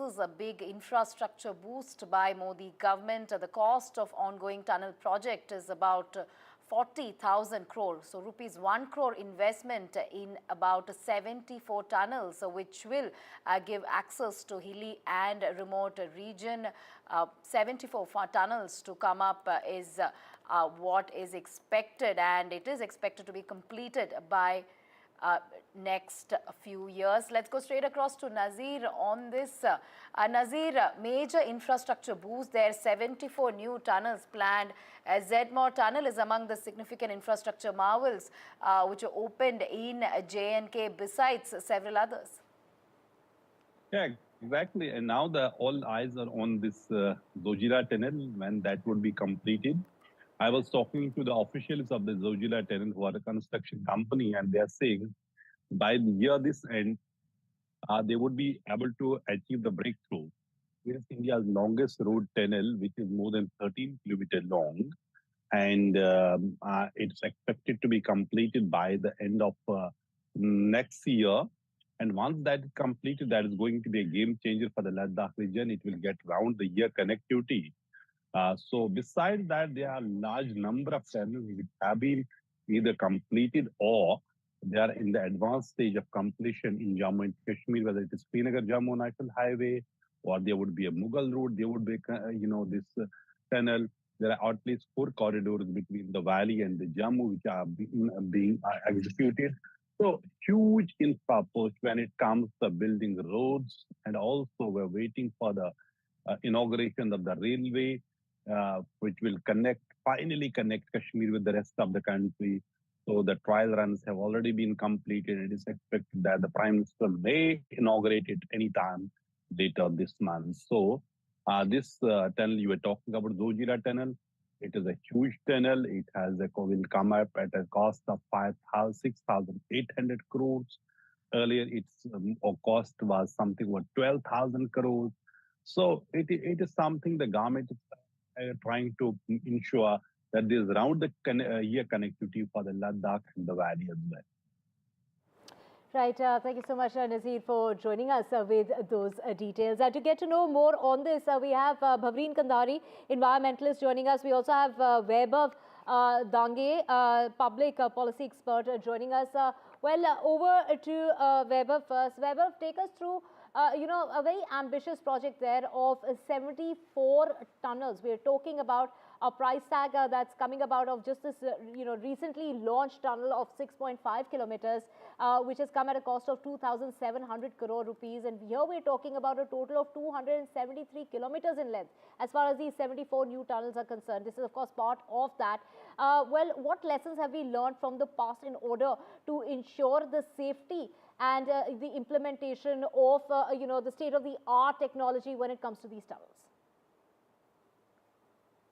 is a big infrastructure boost by Modi government. The cost of ongoing tunnel project is about 40,000 crore. So rupees 1 crore investment in about 74 tunnels, which will give access to hilly and remote region. 74 tunnels to come up is what is expected, and it is expected to be completed by next few years. Let's go straight across to Nazir on this. Nazir, major infrastructure boost there, 74 new tunnels planned. Zedmore Tunnel is among the significant infrastructure marvels which are opened in J&K besides several others. Yeah, exactly. And now all eyes are on this Zojila Tunnel when that would be completed. I was talking to the officials of the Zojila Tunnel, who are a construction company, and they are saying by the year this end, they would be able to achieve the breakthrough. It's India's longest road tunnel, which is more than 13 kilometers long, and it's expected to be completed by the end of next year. And once that is completed, that is going to be a game changer for the Ladakh region. It will get round the year connectivity. So besides that, there are a large number of tunnels which have been either completed or they are in the advanced stage of completion in Jammu and Kashmir, whether it is Srinagar-Jammu National Highway, or there would be a Mughal road, there would be, this tunnel. There are at least 4 corridors between the valley and the Jammu which are being executed. So huge infra push when it comes to building roads, and also we're waiting for the inauguration of the railway, which will finally connect Kashmir with the rest of the country. So the trial runs have already been completed. It is expected that the Prime Minister may inaugurate it anytime later this month. So this tunnel you were talking about, Zojila Tunnel, it is a huge tunnel. It will come up at a cost of 6,800 crores. Earlier, its cost was something like 12,000 crores. So it is something the government is trying to ensure that there is round the year connectivity for the Ladakh and the valley as well. Right. Thank you so much, Nazir, for joining us with those details. To get to know more on this, we have Bhavreen Kandhari, environmentalist, joining us. We also have Vaibhav Dange, public policy expert, joining us. Over to Vaibhav first. Vaibhav, take us through a very ambitious project there of 74 tunnels. We're talking about a price tag that's coming about of just this, recently launched tunnel of 6.5 kilometers, which has come at a cost of 2,700 crore rupees. And here we're talking about a total of 273 kilometers in length. As far as these 74 new tunnels are concerned, this is of course part of that. What lessons have we learned from the past in order to ensure the safety and the implementation of, the state-of-the-art technology when it comes to these tunnels?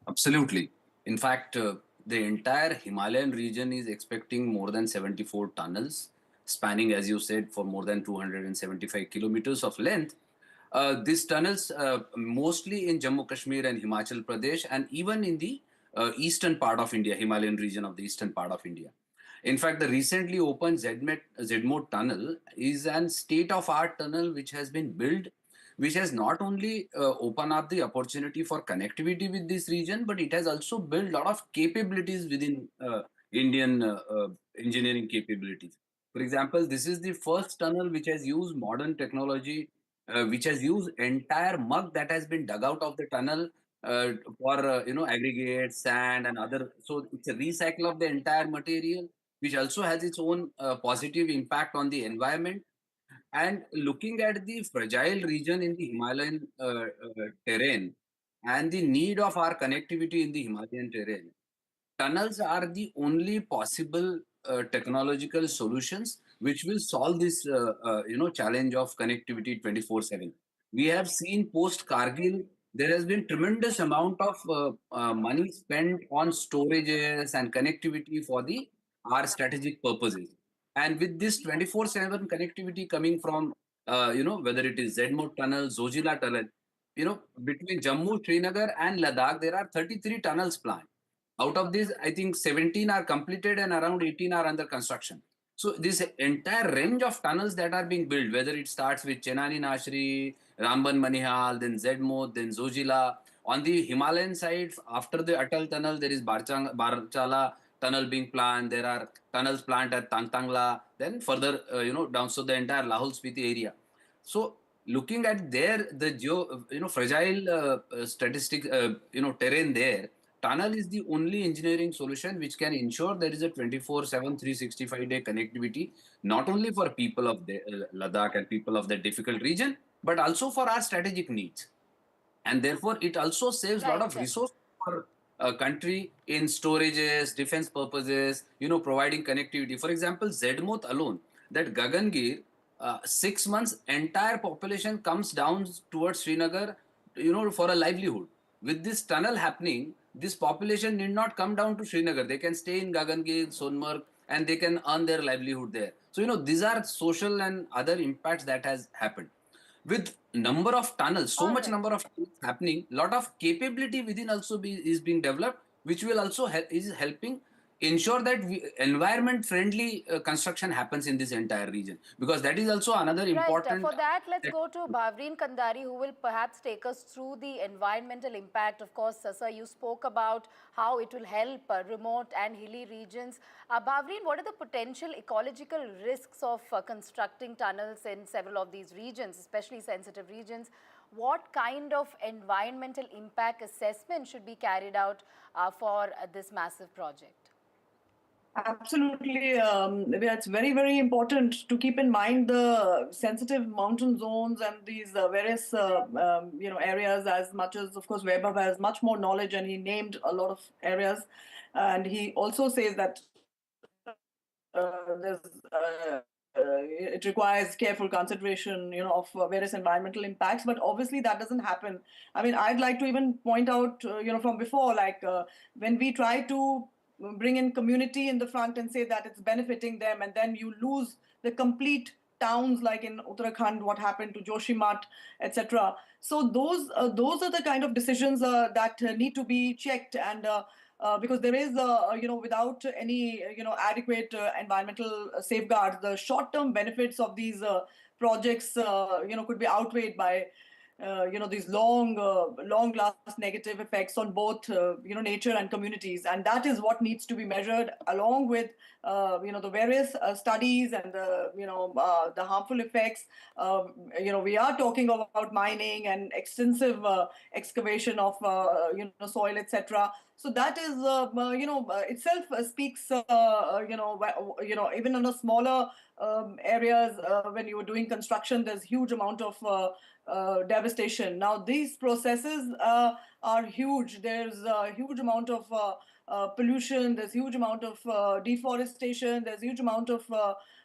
Absolutely. In fact, the entire Himalayan region is expecting more than 74 tunnels, spanning, as you said, for more than 275 kilometers of length. These tunnels mostly in Jammu Kashmir and Himachal Pradesh, and even in the eastern part of India, Himalayan region of the eastern part of India. In fact, the recently opened Zedmore Tunnel is an state-of-art tunnel which has been built, which has not only opened up the opportunity for connectivity with this region, but it has also built a lot of capabilities within Indian engineering capabilities. For example, this is the first tunnel which has used modern technology, which has used entire mud that has been dug out of the tunnel for aggregate, sand, and other. So it's a recycle of the entire material, which also has its own positive impact on the environment. And looking at the fragile region in the Himalayan terrain and the need of our connectivity in the Himalayan terrain, tunnels are the only possible technological solutions which will solve this challenge of connectivity 24/7. We have seen post Kargil there has been tremendous amount of money spent on storages and connectivity for our strategic purposes. And with this 24/7 connectivity coming from whether it is Zedmore Tunnel, Zojila Tunnel, between Jammu, Srinagar and Ladakh, there are 33 tunnels planned. Out of these, I think 17 are completed and around 18 are under construction. So this entire range of tunnels that are being built, whether it starts with Chenani Nashri, Ramban Manihal, then Zedmoth, then Zojila. On the Himalayan side, after the Atal tunnel, there is Barchala tunnel being planned. There are tunnels planned at Tangtangla. Then further, down so the entire Lahul Spiti area. So looking at fragile statistic, terrain there, tunnel is the only engineering solution which can ensure there is a 24/7, 365-day connectivity, not only for people of the Ladakh and people of that difficult region, but also for our strategic needs. And therefore, it also saves a lot of Right. resources for a country in storages, defense purposes, providing connectivity. For example, Zedmoth alone, that Gagangir, 6 months, entire population comes down towards Srinagar, for a livelihood. With this tunnel happening, this population need not come down to Srinagar. They can stay in Gagangir, Sonmarg, and they can earn their livelihood there. So, these are social and other impacts that has happened. With number of tunnels, so All much right. number of tunnels happening, lot of capability within also is being developed, which will also is helping ensure that environment friendly construction happens in this entire region, because that is also another Right. important. For that, let's go to Bhavreen Kandari, who will perhaps take us through the environmental impact. Of course, sir, you spoke about how it will help remote and hilly regions. Bhavreen, what are the potential ecological risks of constructing tunnels in several of these regions, especially sensitive regions? What kind of environmental impact assessment should be carried out for this massive project? Absolutely. It's very, very important to keep in mind the sensitive mountain zones and these various, areas, as much as, of course, Vaibhav has much more knowledge and he named a lot of areas. And he also says that it requires careful consideration, of various environmental impacts. But obviously, that doesn't happen. I mean, I'd like to even point out, from before, like when we try to bring in community in the front and say that it's benefiting them, and then you lose the complete towns, like in Uttarakhand, what happened to Joshimath, etc. So those are the kind of decisions that need to be checked, and because there is, without any, adequate environmental safeguards, the short-term benefits of these projects, could be outweighed by, these long-last negative effects on both, nature and communities. And that is what needs to be measured along with, the various studies and the harmful effects. We are talking about mining and extensive excavation of, soil, etc. So that is, itself speaks, even in a smaller areas, when you are doing construction, there's huge amount of devastation. Now, these processes are huge. There's a huge amount of pollution. There's huge amount of deforestation. There's huge amount of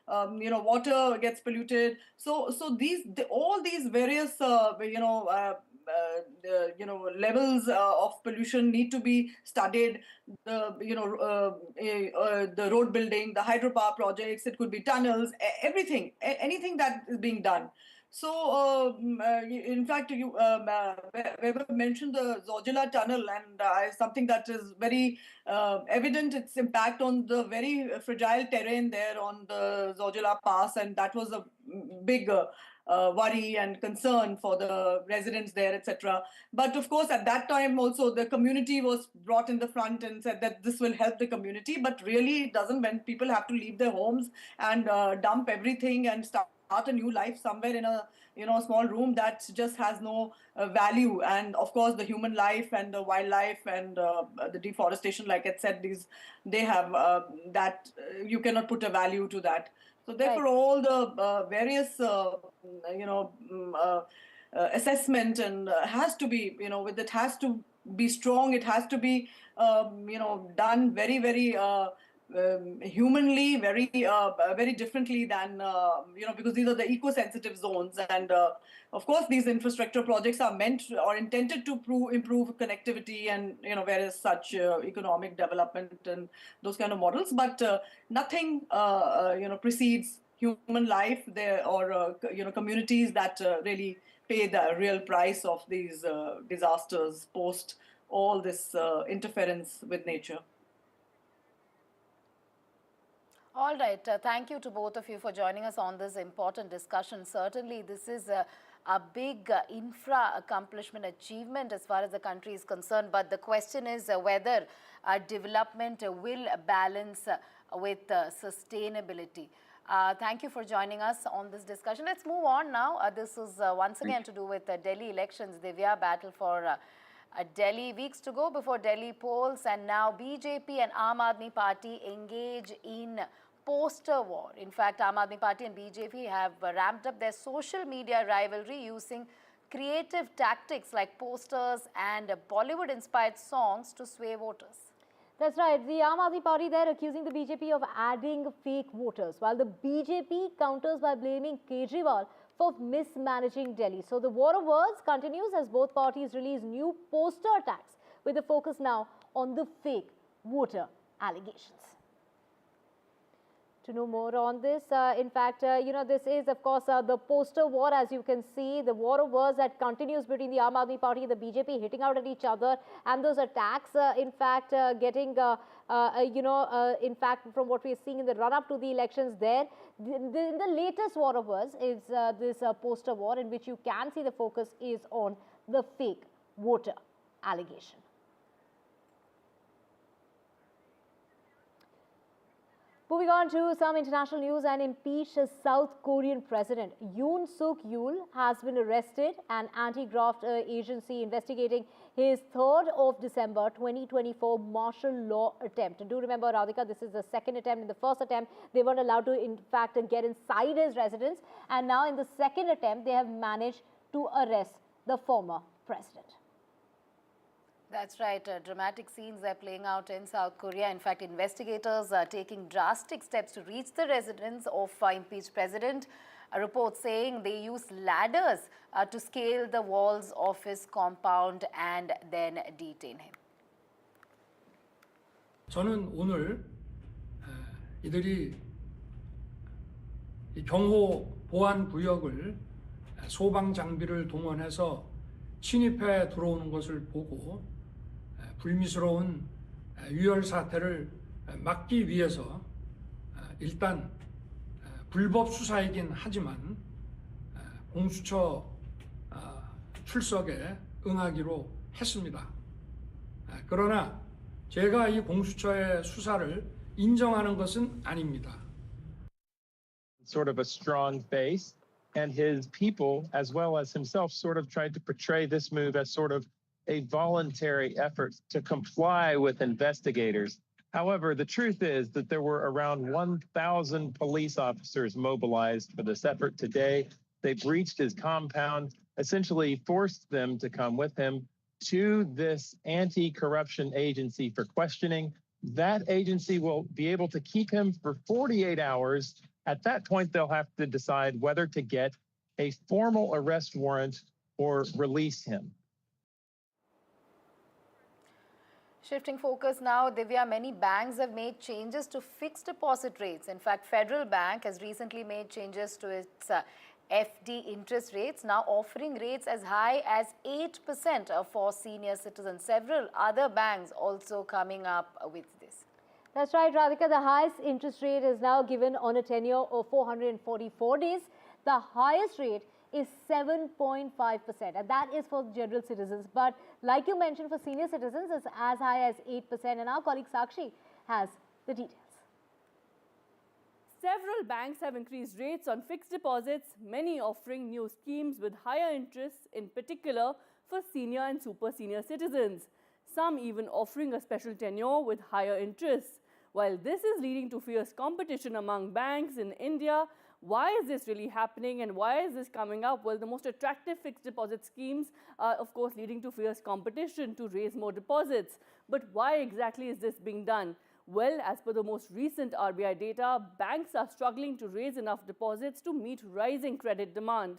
water gets polluted. So all these various levels of pollution need to be studied. The road building, the hydropower projects, it could be tunnels, everything, anything that is being done. So, in fact, Weber mentioned the Zojila tunnel, and something that is very evident, its impact on the very fragile terrain there on the Zojila Pass, and that was a big worry and concern for the residents there, etc. But of course, at that time also, the community was brought in the front and said that this will help the community, but really it doesn't, when people have to leave their homes and dump everything and start a new life somewhere in a small room that just has no value. And of course, the human life and the wildlife and the deforestation, like I said, they have that you cannot put a value to that. So therefore, Right. all the various assessment and has to be, with it has to be strong. It has to be done very, very humanly, very very differently than because these are the eco-sensitive zones. And of course, these infrastructure projects are meant or intended to improve connectivity and various such economic development and those kind of models. But nothing precedes human life there, or communities that really pay the real price of these disasters post all this interference with nature. All right. Thank you to both of you for joining us on this important discussion. Certainly, this is a big infra accomplishment achievement as far as the country is concerned. But the question is whether development will balance with sustainability. Thank you for joining us on this discussion. Let's move on now. This is once again to do with Delhi elections. Divya, battle for Delhi. Weeks to go before Delhi polls, and now BJP and Aam Aadmi Party engage in poster war. In fact, Aam Aadmi Party and BJP have ramped up their social media rivalry using creative tactics like posters and Bollywood-inspired songs to sway voters. That's right. The Aam Aadmi Party there accusing the BJP of adding fake voters, while the BJP counters by blaming Kejriwal for mismanaging Delhi. So the war of words continues as both parties release new poster attacks with a focus now on the fake voter allegations. To know more on this, in fact, this is, of course, the poster war, as you can see, the war of words that continues between the Aam Aadmi Party and the BJP, hitting out at each other, and those attacks, in fact, getting, in fact, from what we're seeing in the run-up to the elections there, the latest war of words is this poster war, in which you can see the focus is on the fake voter allegation. Moving on to some international news, an impeached South Korean president Yoon Suk Yeol has been arrested. An anti-graft agency investigating his 3rd of December 2024 martial law attempt. And do remember, Radhika, this is the second attempt. In the first attempt, they weren't allowed to, in fact, get inside his residence. And now in the second attempt, they have managed to arrest the former president. That's right. Dramatic scenes are playing out in South Korea. In fact, investigators are taking drastic steps to reach the residence of impeached president. A report saying they used ladders to scale the walls of his compound and then detain him. 저는 오늘 이들이 경호 보안 구역을 소방 장비를 동원해서 침입해 들어오는 것을 보고 불미스러운 유혈 사태를 막기 위해서 일단 불법 수사이긴 하지만 공수처 출석에 응하기로 했습니다. 그러나 제가 이 공수처의 수사를 인정하는 것은 아닙니다. Sort of a strong face, and his people, as well as himself, sort of tried to portray this move as sort of a voluntary effort to comply with investigators. However, the truth is that there were around 1,000 police officers mobilized for this effort today. They breached his compound, essentially forced them to come with him to this anti-corruption agency for questioning. That agency will be able to keep him for 48 hours. At that point, they'll have to decide whether to get a formal arrest warrant or release him. Shifting focus now, Divya, many banks have made changes to fixed deposit rates. In fact, Federal Bank has recently made changes to its FD interest rates, now offering rates as high as 8% for senior citizens. Several other banks also coming up with this. That's right, Radhika. The highest interest rate is now given on a tenure of 444 days. The highest rate is 7.5%, and that is for general citizens. But like you mentioned, for senior citizens, it's as high as 8%. And our colleague Sakshi has the details. Several banks have increased rates on fixed deposits, many offering new schemes with higher interests, in particular for senior and super senior citizens. Some even offering a special tenure with higher interests. While this is leading to fierce competition among banks in India, why is this really happening and why is this coming up? Well, the most attractive fixed deposit schemes are, of course, leading to fierce competition to raise more deposits. But why exactly is this being done? Well, as per the most recent RBI data, banks are struggling to raise enough deposits to meet rising credit demand.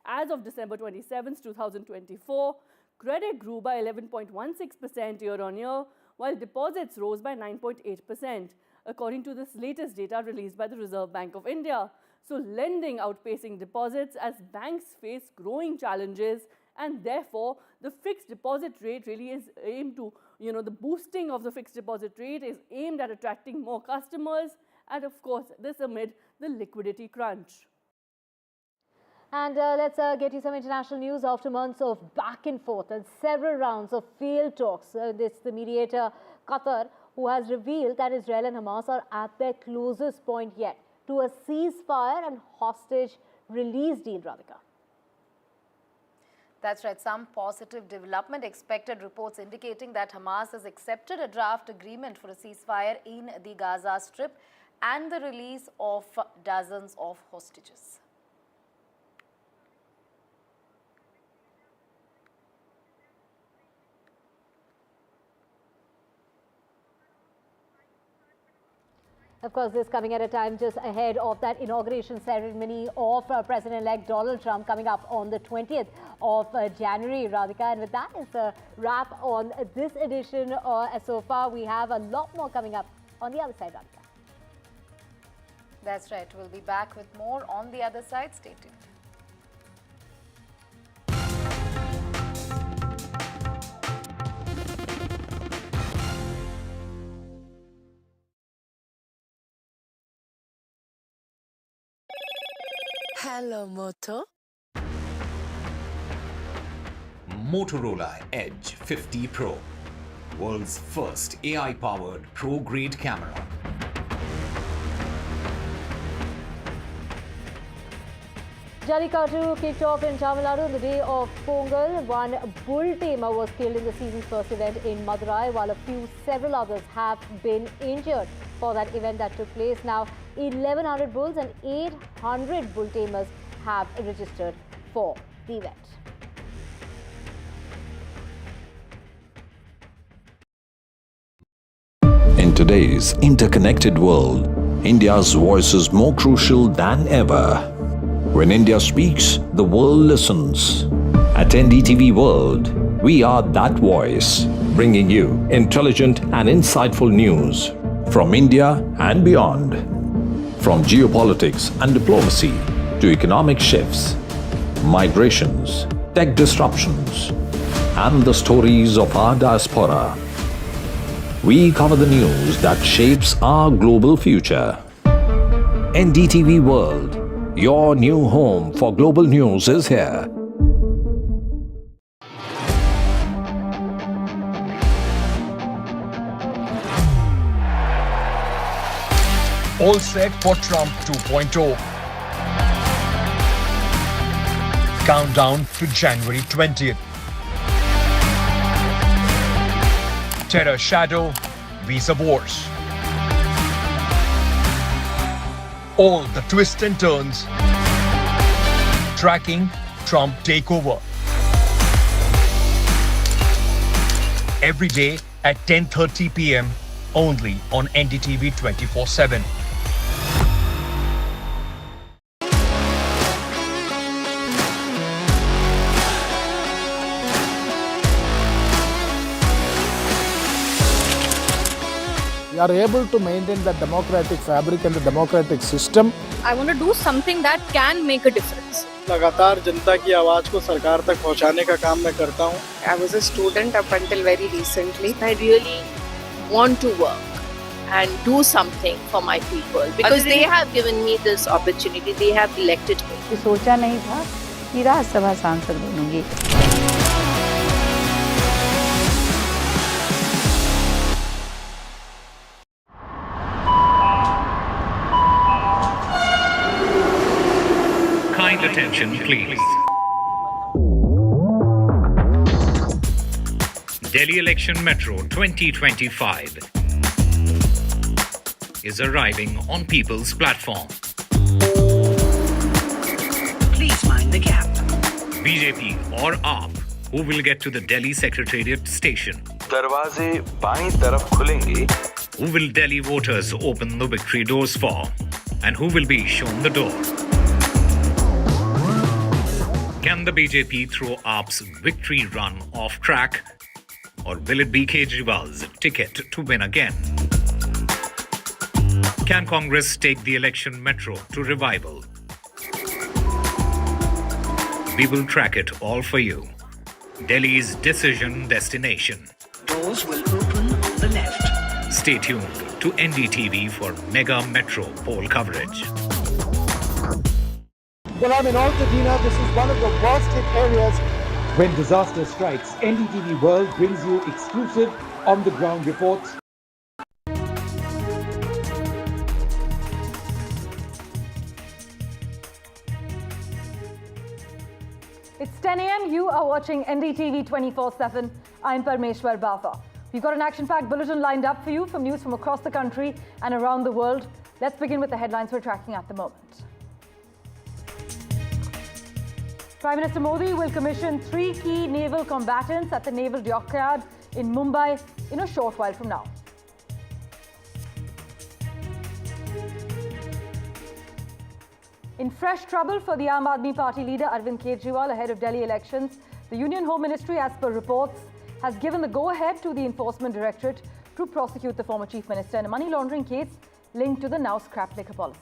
As of December 27, 2024, credit grew by 11.16% year-on-year, while deposits rose by 9.8%, according to this latest data released by the Reserve Bank of India. So lending outpacing deposits as banks face growing challenges, and therefore the fixed deposit rate really is aimed to, the boosting of the fixed deposit rate is aimed at attracting more customers And of course, this amid the liquidity crunch. And let's get you some international news. After months of back and forth and several rounds of failed talks, the mediator Qatar, who has revealed that Israel and Hamas are at their closest point yet to a ceasefire and hostage release deal, Radhika. That's right. Some positive development expected. Reports indicating that Hamas has accepted a draft agreement for a ceasefire in the Gaza Strip and the release of dozens of hostages. Of course, this coming at a time just ahead of that inauguration ceremony of President-elect Donald Trump coming up on the 20th of January, Radhika. And with that is a wrap on this edition. So far, we have a lot more coming up on the other side, Radhika. That's right. We'll be back with more on the other side. Stay tuned. Hello, Moto. Motorola Edge 50 Pro, world's first AI-powered pro-grade camera. Jallikattu kicked off in Tamil Nadu on the day of Pongal. One bull tamer was killed in the season's first event in Madurai, while several others have been injured for that event that took place. Now, 1,100 bulls and 800 bull tamers have registered for the event. In today's interconnected world, India's voice is more crucial than ever. When India speaks, the world listens. At NDTV World, we are that voice, bringing you intelligent and insightful news from India and beyond. From geopolitics and diplomacy to economic shifts, migrations, tech disruptions, and the stories of our diaspora. We cover the news that shapes our global future. NDTV World, your new home for global news, is here. All set for Trump 2.0. Countdown to January 20th. Terror shadow, visa wars. All the twists and turns. Tracking Trump takeover. Every day at 10:30 p.m. only on NDTV 24/7. We are able to maintain the democratic fabric and the democratic system. I want to do something that can make a difference. लगातार जनता की आवाज को सरकार तक पहुंचाने का काम मैं करता हूं. I was a student up until very recently. I really want to work and do something for my people because they have given me this opportunity. They have elected me. सोचा नहीं था कि राज्यसभा सांसद बनूंगी. Kind attention, please. Delhi Election Metro 2025 is arriving on People's Platform. Please mind the gap. BJP or AAP, who will get to the Delhi Secretariat station? दरवाजे बाईं तरफ खुलेंगे. Who will Delhi voters open the victory doors for? And who will be shown the door? Can the BJP throw AAP's victory run off track? Or will it be Kejriwal's ticket to win again? Can Congress take the election metro to revival? We will track it all for you. Delhi's decision destination. Doors will open on the left. Stay tuned. to NDTV for Mega Metro poll coverage. Well, I'm in Altadena. This is one of the worst hit areas. When disaster strikes, NDTV World brings you exclusive on-the-ground reports. It's 10 a.m. You are watching NDTV 24/7. I'm Parmeshwar Bava. We've got an action-packed bulletin lined up for you from news from across the country and around the world. Let's begin with the headlines we're tracking at the moment. Prime Minister Modi will commission 3 key naval combatants at the Naval Dockyard in Mumbai in a short while from now. In fresh trouble for the Aam Aadmi Party leader Arvind Kejriwal ahead of Delhi elections, the Union Home Ministry, as per reports, has given the go-ahead to the Enforcement Directorate to prosecute the former Chief Minister in a money laundering case linked to the now scrapped liquor policy.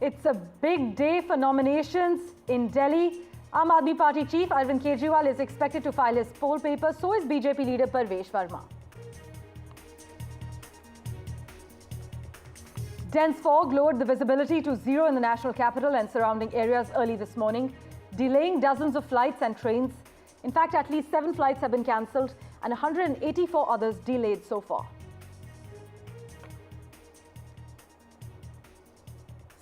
It's a big day for nominations in Delhi. Aam Aadmi Party chief Arvind Kejriwal is expected to file his poll papers. So is BJP leader Parvesh Verma. Dense fog lowered the visibility to zero in the national capital and surrounding areas early this morning, delaying dozens of flights and trains. In fact, at least 7 flights have been cancelled and 184 others delayed so far.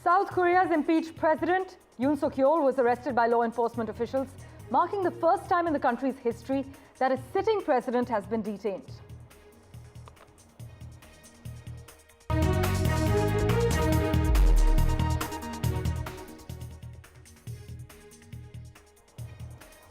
South Korea's impeached president, Yoon Suk-yeol, was arrested by law enforcement officials, marking the first time in the country's history that a sitting president has been detained.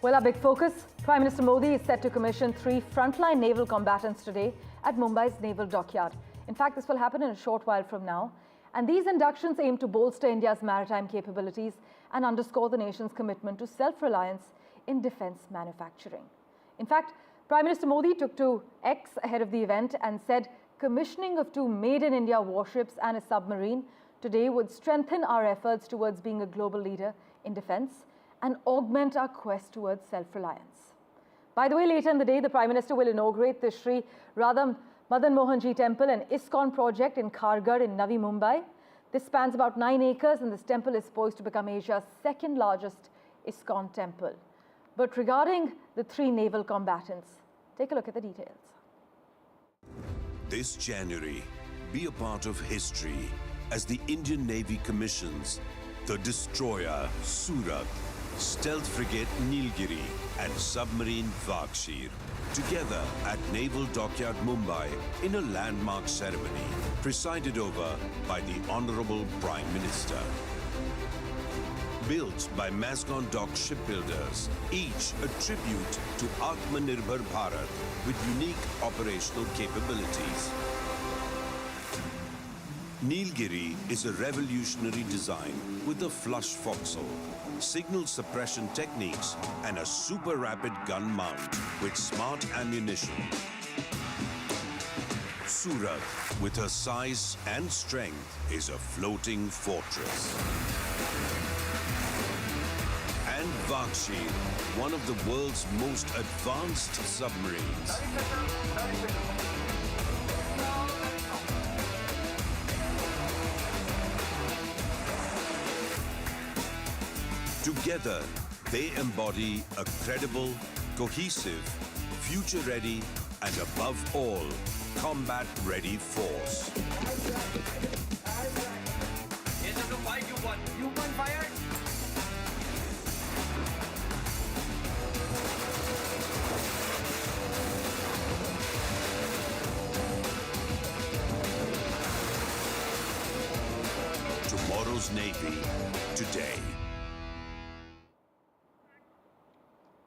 Well, our big focus, Prime Minister Modi is set to commission 3 frontline naval combatants today at Mumbai's Naval Dockyard. In fact, this will happen in a short while from now. And these inductions aim to bolster India's maritime capabilities and underscore the nation's commitment to self-reliance in defense manufacturing. In fact, Prime Minister Modi took to X ahead of the event and said commissioning of 2 made-in-India warships and a submarine today would strengthen our efforts towards being a global leader in defense and augment our quest towards self-reliance. By the way, later in the day, the Prime Minister will inaugurate the Sri Radha Madan Mohanji Temple, an ISKCON project in Kharghar in Navi Mumbai. This spans about 9 acres and this temple is poised to become Asia's 2nd largest ISKCON temple. But regarding the 3 naval combatants, take a look at the details. This January, be a part of history as the Indian Navy commissions the destroyer Surat, stealth frigate Nilgiri and submarine Vakshir together at Naval Dockyard Mumbai in a landmark ceremony presided over by the Honorable Prime Minister. Built by Mazgon Dock shipbuilders, each a tribute to Atmanirbhar Bharat with unique operational capabilities. Nilgiri is a revolutionary design with a flush forecastle, signal suppression techniques and a super rapid gun mount with smart ammunition. Surat, with her size and strength, is a floating fortress. And Vakshir, one of the world's most advanced submarines. Together, they embody a credible, cohesive, future-ready, and above all, combat-ready force. Tomorrow's Navy, today.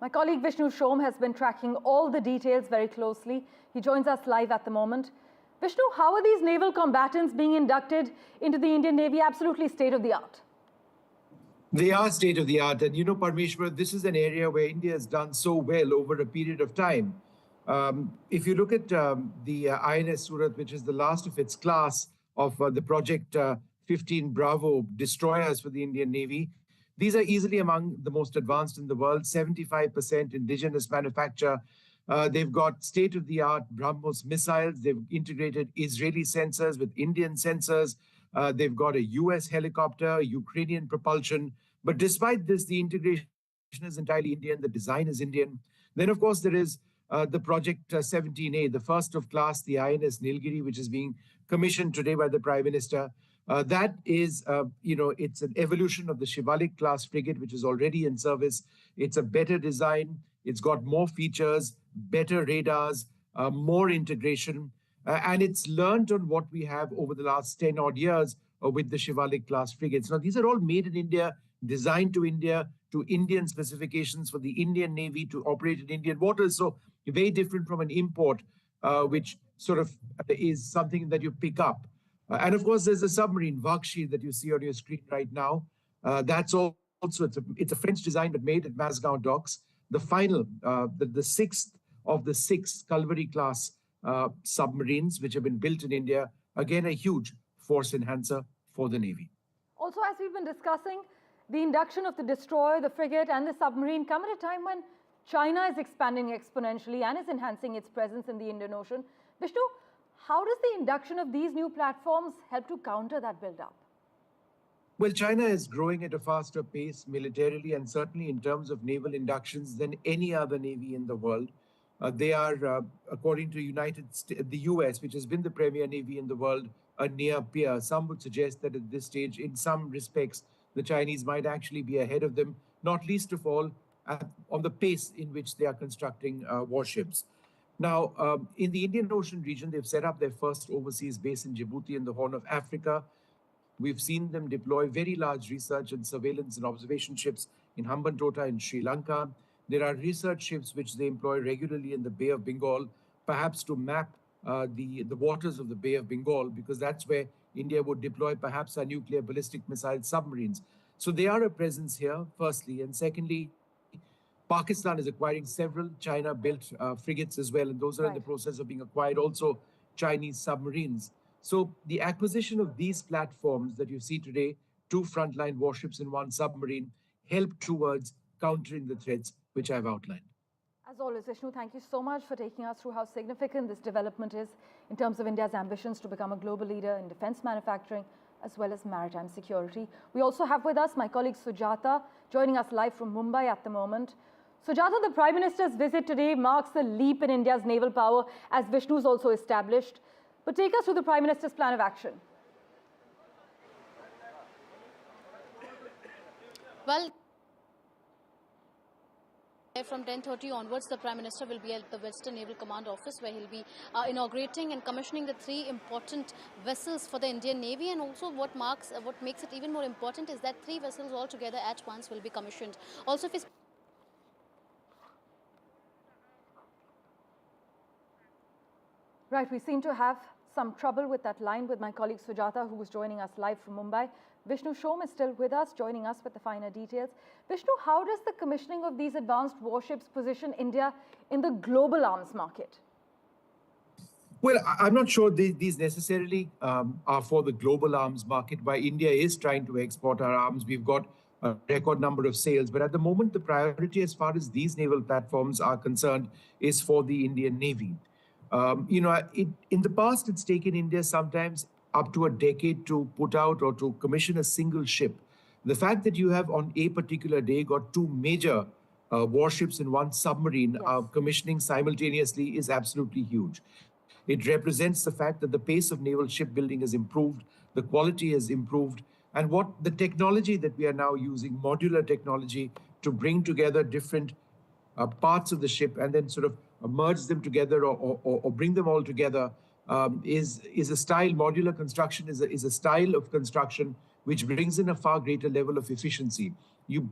My colleague Vishnu Shom has been tracking all the details very closely. He joins us live at the moment. Vishnu, how are these naval combatants being inducted into the Indian Navy? Absolutely state-of-the-art. They are state-of-the-art. And you know, Parmeshwar, this is an area where India has done so well over a period of time. If you look at the INS Surat, which is the last of its class of the Project 15 Bravo destroyers for the Indian Navy, these are easily among the most advanced in the world, 75% indigenous manufacture, They've got state-of-the-art BrahMos missiles. They've integrated Israeli sensors with Indian sensors. They've got a US helicopter, Ukrainian propulsion. But despite this, the integration is entirely Indian. The design is Indian. Then, of course, there is the Project 17A, the first of class, the INS Nilgiri, which is being commissioned today by the Prime Minister. That is, it's an evolution of the Shivalik class frigate, which is already in service. It's a better design. It's got more features, better radars, more integration. And it's learned on what we have over the last 10 odd years with the Shivalik class frigates. Now, these are all made in India, designed to India, to Indian specifications for the Indian Navy to operate in Indian waters. So very different from an import, which sort of is something that you pick up. And of course, there's a submarine, Vakshi, that you see on your screen right now. That's also, it's a French design, but made at Mazgaon docks. The final, the sixth of the 6 Kalvari class submarines, which have been built in India. Again, a huge force enhancer for the Navy. Also, as we've been discussing, the induction of the destroyer, the frigate and the submarine come at a time when China is expanding exponentially and is enhancing its presence in the Indian Ocean. Vishnu, how does the induction of these new platforms help to counter that build-up? Well, China is growing at a faster pace militarily and certainly in terms of naval inductions than any other navy in the world. They are, according to the US, which has been the premier navy in the world, a near peer. Some would suggest that at this stage, in some respects, the Chinese might actually be ahead of them, not least of all on the pace in which they are constructing warships. Now, in the Indian Ocean region, they've set up their first overseas base in Djibouti in the Horn of Africa. We've seen them deploy very large research and surveillance and observation ships in Hambantota in Sri Lanka. There are research ships which they employ regularly in the Bay of Bengal, perhaps to map the waters of the Bay of Bengal, because that's where India would deploy perhaps our nuclear ballistic missile submarines. So they are a presence here, firstly. And secondly, Pakistan is acquiring several China-built frigates as well, and those are in the process of being acquired, also Chinese submarines. So the acquisition of these platforms that you see today, 2 frontline warships and 1 submarine, help towards countering the threats which I've outlined. As always, Vishnu, thank you so much for taking us through how significant this development is in terms of India's ambitions to become a global leader in defense manufacturing as well as maritime security. We also have with us my colleague Sujata, joining us live from Mumbai at the moment. Sujata, the Prime Minister's visit today marks a leap in India's naval power, as Vishnu's also established. But take us through the Prime Minister's plan of action. Well, from 10:30 onwards, the Prime Minister will be at the Western Naval Command Office, where he'll be inaugurating and commissioning the 3 important vessels for the Indian Navy. And also what makes it even more important is that 3 vessels altogether at once will be commissioned. Also, if he's Right, we seem to have some trouble with that line with my colleague Sujata, who was joining us live from Mumbai. Vishnu Shom is still with us, joining us with the finer details. Vishnu, how does the commissioning of these advanced warships position India in the global arms market? Well, I'm not sure these necessarily are for the global arms market. While India is trying to export our arms, we've got a record number of sales. But at the moment, the priority as far as these naval platforms are concerned is for the Indian Navy. In the past, it's taken India sometimes up to a decade to put out or to commission a single ship. The fact that you have on a particular day got 2 major warships and 1 submarine commissioning simultaneously is absolutely huge. It represents the fact that the pace of naval shipbuilding has improved, the quality has improved, and what the technology that we are now using, modular technology, to bring together different parts of the ship and then sort of merge them together or bring them all together is a style. Modular construction is a style of construction which brings in a far greater level of efficiency. You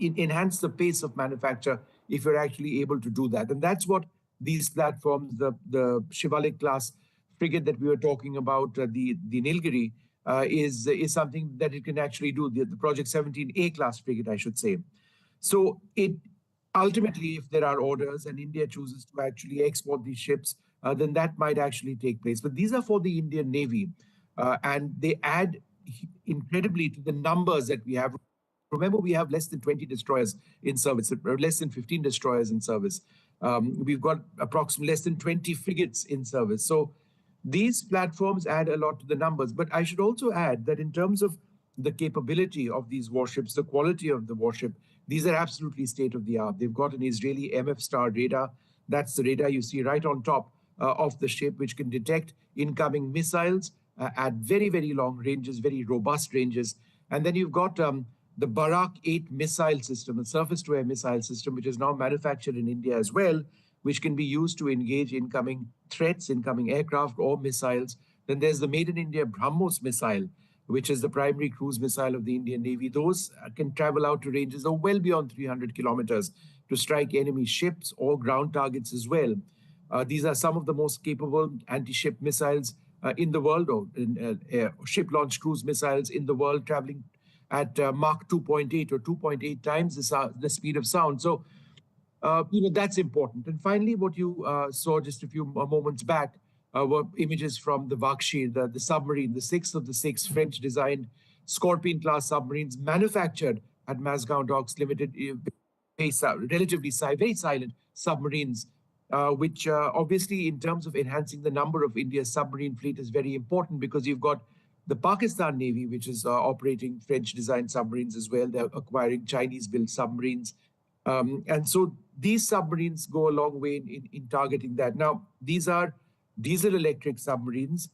enhance the pace of manufacture if you're actually able to do that. And that's what these platforms, the Shivalik class frigate that we were talking about, the Nilgiri, is something that it can actually do, the Project 17A class frigate, I should say. So ultimately, if there are orders and India chooses to actually export these ships, then that might actually take place. But these are for the Indian Navy, and they add incredibly to the numbers that we have. Remember, we have less than 20 destroyers in service, or less than 15 destroyers in service. We've got approximately less than 20 frigates in service. So these platforms add a lot to the numbers. But I should also add that in terms of the capability of these warships, the quality of the warship, these are absolutely state-of-the-art. They've got an Israeli MF-Star radar. That's the radar you see right on top of the ship, which can detect incoming missiles at very, very long ranges, very robust ranges. And then you've got the Barak 8 missile system, a surface-to-air missile system, which is now manufactured in India as well, which can be used to engage incoming threats, incoming aircraft or missiles. Then there's the Made in India BrahMos missile, which is the primary cruise missile of the Indian Navy. Those can travel out to ranges of well beyond 300 kilometers to strike enemy ships or ground targets as well. These are some of the most capable anti-ship missiles in the world, or ship-launched cruise missiles in the world, traveling at Mach 2.8 or 2.8 times the speed of sound. So, that's important. And finally, what you saw just a few moments back were images from the Vakshi, the submarine, the sixth of the six French-designed Scorpion-class submarines manufactured at Mazagon Docks Limited, relatively very silent submarines, which obviously in terms of enhancing the number of India's submarine fleet is very important, because you've got the Pakistan Navy, which is operating French-designed submarines as well. They're acquiring Chinese-built submarines. And so these submarines go a long way in targeting that. Now, these are diesel-electric submarines.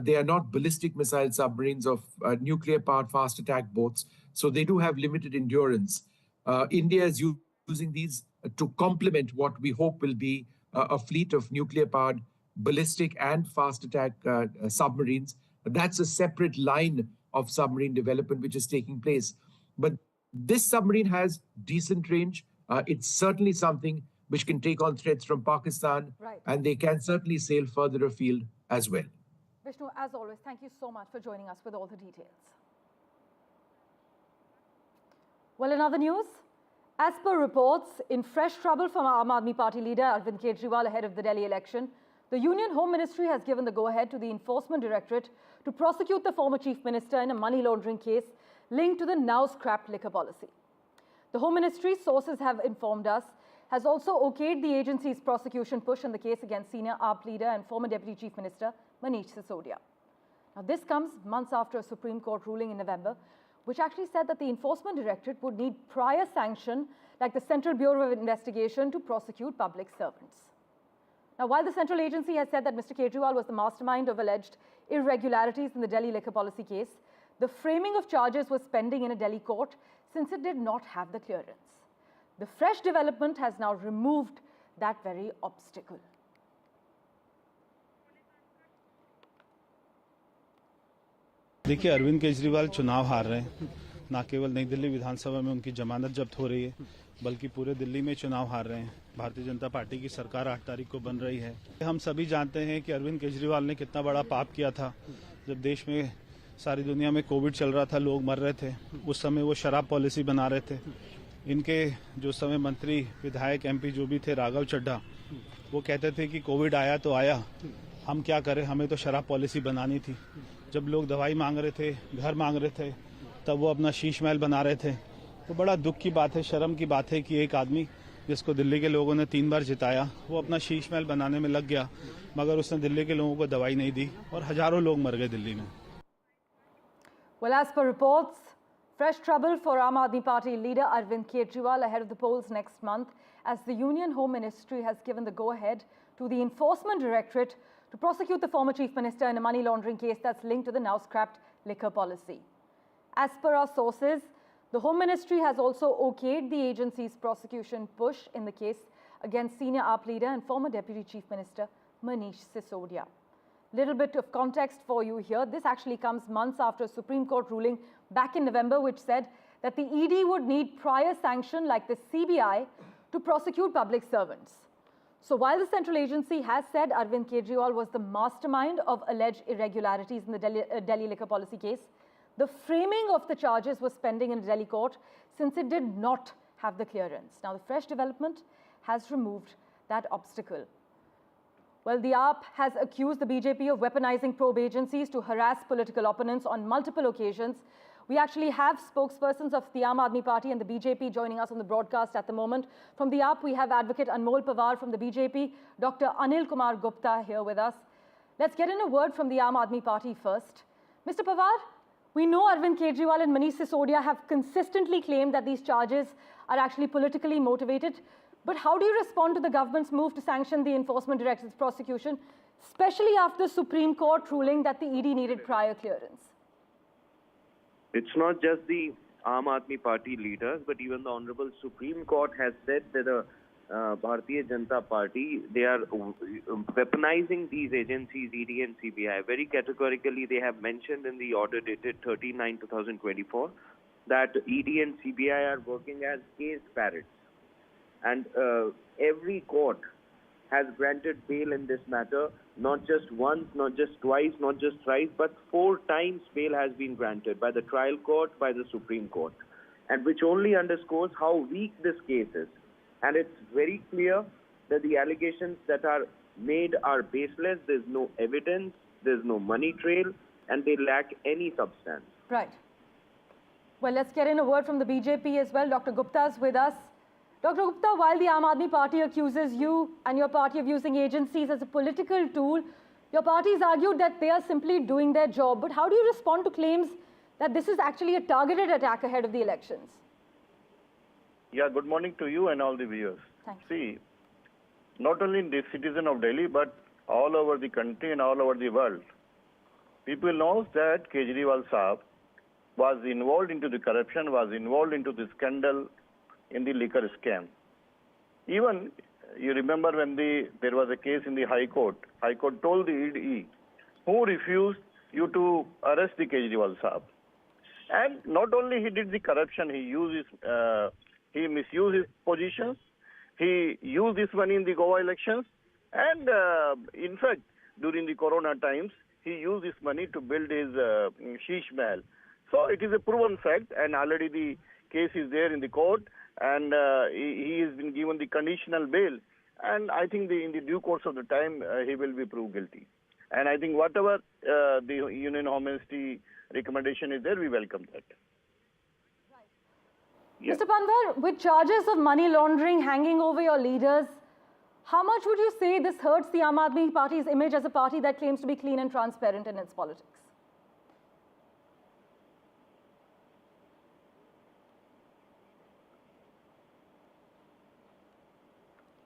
They are not ballistic missile submarines of nuclear-powered fast attack boats. So they do have limited endurance. India is using these to complement what we hope will be a fleet of nuclear-powered ballistic and fast attack submarines. That's a separate line of submarine development which is taking place. But this submarine has decent range. It's certainly something which can take on threats from Pakistan, and they can certainly sail further afield as well. Vishnu, as always, thank you so much for joining us with all the details. Well, in other news, as per reports, in fresh trouble from Aam Aadmi Party leader Arvind Kejriwal ahead of the Delhi election, the Union Home Ministry has given the go-ahead to the Enforcement Directorate to prosecute the former Chief Minister in a money laundering case linked to the now-scrapped liquor policy. The Home Ministry, sources have informed us, has also okayed the agency's prosecution push in the case against senior AAP leader and former Deputy Chief Minister Manish Sisodia. Now, this comes months after a Supreme Court ruling in November, which actually said that the Enforcement Directorate would need prior sanction, like the Central Bureau of Investigation, to prosecute public servants. Now, while the central agency has said that Mr Kejriwal was the mastermind of alleged irregularities in the Delhi liquor policy case, the framing of charges was pending in a Delhi court since it did not have the clearance. The fresh development has now removed that very obstacle. देखिए, अरविंद केजरीवाल चुनाव हार रहे हैं। ना केवल नई दिल्ली विधानसभा में उनकी जमानत जब्त हो रही है, बल्कि पूरे दिल्ली में चुनाव हार रहे हैं। भारतीय जनता पार्टी की सरकार 8 तारीख को बन रही है। हम सभी जानते हैं कि अरविंद केजरीवाल ने कितना बड़ा पाप किया था। जब देश में सारी दुनिया में कोविड चल रहा था, लोग मर रहे थे, उस समय वो शराब पॉलिसी बना रहे थे। इनके जो समय मंत्री, विधायक, MP जो भी थे, राघव चड्ढा, वो कहते थे कि कोविड आया तो आया, हम क्या करें, हमें तो शराब पॉलिसी बनानी थी। जब लोग दवाई मांग रहे थे, घर मांग रहे थे, तब वो अपना शीश महल बना रहे थे। तो बड़ा दुख की बात है, शर्म की बात है कि एक आदमी जिसको दिल्ली के लोगों ने 3 बार जिताया, वो अपना शीश महल बनाने में लग गया, मगर उसने दिल्ली के लोगों को दवाई नहीं दी और हजारों लोग मर गए दिल्ली में। Well, as per reports, fresh trouble for Aam Aadmi Party leader Arvind Kejriwal ahead of the polls next month, as the Union Home Ministry has given the go-ahead to the Enforcement Directorate to prosecute the former Chief Minister in a money laundering case that's linked to the now-scrapped liquor policy. As per our sources, the Home Ministry has also okayed the agency's prosecution push in the case against senior AAP leader and former Deputy Chief Minister Manish Sisodia. Little bit of context for you here. This actually comes months after a Supreme Court ruling back in November, which said that the ED would need prior sanction, like the CBI, to prosecute public servants. So while the central agency has said Arvind Kejriwal was the mastermind of alleged irregularities in the Delhi liquor policy case, the framing of the charges was pending in a Delhi court since it did not have the clearance. Now, the fresh development has removed that obstacle. Well, the AAP has accused the BJP of weaponizing probe agencies to harass political opponents on multiple occasions, We actually have spokespersons of the Aam Aadmi Party and the BJP joining us on the broadcast at the moment. From the AAP, we have Advocate Anmol Pawar from the BJP, Dr. Anil Kumar Gupta here with us. Let's get in a word from the Aam Aadmi Party first. Mr. Pawar, we know Arvind Kejriwal and Manish Sisodia have consistently claimed that these charges are actually politically motivated. But how do you respond to the government's move to sanction the Enforcement Directorate's prosecution, especially after the Supreme Court ruling that the ED needed prior clearance? It's not just the Aam Aadmi Party leaders, but even the Honorable Supreme Court has said that the Bharatiya Janata Party, they are weaponizing these agencies, ED and CBI. Very categorically, they have mentioned in the order dated 13/9/2024 that ED and CBI are working as case parrots. And every court has granted bail in this matter, not just once, not just twice, not just thrice, but 4 times bail has been granted by the trial court, by the Supreme Court, and which only underscores how weak this case is. And it's very clear that the allegations that are made are baseless. There's no evidence, there's no money trail, and they lack any substance. Right. Well, let's get in a word from the BJP as well. Dr. Gupta is with us. Dr. Gupta, while the Aam Aadmi Party accuses you and your party of using agencies as a political tool, your party has argued that they are simply doing their job. But how do you respond to claims that this is actually a targeted attack ahead of the elections? Yeah, good morning to you and all the viewers. Thanks. See, not only the citizen of Delhi, but all over the country and all over the world, people know that Kejriwal Saab was involved into the corruption, was involved into the scandal in the liquor scam. Even, you remember when there was a case in the High Court told the ED, who refused you to arrest the Kejriwal Saab. And not only he did the corruption, he misused his positions, he used this money in the Goa elections, and in fact, during the Corona times, he used this money to build his Sheesh Mahal. So it is a proven fact, and already the case is there in the court, and he has been given the conditional bail. And I think in the due course of the time, he will be proved guilty. And I think whatever the Union Home Ministry recommendation is there, we welcome that. Right. Yeah. Mr. Panwar, with charges of money laundering hanging over your leaders, how much would you say this hurts the Aam Aadmi Party's image as a party that claims to be clean and transparent in its politics?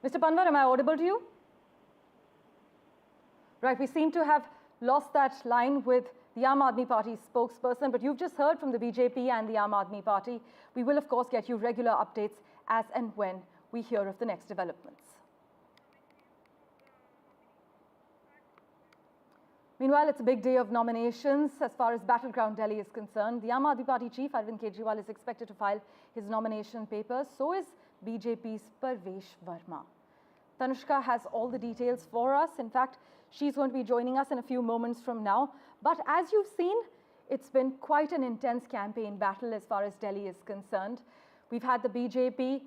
Mr. Panwar, am I audible to you? Right, we seem to have lost that line with the Aam Aadmi Party spokesperson, but you've just heard from the BJP and the Aam Aadmi Party. We will, of course, get you regular updates as and when we hear of the next developments. Meanwhile, it's a big day of nominations as far as Battleground Delhi is concerned. The Aam Aadmi Party chief, Arvind Kejriwal, is expected to file his nomination papers. So is BJP's Parvesh Verma. Tanushka has all the details for us. In fact, she's going to be joining us in a few moments from now. But as you've seen, it's been quite an intense campaign battle as far as Delhi is concerned. We've had the BJP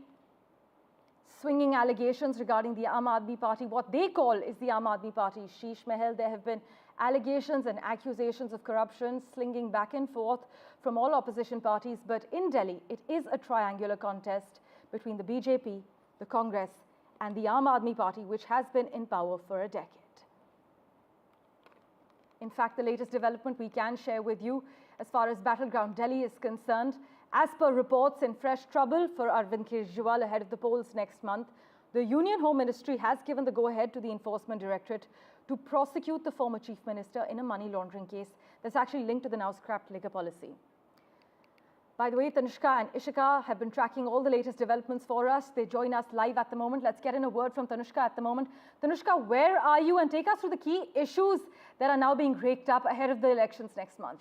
swinging allegations regarding the Aam Aadmi Party. What they call is the Aam Aadmi Party Sheesh Mahal. There have been allegations and accusations of corruption slinging back and forth from all opposition parties. But in Delhi, it is a triangular contest between the BJP, the Congress, and the Aam Aadmi Party, which has been in power for a decade. In fact, the latest development we can share with you as far as Battleground Delhi is concerned. As per reports, in fresh trouble for Arvind Kejriwal ahead of the polls next month, the Union Home Ministry has given the go-ahead to the Enforcement Directorate to prosecute the former Chief Minister in a money laundering case that's actually linked to the now-scrapped liquor policy. By the way, Tanushka and Ishika have been tracking all the latest developments for us. They join us live at the moment. Let's get in a word from Tanushka at the moment. Tanushka, where are you? And take us through the key issues that are now being raked up ahead of the elections next month.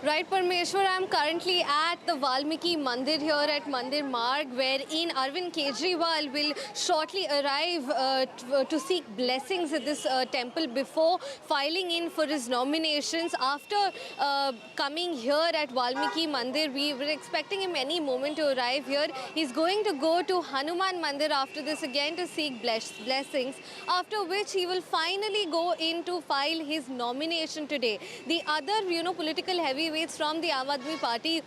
Right, Parmeshwar, I am currently at the Valmiki Mandir here at Mandir Marg, wherein Arvind Kejriwal will shortly arrive to seek blessings at this temple before filing in for his nominations. After coming here at Valmiki Mandir, we were expecting him any moment to arrive here. He's going to go to Hanuman Mandir after this again to seek blessings, after which he will finally go in to file his nomination today. The other, political heavyweights from the Aam Aadmi Party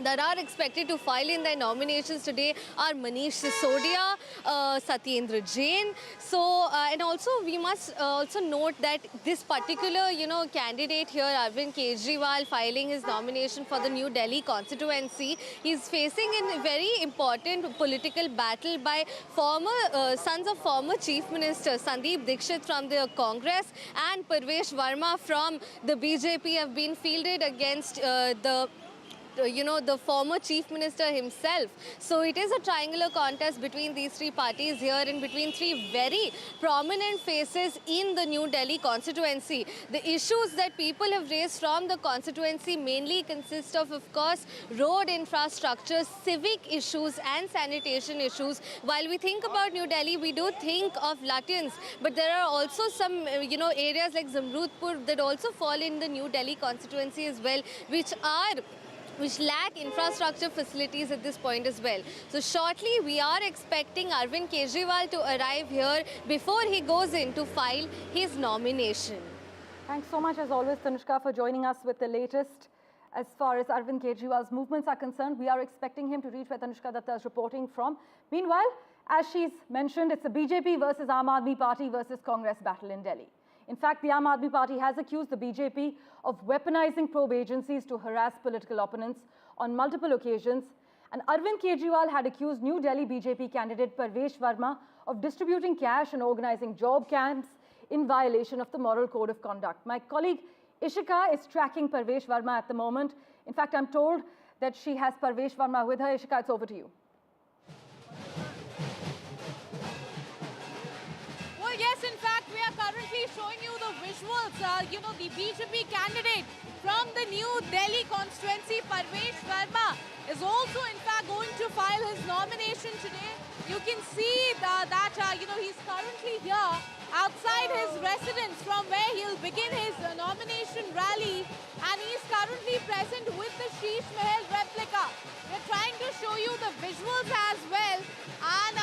that are expected to file in their nominations today are Manish Sisodia, Satyendra Jain. So, and also we must also note that this particular, candidate here, Arvind Kejriwal, filing his nomination for the New Delhi constituency, he's facing a very important political battle by sons of former Chief Minister Sandeep Dixit from the Congress and Parvesh Verma from the BJP have been fielded against the former Chief Minister himself. So it is a triangular contest between these three parties here and between three very prominent faces in the New Delhi constituency. The issues that people have raised from the constituency mainly consist of course, road infrastructure, civic issues and sanitation issues. While we think about New Delhi, we do think of Lutyens, but there are also some, areas like Zamrudpur that also fall in the New Delhi constituency as well, which lack infrastructure facilities at this point as well. So shortly, we are expecting Arvind Kejriwal to arrive here before he goes in to file his nomination. Thanks so much, as always, Tanushka, for joining us with the latest. As far as Arvind Kejriwal's movements are concerned, we are expecting him to reach where Tanushka Datta is reporting from. Meanwhile, as she's mentioned, it's a BJP versus Aam Aadmi Party versus Congress battle in Delhi. In fact, the Aam Aadmi Party has accused the BJP of weaponizing probe agencies to harass political opponents on multiple occasions. And Arvind Kejriwal had accused New Delhi BJP candidate Parvesh Verma of distributing cash and organizing job camps in violation of the moral code of conduct. My colleague Ishika is tracking Parvesh Verma at the moment. In fact, I'm told that she has Parvesh Verma with her. Ishika, it's over to you. Well, yes, in fact, we are currently showing you the visuals. The BJP candidate from the New Delhi constituency, Parvesh Verma, is also, in fact, going to file his nomination today. You can see that he's currently here outside his residence from where he'll begin his nomination rally. And he's currently present with the Sheesh Mahal replica. We're trying to show you the visuals as well. And,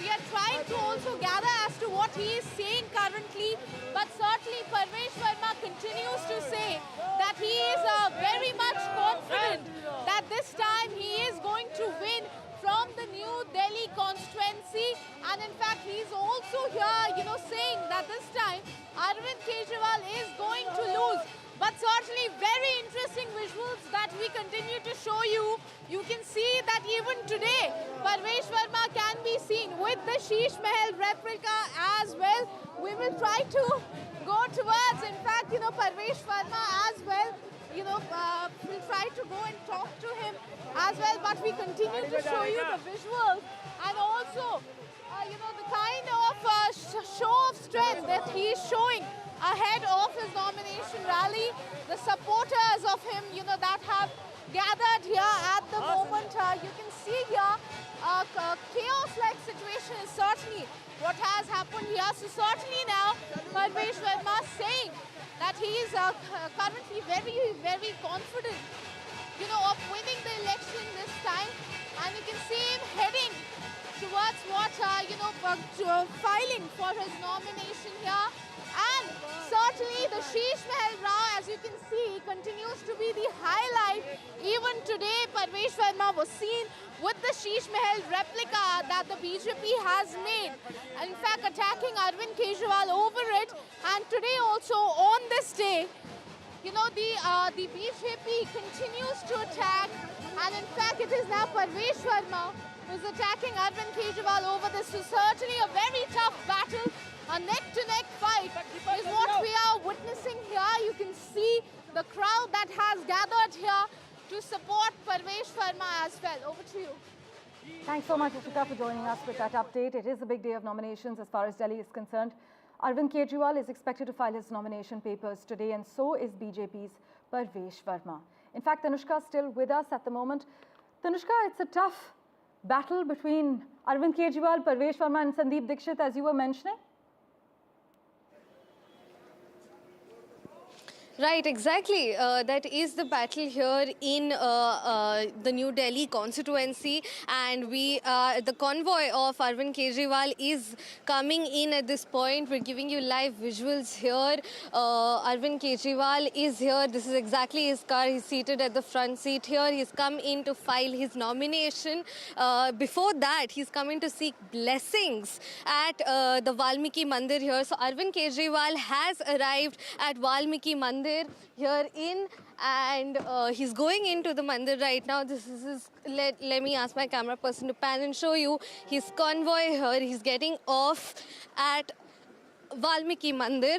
we are trying to also gather as to what he is saying currently. But certainly, Parvesh Verma continues to say that he is very much confident that this time he is going to win from the New Delhi constituency. And in fact, he's also here, saying that this time Arvind Kejriwal is going to lose. But certainly very interesting visuals that we continue to show you. You can see that even today, Parvesh Verma can be seen with the Sheesh Mahal replica as well. We will try to go towards, in fact, Parvesh Verma as well. We'll try to go and talk to him as well. But we continue to show you the visuals and also, the kind of show of strength that he is showing ahead of his nomination rally. The supporters of him, that have gathered here at the moment. You can see here a chaos-like situation is certainly what has happened here. So certainly now, Parvesh Verma saying that he is currently very, very confident, of winning the election this time. And you can see him heading towards what, filing for his nomination here. And certainly the Sheesh Mahal Rao, as you can see, continues to be the highlight. Even today, Parvesh Verma was seen with the Sheesh Mahal replica that the BJP has made. And in fact, attacking Arvind Kejriwal over it. And today also, on this day, the BJP continues to attack. And in fact, it is now Parvesh Verma who's attacking Arvind Kejriwal over this. So certainly a very tough battle. A neck-to-neck fight is what we are witnessing here. You can see the crowd that has gathered here to support Parvesh Verma as well. Over to you. Thanks so much, Ishika, for joining us with that update. It is a big day of nominations as far as Delhi is concerned. Arvind Kejriwal is expected to file his nomination papers today, and so is BJP's Parvesh Verma. In fact, Tanushka is still with us at the moment. Tanushka, it's a tough battle between Arvind Kejriwal, Parvesh Verma and Sandeep Dixit, as you were mentioning. Right, exactly. That is the battle here in the New Delhi constituency, and the convoy of Arvind Kejriwal is coming in at this point. We're giving you live visuals here. Arvind Kejriwal is here. This is exactly his car. He's seated at the front seat here. He's come in to file his nomination. Before that, he's come in to seek blessings at the Valmiki Mandir here. So Arvind Kejriwal has arrived at Valmiki Mandir here and he's going into the mandir right now. This is his, let me ask my camera person to pan and show you his convoy here. He's getting off at Valmiki Mandir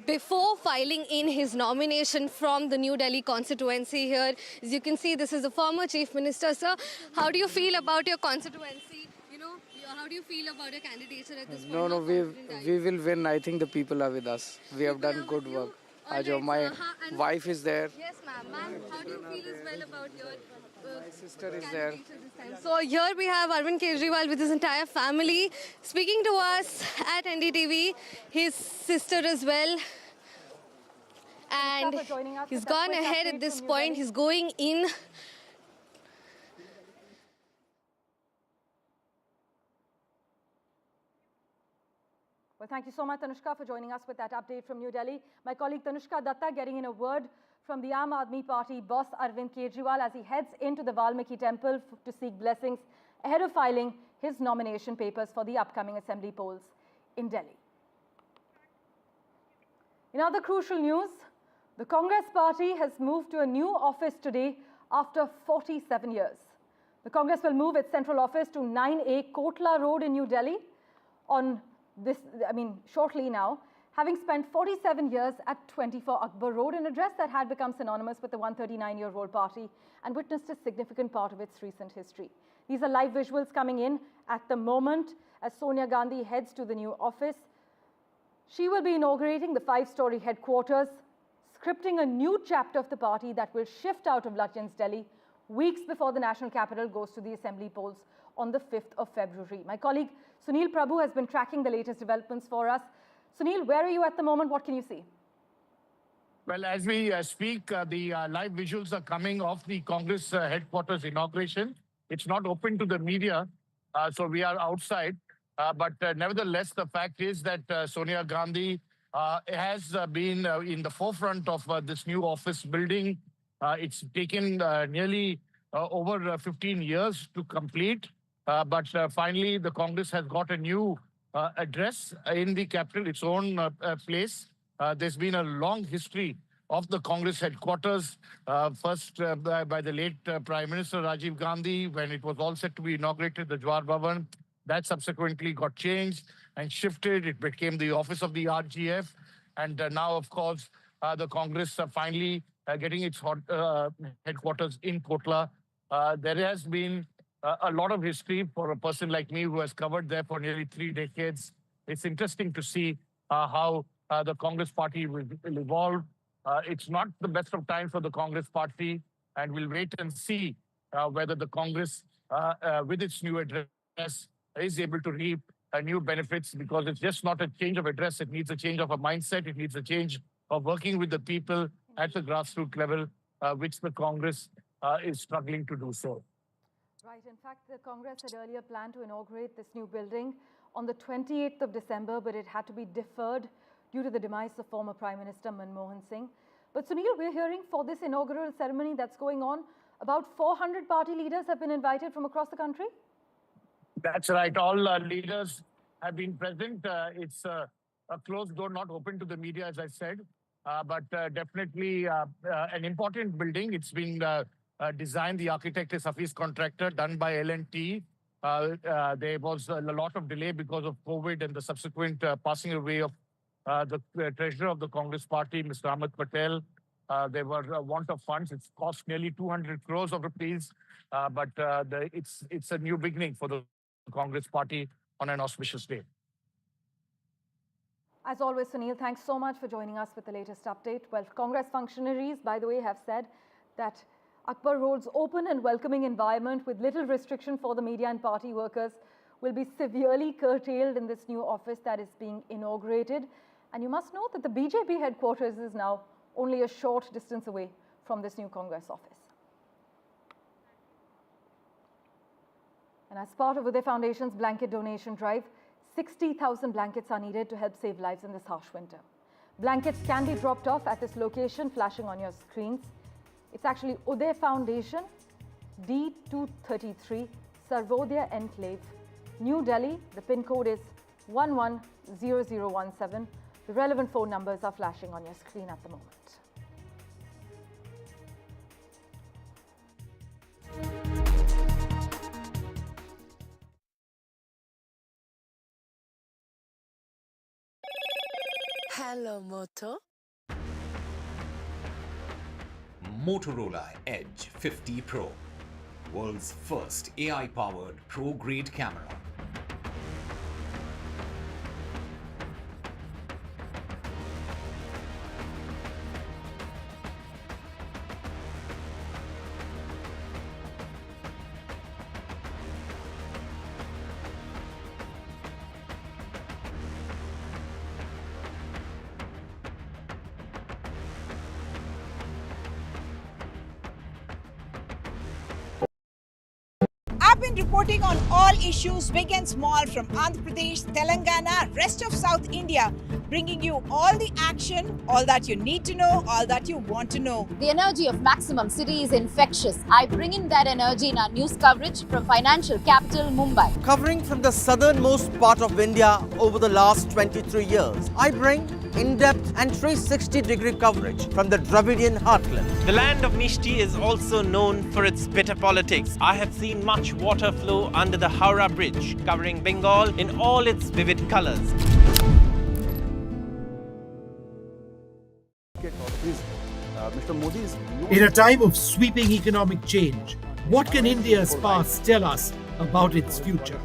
before filing in his nomination from the New Delhi constituency here. As you can see, this is the former Chief Minister. Sir, how do you feel about your constituency? You know, how do you feel about your candidature at this point? No, we will win. I think the people are with us. We have done good work. My wife is there. Yes, ma'am. Ma'am, how do you feel as well about your my sister is there. So here we have Arvind Kejriwal with his entire family speaking to us at NDTV. His sister as well. And he's gone ahead at this point. He's going in. Well, thank you so much, Tanushka, for joining us with that update from New Delhi. My colleague Tanushka Datta getting in a word from the Aam Aadmi Party boss Arvind Kejriwal as he heads into the Valmiki temple to seek blessings ahead of filing his nomination papers for the upcoming assembly polls in Delhi. In other crucial news, the Congress party has moved to a new office today after 47 years. The Congress will move its central office to 9A Kotla Road in New Delhi shortly now, having spent 47 years at 24 Akbar Road, an address that had become synonymous with the 139-year-old party and witnessed a significant part of its recent history. These are live visuals coming in at the moment as Sonia Gandhi heads to the new office. She will be inaugurating the 5-story headquarters, scripting a new chapter of the party that will shift out of Lutyens, Delhi, weeks before the national capital goes to the assembly polls on the 5th of February. My colleague Sunil Prabhu has been tracking the latest developments for us. Sunil, where are you at the moment? What can you see? Well, as we speak, the live visuals are coming off the Congress headquarters inauguration. It's not open to the media, so we are outside. But nevertheless, the fact is that Sonia Gandhi has been in the forefront of this new office building. It's taken nearly over 15 years to complete. But finally, the Congress has got a new address in the capital, its own place. There's been a long history of the Congress headquarters, first by the late Prime Minister Rajiv Gandhi, when it was all set to be inaugurated, the Jawar Bhavan. That subsequently got changed and shifted. It became the office of the RGF. And now, of course, the Congress finally getting its headquarters in Kotla. There has been a lot of history for a person like me who has covered there for nearly 3 decades. It's interesting to see how the Congress party will evolve. It's not the best of times for the Congress party, and we'll wait and see whether the Congress, with its new address, is able to reap new benefits, because it's just not a change of address. It needs a change of a mindset. It needs a change of working with the people at the grassroots level, which the Congress is struggling to do so. Right. In fact, the Congress had earlier planned to inaugurate this new building on the 28th of December, but it had to be deferred due to the demise of former Prime Minister Manmohan Singh. But Sunil, we're hearing for this inaugural ceremony that's going on, about 400 party leaders have been invited from across the country? That's right. All leaders have been present. It's a closed door, not open to the media, as I said, but definitely an important building. It's been designed, the architect is Hafiz Contractor, done by L&T. There was a lot of delay because of COVID and the subsequent passing away of the treasurer of the Congress party, Mr. Ahmed Patel. There were a want of funds. It's cost nearly 200 crores of rupees, but it's a new beginning for the Congress party on an auspicious day. As always, Sunil, thanks so much for joining us with the latest update. Well, Congress functionaries, by the way, have said that Akbar Road's open and welcoming environment with little restriction for the media and party workers will be severely curtailed in this new office that is being inaugurated. And you must note that the BJP headquarters is now only a short distance away from this new Congress office. And as part of Uday Foundation's blanket donation drive, 60,000 blankets are needed to help save lives in this harsh winter. Blankets can be dropped off at this location flashing on your screens. It's actually Uday Foundation, D233, Sarvodaya Enclave, New Delhi. The pin code is 110017. The relevant phone numbers are flashing on your screen at the moment. Hello, Moto. Motorola Edge 50 Pro, world's first AI-powered pro-grade camera. I've been reporting on all issues, big and small, from Andhra Pradesh, Telangana, rest of South India, bringing you all the action, all that you need to know, all that you want to know. The energy of Maximum City is infectious. I bring in that energy in our news coverage from financial capital Mumbai. Covering from the southernmost part of India over the last 23 years, I bring in-depth and 360-degree coverage from the Dravidian heartland. The land of Mishti is also known for its bitter politics. I have seen much water flow under the Howrah Bridge, covering Bengal in all its vivid colors. In a time of sweeping economic change, what can India's past tell us about its future?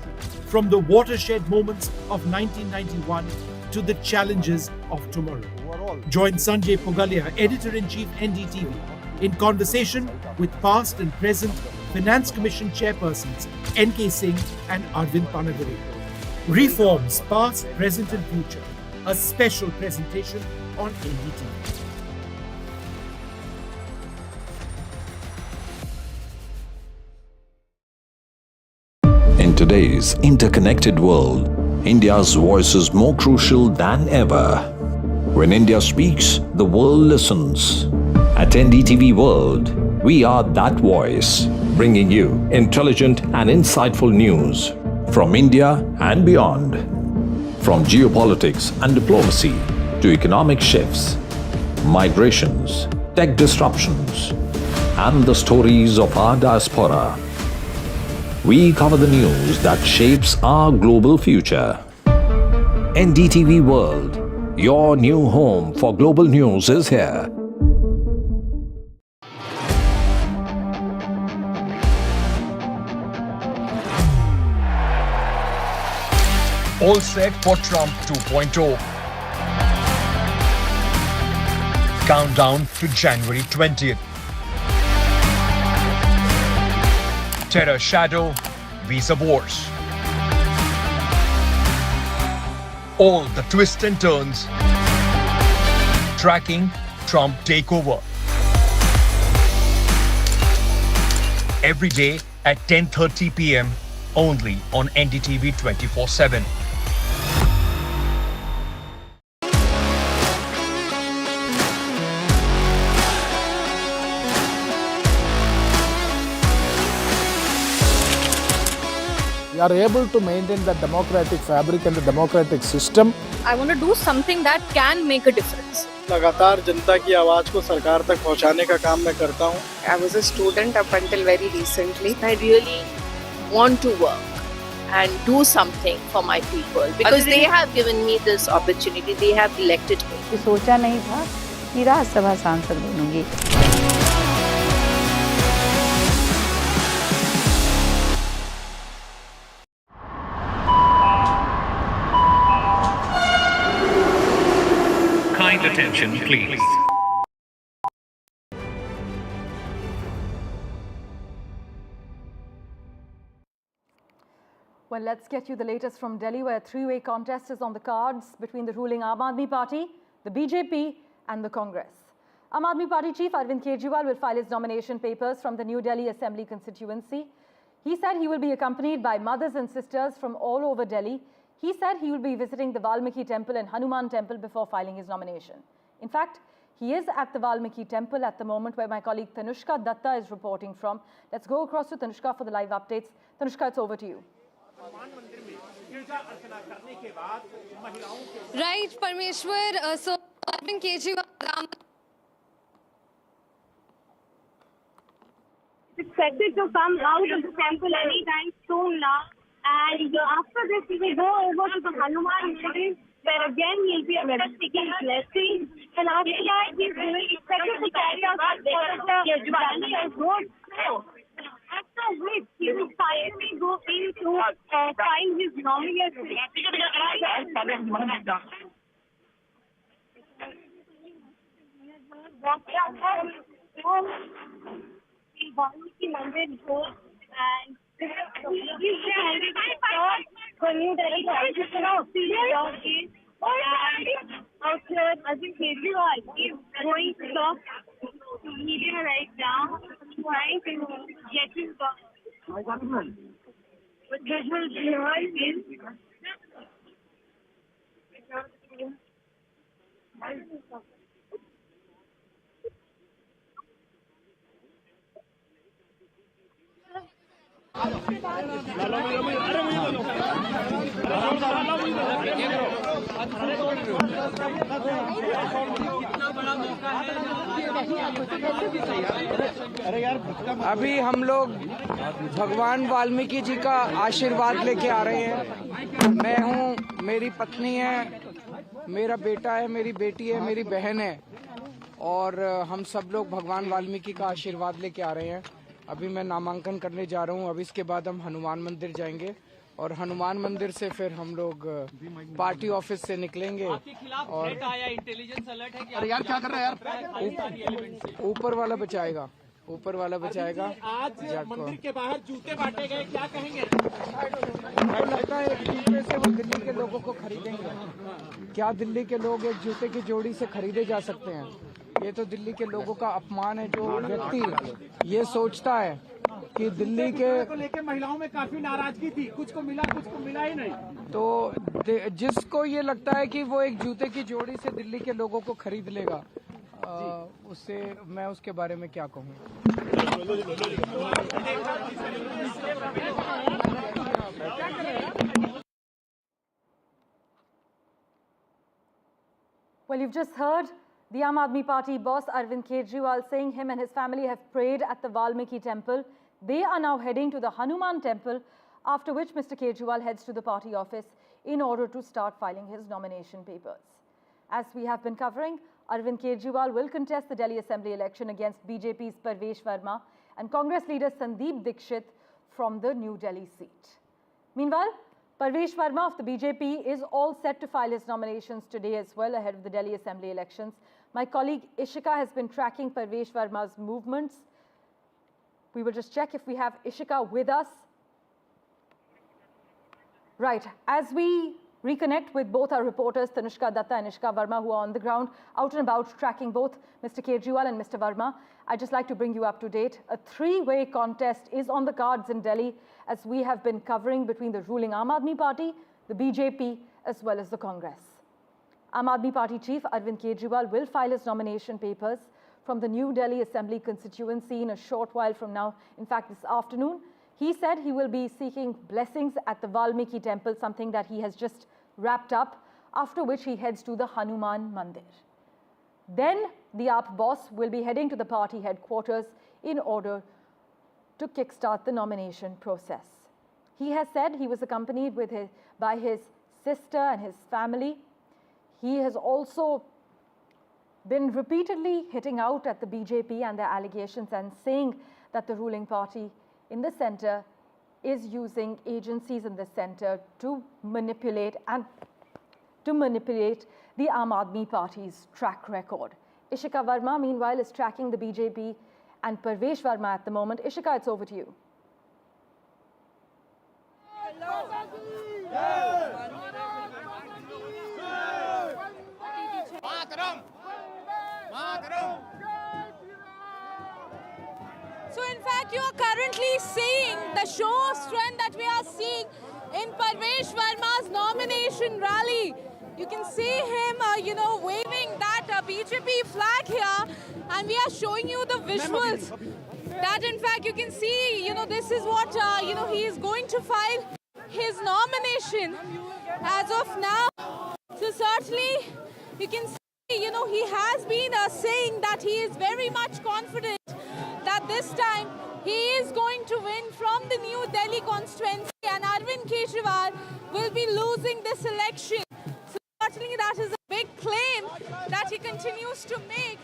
From the watershed moments of 1991 to the challenges of tomorrow. Join Sanjay Pugalia, Editor-in-Chief NDTV, in conversation with past and present Finance Commission chairpersons N.K. Singh and Arvind Kejriwal. Reforms past, present and future. A special presentation on NDTV. In today's interconnected world, India's voice is more crucial than ever. When India speaks, the world listens. At NDTV World, we are that voice, bringing you intelligent and insightful news from India and beyond. From geopolitics and diplomacy to economic shifts, migrations, tech disruptions, and the stories of our diaspora. We cover the news that shapes our global future. NDTV World, your new home for global news is here. All set for Trump 2.0. Countdown to January 20th. Terror shadow, visa wars. All the twists and turns. Tracking Trump takeover. Every day at 10:30 p.m. only on NDTV 24/7. We are able to maintain the democratic fabric and the democratic system. I want to do something that can make a difference. लगातार जनता की आवाज को सरकार तक पहुंचाने का काम मैं करता हूं. I was a student up until very recently. I really want to work and do something for my people because they have given me this opportunity. They have elected me. सोचा नहीं था कि राज्यसभा सांसद बनूंगी. Kind attention, please. Well, let's get you the latest from Delhi, where a three-way contest is on the cards between the ruling Aam Aadmi Party, the BJP and the Congress. Aam Aadmi Party chief Arvind Kejriwal will file his nomination papers from the New Delhi Assembly constituency. He said he will be accompanied by mothers and sisters from all over Delhi. He said he will be visiting the Valmiki temple and Hanuman temple before filing his nomination. In fact, he is at the Valmiki temple at the moment, where my colleague Tanushka Datta is reporting from. Let's go across to Tanushka for the live updates. Tanushka, it's over to you. Right, Parmeshwar. So, Arvind Kejriwal is expected to come out of the temple anytime soon now. And after this, he will go over to the Hanuman temple, where again he'll be seeking blessing. And after that, he's expected to carry out the rally and road show. After which, he will finally go in to file his nomination. Valmiki Mandir goes and the New Delhi Constitution Arvind Kejriwal is going to talk to media right now, trying to get his visual is अभी हम लोग भगवान वाल्मीकि जी का आशीर्वाद लेके आ रहे हैं। मैं हूँ, मेरी पत्नी है, मेरा बेटा है, मेरी बेटी है, मेरी बहन है, और हम सब लोग भगवान वाल्मीकि का आशीर्वाद लेके आ रहे हैं। अभी मैं नामांकन करने जा रहा हूँ। अभी इसके बाद हम हनुमान मंदिर जाएंगे और हनुमान मंदिर से फिर हम लोग पार्टी ऑफिस से निकलेंगे। और इंटेलिजेंस अलर्ट है कि अरे यार क्या कर रहा है यार? ऊपर वाला बचाएगा, ऊपर वाला बचाएगा। आज मंदिर के बाहर जूते बांटे गए, क्या कहेंगे? मुझे लगता है एक जूते से वो दिल्ली के लोगों को खरीदेंगे। क्या दिल्ली के लोग एक जूते की जोड़ी से खरीदे जा सकते हैं? ये तो दिल्ली के लोगों का अपमान है। जो व्यक्ति ये सोचता है कि दिल्ली के लेके महिलाओं में काफी नाराजगी थी, कुछ को मिला ही नहीं, तो जिसको ये लगता है कि वो एक जूते की जोड़ी से दिल्ली के लोगों को खरीद लेगा, उससे मैं उसके बारे में क्या कहूँ। Well, you've just heard the Aam Aadmi Party boss Arvind Kejriwal saying him and his family have prayed at the Valmiki temple. They are now heading to the Hanuman temple, after which Mr Kejriwal heads to the party office in order to start filing his nomination papers. As we have been covering, Arvind Kejriwal will contest the Delhi Assembly election against BJP's Parvesh Verma and Congress leader Sandeep Dikshit from the New Delhi seat. Meanwhile, Parvesh Verma of the BJP is all set to file his nominations today as well, ahead of the Delhi Assembly elections. My colleague Ishika has been tracking Parvesh Verma's movements. We will just check if we have Ishika with us. Right, as we reconnect with both our reporters, Tanushka Datta and Ishika Verma, who are on the ground, out and about, tracking both Mr Kejriwal and Mr Verma, I'd just like to bring you up to date. A three-way contest is on the cards in Delhi, as we have been covering, between the ruling Aam Aadmi Party, the BJP, as well as the Congress. Aam Aadmi Party chief Arvind Kejriwal will file his nomination papers from the New Delhi Assembly constituency in a short while from now. In fact, this afternoon, he said he will be seeking blessings at the Valmiki temple, something that he has just wrapped up, after which he heads to the Hanuman Mandir. Then the AAP boss will be heading to the party headquarters in order to kickstart the nomination process. He has said he was accompanied by his sister and his family. He has also been repeatedly hitting out at the BJP and their allegations and saying that the ruling party in the centre is using agencies in the centre to manipulate the Aam Aadmi Party's track record. Ishika Verma, meanwhile, is tracking the BJP and Parvesh Verma at the moment. Ishika, it's over to you. So in fact, you are currently seeing the show of strength that we are seeing in Parvesh Verma's nomination rally. You can see him, waving that BJP flag here, and we are showing you the visuals. That in fact, you can see, this is what, he is going to file his nomination as of now. So certainly, you can see, he has been saying that he is very much confident that this time he is going to win from the New Delhi constituency, and Arvind Kejriwal will be losing this election. So certainly that is a big claim that he continues to make,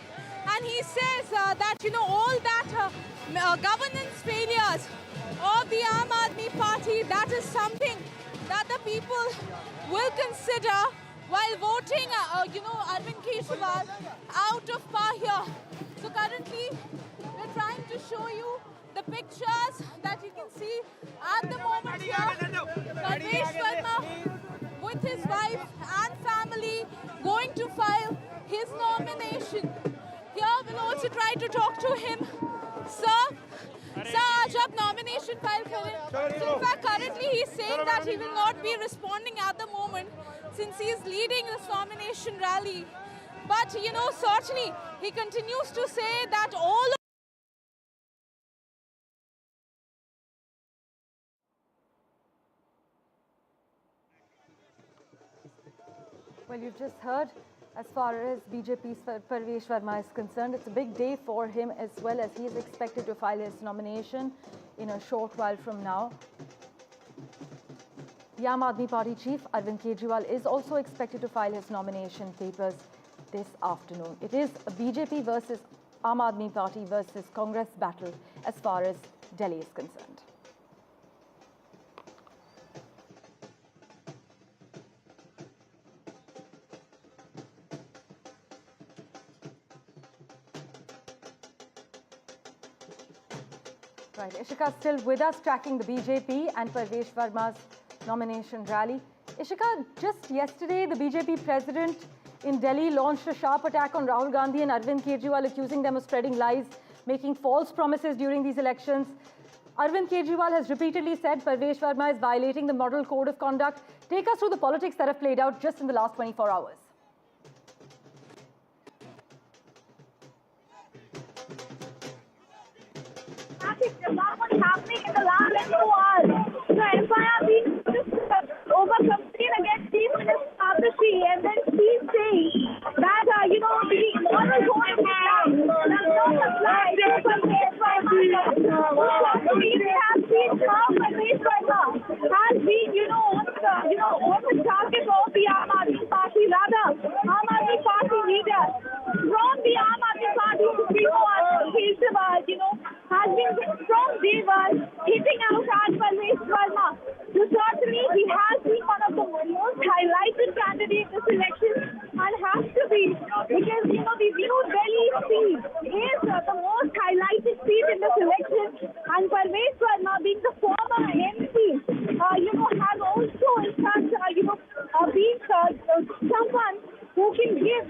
and he says that all that governance failures of the Aam Aadmi Party, that is something that the people will consider while voting Arvind Kejriwal out of power here. So currently we're trying to show you the pictures that you can see at the moment here. Parvesh Verma with his wife and family going to file his nomination. Here we'll also try to talk to him. Sir, आज आप nomination file करें. So in fact currently he's saying that he will not be responding at the moment since he is leading this nomination rally. But certainly he continues to say that all Well, you've just heard, as far as BJP's Parvesh Verma is concerned, it's a big day for him as well, as he is expected to file his nomination in a short while from now. The Aam Aadmi Party chief, Arvind Kejriwal, is also expected to file his nomination papers this afternoon. It is a BJP versus Aam Aadmi Party versus Congress battle as far as Delhi is concerned. Right, Ishika still with us, tracking the BJP and Parvesh Verma's nomination rally. Ishika, just yesterday, the BJP president in Delhi launched a sharp attack on Rahul Gandhi and Arvind Kejriwal, accusing them of spreading lies, making false promises during these elections. Arvind Kejriwal has repeatedly said Parvesh Verma is violating the model code of conduct. Take us through the politics that have played out just in the last 24 hours. What's happening in the last 2 hours? The FIR being over complaint against Chief Minister Adarshi, and then she's saying that the moral code of conduct does not apply to Parvesh Verma. We have seen how Parvesh Verma has been, on the target of the Aam Aadmi Party, rather Aam Aadmi Party leaders from the Aam Aadmi Party Supremo Arvind Kejriwal, has been from day one hitting out at Parvesh Verma. So certainly he has been one of the most highlighted candidates in this election, and has to be, because the New Delhi seat is the most highlighted seat in this election, and Parvesh Verma, being the former MP, has also in fact been someone who can give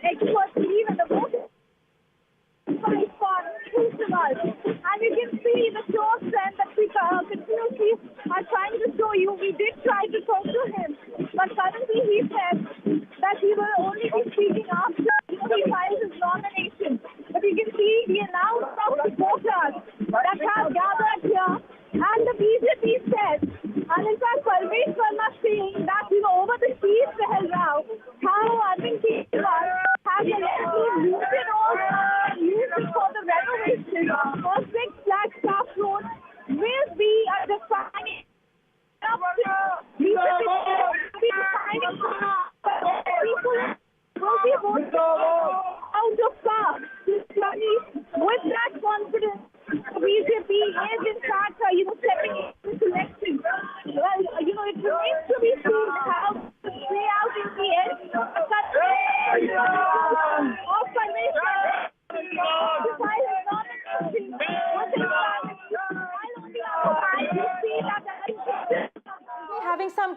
expert believe in the most and you can see the show of strength that we continuously are trying to show you. We did try to talk to him, but currently he said that he will only be speaking after he files his nomination. But you can see the announced supporters that have gathered here, and the BJP said, and in fact Parvesh Verma saying that over the Sheesh Pehel how Arvind Kejriwal has allegedly looted all used for the renovation of Six Flagstaff Road will be a defining BJP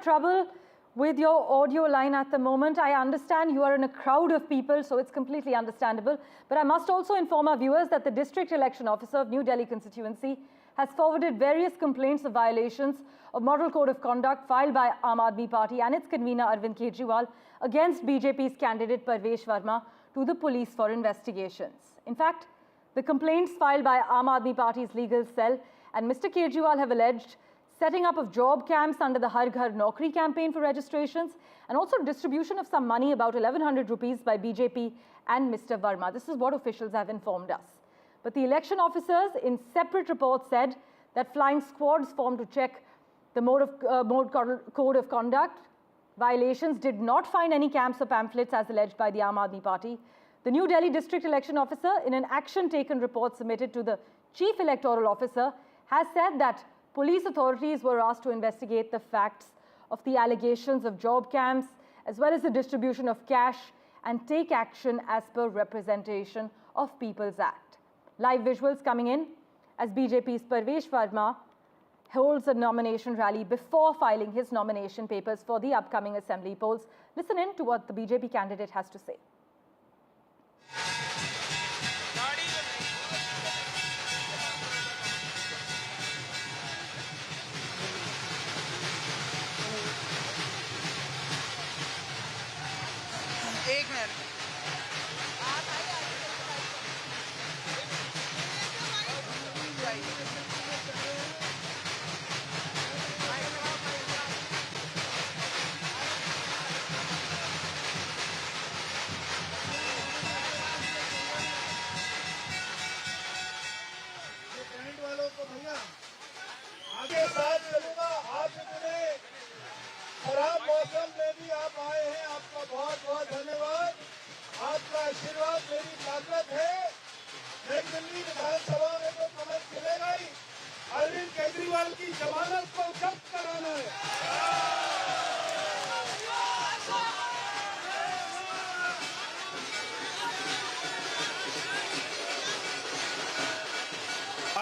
trouble with your audio line at the moment. I understand you are in a crowd of people, so it's completely understandable. But I must also inform our viewers that the District Election Officer of New Delhi constituency has forwarded various complaints of violations of Model Code of Conduct filed by Aam Aadmi Party and its convener Arvind Kejriwal against BJP's candidate Parvesh Verma to the police for investigations. In fact, the complaints filed by Aam Aadmi Party's legal cell and Mr Kejriwal have alleged setting up of job camps under the Har Ghar Naukri campaign for registrations and also distribution of some money, about 1100 rupees, by BJP and Mr Verma. This is what officials have informed us. But the election officers in separate reports said that flying squads formed to check the code of conduct violations did not find any camps or pamphlets as alleged by the Aam Aadmi Party. The New Delhi District Election Officer, in an action taken report submitted to the Chief Electoral Officer, has said that police authorities were asked to investigate the facts of the allegations of job camps as well as the distribution of cash and take action as per Representation of People's Act. Live visuals coming in as BJP's Parvesh Verma holds a nomination rally before filing his nomination papers for the upcoming assembly polls. Listen in to what the BJP candidate has to say. एक minute वालों को भैया आगे साथ चलूंगा। आप इतने खराब मौसम में भी आप आए हैं, आपका बहुत बहुत धन्यवाद। आपका आशीर्वाद मेरी ताकत है। नई दिल्ली विधानसभा में तो कमल खिलेगा ही। अरविंद केजरीवाल की जमानत को जब्त कराना है।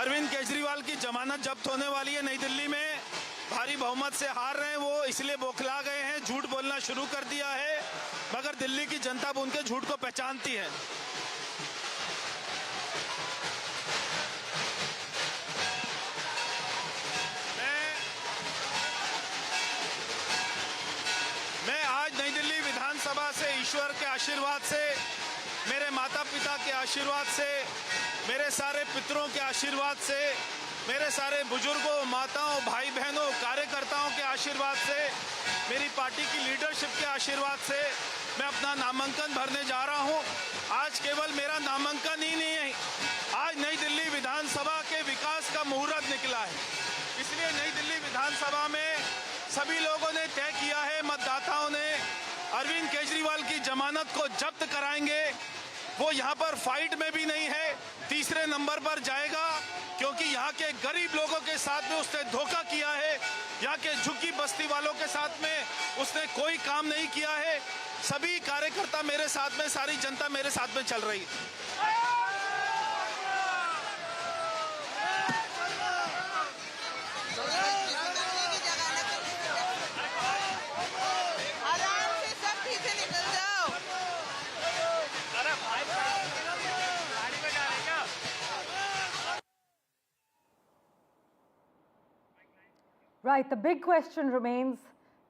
अरविंद केजरीवाल की जमानत जब्त होने वाली है। नई दिल्ली में भारी बहुमत से हार रहे हैं वो, इसलिए बौखला गए हैं, झूठ बोलना शुरू कर दिया है, मगर दिल्ली की जनता उनके झूठ को पहचानती है। मैं आज नई दिल्ली विधानसभा से ईश्वर के आशीर्वाद से, मेरे माता पिता के आशीर्वाद से, मेरे सारे पितरों के आशीर्वाद से, मेरे सारे बुजुर्गों, माताओं, भाई बहनों, कार्यकर्ताओं के आशीर्वाद से, मेरी पार्टी की लीडरशिप के आशीर्वाद से मैं अपना नामांकन भरने जा रहा हूं। आज केवल मेरा नामांकन ही नहीं है, आज नई दिल्ली विधानसभा के विकास का मुहूर्त निकला है। इसलिए नई दिल्ली विधानसभा में सभी लोगों ने तय किया है, मतदाताओं ने, अरविंद केजरीवाल की जमानत को जब्त कराएंगे। वो यहाँ पर फाइट में भी नहीं है, तीसरे नंबर पर जाएगा, क्योंकि यहाँ के गरीब लोगों के साथ में उसने धोखा किया है, यहाँ के झुग्गी बस्ती वालों के साथ में उसने कोई काम नहीं किया है। सभी कार्यकर्ता मेरे साथ में, सारी जनता मेरे साथ में चल रही है। Right, the big question remains,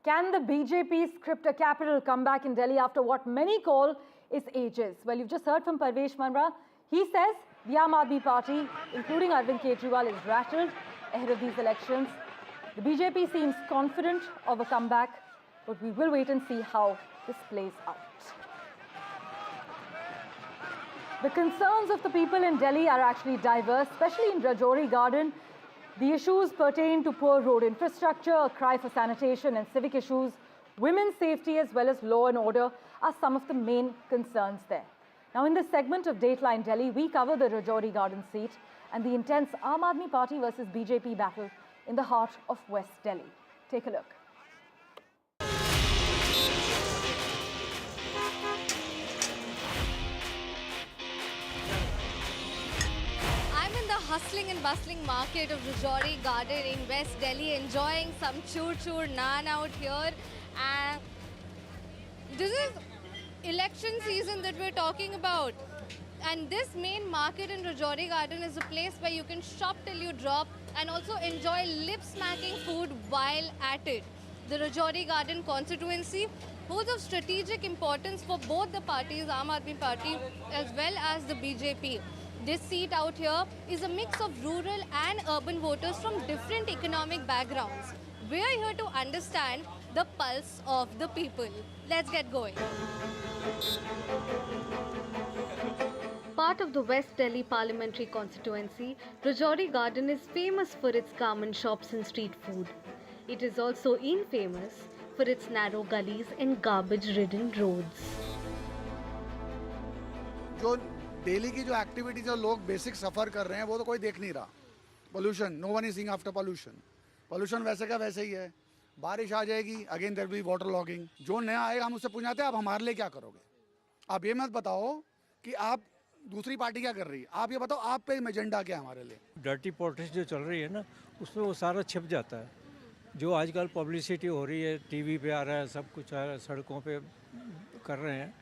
can the BJP script a capital comeback in Delhi after what many call its ages? Well, you've just heard from Parvesh Verma. He says the Aam Aadmi Party, including Arvind Kejriwal, is rattled ahead of these elections. The BJP seems confident of a comeback, but we will wait and see how this plays out. The concerns of the people in Delhi are actually diverse, especially in Rajouri Garden. The issues pertain to poor road infrastructure, a cry for sanitation and civic issues, women's safety as well as law and order are some of the main concerns there. Now in this segment of Dateline Delhi, we cover the Rajouri Garden seat and the intense Aam Aadmi Party versus BJP battle in the heart of West Delhi. Take a look. hustling and bustling market of Rajouri Garden in West Delhi, enjoying some chur-chur naan out here. And this is election season that we're talking about. And this main market in Rajouri Garden is a place where you can shop till you drop and also enjoy lip-smacking food while at it. The Rajouri Garden constituency holds of strategic importance for both the parties, Aam Aadmi Party as well as the BJP. This seat out here is a mix of rural and urban voters from different economic backgrounds. We are here to understand the pulse of the people. Let's get going. Part of the West Delhi parliamentary constituency, Rajouri Garden is famous for its garment shops and street food. It is also infamous for its narrow gullies and garbage-ridden roads. जो daily की जो activities जो लोग basic सफर कर रहे हैं वो तो कोई देख नहीं रहा. Pollution, no one is seeing after pollution. Pollution वैसे का वैसे ही है. बारिश आ जाएगी, again there will be water logging. जो नया आएगा हम उससे पूछते हैं आप हमारे लिए क्या करोगे. आप ये मत बताओ कि आप दूसरी पार्टी क्या कर रही है. आप ये बताओ आप पे एजेंडा क्या है हमारे लिए. डर्टी पॉलिटिक्स जो चल रही है ना, उसमें वो सारा छिप जाता है. जो आजकल पब्लिसिटी हो रही है, टीवी पे आ रहा है, सब कुछ आ रहा है, सड़कों पे कर रहे हैं,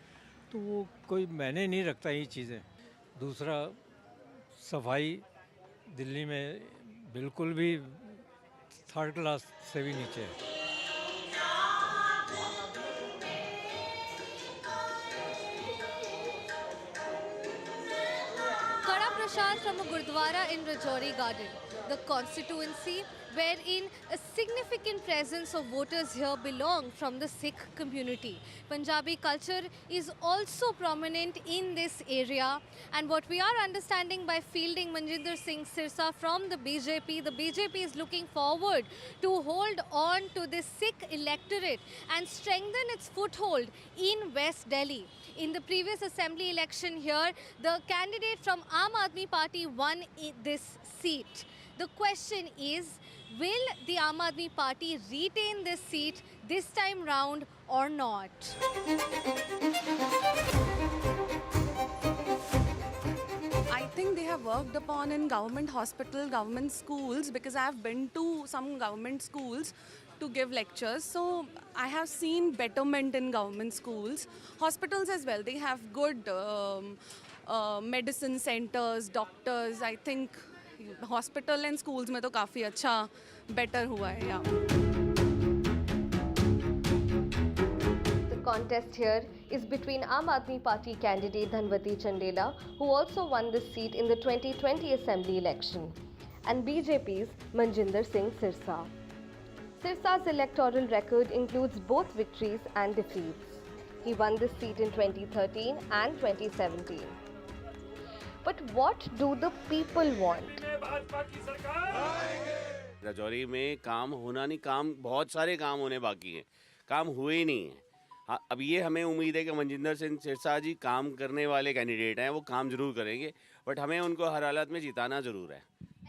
तो वो कोई मायने नहीं रखता ये चीज़ें. दूसरा, सफाई दिल्ली में बिल्कुल भी थर्ड क्लास से भी नीचे है. Kara Prashad from a Gurdwara in Rajouri Garden, the constituency wherein a significant presence of voters here belong from the Sikh community. Punjabi culture is also prominent in this area, and what we are understanding by fielding Manjinder Singh Sirsa from the BJP is looking forward to hold on to the Sikh electorate and strengthen its foothold in West Delhi. In the previous assembly election here, the candidate from Aam Aadmi Party won this seat. The question is, will the Aam Aadmi Party retain this seat this time round or not? I think they have worked upon in government hospital, government schools, because I have been to some government schools to give lectures. So I have seen betterment in government schools. Hospitals as well, they have good medicine centers, doctors. I think hospital and schools में तो काफ़ी अच्छा better हुआ है. Yeah. The contest here is between Aam Aadmi Party candidate Dhanwati Chandela, who also won this seat in the 2020 assembly election, and BJP's Manjinder Singh Sirsa. Sirsa's electoral record includes both victories and defeats. He won this seat in 2013 and 2017. But what do the people want? Rajouri में काम होना नहीं, काम बहुत सारे काम होने बाकी हैं, काम हुए ही नहीं हैं. हाँ, अब ये हमें उम्मीद है कि मनजिंदर सिंह सिरसा जी काम करने वाले कैंडिडेट हैं, वो काम जरूर करेंगे, बट हमें उनको हर हालत में जिताना जरूर है.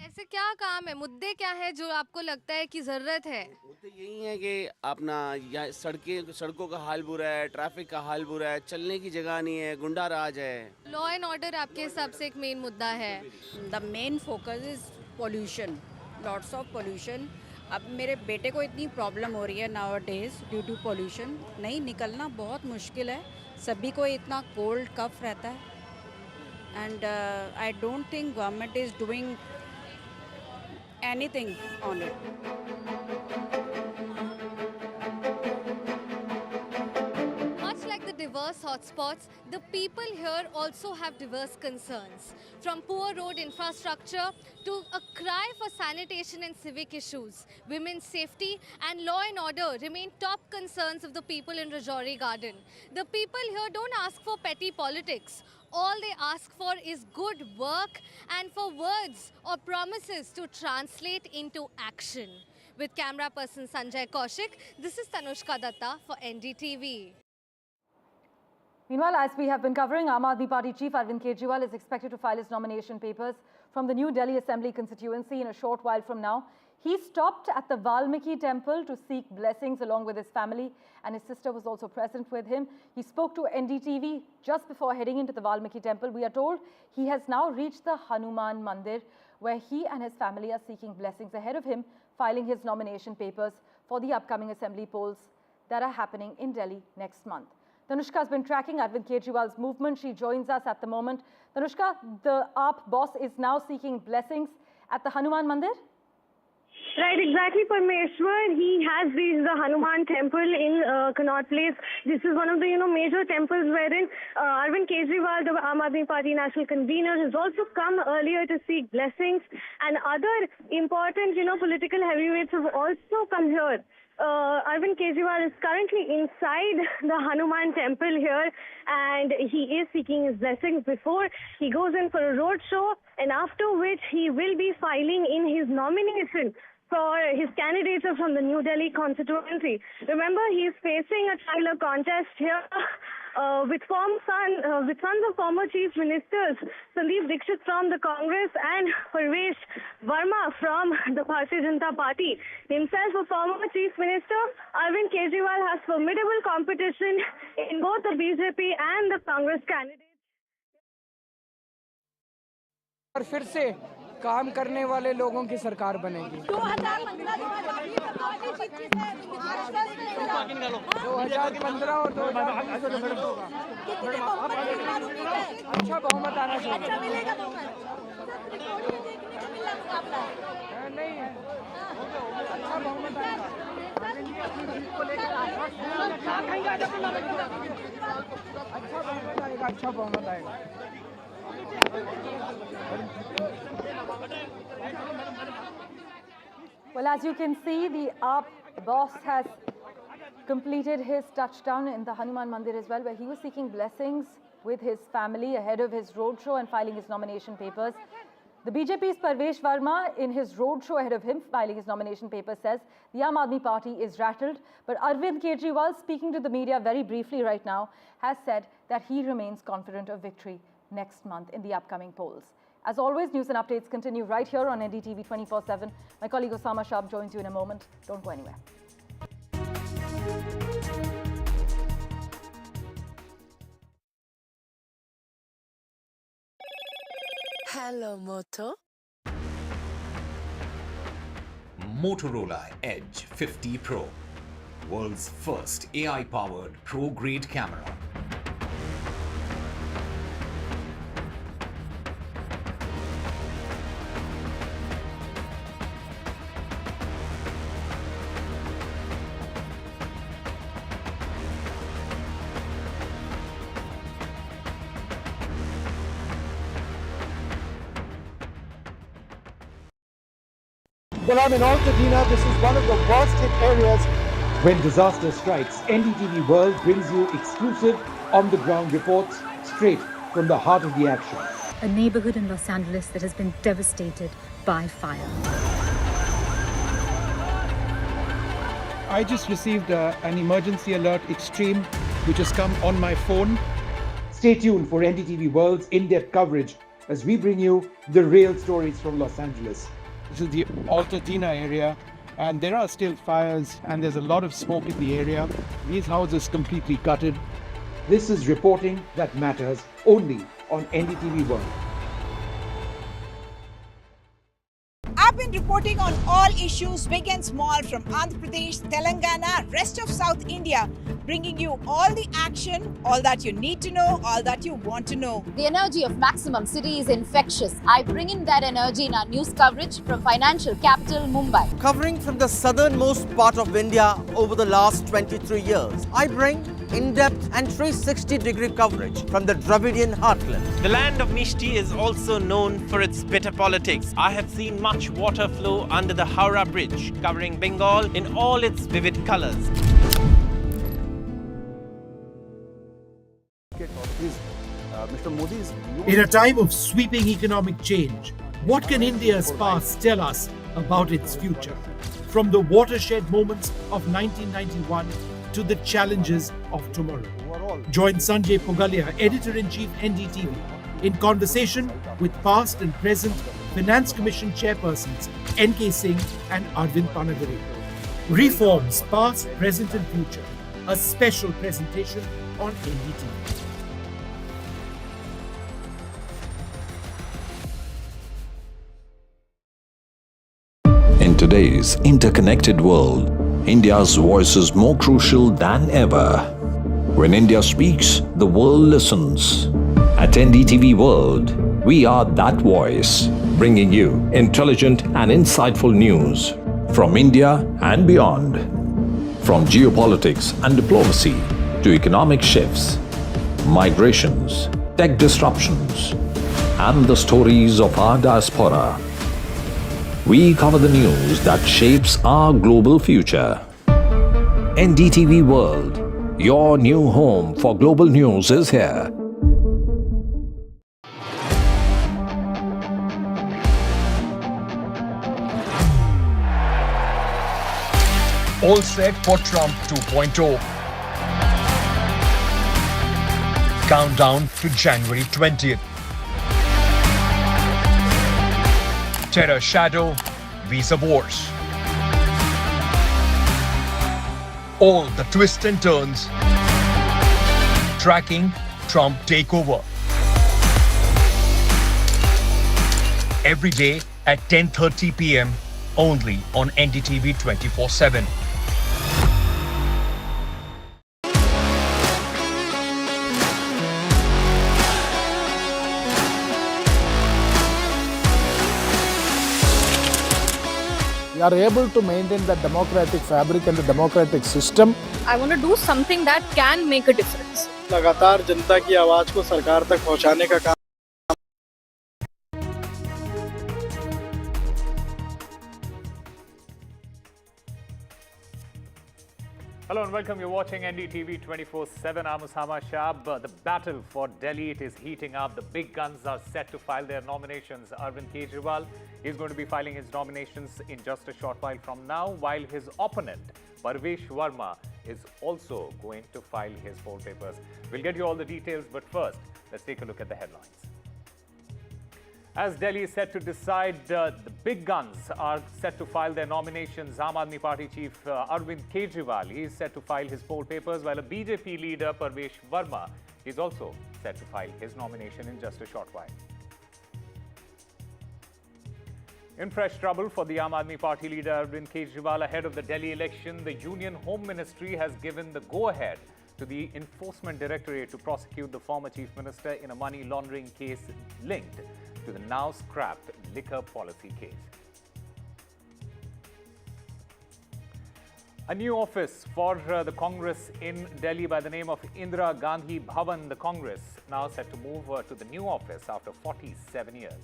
ऐसे क्या काम है, मुद्दे क्या है जो आपको लगता है कि ज़रूरत है? मुद्दे यही है कि अपना यहाँ सड़कों का हाल बुरा है, ट्रैफिक का हाल बुरा है, चलने की जगह नहीं है, गुंडा राज है. लॉ एंड ऑर्डर आपके हिसाब से एक मेन मुद्दा है. The main focus is pollution, lots of pollution. अब मेरे बेटे को इतनी प्रॉब्लम हो रही है nowadays due to pollution. नहीं निकलना बहुत मुश्किल है, सभी को इतना कोल्ड कफ रहता है. And I don't think government is doing anything on it. Much like the diverse hotspots, the people here also have diverse concerns. From poor road infrastructure to a cry for sanitation and civic issues, women's safety and law and order remain top concerns of the people in Rajouri Garden. The people here don't ask for petty politics. All they ask for is good work and for words or promises to translate into action. With camera person Sanjay Kaushik, this is Tanushka Datta for NDTV. Meanwhile, as we have been covering, Aam Aadmi Party chief Arvind Kejriwal is expected to file his nomination papers from the New Delhi Assembly constituency in a short while from now. He stopped at the Valmiki temple to seek blessings along with his family, and his sister was also present with him. He spoke to NDTV just before heading into the Valmiki temple. We are told he has now reached the Hanuman Mandir, where he and his family are seeking blessings ahead of him filing his nomination papers for the upcoming assembly polls that are happening in Delhi next month. Tanushka has been tracking Arvind Kejriwal's movement. She joins us at the moment. Tanushka, the AAP boss is now seeking blessings at the Hanuman Mandir? Right, exactly, Parmeshwar. He has reached the Hanuman temple in Connaught Place. This is one of the, major temples wherein Arvind Kejriwal, the Aam Aadmi Party national convener, has also come earlier to seek blessings. And other important, political heavyweights have also come here. Arvind Kejriwal is currently inside the Hanuman temple here, and he is seeking his blessings before he goes in for a road show, and after which he will be filing in his nomination for his candidature from the New Delhi constituency. Remember, he is facing a trial contest here with sons of former chief ministers, Sandeep Dixit from the Congress and Parvesh Verma from the Bharatiya Janata Party. Himself a former chief minister, Arvind Kejriwal has formidable competition in both the BJP and the Congress candidates. और फिर से काम करने वाले लोगों की सरकार बनेगी। 2015 और 2019 होगा। अच्छा बहुमत आना चाहिए। नहीं, अच्छा बहुमत आएगा। अच्छा बहुमत आएगा। Well, as you can see, the AAP boss has completed his touchdown in the Hanuman Mandir as well, where he was seeking blessings with his family ahead of his roadshow and filing his nomination papers. The BJP's Parvesh Verma, in his roadshow ahead of him filing his nomination papers, says the Aam Aadmi Party is rattled. But Arvind Kejriwal, speaking to the media very briefly right now, has said that he remains confident of victory next month in the upcoming polls. As always, news and updates continue right here on NDTV 24/7. My colleague Osama Shab joins you in a moment. Don't go anywhere. Hello, Moto. Motorola Edge 50 Pro, world's first AI-powered pro-grade camera. Well, I'm in Altadena. This is one of the worst hit areas. When disaster strikes, NDTV World brings you exclusive on-the-ground reports straight from the heart of the action. A neighborhood in Los Angeles that has been devastated by fire. I just received an emergency alert extreme, which has come on my phone. Stay tuned for NDTV World's in-depth coverage as we bring you the real stories from Los Angeles. This is the Altadena area, and there are still fires, and there's a lot of smoke in the area. These houses completely gutted. This is reporting that matters only on NDTV World. I've been reporting on all issues, big and small, from Andhra Pradesh, Telangana, rest of South India, bringing you all the action, all that you need to know, all that you want to know. The energy of Maximum City is infectious. I bring in that energy in our news coverage from financial capital Mumbai. Covering from the southernmost part of India over the last 23 years, I bring in-depth and 360-degree coverage from the Dravidian heartland. The land of Mishti is also known for its bitter politics. I have seen much water flow under the Howrah Bridge, covering Bengal in all its vivid colors. In a time of sweeping economic change, what can India's past tell us about its future? From the watershed moments of 1991 to the challenges of tomorrow. Join Sanjay Pugalia, Editor-in-Chief NDTV, in conversation with past and present Finance Commission chairpersons N.K. Singh and Arvind Panagari. Reforms past, present and future. A special presentation on NDTV. today's interconnected world, India's voice is more crucial than ever. When India speaks, the world listens. At NDTV World, we are that voice, bringing you intelligent and insightful news from India and beyond. From geopolitics and diplomacy to economic shifts, migrations, tech disruptions, and the stories of our diaspora. We cover the news that shapes our global future. NDTV World, your new home for global news, is here. All set for Trump 2.0. Countdown to January 20th. Terror shadow, visa wars. All the twists and turns. Tracking Trump takeover. Every day at 10:30 p.m. only on NDTV 24/7. We are able to maintain the democratic fabric and the democratic system. I want to do something that can make a difference. लगातार जनता की आवाज को सरकार तक पहुंचाने का काम. Hello and welcome. You're watching NDTV 24/7. I'm Osama Shab. The battle for Delhi, it is heating up. The big guns are set to file their nominations. Arvind Kejriwal is going to be filing his nominations in just a short while from now, while his opponent, Parvesh Verma, is also going to file his poll papers. We'll get you all the details, but first, let's take a look at the headlines. As Delhi is set to decide, the big guns are set to file their nominations. Aam Aadmi Party chief Arvind Kejriwal, he is set to file his poll papers, while a BJP leader, Parvesh Verma, is also set to file his nomination in just a short while. In fresh trouble for the Aam Aadmi Party leader Arvind Kejriwal ahead of the Delhi election, the Union Home Ministry has given the go-ahead to the Enforcement Directorate to prosecute the former Chief Minister in a money laundering case linked to the now scrapped liquor policy case. A new office for the Congress in Delhi by the name of Indira Gandhi Bhavan, the Congress, now set to move to the new office after 47 years.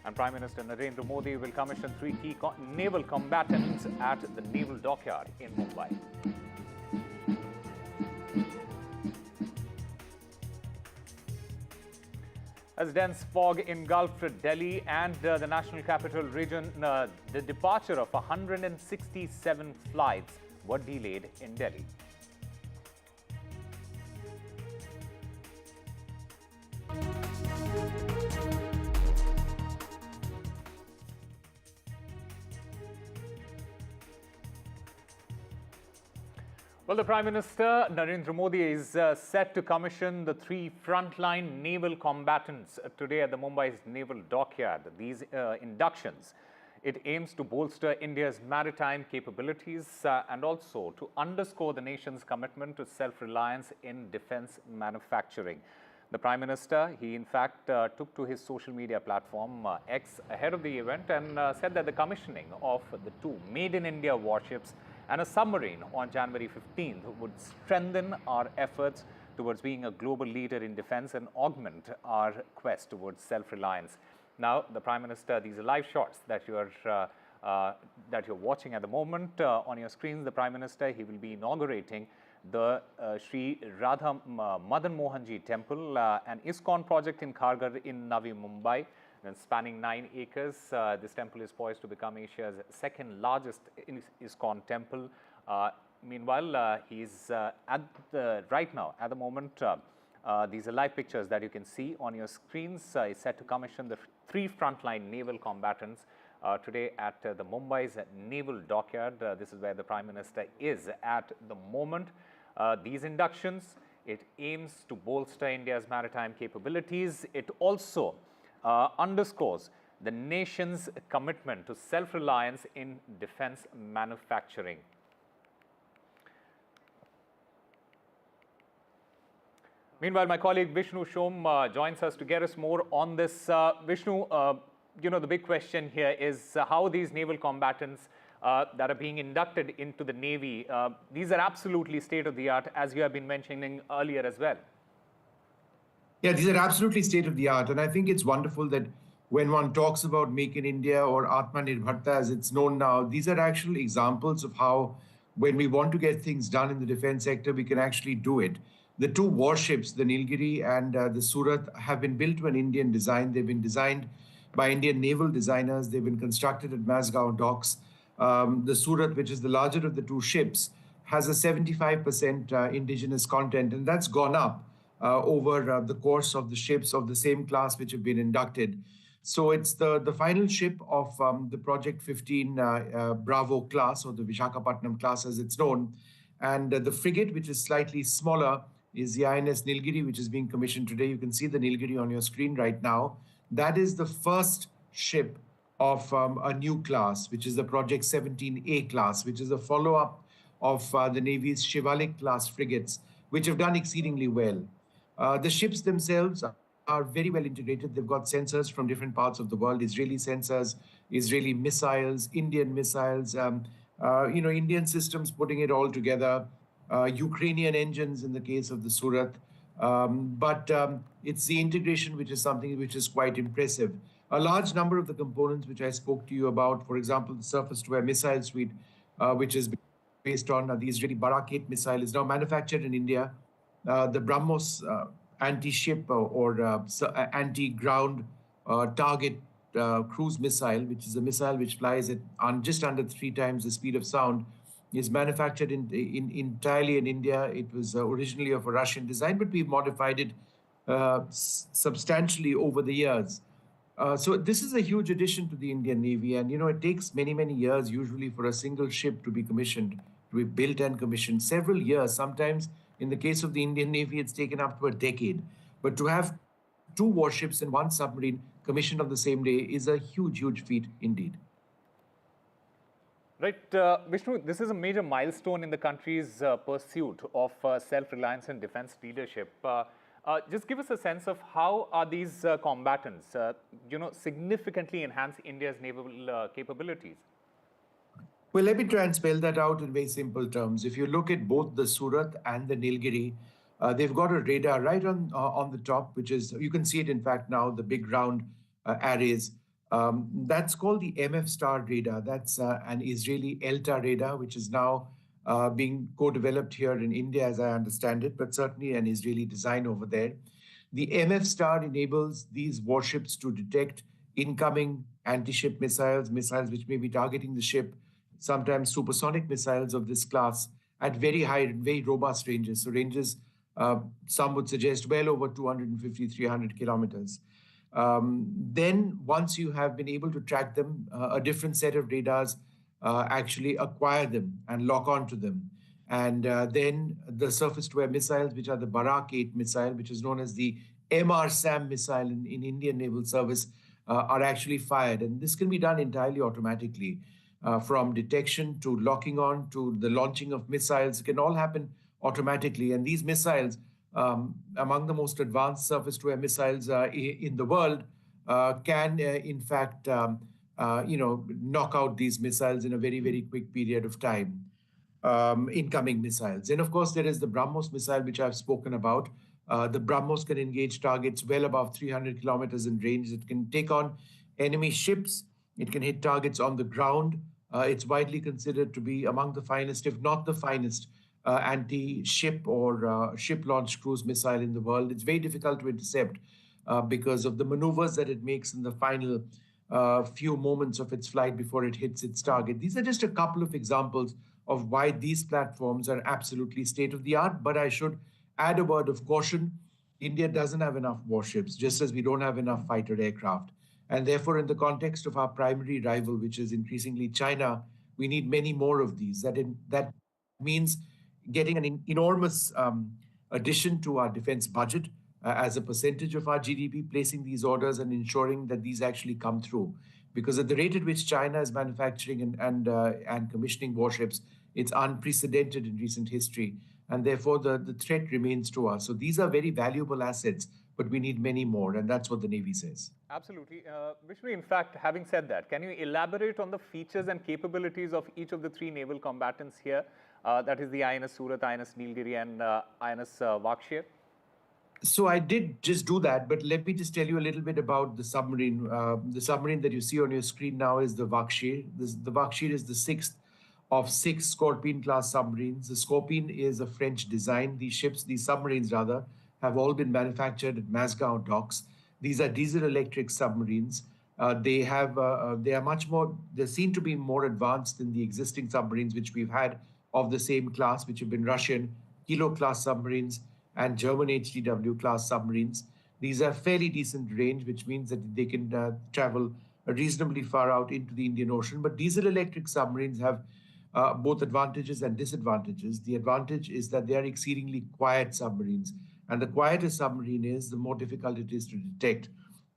And Prime Minister Narendra Modi will commission 3 key naval combatants at the Naval Dockyard in Mumbai. As dense fog engulfed Delhi and the National Capital Region, the departure of 167 flights were delayed in Delhi. Well, the Prime Minister, Narendra Modi, is set to commission the 3 frontline naval combatants today at the Mumbai's Naval Dockyard. These inductions, it aims to bolster India's maritime capabilities and also to underscore the nation's commitment to self-reliance in defense manufacturing. The Prime Minister, he in fact took to his social media platform X ahead of the event and said that the commissioning of the 2 made-in-India warships and a submarine on January 15th would strengthen our efforts towards being a global leader in defense and augment our quest towards self-reliance. Now, the Prime Minister, these are live shots that you're watching at the moment on your screens. The Prime Minister, he will be inaugurating the Sri Radha Madan Mohanji Temple, an ISKCON project in Kharghar in Navi Mumbai. And spanning 9 acres, this temple is poised to become Asia's 2nd largest ISKCON temple. Meanwhile, he's right now, at the moment, these are live pictures that you can see on your screens. He's set to commission the 3 frontline naval combatants today at the Mumbai's Naval Dockyard. This is where the Prime Minister is at the moment. These inductions, It aims to bolster India's maritime capabilities. It also underscores the nation's commitment to self-reliance in defense manufacturing. Meanwhile, my colleague Vishnu Shom joins us to get us more on this. Vishnu, the big question here is how these naval combatants that are being inducted into the Navy, these are absolutely state-of-the-art, as you have been mentioning earlier as well. Yeah, these are absolutely state-of-the-art, and I think it's wonderful that when one talks about Make in India or Atmanirbharta as it's known now, these are actual examples of how, when we want to get things done in the defense sector, we can actually do it. The two warships, the Nilgiri and the Surat, have been built to an Indian design. They've been designed by Indian naval designers. They've been constructed at Mazgaon docks. The Surat, which is the larger of the two ships, has a 75% indigenous content, and that's gone up over the course of the ships of the same class which have been inducted. So it's the final ship of the Project 15 Bravo class, or the Visakhapatnam class as it's known. And the frigate, which is slightly smaller, is the INS Nilgiri, which is being commissioned today. You can see the Nilgiri on your screen right now. That is the first ship of a new class, which is the Project 17A class, which is a follow-up of the Navy's Shivalik class frigates, which have done exceedingly well. The ships themselves are very well integrated. They've got sensors from different parts of the world, Israeli sensors, Israeli missiles, Indian missiles, Indian systems putting it all together, Ukrainian engines in the case of the Surat. But it's the integration which is something which is quite impressive. A large number of the components which I spoke to you about, for example, the surface-to-air missile suite, which is based on the Israeli Barak 8 missile, is now manufactured in India. The BrahMos anti-ship or anti-ground target cruise missile, which is a missile which flies at just under 3 times the speed of sound, is manufactured entirely in India. It was originally of a Russian design, but we've modified it substantially over the years. So this is a huge addition to the Indian Navy, and it takes many, many years usually for a single ship to be commissioned, to be built and commissioned. Several years, sometimes in the case of the Indian Navy, it's taken up to a decade. But to have 2 warships and 1 submarine commissioned on the same day is a huge, huge feat indeed. Right, Vishnu, this is a major milestone in the country's pursuit of self-reliance and defense leadership. Just give us a sense of how are these combatants, significantly enhance India's naval capabilities? Well, let me try and spell that out in very simple terms. If you look at both the Surat and the Nilgiri, they've got a radar right on the top, which is, you can see it in fact now, the big round arrays. That's called the MF Star radar. That's an Israeli ELTA radar, which is now being co-developed here in India, as I understand it, but certainly an Israeli design over there. The MF Star enables these warships to detect incoming anti-ship missiles, missiles which may be targeting the ship, sometimes supersonic missiles of this class at very high, very robust ranges. So ranges, some would suggest well over 250, 300 kilometers. Then once you have been able to track them, a different set of radars actually acquire them and lock onto them. And then the surface-to-air missiles, which are the Barak 8 missile, which is known as the MR-SAM missile in Indian Naval Service, are actually fired. And this can be done entirely automatically. From detection to locking on to the launching of missiles, it can all happen automatically. And these missiles, among the most advanced surface-to-air missiles in the world, can in fact knock out these missiles in a very, very quick period of time, incoming missiles. And of course, there is the BrahMos missile, which I've spoken about. The BrahMos can engage targets well above 300 kilometers in range. It can take on enemy ships. It can hit targets on the ground. It's widely considered to be among the finest, if not the finest, anti-ship or ship-launched cruise missile in the world. It's very difficult to intercept because of the maneuvers that it makes in the final few moments of its flight before it hits its target. These are just a couple of examples of why these platforms are absolutely state-of-the-art, but I should add a word of caution. India doesn't have enough warships, just as we don't have enough fighter aircraft. And therefore, in the context of our primary rival, which is increasingly China, we need many more of these. That means getting an enormous addition to our defense budget as a percentage of our GDP, placing these orders and ensuring that these actually come through. Because at the rate at which China is manufacturing and commissioning warships, it's unprecedented in recent history. And therefore, the threat remains to us. So these are very valuable assets, but we need many more. And that's what the Navy says. Absolutely. Vishnu, in fact, having said that, can you elaborate on the features and capabilities of each of the three naval combatants here? That is the INS Surat, INS Nilgiri, and INS Vakshir. So I did just do that, but let me just tell you a little bit about the submarine. The submarine that you see on your screen now is the Vakshir. The Vakshir is the 6th of 6 Scorpion-class submarines. The Scorpion is a French design. These submarines rather, have all been manufactured at Mazgaon docks. These are diesel-electric submarines. They are much more, they're seen to be more advanced than the existing submarines which we've had of the same class, which have been Russian Kilo-class submarines and German HTW-class submarines. These are fairly decent range, which means that they can travel reasonably far out into the Indian Ocean. But diesel-electric submarines have both advantages and disadvantages. The advantage is that they are exceedingly quiet submarines. And the quieter submarine is, the more difficult it is to detect.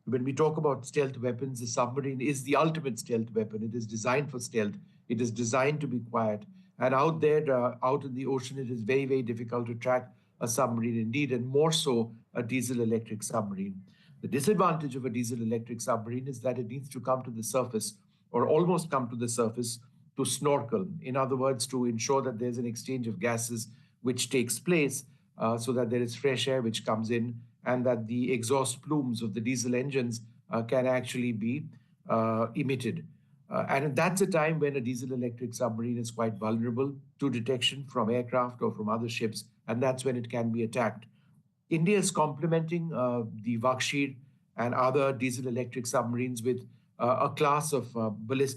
When we talk about stealth weapons, the submarine is the ultimate stealth weapon. It is designed for stealth. It is designed to be quiet. And out there, out in the ocean, it is very, very difficult to track a submarine indeed, and more so a diesel-electric submarine. The disadvantage of a diesel-electric submarine is that it needs to come to the surface, or almost come to the surface, to snorkel. In other words, to ensure that there's an exchange of gases which takes place, so that there is fresh air which comes in, and that the exhaust plumes of the diesel engines can actually be emitted. And that's a time when a diesel-electric submarine is quite vulnerable to detection from aircraft or from other ships, and that's when it can be attacked. India is complementing the Vakshir and other diesel-electric submarines with a class of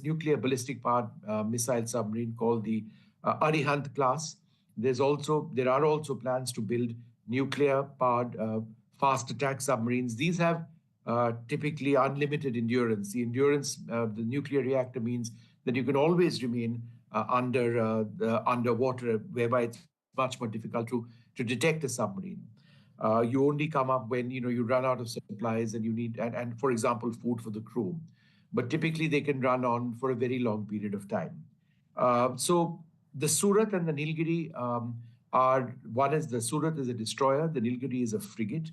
nuclear ballistic-powered missile submarine called the Arihant class. There are also plans to build nuclear-powered fast attack submarines. These have typically unlimited endurance. The endurance, the nuclear reactor means that you can always remain underwater, whereby it's much more difficult to detect a submarine. You only come up when you run out of supplies and you need, and for example, food for the crew. But typically they can run on for a very long period of time. So the Surat and the Nilgiri the Surat is a destroyer, the Nilgiri is a frigate.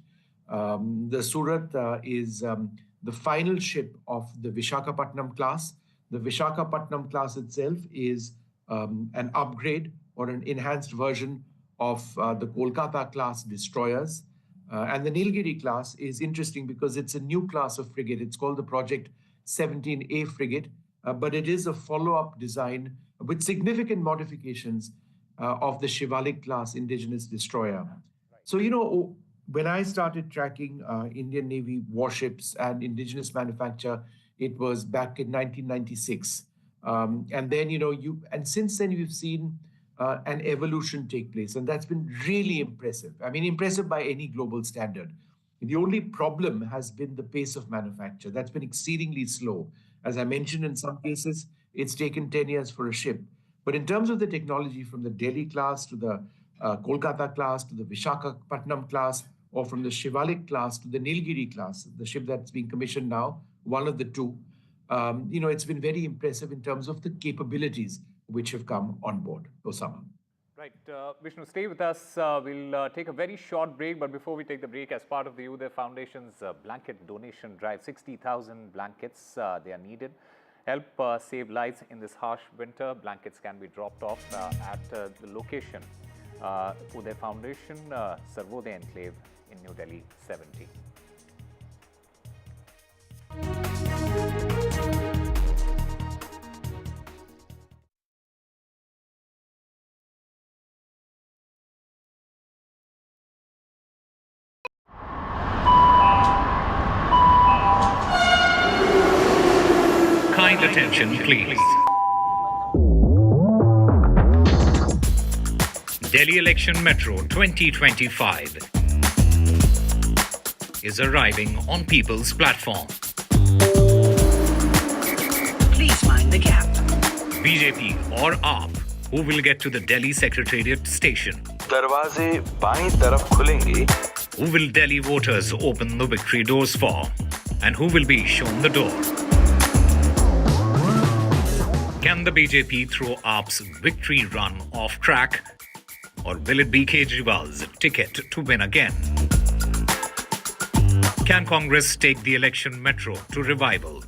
The Surat is the final ship of the Vishakhapatnam class. The Vishakhapatnam class itself is an upgrade or an enhanced version of the Kolkata class destroyers. And the Nilgiri class is interesting because it's a new class of frigate. It's called the Project 17A frigate, but it is a follow-up design with significant modifications of the Shivalik class indigenous destroyer. So, when I started tracking Indian Navy warships and indigenous manufacture, it was back in 1996. And then, and since then we've seen an evolution take place, and that's been really impressive. I mean, impressive by any global standard. The only problem has been the pace of manufacture. That's been exceedingly slow. As I mentioned, in some cases, it's taken 10 years for a ship. But in terms of the technology, from the Delhi class to the Kolkata class to the Vishakhapatnam class, or from the Shivalik class to the Nilgiri class, the ship that's being commissioned now, one of the two, it's been very impressive in terms of the capabilities which have come on board. Osama. Right. Vishnu, stay with us. We'll take a very short break. But before we take the break, as part of the Uday Foundation's blanket donation drive, 60,000 blankets, they are needed. Help save lives in this harsh winter. Blankets can be dropped off at the location, Uday Foundation, Sarvodaya Enclave in New Delhi, 70. Kind attention, please. Delhi Election Metro 2025 is arriving on People's Platform. Please mind the gap. BJP or AAP, who will get to the Delhi Secretariat station? दरवाजे बाईं तरफ खुलेंगे. Who will Delhi voters open the victory doors for? And who will be shown the door? Can the BJP throw AAP's victory run off track? Or will it be Kejriwal's ticket to win again? Can Congress take the election metro to revival?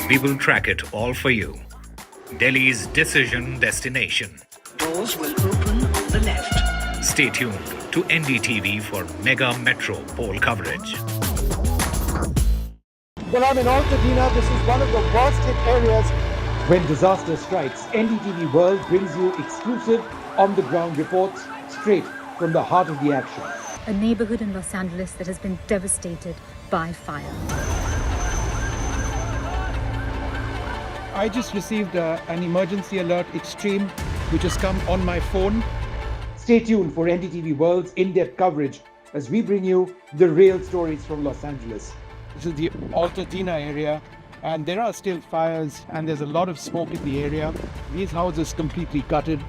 We will track it all for you. Delhi's decision destination. Doors will open on the left. Stay tuned to NDTV for mega metro poll coverage. Well, I'm in Altadena. This is one of the worst hit areas. When disaster strikes, NDTV World brings you exclusive on-the-ground reports straight from the heart of the action. A neighborhood in Los Angeles that has been devastated by fire. I just received an emergency alert extreme, which has come on my phone. Stay tuned for NDTV World's in-depth coverage as we bring you the real stories from Los Angeles. This is the Altadena area, and there are still fires, and there's a lot of smoke in the area. These houses completely gutted.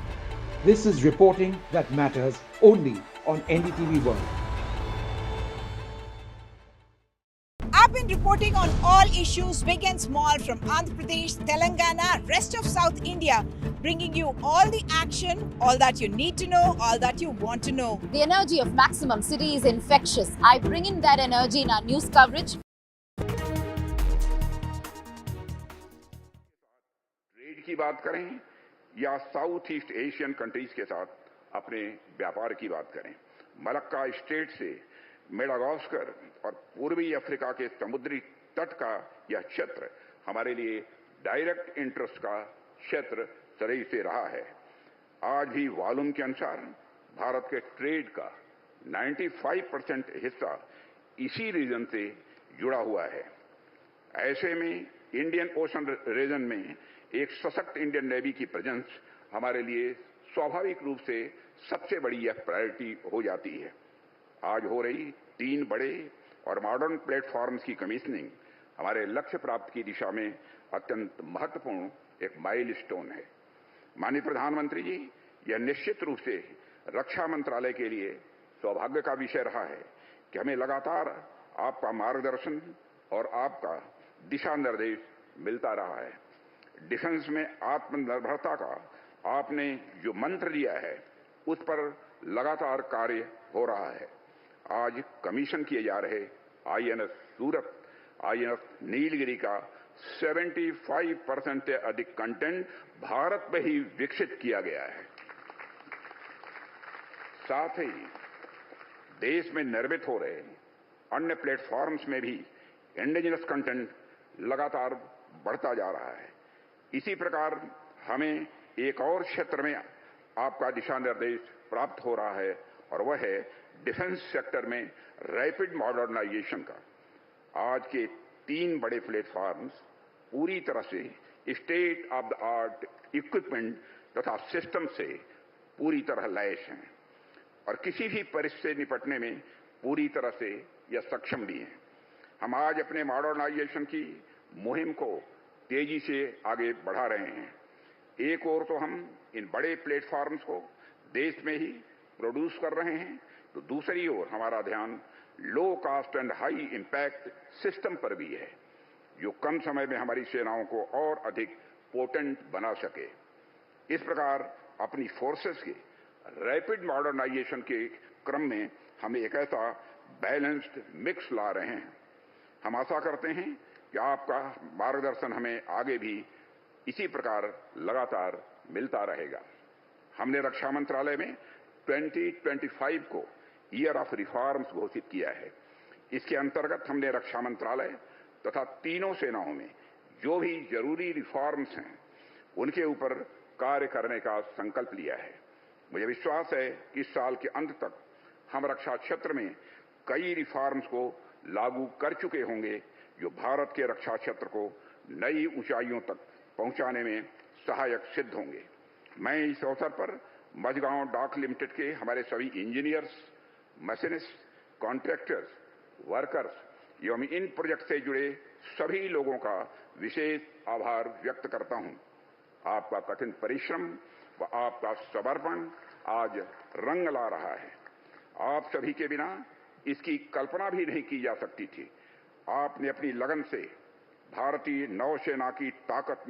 This is reporting that matters only on NDTV World. I've been reporting on all issues big and small from Andhra Pradesh, Telangana, rest of South India, bringing you all the action, all that you need to know, all that you want to know. The energy of Maximum City is infectious. I bring in that energy in our news coverage. Trade की बात करें या south east Asian countries के साथ अपने व्यापार की बात करें, मलक्का स्टेट से मेडागास्कर और पूर्वी अफ्रीका के समुद्री तट का यह क्षेत्र हमारे लिए डायरेक्ट इंटरेस्ट का क्षेत्र सदी से रहा है. आज भी वॉल्यूम के अनुसार भारत के ट्रेड का 95% हिस्सा इसी रीजन से जुड़ा हुआ है. ऐसे में इंडियन ओशन रीजन में एक सशक्त इंडियन नेवी की प्रेजेंस हमारे लिए स्वाभाविक रूप से सबसे बड़ी यह प्रायोरिटी हो जाती है. आज हो रही 3 बड़े और मॉडर्न प्लेटफॉर्म्स की कमीशनिंग हमारे लक्ष्य प्राप्ति की दिशा में अत्यंत महत्वपूर्ण एक माइलस्टोन है. माननीय प्रधानमंत्री जी, यह निश्चित रूप से रक्षा मंत्रालय के लिए सौभाग्य का विषय रहा है कि हमें लगातार आपका मार्गदर्शन और आपका दिशा निर्देश मिलता रहा है. डिफेंस में आत्मनिर्भरता का आपने जो मंत्र दिया है उस पर लगातार कार्य हो रहा है. आज कमीशन किए जा रहे आईएनएस सूरत, आईएनएस नीलगिरी का 75% से अधिक कंटेंट भारत में ही विकसित किया गया है. साथ ही देश में निर्मित हो रहे अन्य प्लेटफॉर्म्स में भी इंडिजिनस कंटेंट लगातार बढ़ता जा रहा है. इसी प्रकार हमें एक और क्षेत्र में आपका दिशा निर्देश प्राप्त हो रहा है और वह है डिफेंस सेक्टर में रैपिड मॉडर्नाइजेशन का. आज के 3 बड़े प्लेटफॉर्म्स पूरी तरह से state of the art equipment तथा सिस्टम से पूरी तरह लैस हैं और किसी भी परिस्थिति से निपटने में पूरी तरह से यह सक्षम भी हैं. हम आज अपने मॉडर्नाइजेशन की मुहिम को तेजी से आगे बढ़ा रहे हैं. एक ओर तो हम इन बड़े प्लेटफॉर्म्स को देश में ही प्रोड्यूस कर रहे हैं, तो दूसरी ओर हमारा ध्यान low cost and high impact system पर भी है जो कम समय में हमारी सेनाओं को और अधिक पोटेंट बना सके. इस प्रकार अपनी फोर्सेस के रैपिड मॉडर्नाइजेशन के क्रम में हम एक ऐसा बैलेंस्ड मिक्स ला रहे हैं. हम आशा करते हैं कि आपका मार्गदर्शन हमें आगे भी इसी प्रकार लगातार मिलता रहेगा. हमने रक्षा मंत्रालय में 2025 को ईयर ऑफ रिफॉर्म्स घोषित किया है. इसके अंतर्गत हमने रक्षा मंत्रालय तथा तीनों सेनाओं में जो भी जरूरी रिफॉर्म्स हैं उनके ऊपर कार्य करने का संकल्प लिया है. मुझे विश्वास है कि इस साल के अंत तक हम रक्षा क्षेत्र में कई रिफॉर्म्स को लागू कर चुके होंगे जो भारत के रक्षा क्षेत्र को नई ऊंचाइयों तक पहुंचाने में सहायक सिद्ध होंगे. मैं इस अवसर पर मझगांव डॉक लिमिटेड के हमारे सभी इंजीनियर्स, मशीनिस्ट, कॉन्ट्रैक्टर्स, वर्कर्स एवं इन प्रोजेक्ट से जुड़े सभी लोगों का विशेष आभार व्यक्त करता हूं. आपका कठिन परिश्रम आपका समर्पण आज रंग ला रहा है। आप सभी के बिना इसकी कल्पना भी नहीं की जा सकती थी। आपने अपनी लगन से भारतीय नौसेना की ताकत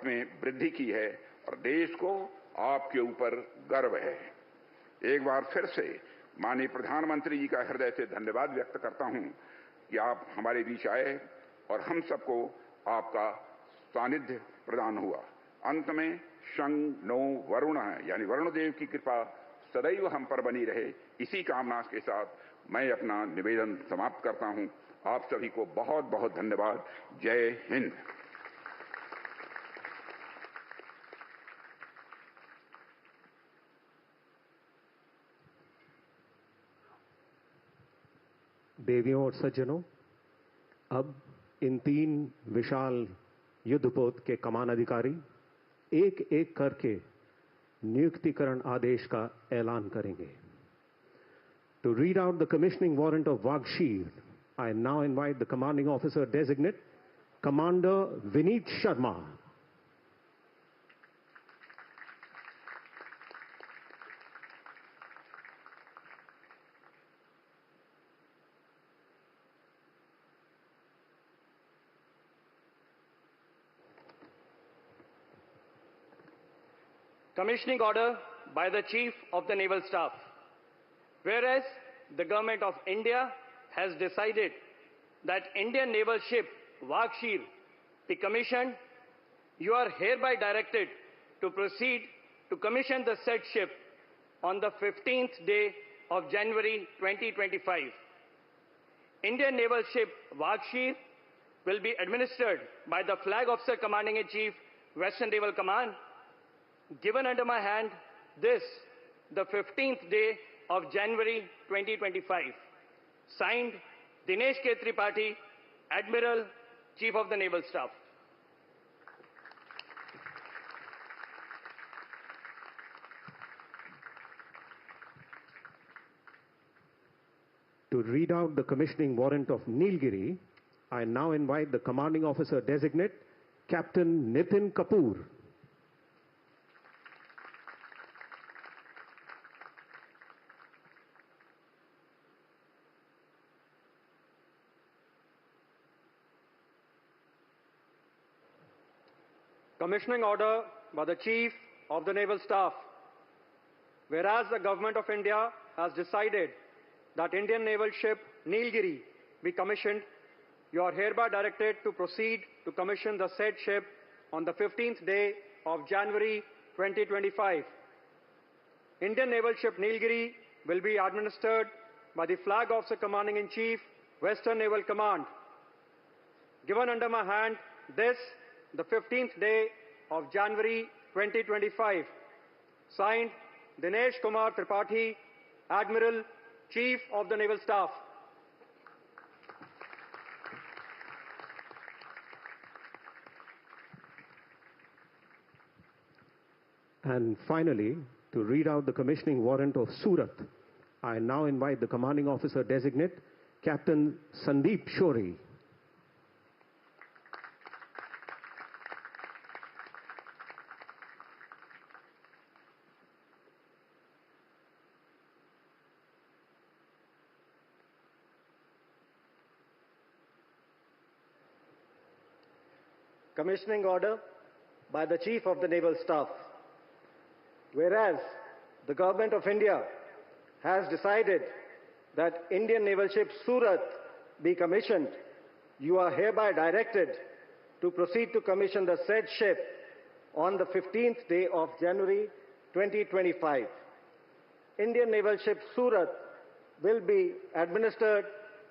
में वृद्धि की है और देश को आपके ऊपर गर्व है। एक बार फिर से माननीय प्रधानमंत्री जी का हृदय से धन्यवाद व्यक्त करता हूं कि आप हमारे बीच आए और हम सबको आपका सानिध्य प्रदान हुआ। अंत में शं नो वरुण यानी वरुण देव की कृपा सदैव हम पर बनी रहे, इसी कामना के साथ मैं अपना निवेदन समाप्त करता हूं। आप सभी को बहुत बहुत धन्यवाद। जय हिंद। देवियों और सज्जनों, अब इन 3 विशाल युद्धपोत के कमान अधिकारी एक एक करके नियुक्तिकरण आदेश का ऐलान करेंगे। To read out the commissioning warrant of Wagshir, I now invite the commanding officer designate, Commander Vineet Sharma. Commissioning order by the Chief of the Naval Staff. Whereas the Government of India has decided that Indian naval ship Wagshir be commissioned, you are hereby directed to proceed to commission the said ship on the 15th day of January 2025. Indian naval ship Wagshir will be administered by the Flag Officer Commanding-in-Chief, Western Naval Command, given under my hand this, the 15th day of January 2025. Signed, Dinesh K. Tripathi, Admiral, Chief of the Naval Staff. To read out the commissioning warrant of Nilgiri, I now invite the commanding officer designate, Captain Nitin Kapoor. Commissioning order by the Chief of the Naval Staff. Whereas the Government of India has decided that Indian naval ship Nilgiri be commissioned, you are hereby directed to proceed to commission the said ship on the 15th day of January 2025. Indian naval ship Nilgiri will be administered by the Flag Officer Commanding-in-Chief, Western Naval Command. Given under my hand this, the 15th day of January 2025. Signed, Dinesh Kumar Tripathi, Admiral, Chief of the Naval Staff. And finally, to read out the commissioning warrant of Surat, I now invite the commanding officer designate, Captain Sandeep Shori. Commissioning order by the Chief of the Naval Staff. Whereas the Government of India has decided that Indian naval ship Surat be commissioned, you are hereby directed to proceed to commission the said ship on the 15th day of January 2025. Indian naval ship Surat will be administered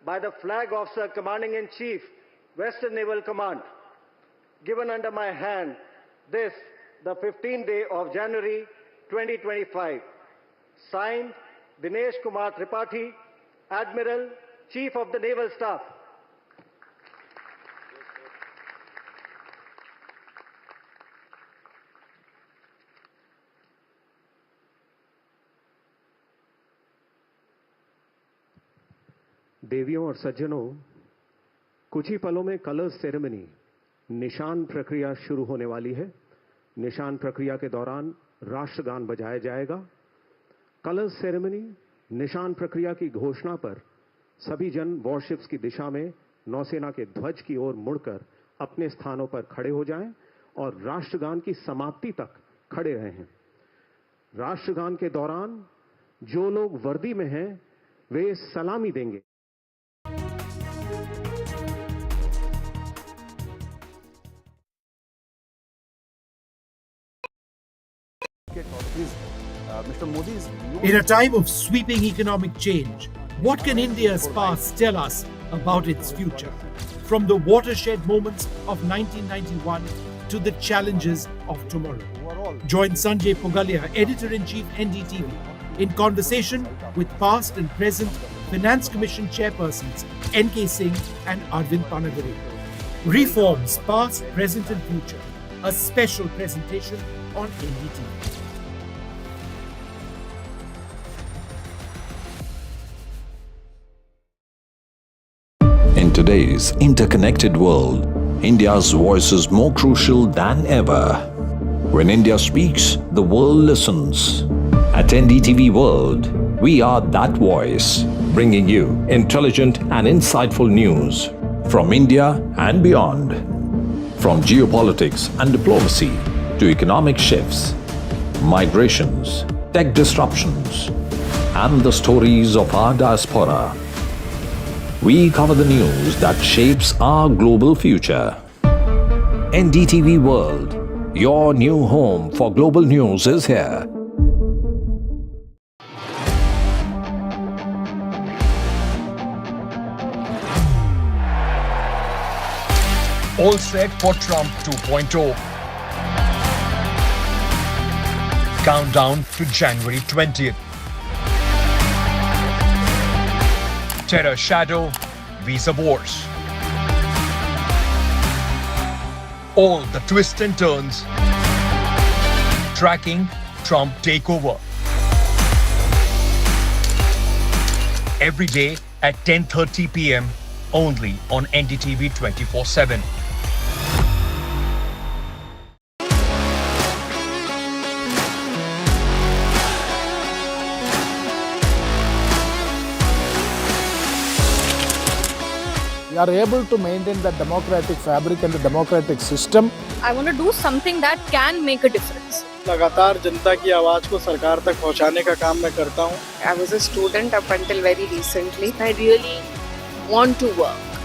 by the Flag Officer Commanding-in-Chief, Western Naval Command. Given under my hand this, the 15th day of January 2025. Signed, Dinesh Kumar Tripathi, Admiral, Chief of the Naval Staff. देवियों और सज्जनों, कुछ ही पलों में colours ceremony, निशान प्रक्रिया शुरू होने वाली है। निशान प्रक्रिया के दौरान राष्ट्रगान बजाया जाएगा। कलर्स सेरेमनी, निशान प्रक्रिया की घोषणा पर सभी जन वॉरशिप्स की दिशा में नौसेना के ध्वज की ओर मुड़कर अपने स्थानों पर खड़े हो जाएं और राष्ट्रगान की समाप्ति तक खड़े रहें। राष्ट्रगान के दौरान जो लोग वर्दी में हैं वे सलामी देंगे। In a time of sweeping economic change, what can India's past tell us about its future? From the watershed moments of 1991 to the challenges of tomorrow. Join Sanjay Pugalia, Editor-in-Chief NDTV, in conversation with past and present Finance Commission chairpersons N.K. Singh and Arvind Kejriwal. Reforms past, present and future. A special presentation on NDTV. In today's interconnected world, India's voice is more crucial than ever. When India speaks, the world listens. At NDTV World, we are that voice, bringing you intelligent and insightful news from India and beyond. From geopolitics and diplomacy to economic shifts, migrations, tech disruptions, and the stories of our diaspora. We cover the news that shapes our global future. NDTV World, your new home for global news is here. All set for Trump 2.0. Countdown to January 20th. Terror shadow, visa wars. All the twists and turns. Tracking Trump takeover. Every day at 10:30 p.m. only on NDTV 24/7. We are able to maintain the democratic fabric and the democratic system. I want to do something that can make a difference. लगातार जनता की आवाज को सरकार तक पहुंचाने का काम मैं करता हूं। I was a student up until very recently. I really want to work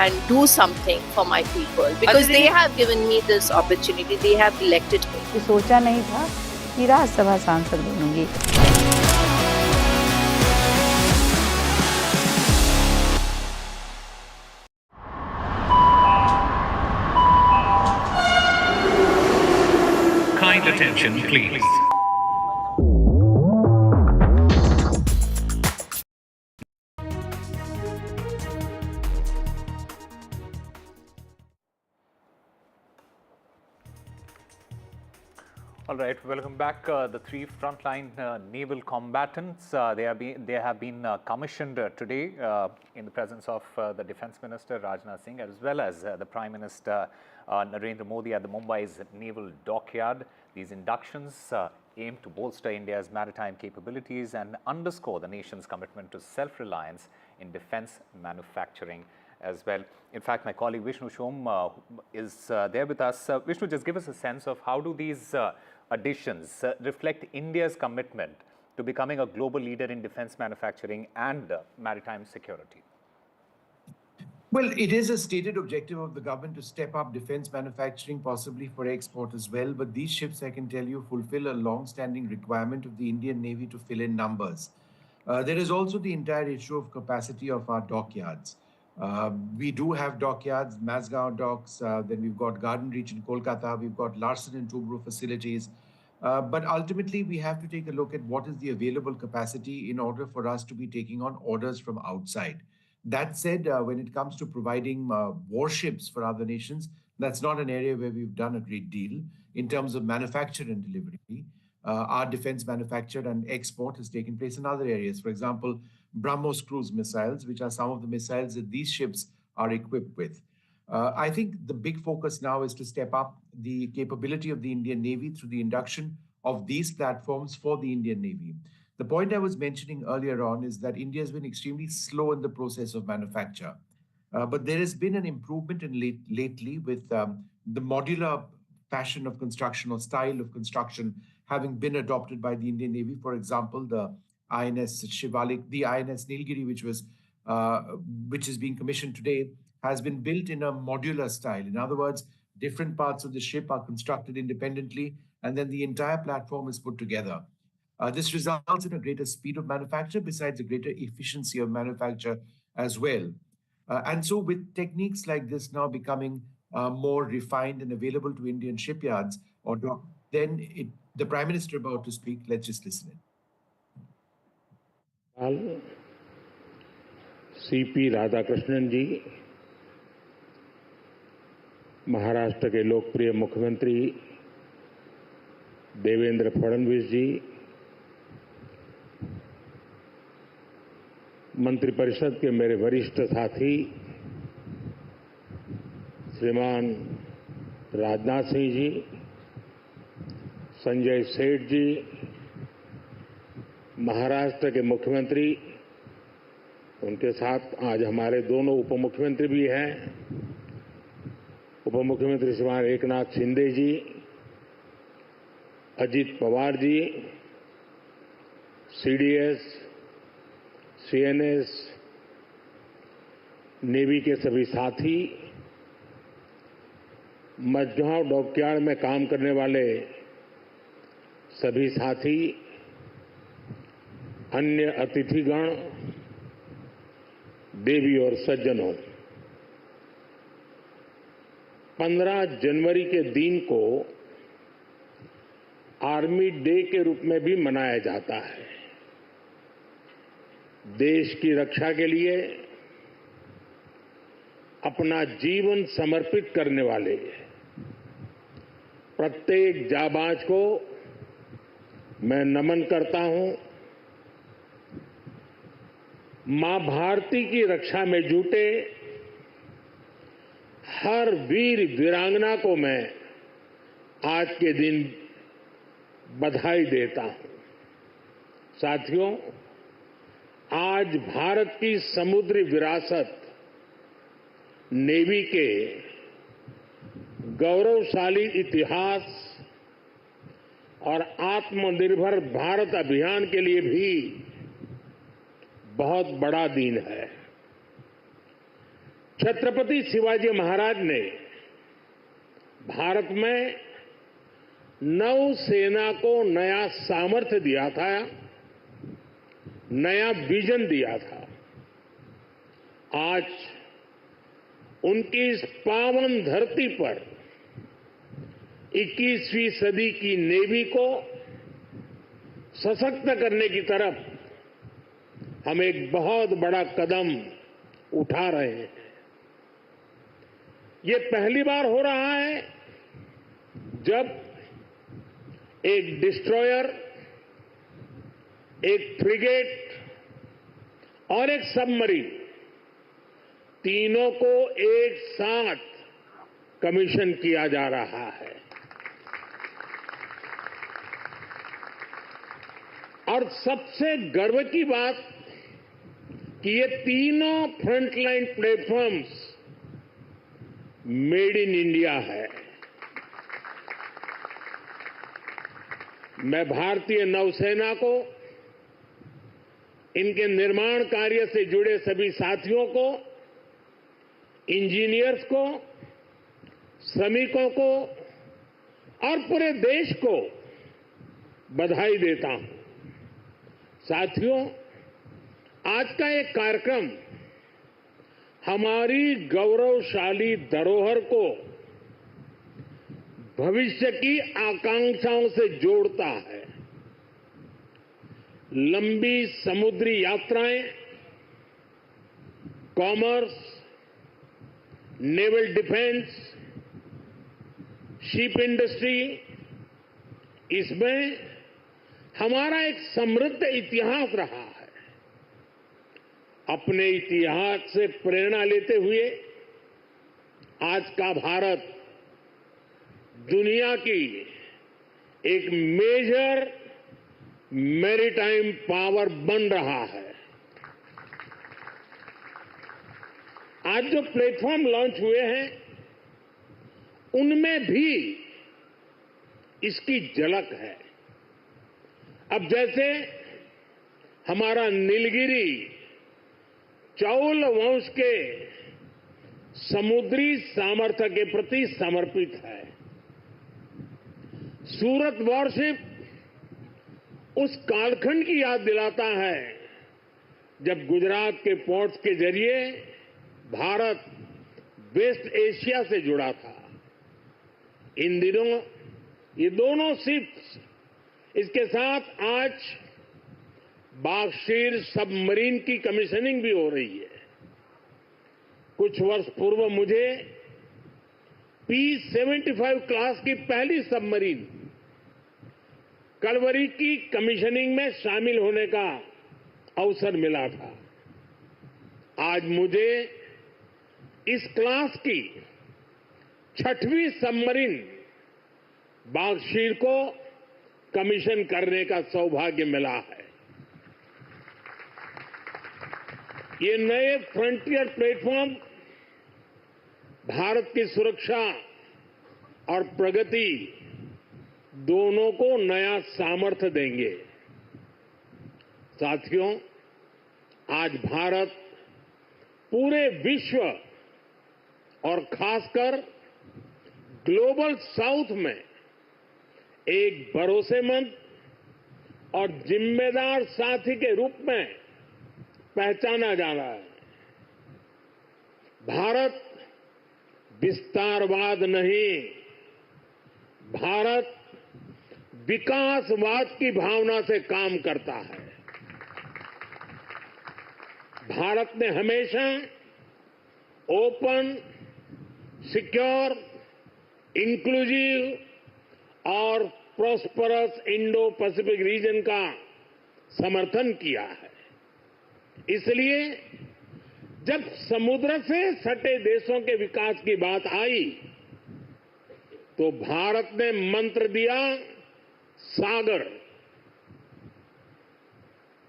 and do something for my people because they have given me this opportunity. They have elected me. सोचा नहीं था कि राज्यसभा सांसद बनूंगी। Kind attention, please. All right, welcome back. The three frontline naval combatants, they have been commissioned today in the presence of the Defence Minister Rajnath Singh, as well as the Prime Minister Narendra Modi at the Mumbai's naval dockyard. These inductions aim to bolster India's maritime capabilities and underscore the nation's commitment to self-reliance in defence manufacturing as well. In fact, my colleague Vishnu Shom is there with us. Vishnu, just give us a sense of how do these additions reflect India's commitment to becoming a global leader in defence manufacturing and maritime security? Well, it is a stated objective of the government to step up defense manufacturing, possibly for export as well. But these ships, I can tell you, fulfill a long-standing requirement of the Indian Navy to fill in numbers. There is also the entire issue of capacity of our dockyards. We do have dockyards, Mazgaon docks, then we've got Garden Reach in Kolkata, we've got Larsen and Toubro facilities. But ultimately, we have to take a look at what is the available capacity in order for us to be taking on orders from outside. That said, when it comes to providing warships for other nations, that's not an area where we've done a great deal. In terms of manufacture and delivery, our defense manufacture and export has taken place in other areas. For example, BrahMos cruise missiles, which are some of the missiles that these ships are equipped with. I think the big focus now is to step up the capability of the Indian Navy through the induction of these platforms for the Indian Navy. The point I was mentioning earlier on is that India has been extremely slow in the process of manufacture. But there has been an improvement lately with the modular fashion of construction or style of construction having been adopted by the Indian Navy. For example, the INS Shivalik, the INS Nilgiri, which is being commissioned today, has been built in a modular style. In other words, different parts of the ship are constructed independently, and then the entire platform is put together. This results in a greater speed of manufacture, besides a greater efficiency of manufacture as well. And so with techniques like this now becoming more refined and available to Indian shipyards, the Prime Minister about to speak, let's just listen in. CP Radhakrishnan जी, महाराष्ट्र के लोकप्रिय मुख्यमंत्री देवेंद्र फडणवीस जी, मंत्रिपरिषद के मेरे वरिष्ठ साथी श्रीमान राजनाथ सिंह जी, संजय सेठ जी, महाराष्ट्र के मुख्यमंत्री, उनके साथ आज हमारे दोनों उप मुख्यमंत्री भी हैं, उप मुख्यमंत्री श्रीमान एकनाथ शिंदे जी, Ajit Pawar ji, CDS, CNS, navy के सभी साथी, मझगांव डॉकयार्ड में काम करने वाले सभी साथी, अन्य अतिथिगण, देवी और सज्जनों, 15 जनवरी के दिन को आर्मी डे के रूप में भी मनाया जाता है। देश की रक्षा के लिए अपना जीवन समर्पित करने वाले प्रत्येक जाबाज को मैं नमन करता हूं। मां भारती की रक्षा में जुटे हर वीर वीरांगना को मैं आज के दिन बधाई देता हूं। साथियों, आज भारत की समुद्री विरासत नेवी के गौरवशाली इतिहास और आत्मनिर्भर भारत अभियान के लिए भी बहुत बड़ा दिन है। छत्रपति शिवाजी महाराज ने भारत में नौसेना को नया सामर्थ्य दिया था, नया विजन दिया था। आज उनकी इस पावन धरती पर 21वीं सदी की नेवी को सशक्त करने की तरफ हम एक बहुत बड़ा कदम उठा रहे हैं। ये पहली बार हो रहा है जब एक डिस्ट्रॉयर, एक फ्रिगेट और एक सबमरीन, तीनों को एक साथ कमीशन किया जा रहा है। और सबसे गर्व की बात कि ये तीनों frontline platforms made in India है। मैं भारतीय नौसेना को, इनके निर्माण कार्य से जुड़े सभी साथियों को, इंजीनियर्स को, श्रमिकों को और पूरे देश को बधाई देता हूं। साथियों, आज का एक कार्यक्रम हमारी गौरवशाली धरोहर को भविष्य की आकांक्षाओं से जोड़ता है। लंबी समुद्री यात्राएं, commerce, naval defence, ship industry, इसमें हमारा एक समृद्ध इतिहास रहा है। अपने इतिहास से प्रेरणा लेते हुए आज का भारत दुनिया की एक मेजर मैरीटाइम पावर बन रहा है। आज जो प्लेटफॉर्म लॉन्च हुए हैं उनमें भी इसकी झलक है। अब जैसे हमारा नीलगिरी चौल वंश के समुद्री सामर्थ्य के प्रति समर्पित है। सूरत वॉरशिप उस कालखंड की याद दिलाता है जब गुजरात के पोर्ट्स के जरिए भारत वेस्ट एशिया से जुड़ा था। इन दिनों ये दोनों शिप्स, इसके साथ आज बागशीर सबमरीन की कमीशनिंग भी हो रही है। कुछ वर्ष पूर्व मुझे P-75 क्लास की पहली सबमरीन कलवरी की कमीशनिंग में शामिल होने का अवसर मिला था। आज मुझे इस क्लास की 6वीं सबमरीन बागशीर को कमीशन करने का सौभाग्य मिला है। ये नए फ्रंटियर प्लेटफॉर्म भारत की सुरक्षा और प्रगति दोनों को नया सामर्थ्य देंगे। साथियों, आज भारत पूरे विश्व और खासकर ग्लोबल साउथ में एक भरोसेमंद और जिम्मेदार साथी के रूप में पहचाना जा रहा है। भारत विस्तारवाद नहीं, भारत विकासवाद की भावना से काम करता है। भारत ने हमेशा ओपन, सिक्योर, इंक्लूसिव और प्रॉस्परस इंडो पैसिफिक रीजन का समर्थन किया है। इसलिए जब समुद्र से सटे देशों के विकास की बात आई तो भारत ने मंत्र दिया सागर।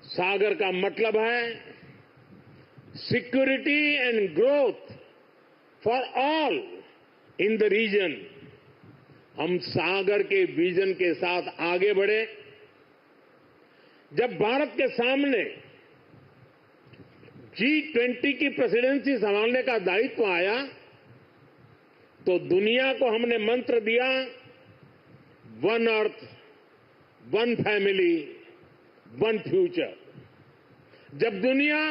सागर का मतलब है security and growth for all in the region. हम सागर के विजन के साथ आगे बढ़े। जब भारत के सामने G20 की प्रेसिडेंसी संभालने का दायित्व आया तो दुनिया को हमने मंत्र दिया one earth, one family, one future. जब दुनिया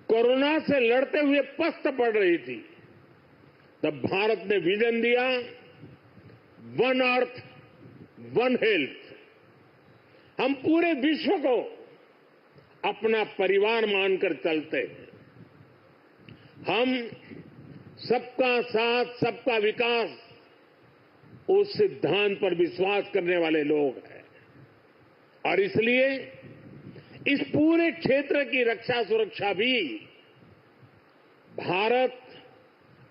कोरोना से लड़ते हुए पस्त पड़ रही थी तब भारत ने विजन दिया वन अर्थ, वन हेल्थ। हम पूरे विश्व को अपना परिवार मानकर चलते हैं। हम सबका साथ, सबका विकास उस सिद्धांत पर विश्वास करने वाले लोग हैं और इसलिए इस पूरे क्षेत्र की रक्षा सुरक्षा भी भारत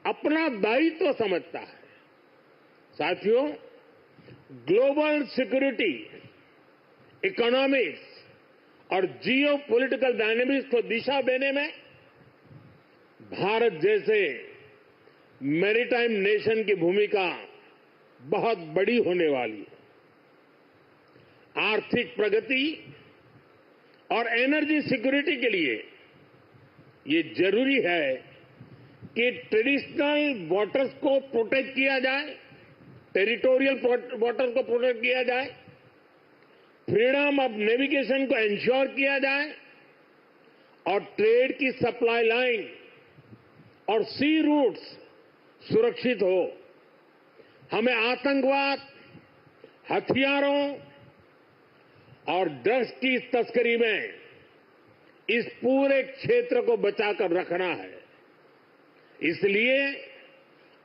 अपना दायित्व समझता है। साथियों, ग्लोबल सिक्योरिटी, इकोनॉमिक्स और जियो पॉलिटिकल डायनेमिक्स को दिशा देने में भारत जैसे मैरीटाइम नेशन की भूमिका बहुत बड़ी होने वाली है। आर्थिक प्रगति और एनर्जी सिक्योरिटी के लिए ये जरूरी है कि ट्रेडिशनल वाटर्स को प्रोटेक्ट किया जाए, टेरिटोरियल वाटर्स को प्रोटेक्ट किया जाए, फ्रीडम ऑफ नेविगेशन को इंश्योर किया जाए और ट्रेड की सप्लाई लाइन और सी रूट्स सुरक्षित हो। हमें आतंकवाद, हथियारों और ड्रग्स की तस्करी में इस पूरे क्षेत्र को बचाकर रखना है। इसलिए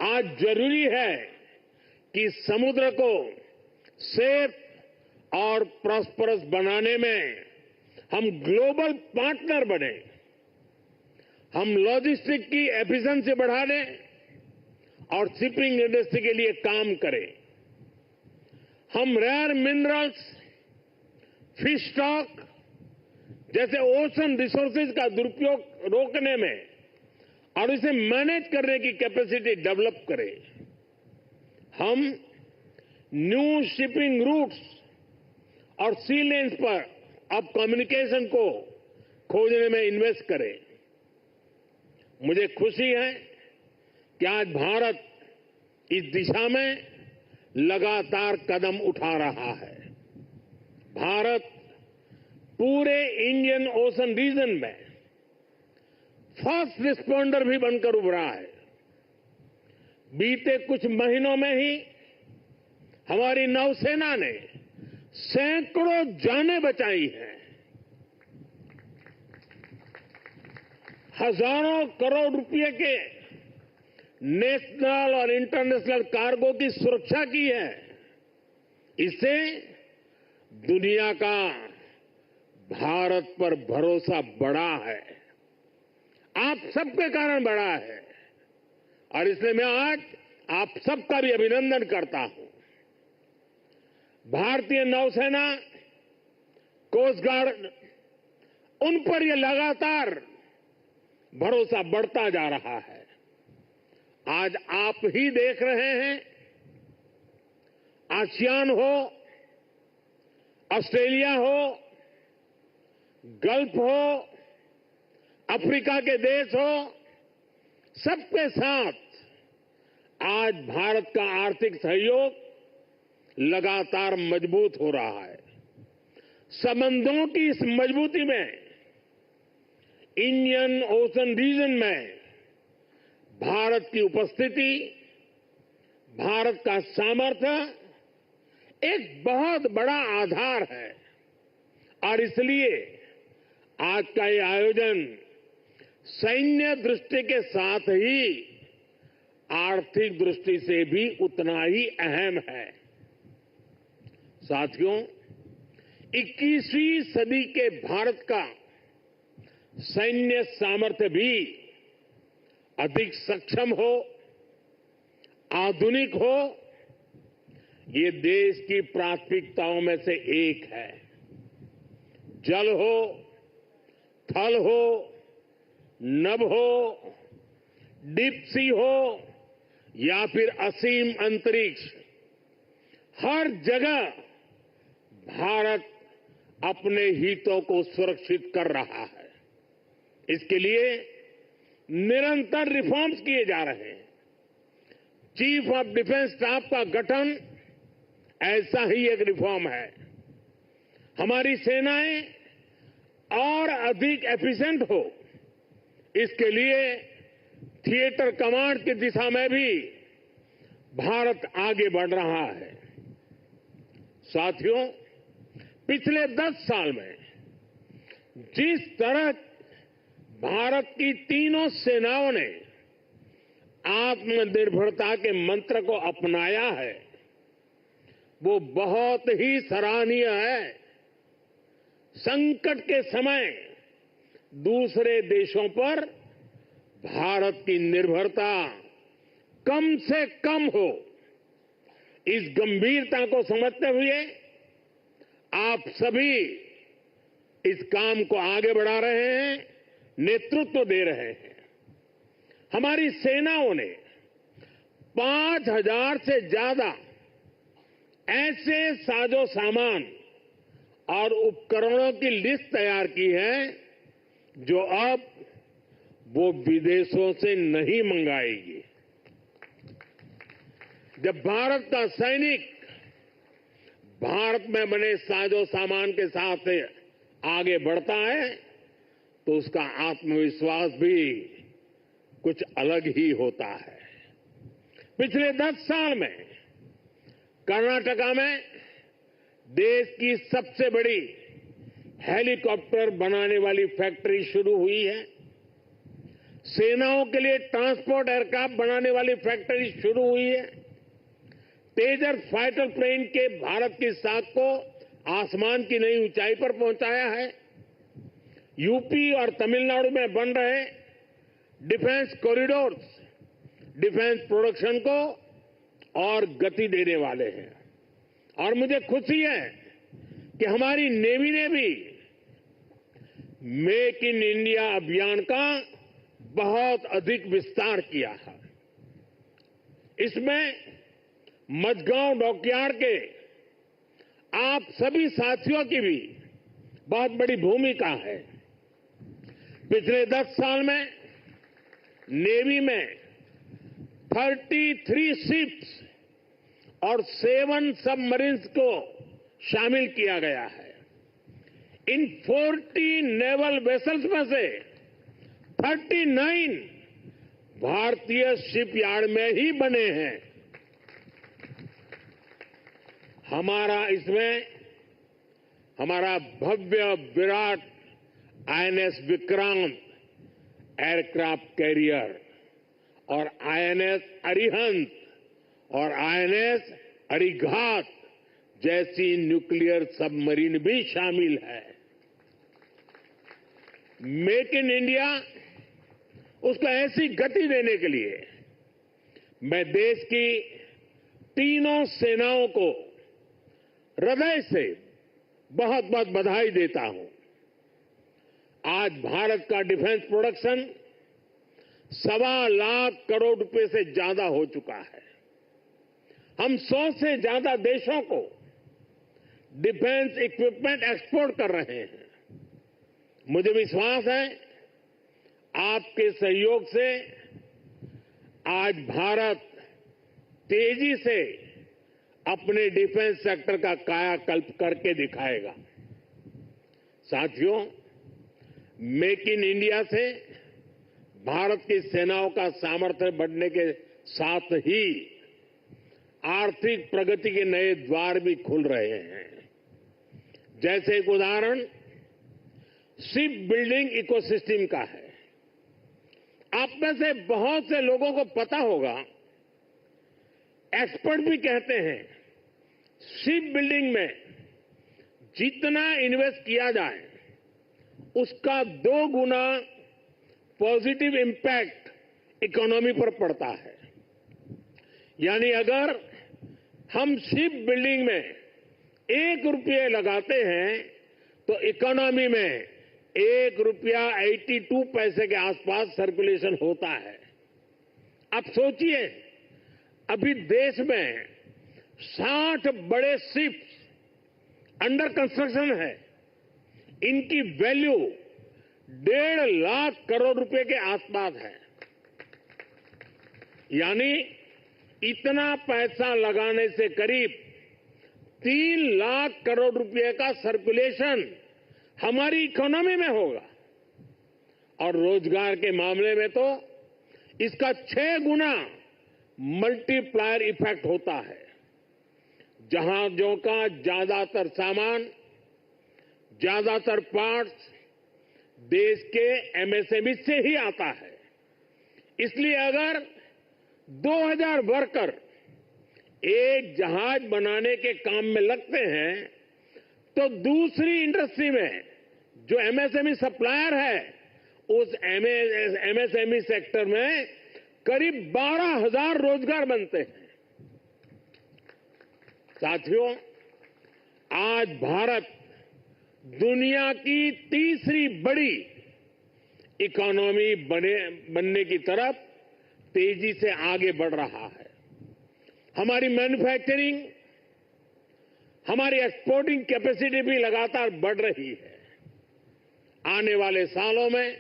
आज जरूरी है कि समुद्र को सेफ और प्रॉस्परस बनाने में हम ग्लोबल पार्टनर बने। हम लॉजिस्टिक की एफिशिएंसी बढ़ा दें, और शिपिंग इंडस्ट्री के लिए काम करें। हम रेयर मिनरल्स, फिश स्टॉक जैसे ओशन रिसोर्सेज का दुरुपयोग रोकने में और इसे मैनेज करने की कैपेसिटी डेवलप करें। हम न्यू शिपिंग रूट्स और सी लेन्स पर अब कम्युनिकेशन को खोजने में इन्वेस्ट करें। मुझे खुशी है कि आज भारत इस दिशा में लगातार कदम उठा रहा है। भारत पूरे इंडियन ओशन रीजन में फर्स्ट रिस्पॉन्डर भी बनकर उभरा है। बीते कुछ महीनों में ही हमारी नौसेना ने सैकड़ों जानें बचाई हैं। हजारों करोड़ रुपए के नेशनल और इंटरनेशनल कार्गो की सुरक्षा की है। इससे दुनिया का भारत पर भरोसा बढ़ा है, आप सबके कारण बढ़ा है और इसलिए मैं आज आप सबका भी अभिनंदन करता हूं। भारतीय नौसेना, कोस्ट गार्ड, उन पर यह लगातार भरोसा बढ़ता जा रहा है। आज आप ही देख रहे हैं, आसियान हो, ऑस्ट्रेलिया हो, गल्फ हो, अफ्रीका के देश हो, सबके साथ आज भारत का आर्थिक सहयोग लगातार मजबूत हो रहा है। संबंधों की इस मजबूती में इंडियन ओशन रीजन में भारत की उपस्थिति, भारत का सामर्थ्य एक बहुत बड़ा आधार है और इसलिए आज का ये आयोजन सैन्य दृष्टि के साथ ही आर्थिक दृष्टि से भी उतना ही अहम है। साथियों, 21वीं सदी के भारत का सैन्य सामर्थ्य भी अधिक सक्षम हो, आधुनिक हो, ये देश की प्राथमिकताओं में से एक है। जल हो, थल हो, नभ हो, डीप सी हो या फिर असीम अंतरिक्ष, हर जगह भारत अपने हितों को सुरक्षित कर रहा है। इसके लिए निरंतर रिफॉर्म्स किए जा रहे हैं। चीफ ऑफ डिफेंस स्टाफ का गठन ऐसा ही एक रिफॉर्म है। हमारी सेनाएं और अधिक एफिशिएंट हो, इसके लिए थिएटर कमांड की दिशा में भी भारत आगे बढ़ रहा है। साथियों, पिछले 10 साल में जिस तरह भारत की तीनों सेनाओं ने आत्मनिर्भरता के मंत्र को अपनाया है, वो बहुत ही सराहनीय है। संकट के समय दूसरे देशों पर भारत की निर्भरता कम से कम हो, इस गंभीरता को समझते हुए आप सभी इस काम को आगे बढ़ा रहे हैं, नेतृत्व दे रहे हैं। हमारी सेनाओं ने 5000 से ज्यादा ऐसे साजो सामान और उपकरणों की लिस्ट तैयार की है जो अब वो विदेशों से नहीं मंगाएगी। जब भारत का सैनिक भारत में बने साजो सामान के साथ आगे बढ़ता है तो उसका आत्मविश्वास भी कुछ अलग ही होता है। पिछले 10 साल में कर्नाटका में देश की सबसे बड़ी हेलीकॉप्टर बनाने वाली फैक्ट्री शुरू हुई है। सेनाओं के लिए ट्रांसपोर्ट एयरक्राफ्ट बनाने वाली फैक्ट्री शुरू हुई है। तेजस फाइटर प्लेन के भारत की साख को आसमान की नई ऊंचाई पर पहुंचाया है। यूपी और तमिलनाडु में बन रहे डिफेंस कॉरिडोर्स डिफेंस प्रोडक्शन को और गति देने वाले हैं। और मुझे खुशी है कि हमारी नेवी ने भी मेक इन इंडिया अभियान का बहुत अधिक विस्तार किया है। इसमें मझगांव डॉकयार्ड के आप सभी साथियों की भी बहुत बड़ी भूमिका है। पिछले 10 साल में नेवी में 33 शिप्स और 7 सबमरीन्स को शामिल किया गया है। इन 40 नेवल वेसल्स में से 39 भारतीय शिपयार्ड में ही बने हैं। हमारा भव्य विराट आईएनएस विक्रांत एयरक्राफ्ट कैरियर और आईएनएस अरिहंत और आईएनएस अरिघात जैसी न्यूक्लियर सबमरीन भी शामिल है। मेक इन इंडिया उसको ऐसी गति देने के लिए मैं देश की तीनों सेनाओं को हृदय से बहुत बहुत बधाई देता हूं। आज भारत का डिफेंस प्रोडक्शन 1.25 लाख करोड़ रुपए से ज्यादा हो चुका है। हम 100 से ज्यादा देशों को डिफेंस इक्विपमेंट एक्सपोर्ट कर रहे हैं। मुझे विश्वास है आपके सहयोग से आज भारत तेजी से अपने डिफेंस सेक्टर का कायाकल्प करके दिखाएगा। साथियों, मेक इन इंडिया से भारत की सेनाओं का सामर्थ्य बढ़ने के साथ ही आर्थिक प्रगति के नए द्वार भी खुल रहे हैं। जैसे एक उदाहरण शिप बिल्डिंग इकोसिस्टम का है। आप में से बहुत से लोगों को पता होगा, एक्सपर्ट भी कहते हैं शिप बिल्डिंग में जितना इन्वेस्ट किया जाए उसका 2 गुना पॉजिटिव इंपैक्ट इकोनॉमी पर पड़ता है। यानी अगर हम शिप बिल्डिंग में 1 रुपये लगाते हैं तो इकोनॉमी में 1 रुपया 82 पैसे के आसपास सर्कुलेशन होता है। अब सोचिए, अभी देश में 60 बड़े शिप्स अंडर कंस्ट्रक्शन है। इनकी वैल्यू 1.5 लाख करोड़ रुपए के आसपास है। यानी इतना पैसा लगाने से करीब 3 लाख करोड़ रुपए का सर्कुलेशन हमारी इकोनॉमी में होगा। और रोजगार के मामले में तो इसका 6 गुना मल्टीप्लायर इफेक्ट होता है। जहाजों का ज्यादातर सामान, ज्यादातर पार्ट्स देश के एमएसएमई से ही आता है। इसलिए अगर 2000 वर्कर एक जहाज बनाने के काम में लगते हैं तो दूसरी इंडस्ट्री में जो एमएसएमई सप्लायर है उस एमएसएमई सेक्टर में करीब 12,000 रोजगार बनते हैं। साथियों, आज भारत दुनिया की तीसरी बड़ी इकोनॉमी बनने की तरफ तेजी से आगे बढ़ रहा है। हमारी मैन्युफैक्चरिंग, हमारी एक्सपोर्टिंग कैपेसिटी भी लगातार बढ़ रही है। आने वाले सालों में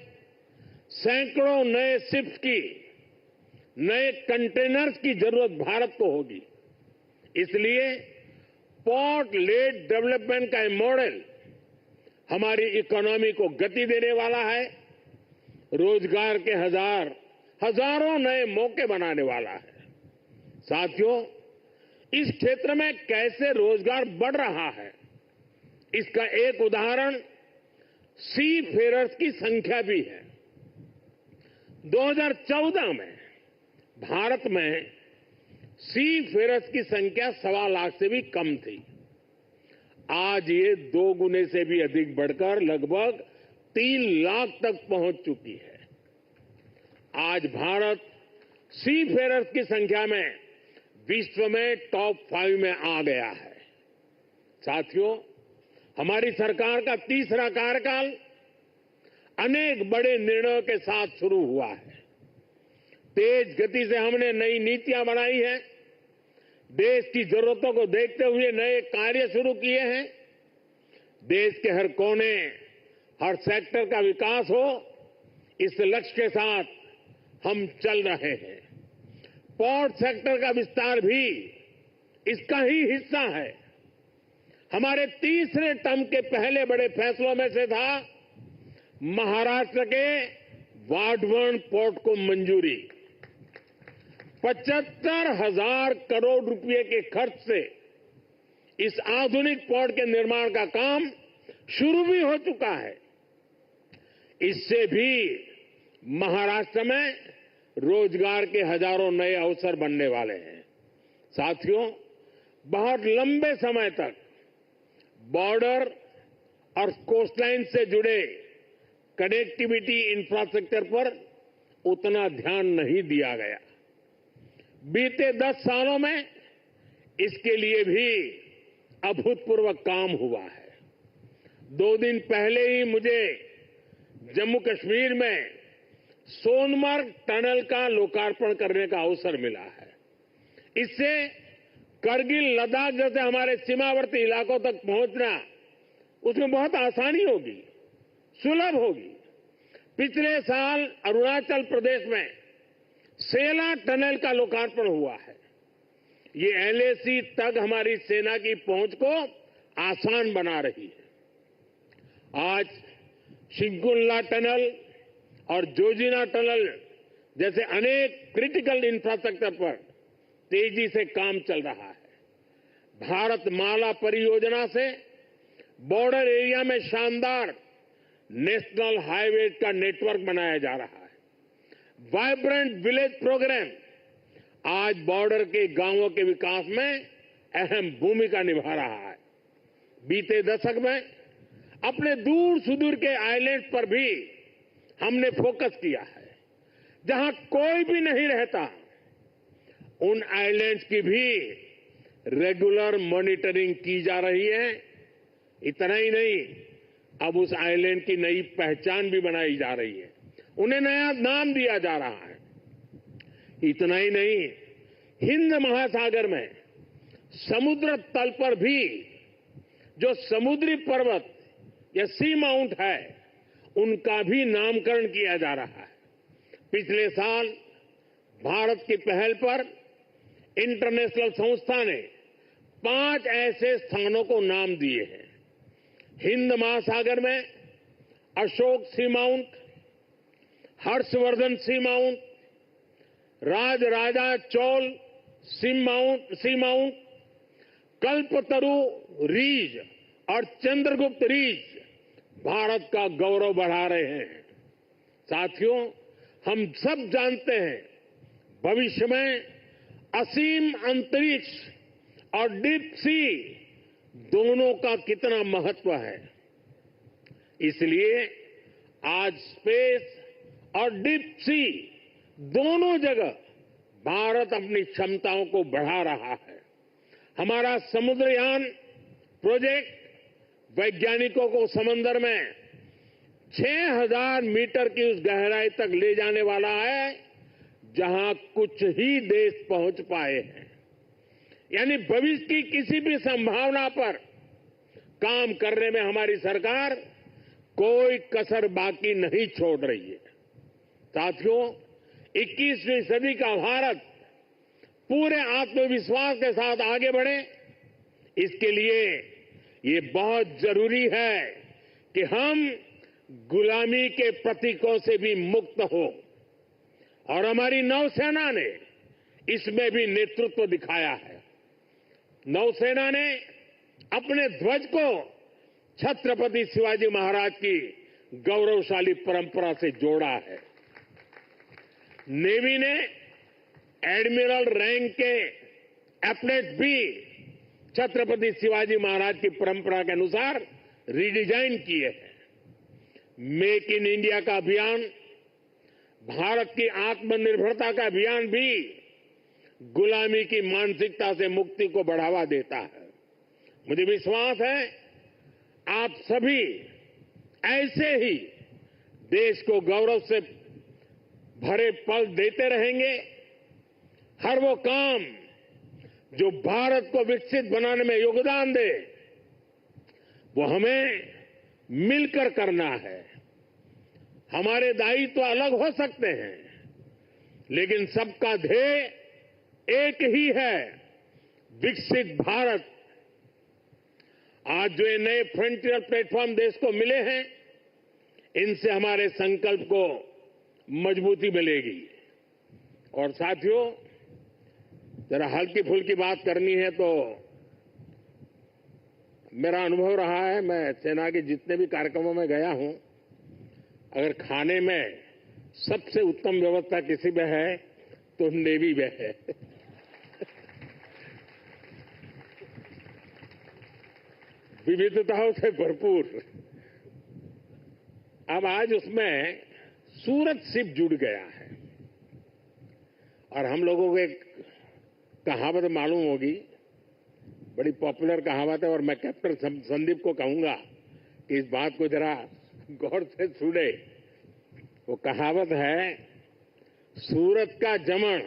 सैकड़ों नए शिप्स की, नए कंटेनर्स की जरूरत भारत को होगी। इसलिए पोर्ट लेड डेवलपमेंट का मॉडल हमारी इकोनॉमी को गति देने वाला है, रोजगार के हजारों नए मौके बनाने वाला है। साथियों, इस क्षेत्र में कैसे रोजगार बढ़ रहा है, इसका एक उदाहरण सी फेरर्स की संख्या भी है। 2014 में भारत में सी फेरर्स की संख्या 1.25 लाख से भी कम थी। आज ये 2 गुने से भी अधिक बढ़कर लगभग 3 लाख तक पहुंच चुकी है। आज भारत सी फेयरर्स की संख्या में विश्व में टॉप 5 में आ गया है। साथियों, हमारी सरकार का तीसरा कार्यकाल अनेक बड़े निर्णयों के साथ शुरू हुआ है। तेज गति से हमने नई नीतियां बनाई हैं, देश की जरूरतों को देखते हुए नए कार्य शुरू किए हैं। देश के हर कोने, हर सेक्टर का विकास हो, इस लक्ष्य के साथ हम चल रहे हैं। पोर्ट सेक्टर का विस्तार भी इसका ही हिस्सा है। हमारे तीसरे टर्म के पहले बड़े फैसलों में से था महाराष्ट्र के वाढवण पोर्ट को मंजूरी। 75,000 करोड़ रुपए के खर्च से इस आधुनिक पोर्ट के निर्माण का काम शुरू भी हो चुका है। इससे भी महाराष्ट्र में रोजगार के हजारों नए अवसर बनने वाले हैं। साथियों, बहुत लंबे समय तक बॉर्डर और कोस्टलाइन से जुड़े कनेक्टिविटी इंफ्रास्ट्रक्चर पर उतना ध्यान नहीं दिया गया। बीते 10 सालों में इसके लिए भी अभूतपूर्व काम हुआ है। 2 दिन पहले ही मुझे जम्मू कश्मीर में सोनमर्ग टनल का लोकार्पण करने का अवसर मिला है। इससे करगिल, लद्दाख जैसे हमारे सीमावर्ती इलाकों तक पहुंचना, उसमें बहुत आसानी होगी, सुलभ होगी। पिछले साल अरुणाचल प्रदेश में सेला टनल का लोकार्पण हुआ है। ये एलएसी तक हमारी सेना की पहुंच को आसान बना रही है। आज शिंकुल्ला टनल और जोजिना टनल जैसे अनेक क्रिटिकल इंफ्रास्ट्रक्चर पर तेजी से काम चल रहा है। भारत माला परियोजना से बॉर्डर एरिया में शानदार नेशनल हाईवे का नेटवर्क बनाया जा रहा है। वाइब्रेंट विलेज प्रोग्राम आज बॉर्डर के गांवों के विकास में अहम भूमिका निभा रहा है। बीते दशक में अपने दूर सुदूर के आइलैंड पर भी हमने फोकस किया है। जहां कोई भी नहीं रहता, उन आइलैंड्स की भी रेगुलर मॉनिटरिंग की जा रही है। इतना ही नहीं, अब उस आइलैंड की नई पहचान भी बनाई जा रही है, उन्हें नया नाम दिया जा रहा है। इतना ही नहीं, हिंद महासागर में समुद्र तल पर भी जो समुद्री पर्वत या सी माउंट है, उनका भी नामकरण किया जा रहा है। पिछले साल भारत की पहल पर इंटरनेशनल संस्था ने 5 ऐसे स्थानों को नाम दिए हैं। हिंद महासागर में अशोक सी माउंट, हर्षवर्धन सी माउंट, राजराजा चोल सी माउंट, कल्पतरु रीज और चंद्रगुप्त रीज भारत का गौरव बढ़ा रहे हैं। साथियों, हम सब जानते हैं भविष्य में असीम अंतरिक्ष और डीप सी दोनों का कितना महत्व है। इसलिए आज स्पेस और डीप सी दोनों जगह भारत अपनी क्षमताओं को बढ़ा रहा है। हमारा समुद्रयान प्रोजेक्ट वैज्ञानिकों को समंदर में 6,000 मीटर की उस गहराई तक ले जाने वाला है जहां कुछ ही देश पहुंच पाए हैं। यानी भविष्य की किसी भी संभावना पर काम करने में हमारी सरकार कोई कसर बाकी नहीं छोड़ रही है। साथियों, 21वीं सदी का भारत पूरे आत्मविश्वास के साथ आगे बढ़े, इसके लिए ये बहुत जरूरी है कि हम गुलामी के प्रतीकों से भी मुक्त हो। और हमारी नौसेना ने इसमें भी नेतृत्व दिखाया है। नौसेना ने अपने ध्वज को छत्रपति शिवाजी महाराज की गौरवशाली परंपरा से जोड़ा है। नेवी ने एडमिरल रैंक के एप्लेट्स भी छत्रपति शिवाजी महाराज की परंपरा के अनुसार रिडिजाइन किए हैं। मेक इन इंडिया का अभियान भारत की आत्मनिर्भरता का अभियान भी गुलामी की मानसिकता से मुक्ति को बढ़ावा देता है। मुझे विश्वास है आप सभी ऐसे ही देश को गौरव से भरे पल देते रहेंगे। हर वो काम जो भारत को विकसित बनाने में योगदान दे, वो हमें मिलकर करना है। हमारे दायित्व अलग हो सकते हैं, लेकिन सबका ध्येय एक ही है, विकसित भारत। आज जो ये नए फ्रंटियर प्लेटफॉर्म देश को मिले हैं, इनसे हमारे संकल्प को मजबूती मिलेगी। और साथियों, जरा हल्की फुल्की बात करनी है तो मेरा अनुभव रहा है, मैं सेना के जितने भी कार्यक्रमों में गया हूं, अगर खाने में सबसे उत्तम व्यवस्था किसी में है तो नेवी में है। विविधताओं से भरपूर। अब आज उसमें सूरत शिप जुड़ गया है और हम लोगों को एक कहावत मालूम होगी, बड़ी पॉपुलर कहावत है, और मैं कैप्टन संदीप को कहूंगा कि इस बात को जरा गौर से सुने। वो कहावत है, सूरत का जमण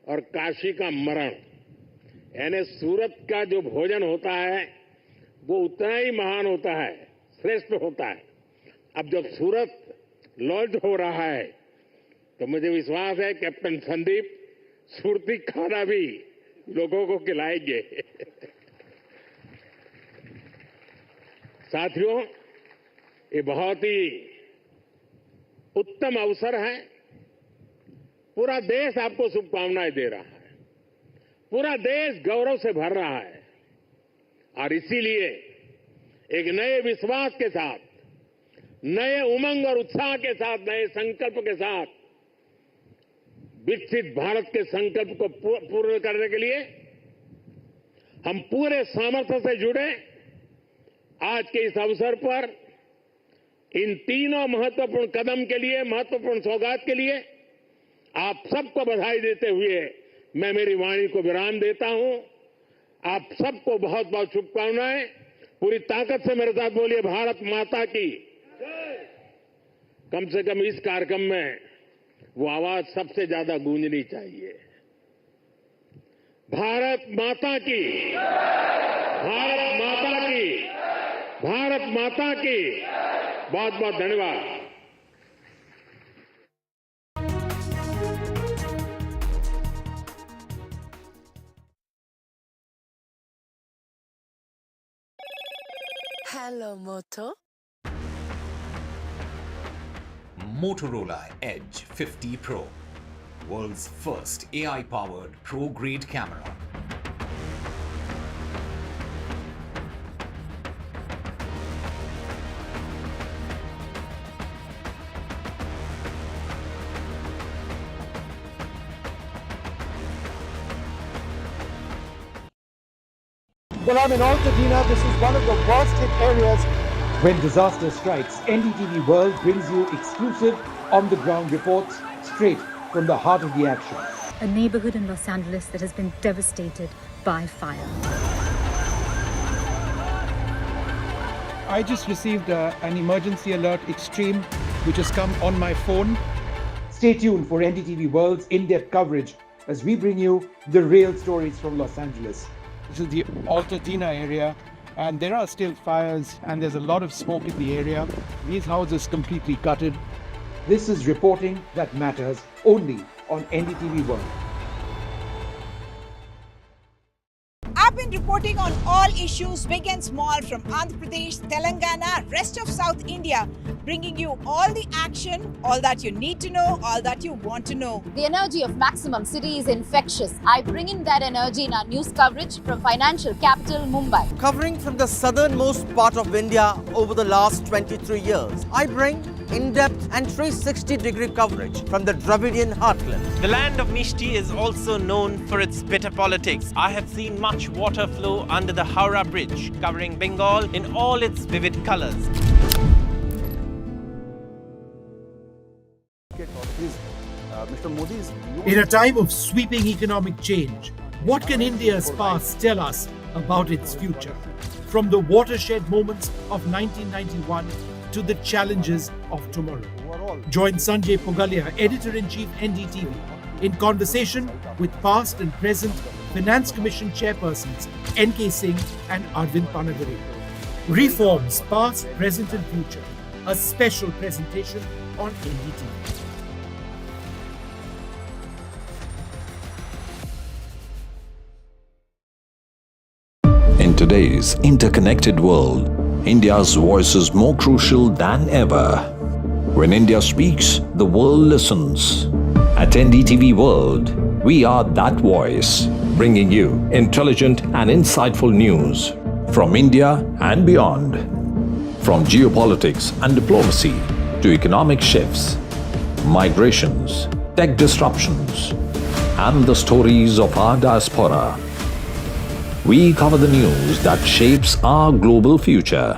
और काशी का मरण। यानी सूरत का जो भोजन होता है वो उतना ही महान होता है, श्रेष्ठ होता है। अब जब सूरत लॉन्च हो रहा है तो मुझे विश्वास है कैप्टन संदीप सुरती खाना भी लोगों को खिलाएंगे। साथियों, ये बहुत ही उत्तम अवसर है। पूरा देश आपको शुभकामनाएं दे रहा है, पूरा देश गौरव से भर रहा है और इसीलिए एक नए विश्वास के साथ, नए उमंग और उत्साह के साथ, नए संकल्प के साथ विकसित भारत के संकल्प को पूर्ण करने के लिए हम पूरे सामर्थ्य से जुड़े। आज के इस अवसर पर इन तीनों महत्वपूर्ण कदम के लिए, महत्वपूर्ण सौगात के लिए आप सबको बधाई देते हुए मैं मेरी वाणी को विराम देता हूं। आप सबको बहुत बहुत शुभकामनाएं। पूरी ताकत से मेरे साथ बोलिए, भारत माता की। कम से कम इस कार्यक्रम में वो आवाज सबसे ज्यादा गूंजनी चाहिए। भारत माता की, भारत माता की, भारत माता की। बहुत बहुत धन्यवाद। Hello, Moto. Motorola Edge 50 Pro, world's first AI-powered pro-grade camera. Well, I'm in Altadena. This is one of the worst hit areas. When disaster strikes, NDTV World brings you exclusive on-the-ground reports straight from the heart of the action. A neighborhood in Los Angeles that has been devastated by fire. I just received an emergency alert extreme, which has come on my phone. Stay tuned for NDTV World's in-depth coverage as we bring you the real stories from Los Angeles. This is the Altadena area, and there are still fires, and there's a lot of smoke in the area. These houses completely gutted. This is reporting that matters only on NDTV World. I've been reporting on all issues, big and small, from Andhra Pradesh, Telangana, rest of South India, bringing you all the action, all that you need to know, all that you want to know. The energy of Maximum City is infectious. I bring in that energy in our news coverage from financial capital Mumbai. Covering from the southernmost part of India over the last 23 years, I bring in-depth and 360-degree coverage from the Dravidian heartland. The land of Mishti is also known for its bitter politics. I have seen much water flow under the Howrah Bridge, covering Bengal in all its vivid colors. Mr. Modi's In a time of sweeping economic change, what can India's past tell us about its future? From the watershed moments of 1991 to the challenges of tomorrow. Join Sanjay Pugalia, Editor-in-Chief NDTV, in conversation with past and present Finance Commission chairpersons N.K. Singh and Arvind Kejriwal. Reforms past, present and future. A special presentation on NDTV. In today's interconnected world, India's voice is more crucial than ever. When India speaks, the world listens. At NDTV World, we are that voice, bringing you intelligent and insightful news from India and beyond. From geopolitics and diplomacy to economic shifts, migrations, tech disruptions, and the stories of our diaspora. We cover the news that shapes our global future.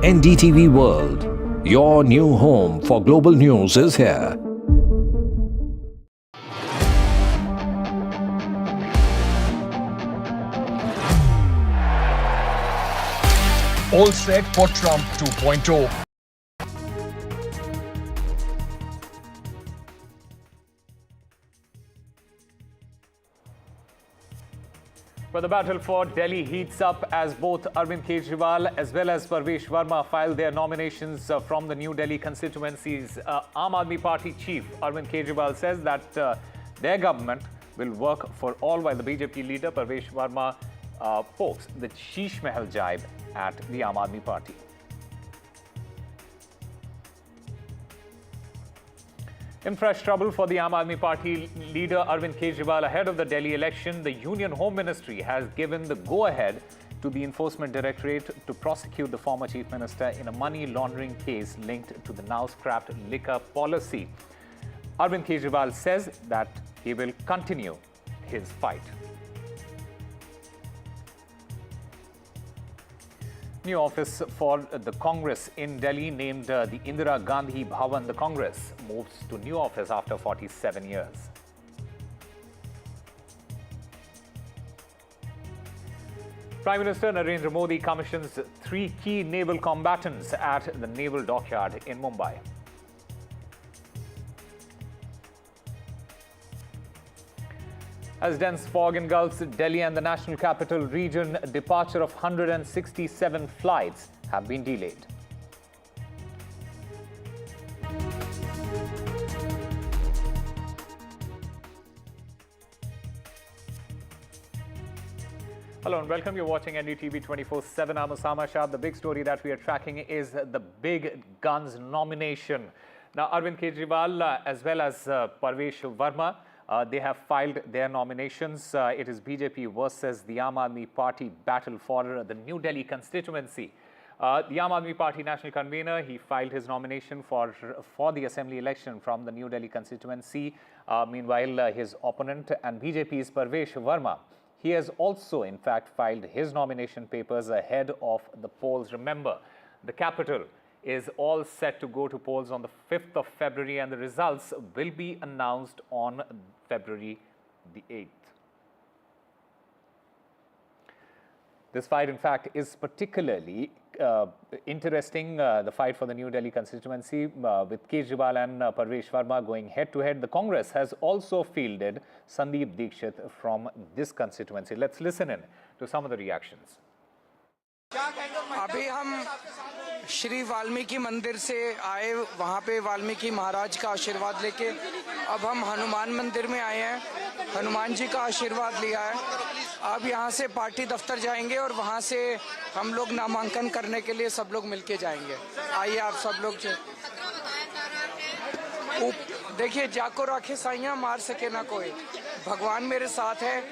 NDTV World, your new home for global news is here. All set for Trump 2.0. But the battle for Delhi heats up as both Arvind Kejriwal as well as Parvesh Verma file their nominations from the New Delhi constituencies. Aam Aadmi Party chief Arvind Kejriwal says that their government will work for all, while the BJP leader Parvesh Verma pokes the Sheesh Mahal jibe at the Aam Aadmi Party. In fresh trouble for the Aam Aadmi Party leader Arvind Kejriwal ahead of the Delhi election, the Union Home Ministry has given the go-ahead to the Enforcement Directorate to prosecute the former Chief Minister in a money laundering case linked to the now scrapped liquor policy. Arvind Kejriwal says that he will continue his fight. New office for the Congress in Delhi named the Indira Gandhi Bhavan. The Congress moves to new office after 47 years. Prime Minister Narendra Modi commissions 3 key naval combatants at the Naval Dockyard in Mumbai. As dense fog engulfs Delhi and the national capital region, departure of 167 flights have been delayed. Hello and welcome. You're watching NDTV 24/7. I'm Osama Shah. The big story that we are tracking is the big guns nomination. Now, Arvind Kejriwal as well as Parvesh Verma, they have filed their nominations. It is BJP versus the Aam Aadmi Party battle for the New Delhi constituency. The Aam Aadmi Party national convener, he filed his nomination for the assembly election from the New Delhi constituency. Meanwhile, his opponent and BJP's Parvesh Verma, he has also in fact filed his nomination papers ahead of the polls. Remember, the capital is all set to go to polls on the 5th of February and the results will be announced on February the 8th. This fight, in fact, is particularly interesting, the fight for the New Delhi constituency with Kejriwal and Parvesh Verma going head-to-head. The Congress has also fielded Sandeep Dikshit from this constituency. Let's listen in to some of the reactions. अभी हम श्री वाल्मीकि मंदिर से आए, वहाँ पे वाल्मीकि महाराज का आशीर्वाद लेके अब हम हनुमान मंदिर में आए हैं, हनुमान जी का आशीर्वाद लिया है। अब यहाँ से पार्टी दफ्तर जाएंगे और वहाँ से हम लोग नामांकन करने के लिए सब लोग मिलके जाएंगे। आइए आप सब लोग देखिए, जाको राखे साइयाँ मार सके ना कोई, भगवान मेरे साथ है।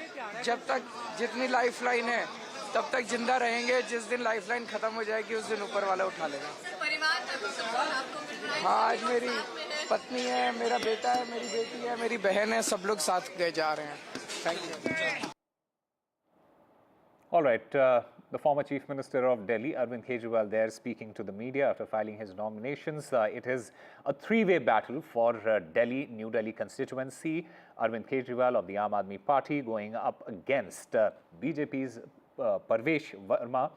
जब तक जितनी लाइफ लाइन है तब तक जिंदा रहेंगे, जिस दिन लाइफलाइन खत्म हो जाएगी उस दिन ऊपर वाला उठा लेगा। हाँ, आज मेरी पत्नी है, मेरा बेटा है, मेरी बेटी है, मेरी बहन है, सब लोग साथ गए जा रहे हैं। Thank you. All right. The former Chief Minister of Delhi, Arvind Kejriwal, there speaking to the media after filing his nominations. It is a three-way battle for Delhi, New Delhi constituency. Arvind Kejriwal of the Aam Aadmi Party going up against BJP's Parvesh Verma,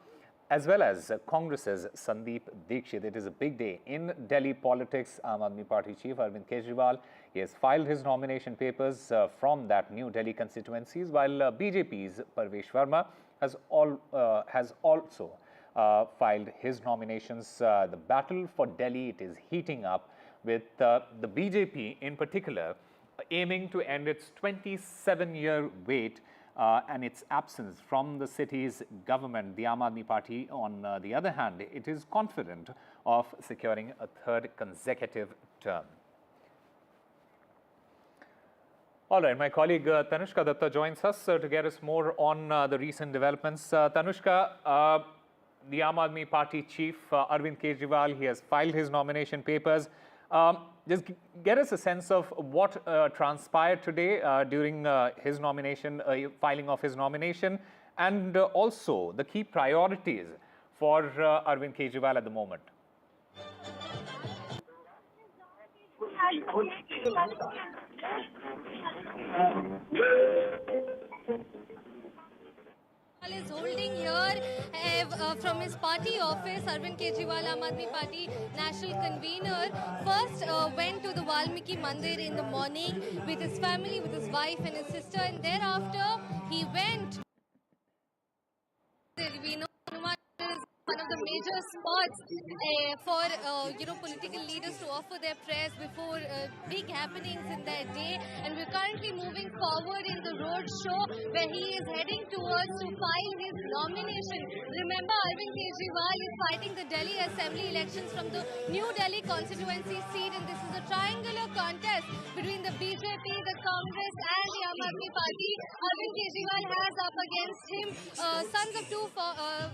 as well as Congress's Sandeep Dikshit. It is a big day in Delhi politics. Aam Aadmi Party Chief Arvind Kejriwal, he has filed his nomination papers from that New Delhi constituencies, while BJP's Parvesh Verma has also filed his nominations. The battle for Delhi, it is heating up with the BJP in particular aiming to end its 27-year wait and its absence from the city's government. The Aam Aadmi Party, on the other hand, it is confident of securing a third consecutive term. All right, my colleague Tanushka Datta joins us to get us more on the recent developments. Tanushka, the Aam Aadmi Party chief, Arvind Kejriwal, he has filed his nomination papers. Just get us a sense of what transpired today during his nomination, filing of his nomination, and also the key priorities for Arvind Kejriwal at the moment. Is holding here from his party office. Arvind Kejriwal, Aam Aadmi Party national convener, first went to the Valmiki Mandir in the morning with his family, with his wife and his sister, and thereafter he went. We know Hanuman is one of the major spots for political leaders to offer their prayers before big happenings in their day, and we're currently moving forward in the road show where he is heading towards to file his nomination. Remember, Arvind Kejriwal is fighting the Delhi Assembly elections from the New Delhi constituency seat, and this is a triangular contest between the BJP, the Congress and the Aam Aadmi Party. Arvind Kejriwal has up against him sons of two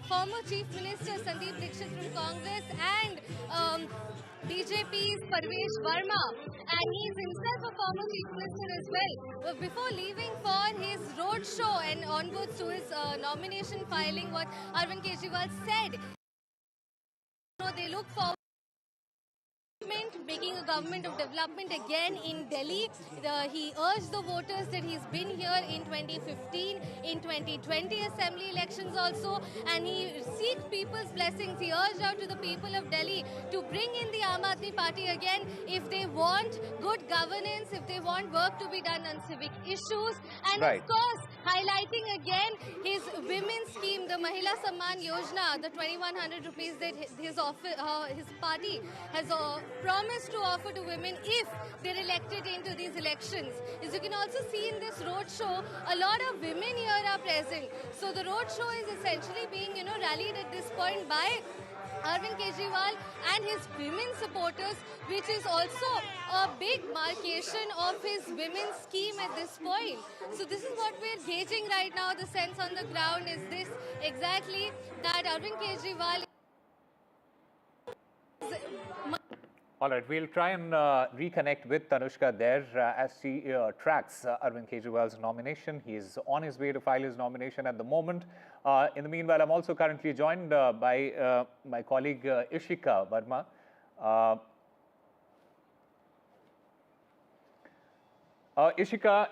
former chief ministers, Sandeep Dikshit from Congress and BJP's Parvesh Verma, and he is himself a former chief minister as well. But before leaving for his road show and onwards to his nomination filing, what Arvind Kejriwal said, they look forward making a government of development again in Delhi. He urged the voters that he's been here in 2015, in 2020 assembly elections also, and he seeks people's blessings. He urged out to the people of Delhi to bring in the Aam Aadmi Party again if they want good governance, if they want work to be done on civic issues, and of course highlighting again his women's scheme, the Mahila Samman Yojana, the 2100 rupees that his party has promised to offer to women if they're elected into these elections. As you can also see in this road show, a lot of women here are present. So the road show is essentially being, rallied at this point by Arvind Kejriwal and his women supporters, which is also a big marcation of his women's scheme at this point. So this is what we're gauging right now. The sense on the ground is this exactly, that Arvind Kejriwal is... All right, we'll try and reconnect with Tanushka there as she tracks Arvind Kejriwal's nomination. He is on his way to file his nomination at the moment. In the meanwhile, I'm also currently joined by my colleague Ishika Verma. Ishika,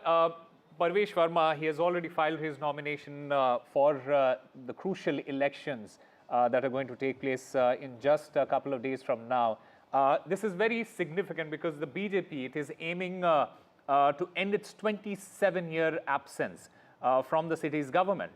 Parvesh Verma, he has already filed his nomination for the crucial elections that are going to take place in just a couple of days from now. This is very significant because the BJP, it is aiming to end its 27-year absence from the city's government.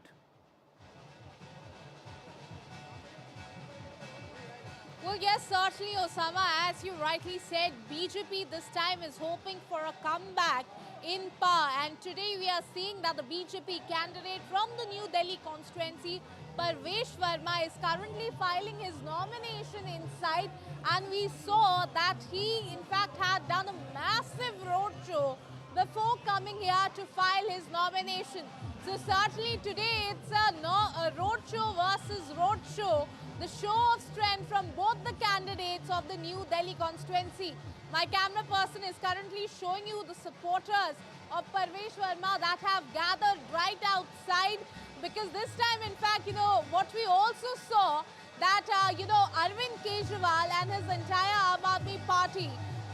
Well, yes, certainly, Osama. As you rightly said, BJP this time is hoping for a comeback in power. And today we are seeing that the BJP candidate from the New Delhi constituency, Parvesh Verma, is currently filing his nomination inside. And we saw that he, in fact, had done a massive roadshow before coming here to file his nomination. So certainly today it's a roadshow versus roadshow, the show of strength from both the candidates of the New Delhi constituency. My camera person is currently showing you the supporters of Parvesh Verma that have gathered right outside because this time, in fact, what we also saw that, Arvind Kejriwal and his entire Aam Aadmi Party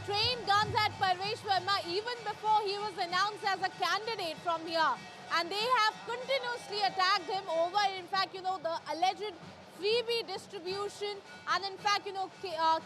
trained guns at Parvesh Verma even before he was announced as a candidate from here. And they have continuously attacked him over, in fact, the alleged freebie distribution and, in fact,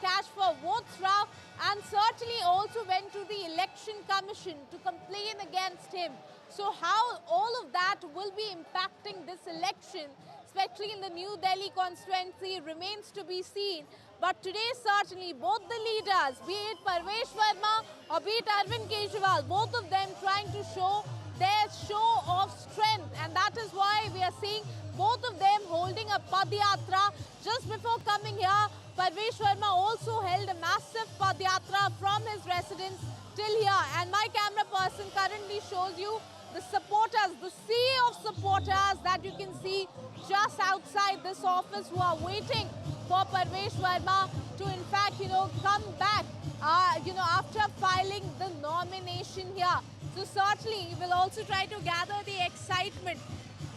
cash for votes rough, and certainly also went to the Election Commission to complain against him. So how all of that will be impacting this election, especially in the New Delhi constituency, remains to be seen. But today, certainly, both the leaders, be it Parvesh Verma or be it Arvind Kejriwal, both of them trying to show their show of strength. And that is why we are seeing both of them holding a Padyatra. Just before coming here, Parvesh Verma also held a massive Padyatra from his residence till here. And my camera person currently shows you the supporters, the sea of supporters that you can see just outside this office, who are waiting for Parvesh Verma to, in fact, come back, after filing the nomination here. So certainly, we'll also try to gather the excitement.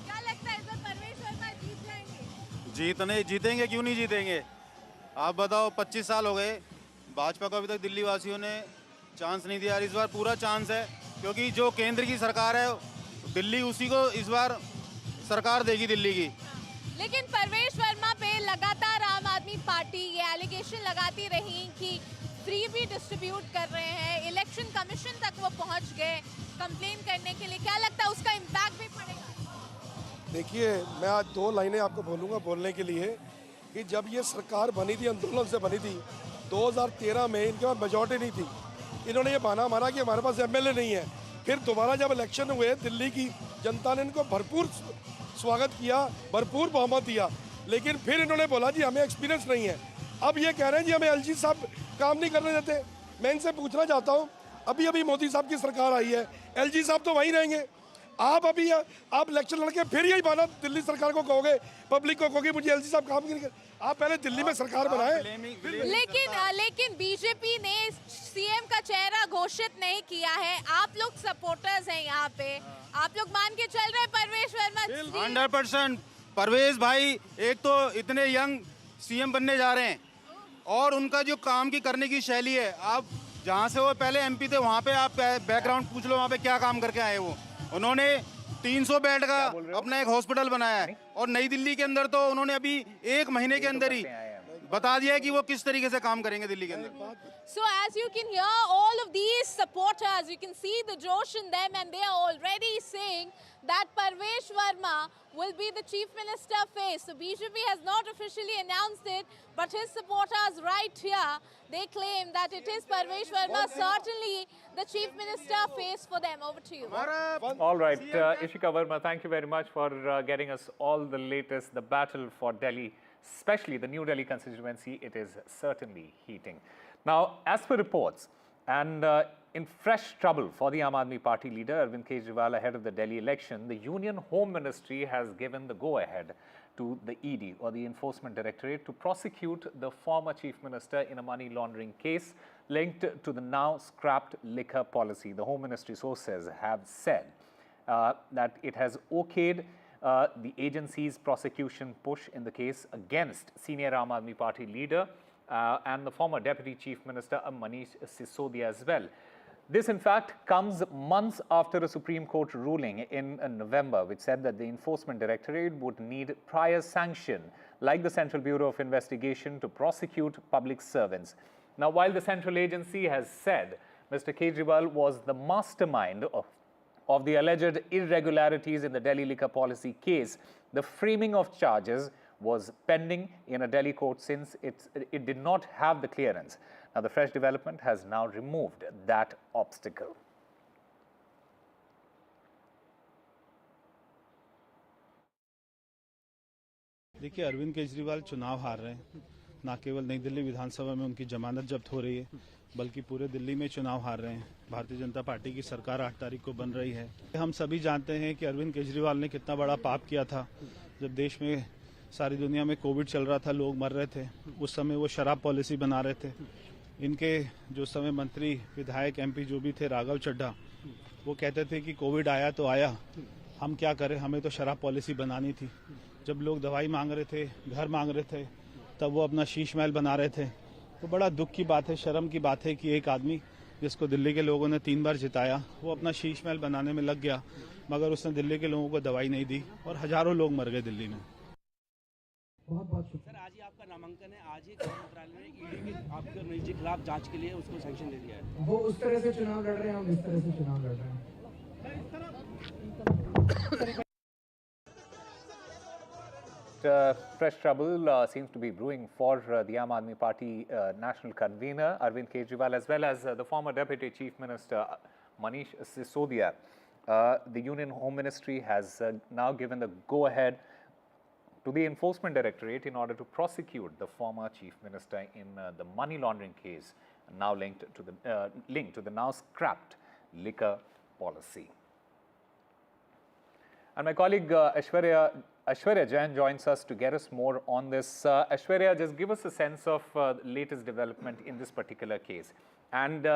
क्या लगता है इस बार परवेश वर्मा जीत जाएंगे? जीतेंगे क्यों नहीं जीतेंगे? आप बताओ, 25 साल हो गए, भाजपा को अभी तक दिल्ली वासियों ने चांस नहीं दिया। इस बार पूरा चांस है, क्योंकि जो केंद्र की सरकार है, दिल्ली उसी को इस बार सरकार देगी दिल्ली की। लेकिन परवेश वर्मा पे लगातार आम आदमी पार्टी ये एलिगेशन लगाती रही कि फ्रीबी डिस्ट्रीब्यूट कर रहे हैं, इलेक्शन कमीशन तक वो पहुंच गए कंप्लेन करने के लिए। क्या लगता है उसका इम्पैक्ट भी पड़ेगा? देखिए, मैं आज 2 लाइनें आपको बोलूँगा बोलने के लिए कि जब ये सरकार बनी थी, आंदोलन से बनी थी, 2013 में इनके पास मेजॉरिटी नहीं थी। इन्होंने ये बहाना मारा कि हमारे पास एमएलए नहीं है। फिर दोबारा जब इलेक्शन हुए, दिल्ली की जनता ने इनको भरपूर स्वागत किया, भरपूर बहुमत दिया, लेकिन फिर इन्होंने बोला जी हमें एक्सपीरियंस नहीं है। अब ये कह रहे हैं जी हमें एलजी साहब काम नहीं करने देते। मैं इनसे पूछना चाहता हूँ, अभी मोदी साहब की सरकार आई है, एलजी साहब तो वहीं रहेंगे। आप इलेक्शन लड़के फिर यही बात दिल्ली सरकार को कहोगे, पब्लिक को कहोगे मुझे एलजी साहब काम नहीं कर। आप पहले दिल्ली में सरकार बनाए। लेकिन बीजेपी ने सीएम का चेहरा घोषित नहीं किया है। आप लोग सपोर्टर्स हैं यहाँ पे, आप लोग मान के चल रहे हैं परवेश वर्मा? 100% परवेश भाई एक तो इतने यंग सीएम बनने जा रहे हैं, और उनका जो काम की करने की शैली है, आप जहाँ से वो पहले एमपी थे वहाँ पे आप बैकग्राउंड पूछ लो, वहाँ पे क्या काम करके आए वो। उन्होंने 300 बेड का अपना एक हॉस्पिटल बनाया है, और नई दिल्ली के अंदर तो उन्होंने अभी 1 महीने के अंदर ही बता दिया है कि वो किस तरीके से काम करेंगे दिल्ली के अंदर। So as you can hear, all of these supporters, you can see the josh in them, and they are already saying that Parvesh Verma will be the chief minister face. So BJP has not officially announced it, but his supporters right here, they claim that it is Parvesh Verma, certainly the chief minister face for them. Over to you. All right, Ishika Verma, thank you very much for getting us all the latest. The battle for Delhi, especially the New Delhi constituency, it is certainly heating. Now, as per reports, and in fresh trouble for the Aam Aadmi Party leader Arvind Kejriwal ahead of the Delhi election, the Union Home Ministry has given the go-ahead to the ED, or the Enforcement Directorate, to prosecute the former Chief Minister in a money laundering case linked to the now scrapped liquor policy. The Home Ministry sources have said that it has okayed the agency's prosecution push in the case against senior Aam Aadmi Party leader and the former Deputy Chief Minister Manish Sisodia as well. This, in fact, comes months after a Supreme Court ruling in November, which said that the Enforcement Directorate would need prior sanction, like the Central Bureau of Investigation, to prosecute public servants. Now, while the central agency has said Mr. Kejriwal was the mastermind of the alleged irregularities in the Delhi liquor policy case, the framing of charges was pending in a Delhi court since it did not have the clearance. Now, the fresh development has now removed that obstacle. देखिए, अरविंद केजरीवाल चुनाव हार रहे हैं। ना केवल नई दिल्ली विधानसभा में उनकी जमानत जब्त हो रही है, बल्कि पूरे दिल्ली में चुनाव हार रहे हैं। भारतीय जनता पार्टी की सरकार 8 तारीख को बन रही है। हम सभी जानते हैं कि अरविंद केजरीवाल ने कितना बड़ा पाप किया था। जब देश में, सारी दुनिया में कोविड चल रहा था, लोग मर रहे थे, उस समय वो शराब पॉलिसी बना रहे थे। इनके जो समय मंत्री, विधायक, एमपी जो भी थे, राघव चड्ढा, वो कहते थे कि कोविड आया तो आया, हम क्या करें, हमें तो शराब पॉलिसी बनानी थी। जब लोग दवाई मांग रहे थे, घर मांग रहे थे, तब वो अपना शीश महल बना रहे थे। तो बड़ा दुख की बात है, शर्म की बात है कि एक आदमी जिसको दिल्ली के लोगों ने 3 बार जिताया, वो अपना शीश महल बनाने में लग गया, मगर उसने दिल्ली के लोगों को दवाई नहीं दी और हजारों लोग मर गए दिल्ली में। बहुत बहुत शुक्रिया। सर, आज ही आपका नामांकन है, आज ही गृह मंत्रालय ने ईडी के आपके मनीष जी के खिलाफ जांच के लिए उसको सैंक्शन दे दिया है। वो उस तरह से चुनाव लड़ रहे हैं, हम इस तरह से चुनाव लड़ रहे हैं। Fresh trouble seems to be brewing for the Aam Aadmi Party national convener Arvind Kejriwal, as well as the former Deputy Chief Minister Manish Sisodia. The Union Home Ministry has now given the go-ahead to the Enforcement Directorate in order to prosecute the former Chief Minister in the money laundering case, now linked to the now scrapped liquor policy. And my colleague Aishwarya Jain joins us to get us more on this. Aishwarya, just give us a sense of the latest development in this particular case, and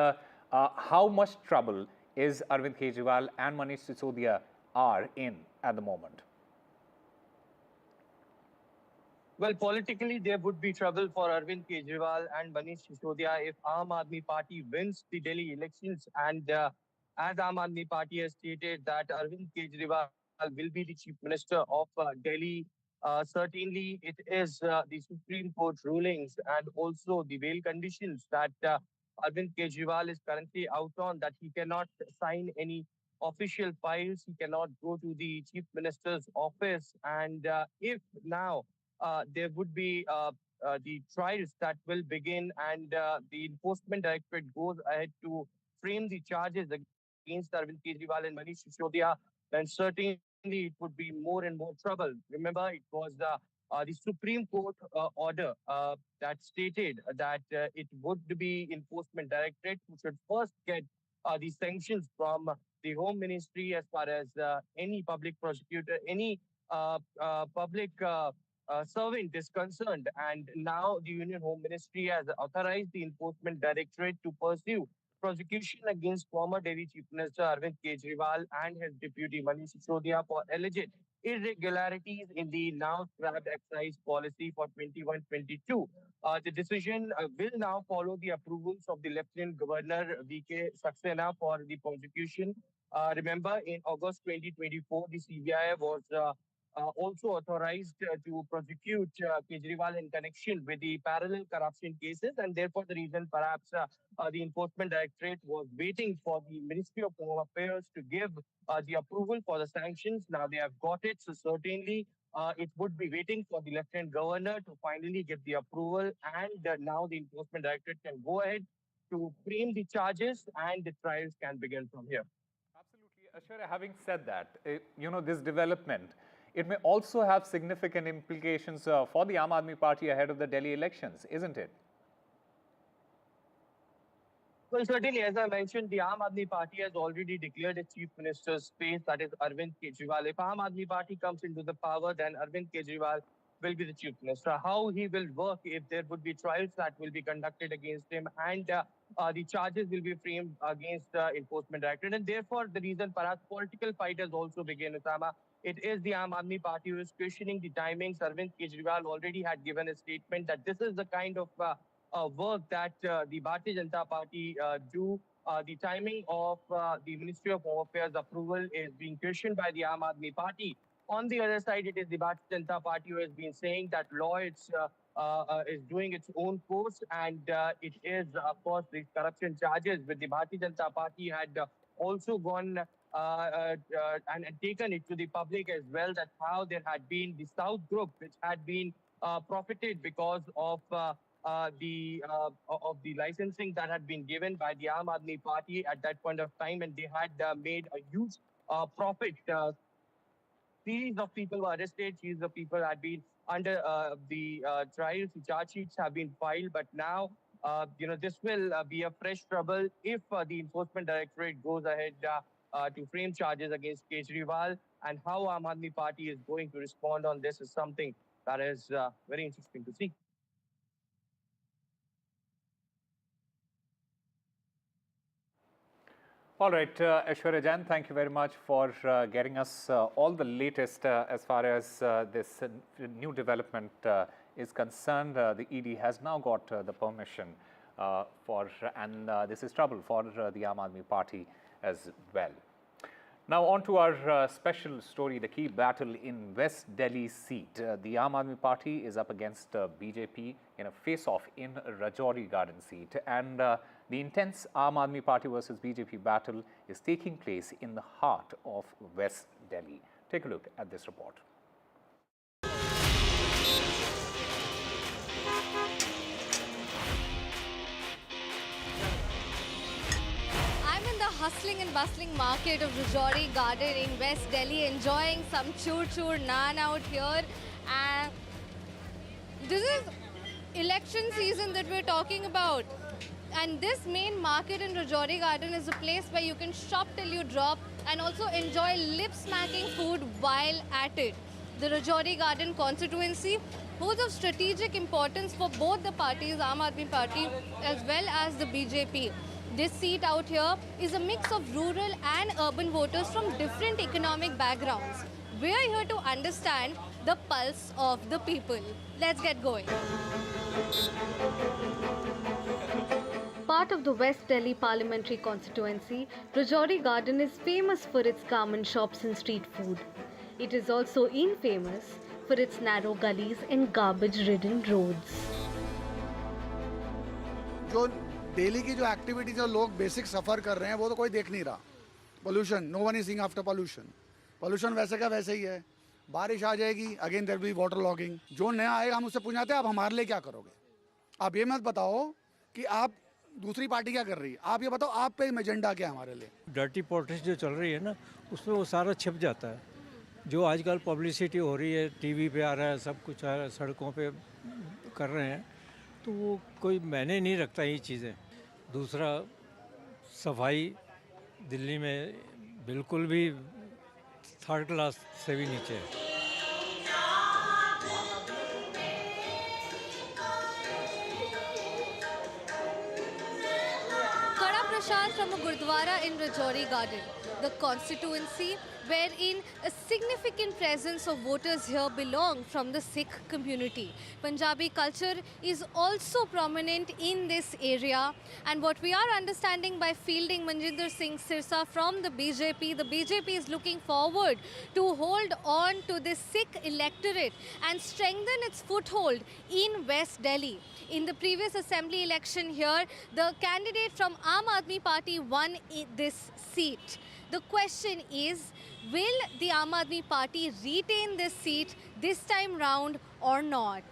how much trouble is Arvind Kejriwal and Manish Sisodia are in at the moment? Well, politically, there would be trouble for Arvind Kejriwal and Manish Sisodia if Aam Aadmi Party wins the Delhi elections. And as Aam Aadmi Party has stated that Arvind Kejriwal will be the Chief Minister of Delhi, certainly it is the Supreme Court rulings and also the bail conditions that Arvind Kejriwal is currently out on, that he cannot sign any official files, he cannot go to the Chief Minister's office. And if now there would be the trials that will begin and the Enforcement Directorate goes ahead to frame the charges against Arvind Kejriwal and Manish Sisodia, then certainly it would be more and more trouble. Remember, it was the Supreme Court order that stated that it would be Enforcement Directorate who should first get the sanctions from the Home Ministry as far as any public prosecutor, any public servant is concerned. And now the Union Home Ministry has authorized the Enforcement Directorate to pursue prosecution against former Delhi Chief Minister Arvind Kejriwal and his deputy Manish Sisodia for alleged irregularities in the now scrapped excise policy for 21-22. The decision will now follow the approvals of the Lieutenant Governor V.K. Saxena for the prosecution. Remember, in August 2024, the CBI was also authorized to prosecute Kejriwal in connection with the parallel corruption cases, and therefore the reason perhaps the Enforcement Directorate was waiting for the Ministry of Home Affairs to give the approval for the sanctions. Now they have got it, so certainly it would be waiting for the Lieutenant Governor to finally get the approval, and now the Enforcement Directorate can go ahead to frame the charges and the trials can begin from here. Aishwarya, having said that, this development, it may also have significant implications for the Aam Aadmi Party ahead of the Delhi elections, isn't it? Well, certainly, as I mentioned, the Aam Aadmi Party has already declared its Chief Minister's space, that is Arvind Kejriwal. If Aam Aadmi Party comes into the power, then Arvind Kejriwal will be the Chief Minister. How he will work, if there would be trials that will be conducted against him and the charges will be framed against Enforcement Directorate. And therefore, the reason perhaps political fight has also begun, Osama. It is the Aam Aadmi Party who is questioning the timings. Arvind Kejriwal already had given a statement that this is the kind of work that the Bharatiya Janata Party do. The timing of the Ministry of Home Affairs approval is being questioned by the Aam Aadmi Party. On the other side, it is the Bharatiya Janata Party who has been saying that law is doing its own course, and it is, of course, the corruption charges with the Bharatiya Janata Party had also gone and taken it to the public as well, that how there had been the South Group, which had been profited because of the licensing that had been given by the Aam Aadmi Party at that point of time, and they had made a huge profit. Series of people were arrested, series of people had been under the trials, the charge sheets have been filed, but now this will be a fresh trouble if the Enforcement Directorate goes ahead to frame charges against Kejriwal, and how Aam Aadmi Party is going to respond on this is something that is very interesting to see. All right, Aishwarya Jain, thank you very much for getting us all the latest as far as this new development is concerned. The ED has now got the permission and this is trouble for the Aam Aadmi Party as well. Now on to our special story, the key battle in West Delhi seat. The Aam Aadmi Party is up against BJP in a face-off in Rajouri Garden seat, and the intense Aam Aadmi Party versus BJP battle is taking place in the heart of West Delhi. Take a look at this report. Hustling and bustling market of Rajouri Garden in West Delhi, enjoying some chur-chur naan out here. And this is election season that we're talking about. And this main market in Rajouri Garden is a place where you can shop till you drop and also enjoy lip-smacking food while at it. The Rajouri Garden constituency holds of strategic importance for both the parties, Aam Aadmi Party as well as the BJP. This seat out here is a mix of rural and urban voters from different economic backgrounds. We are here to understand the pulse of the people. Let's get going. Part of the West Delhi parliamentary constituency, Rajouri Garden is famous for its garment shops and street food. It is also infamous for its narrow gullies and garbage-ridden roads. Daily की जो activities और लोग basic सफ़र कर रहे हैं वो तो कोई देख नहीं रहा. Pollution, no one is seeing after pollution. Pollution वैसे का वैसे ही है. बारिश आ जाएगी, again there will be water logging. जो नया आएगा हम उससे पूछते हैं आप हमारे लिए क्या करोगे. आप ये मत बताओ कि आप दूसरी पार्टी क्या कर रही है, आप ये बताओ आप पे एजेंडा क्या है हमारे लिए. डर्टी पॉलिटिक्स जो चल रही है ना, उसमें वो सारा छिप जाता है. जो आजकल पब्लिसिटी हो रही है, टीवी पे आ रहा है, सब कुछ आ रहा है, सड़कों पे कर रहे हैं, तो वो कोई मायने नहीं रखता ये चीज़ें. दूसरा, सफाई दिल्ली में बिल्कुल भी थर्ड क्लास से भी नीचे है. Kara Prashad from a Gurdwara in Rajouri Garden, the constituency wherein a significant presence of voters here belong from the Sikh community. Punjabi culture is also prominent in this area, and what we are understanding by fielding Manjinder Singh Sirsa from the BJP is looking forward to hold on to the Sikh electorate and strengthen its foothold in West Delhi. In the previous assembly election here, the candidate from Aam Aadmi Party won this seat. The question is, will the Aam Aadmi Party retain this seat this time round or not?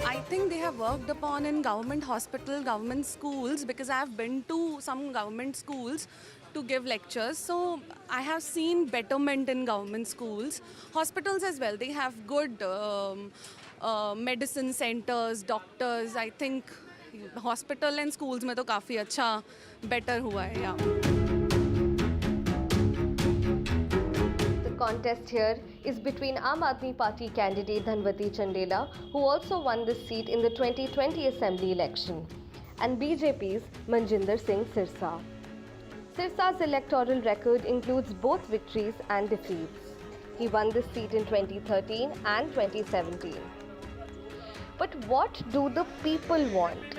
I think they have worked upon in government hospital, government schools, because I have been to some government schools to give lectures. So I have seen betterment in government schools. Hospitals as well, they have good medicine centers, doctors. I think hospital and schools में तो काफ़ी अच्छा better हुआ है यहाँ. The contest here is between Aam Aadmi Party candidate Dhanwati Chandela, who also won this seat in the 2020 assembly election, and BJP's Manjinder Singh Sirsa. Sirsa's electoral record includes both victories and defeats. He won this seat in 2013 and 2017. But what do the people want?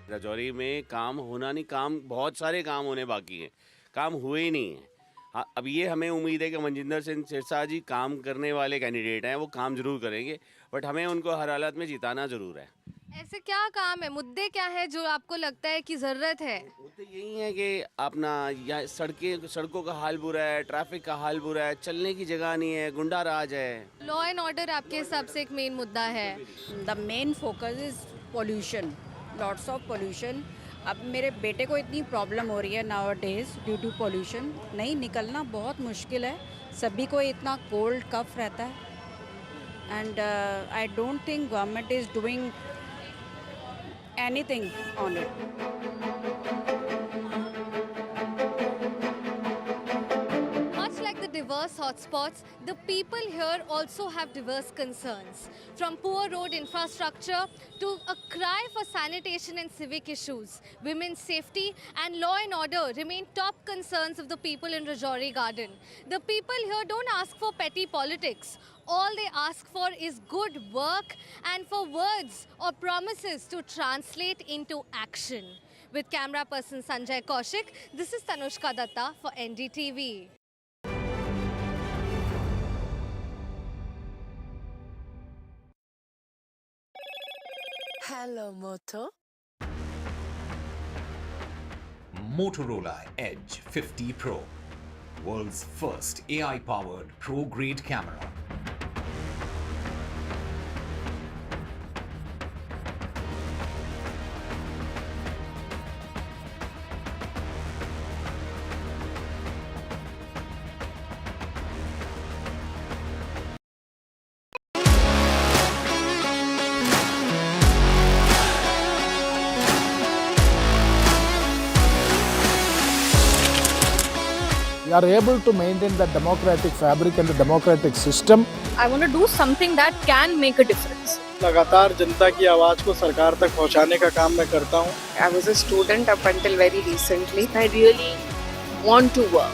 Rajouri में काम होना नहीं, काम बहुत सारे काम होने बाकी हैं, काम हुए ही नहीं हैं. अब ये हमें उम्मीद है कि मनजिंदर सिंह सिरसा जी काम करने वाले कैंडिडेट हैं, वो काम जरूर करेंगे, बट हमें उनको हर हालत में जिताना जरूर है. ऐसे क्या काम है, मुद्दे क्या है जो आपको लगता है कि ज़रूरत है? मुद्दे यही है कि अपना या सड़कों का हाल बुरा है, ट्रैफिक का हाल बुरा है, चलने की जगह नहीं है, गुंडा राज है. लॉ एंड ऑर्डर आपके हिसाब से एक मेन मुद्दा है. The main focus is pollution, lots of pollution. अब मेरे बेटे को इतनी प्रॉब्लम हो रही है nowadays due to pollution. नहीं निकलना बहुत मुश्किल है, सभी को इतना कोल्ड कफ रहता है. And I don't think government is doing anything on it. Much like the diverse diverse hotspots, the people here also have diverse concerns. From poor road infrastructure to a cry for sanitation and civic issues, women's safety and law and order remain top concerns of the people in Rajouri Garden. The people here don't ask for petty politics. All they ask for is good work and for words or promises to translate into action. With camera person Sanjay Kaushik, this is Tanushka Datta for NDTV. Hello, Moto. Motorola Edge 50 Pro, world's first AI-powered pro-grade camera. We are able to maintain the democratic fabric and the democratic system. I want to do something that can make a difference. लगातार जनता की आवाज को सरकार तक पहुंचाने का काम मैं करता हूं. I was a student up until very recently. I really want to work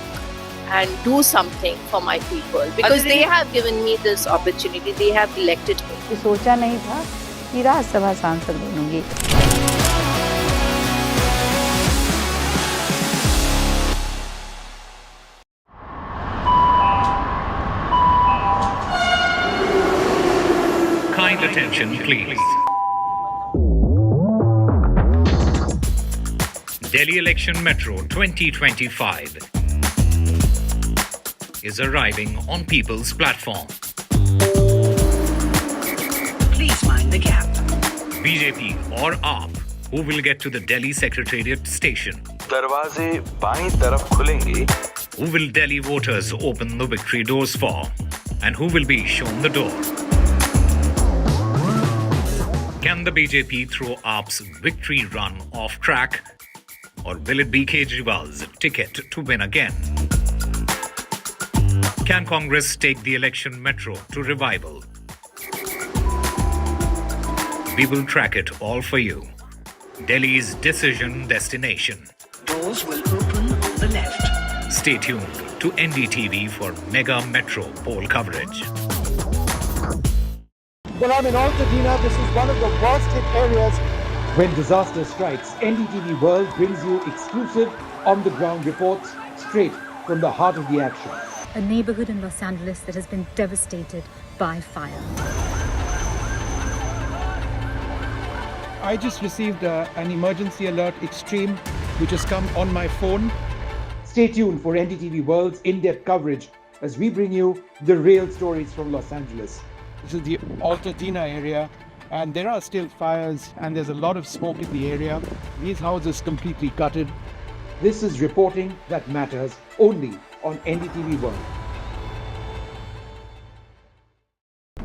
and do something for my people because they have given me this opportunity. They have elected me. सोचा नहीं था कि राज्यसभा सांसद बनूंगी. Kind attention, please. Delhi Election Metro 2025 is arriving on people's platform. Please mind the gap. BJP or AAP, who will get to the Delhi Secretariat station? दरवाजे बाईं तरफ खुलेंगे. Who will Delhi voters open the victory doors for? And who will be shown the door? Can the BJP throw AAP's victory run off track? Or will it be Kejriwal's ticket to win again? Can Congress take the election metro to revival? We will track it all for you. Delhi's decision destination. Doors will open on the left. Stay tuned to NDTV for mega metro poll coverage. Well, I'm in Altadena. This is one of the worst hit areas. When disaster strikes, NDTV World brings you exclusive on-the-ground reports straight from the heart of the action. A neighborhood in Los Angeles that has been devastated by fire. I just received an emergency alert extreme, which has come on my phone. Stay tuned for NDTV World's in-depth coverage as we bring you the real stories from Los Angeles. This is the Altadena area, and there are still fires, and there's a lot of smoke in the area. These houses completely gutted. This is reporting that matters only on NDTV World.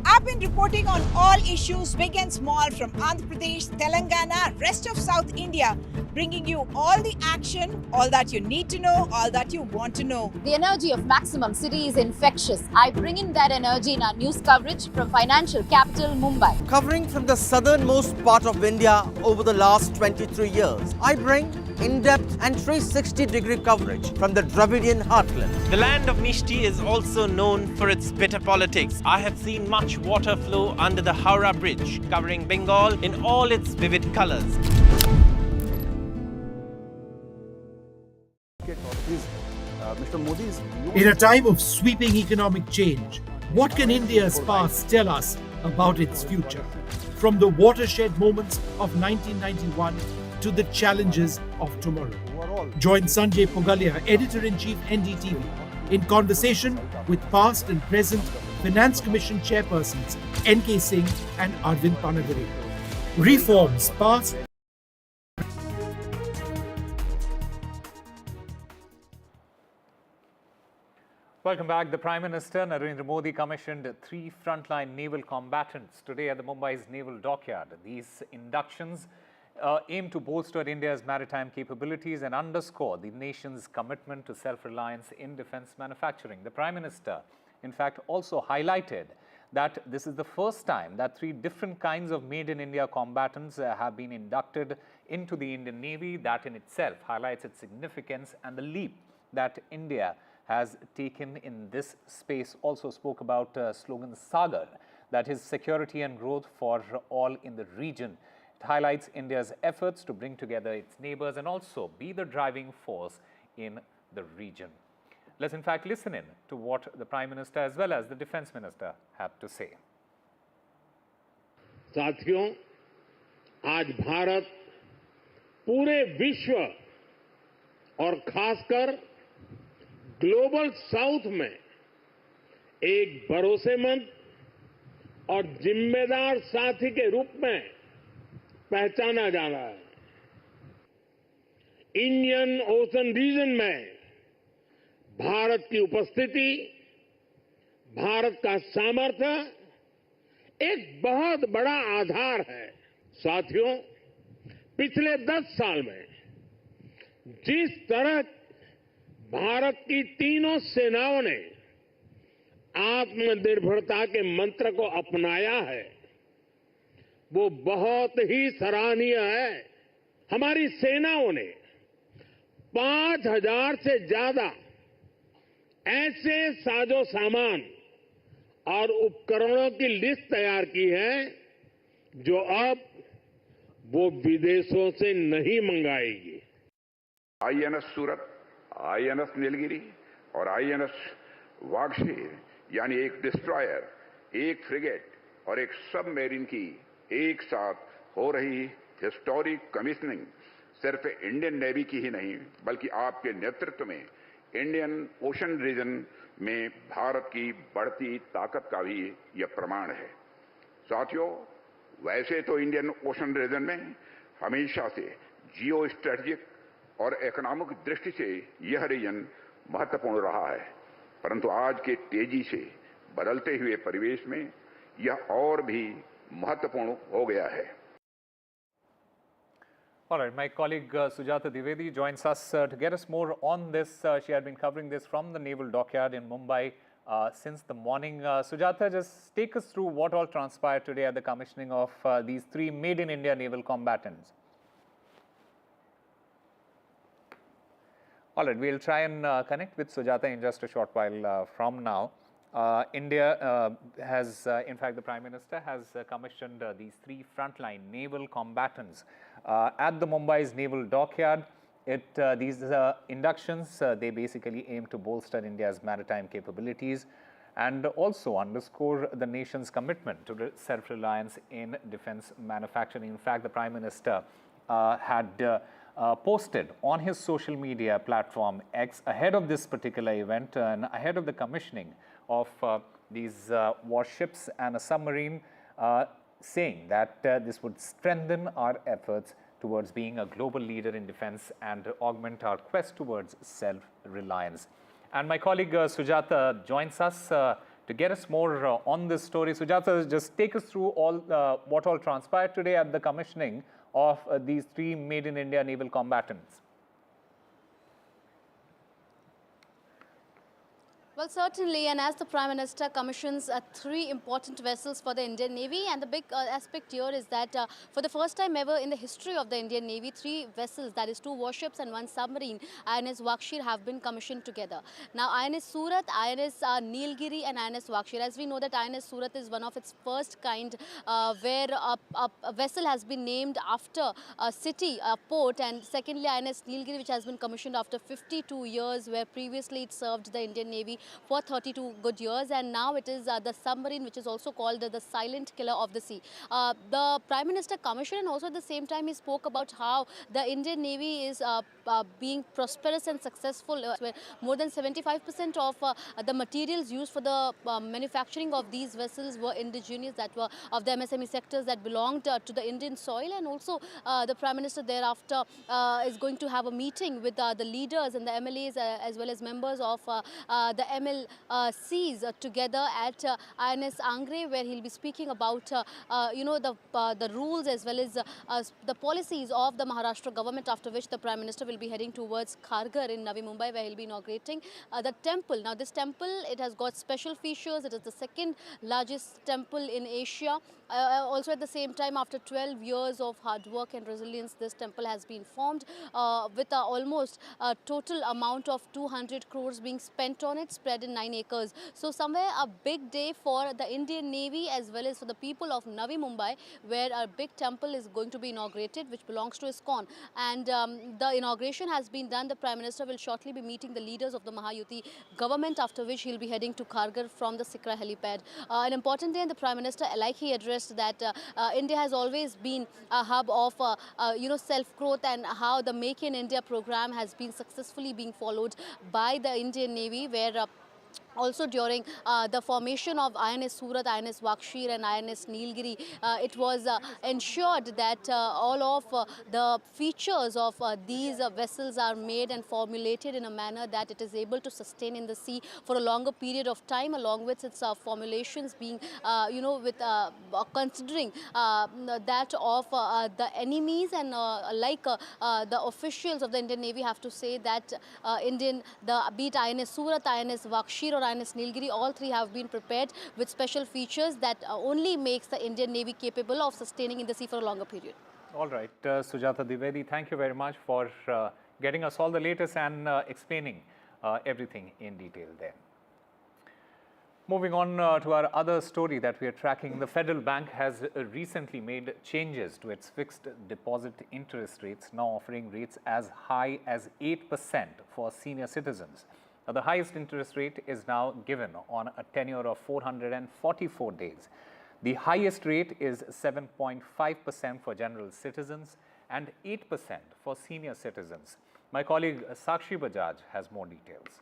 I've been reporting on all issues, big and small, from Andhra Pradesh, Telangana, rest of South India, bringing you all the action, all that you need to know, all that you want to know. The energy of Maximum City is infectious. I bring in that energy in our news coverage from financial capital Mumbai. Covering from the southernmost part of India over the last 23 years, I bring in-depth and 360-degree coverage from the Dravidian heartland. The land of Mishti is also known for its bitter politics. I have seen much water flow under the Howrah Bridge, covering Bengal in all its vivid colors. In a time of sweeping economic change, what can India's past tell us about its future? From the watershed moments of 1991 to the challenges of tomorrow. Join Sanjay Pugalia, Editor-in-Chief NDTV, in conversation with past and present Finance Commission chairpersons N.K. Singh and Arvind Kejriwal. Reforms past. Welcome back. The Prime Minister Narendra Modi commissioned 3 frontline naval combatants today at the Mumbai's naval dockyard. These inductions aim to bolster India's maritime capabilities and underscore the nation's commitment to self-reliance in defense manufacturing. The Prime Minister, in fact, also highlighted that this is the first time that 3 different kinds of made-in-India combatants have been inducted into the Indian Navy. That in itself highlights its significance and the leap that India has taken in this space. Also spoke about slogan Sagar, that is security and growth for all in the region. It highlights India's efforts to bring together its neighbors and also be the driving force in the region. Let's in fact listen in to what the Prime Minister as well as the Defence Minister have to say. साथियों, आज भारत पूरे विश्व और खासकर global south में एक भरोसेमंद और जिम्मेदार साथी के रूप में पहचाना जा रहा है। इंडियन ओशन रीजन में भारत की उपस्थिति, भारत का सामर्थ्य एक बहुत बड़ा आधार है। साथियों, पिछले 10 साल में जिस तरह भारत की तीनों सेनाओं ने आत्मनिर्भरता के मंत्र को अपनाया है, वो बहुत ही सराहनीय है। हमारी सेनाओं ने 5000 से ज्यादा ऐसे साजो सामान और उपकरणों की लिस्ट तैयार की है जो अब वो विदेशों से नहीं मंगाएगी। आईएनएस सूरत, आईएनएस नीलगिरी और आईएनएस वागशीर यानी एक डिस्ट्रॉयर, एक फ्रिगेट और एक सबमरीन की एक साथ हो रही हिस्टोरिक कमीशनिंग सिर्फ इंडियन नेवी की ही नहीं बल्कि आपके नेतृत्व में इंडियन ओशन रीजन में भारत की बढ़ती ताकत का भी यह प्रमाण है। साथियों, वैसे तो इंडियन ओशन रीजन में हमेशा से जियो स्ट्रेटेजिक और इकोनॉमिक दृष्टि से यह रीजन महत्वपूर्ण रहा है, परंतु आज के तेजी से बदलते हुए परिवेश में यह और भी महत्वपूर्ण हो गया है। All right, my colleague Sujata Dwivedi joins us to get us more on this. She had been covering this from the naval dockyard in Mumbai since the morning. Sujata, just take us through what all transpired today at the commissioning of these 3 made-in-India naval combatants. All right, we'll try and connect with Sujata in just a short while from now. India has, in fact, the Prime Minister has commissioned these 3 frontline naval combatants at the Mumbai's naval dockyard. These inductions, they basically aim to bolster India's maritime capabilities and also underscore the nation's commitment to self-reliance in defense manufacturing. In fact, the Prime Minister had posted on his social media platform X ahead of this particular event and ahead of the commissioning of these warships and a submarine, saying that this would strengthen our efforts towards being a global leader in defense and augment our quest towards self-reliance. And my colleague Sujata joins us to get us more on this story. Sujata, just take us through all what all transpired today at the commissioning of these 3 made-in-India naval combatants. Well, certainly, and as the Prime Minister commissions 3 important vessels for the Indian Navy, and the big aspect here is that for the first time ever in the history of the Indian Navy, 3 vessels, that is 2 warships and 1 submarine, INS Wakshir, have been commissioned together. Now, INS Surat, INS Nilgiri and INS Wakshir. As we know that INS Surat is one of its first kind where a vessel has been named after a city, a port, and secondly INS Nilgiri, which has been commissioned after 52 years, where previously it served the Indian Navy for 32 good years, and now it is the submarine, which is also called the silent killer of the sea. The Prime Minister commissioned, and also at the same time he spoke about how the Indian Navy is being prosperous and successful, where more than 75% of the materials used for the manufacturing of these vessels were indigenous, that were of the MSME sectors that belonged to the Indian soil. And also the Prime Minister thereafter is going to have a meeting with the leaders and the MLAs as well as members of the ML seas together at INS Angre, where he'll be speaking about the rules as well as the policies of the Maharashtra government, after which the Prime Minister will be heading towards Kharghar in Navi Mumbai, where he'll be inaugurating the temple. Now this temple, it has got special features. It is the second largest temple in Asia. Also at the same time, after 12 years of hard work and resilience, this temple has been formed with almost a total amount of 200 crores being spent on it, spread in 9 acres. So somewhere a big day for the Indian Navy as well as for the people of Navi Mumbai, where a big temple is going to be inaugurated, which belongs to ISKCON. And the inauguration has been done. The Prime Minister will shortly be meeting the leaders of the Mahayuti government, after which he'll be heading to Kharghar from the Sikra helipad. An important day, and the Prime Minister, like he addressed that India has always been a hub of self-growth, and how the Make in India program has been successfully being followed by the Indian Navy, where also during the formation of INS Surat, INS Wakshir and INS Nilgiri, it was ensured that all of the features of these vessels are made and formulated in a manner that it is able to sustain in the sea for a longer period of time, along with its formulations being, considering that of the enemies, and the officials of the Indian Navy have to say that be it INS Surat, INS Wakshir or INS Nilgiri, all three have been prepared with special features that only makes the Indian Navy capable of sustaining in the sea for a longer period. All right, Sujata Dwivedi, thank you very much for getting us all the latest and explaining everything in detail there. Moving on to our other story that we are tracking, the Federal Bank has recently made changes to its fixed deposit interest rates, now offering rates as high as 8% for senior citizens. Now, the highest interest rate is now given on a tenure of 444 days. The highest rate is 7.5% for general citizens and 8% for senior citizens. My colleague Sakshi Bajaj has more details.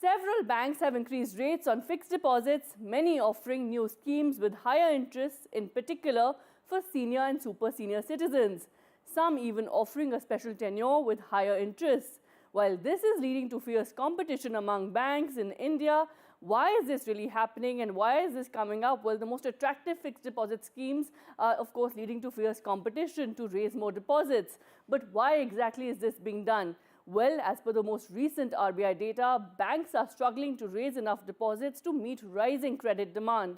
Several banks have increased rates on fixed deposits, many offering new schemes with higher interests, in particular for senior and super senior citizens. Some even offering a special tenure with higher interests. While this is leading to fierce competition among banks in India, why is this really happening and why is this coming up? Well, the most attractive fixed deposit schemes are, of course, leading to fierce competition to raise more deposits. But why exactly is this being done? Well, as per the most recent RBI data, banks are struggling to raise enough deposits to meet rising credit demand.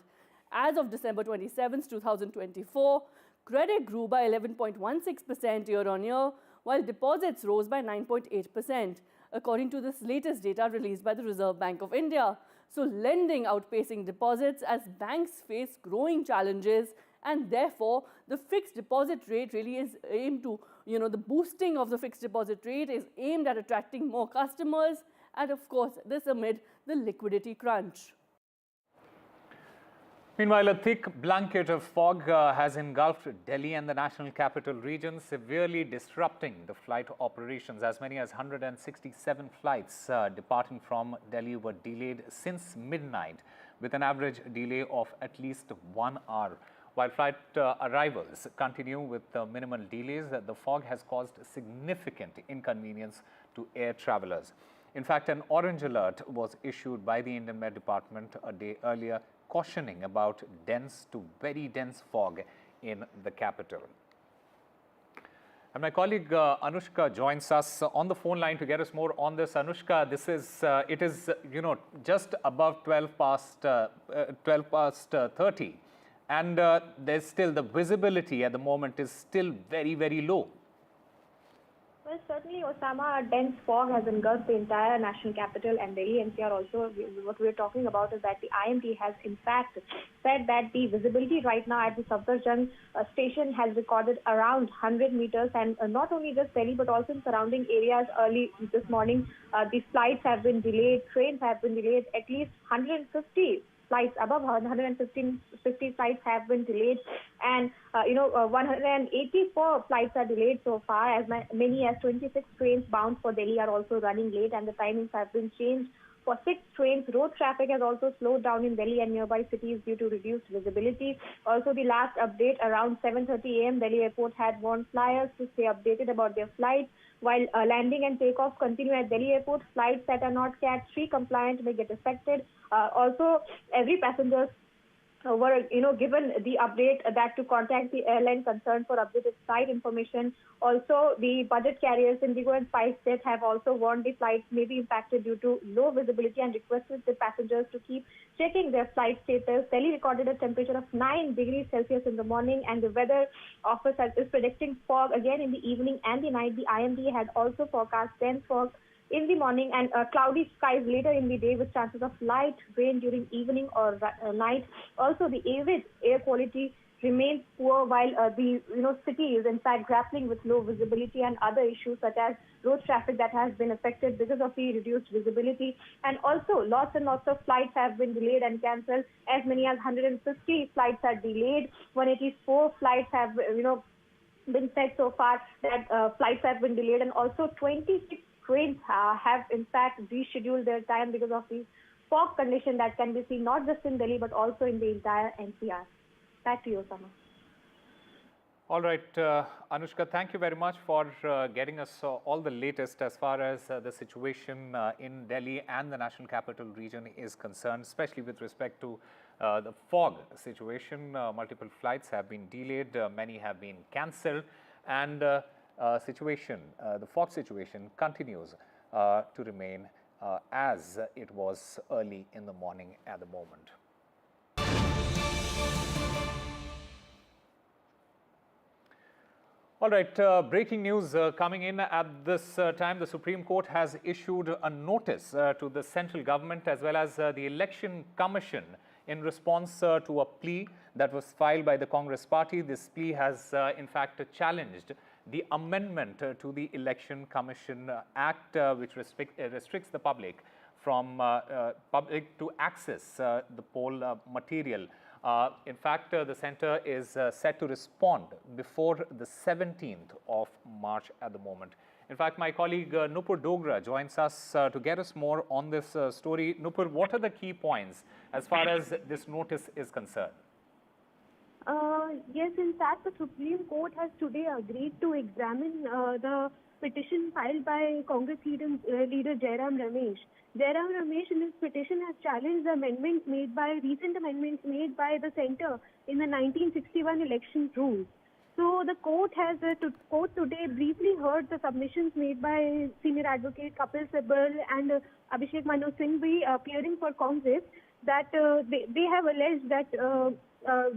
As of December 27, 2024, credit grew by 11.16% year-on-year, while deposits rose by 9.8%, according to this latest data released by the Reserve Bank of India. So lending outpacing deposits as banks face growing challenges, and therefore the fixed deposit rate really is aimed to, the boosting of the fixed deposit rate is aimed at attracting more customers, and of course this amid the liquidity crunch. Meanwhile, a thick blanket of fog has engulfed Delhi and the National Capital Region, severely disrupting the flight operations. As many as 167 flights departing from Delhi were delayed since midnight, with an average delay of at least 1 hour. While flight arrivals continue with minimal delays, the fog has caused significant inconvenience to air travelers. In fact, an orange alert was issued by the Indian Met Department a day earlier, cautioning about dense to very dense fog in the capital. And my colleague Anushka joins us on the phone line to get us more on this. Anushka, it is just above 12 past 30, and there's still the visibility at the moment is still very, very low. Well, certainly, Osama, a dense fog has engulfed the entire national capital and Delhi NCR also. What we're talking about is that the IMD has in fact said that the visibility right now at the Safdarjung station has recorded around 100 meters, and not only just Delhi but also in surrounding areas. Early this morning, these flights have been delayed, trains have been delayed, at least 150 flights, above 150 flights have been delayed, and 184 flights are delayed so far. As many as 26 trains bound for Delhi are also running late, and the timings have been changed for 6 trains. Road traffic has also slowed down in Delhi and nearby cities due to reduced visibility. Also, the last update around 7:30 a.m. Delhi Airport had warned flyers to stay updated about their flights. While landing and takeoff continue at Delhi airport, flights that are not Cat 3 compliant may get affected. Also, every passenger were given the update that to contact the airline concerned for updated flight information. Also, the budget carriers Indigo and SpiceJet have also warned the flights may be impacted due to low visibility and requested the passengers to keep checking their flight status. Delhi recorded a temperature of 9 degrees Celsius in the morning, and the weather office is predicting fog again in the evening and the night. The IMD had also forecast dense fog in the morning and cloudy skies later in the day with chances of light rain during evening or night. Also, the average air quality remains poor, while the city is in fact grappling with low visibility and other issues such as road traffic that has been affected because of the reduced visibility. And also, lots and lots of flights have been delayed and cancelled. As many as 150 flights are delayed. 184 flights have been said so far that flights have been delayed, and also 26 trains have in fact rescheduled their time because of the fog condition that can be seen not just in Delhi but also in the entire NCR. Back to you, Sama. All right, Anushka, thank you very much for getting us all the latest as far as the situation in Delhi and the National Capital Region is concerned, especially with respect to the fog situation. Multiple flights have been delayed, many have been cancelled, and the fog situation continues to remain as it was early in the morning at the moment. All right, breaking news coming in at this time. The Supreme Court has issued a notice to the central government as well as the Election Commission in response to a plea that was filed by the Congress party. This plea has in fact challenged the amendment to the Election Commission Act, which restricts the public from to access the poll material. In fact, the centre is set to respond before the 17th of March at the moment. In fact, my colleague Nupur Dogra joins us to get us more on this story. Nupur, what are the key points as far as this notice is concerned? Yes, in fact, the Supreme Court has today agreed to examine the petition filed by Congress leader Jairam Ramesh. Jairam Ramesh in his petition has challenged the recent amendments made by the centre in the 1961 election rules. So the court today briefly heard the submissions made by senior advocate Kapil Sibal and Abhishek Manu Singhvi appearing for Congress, that they have alleged that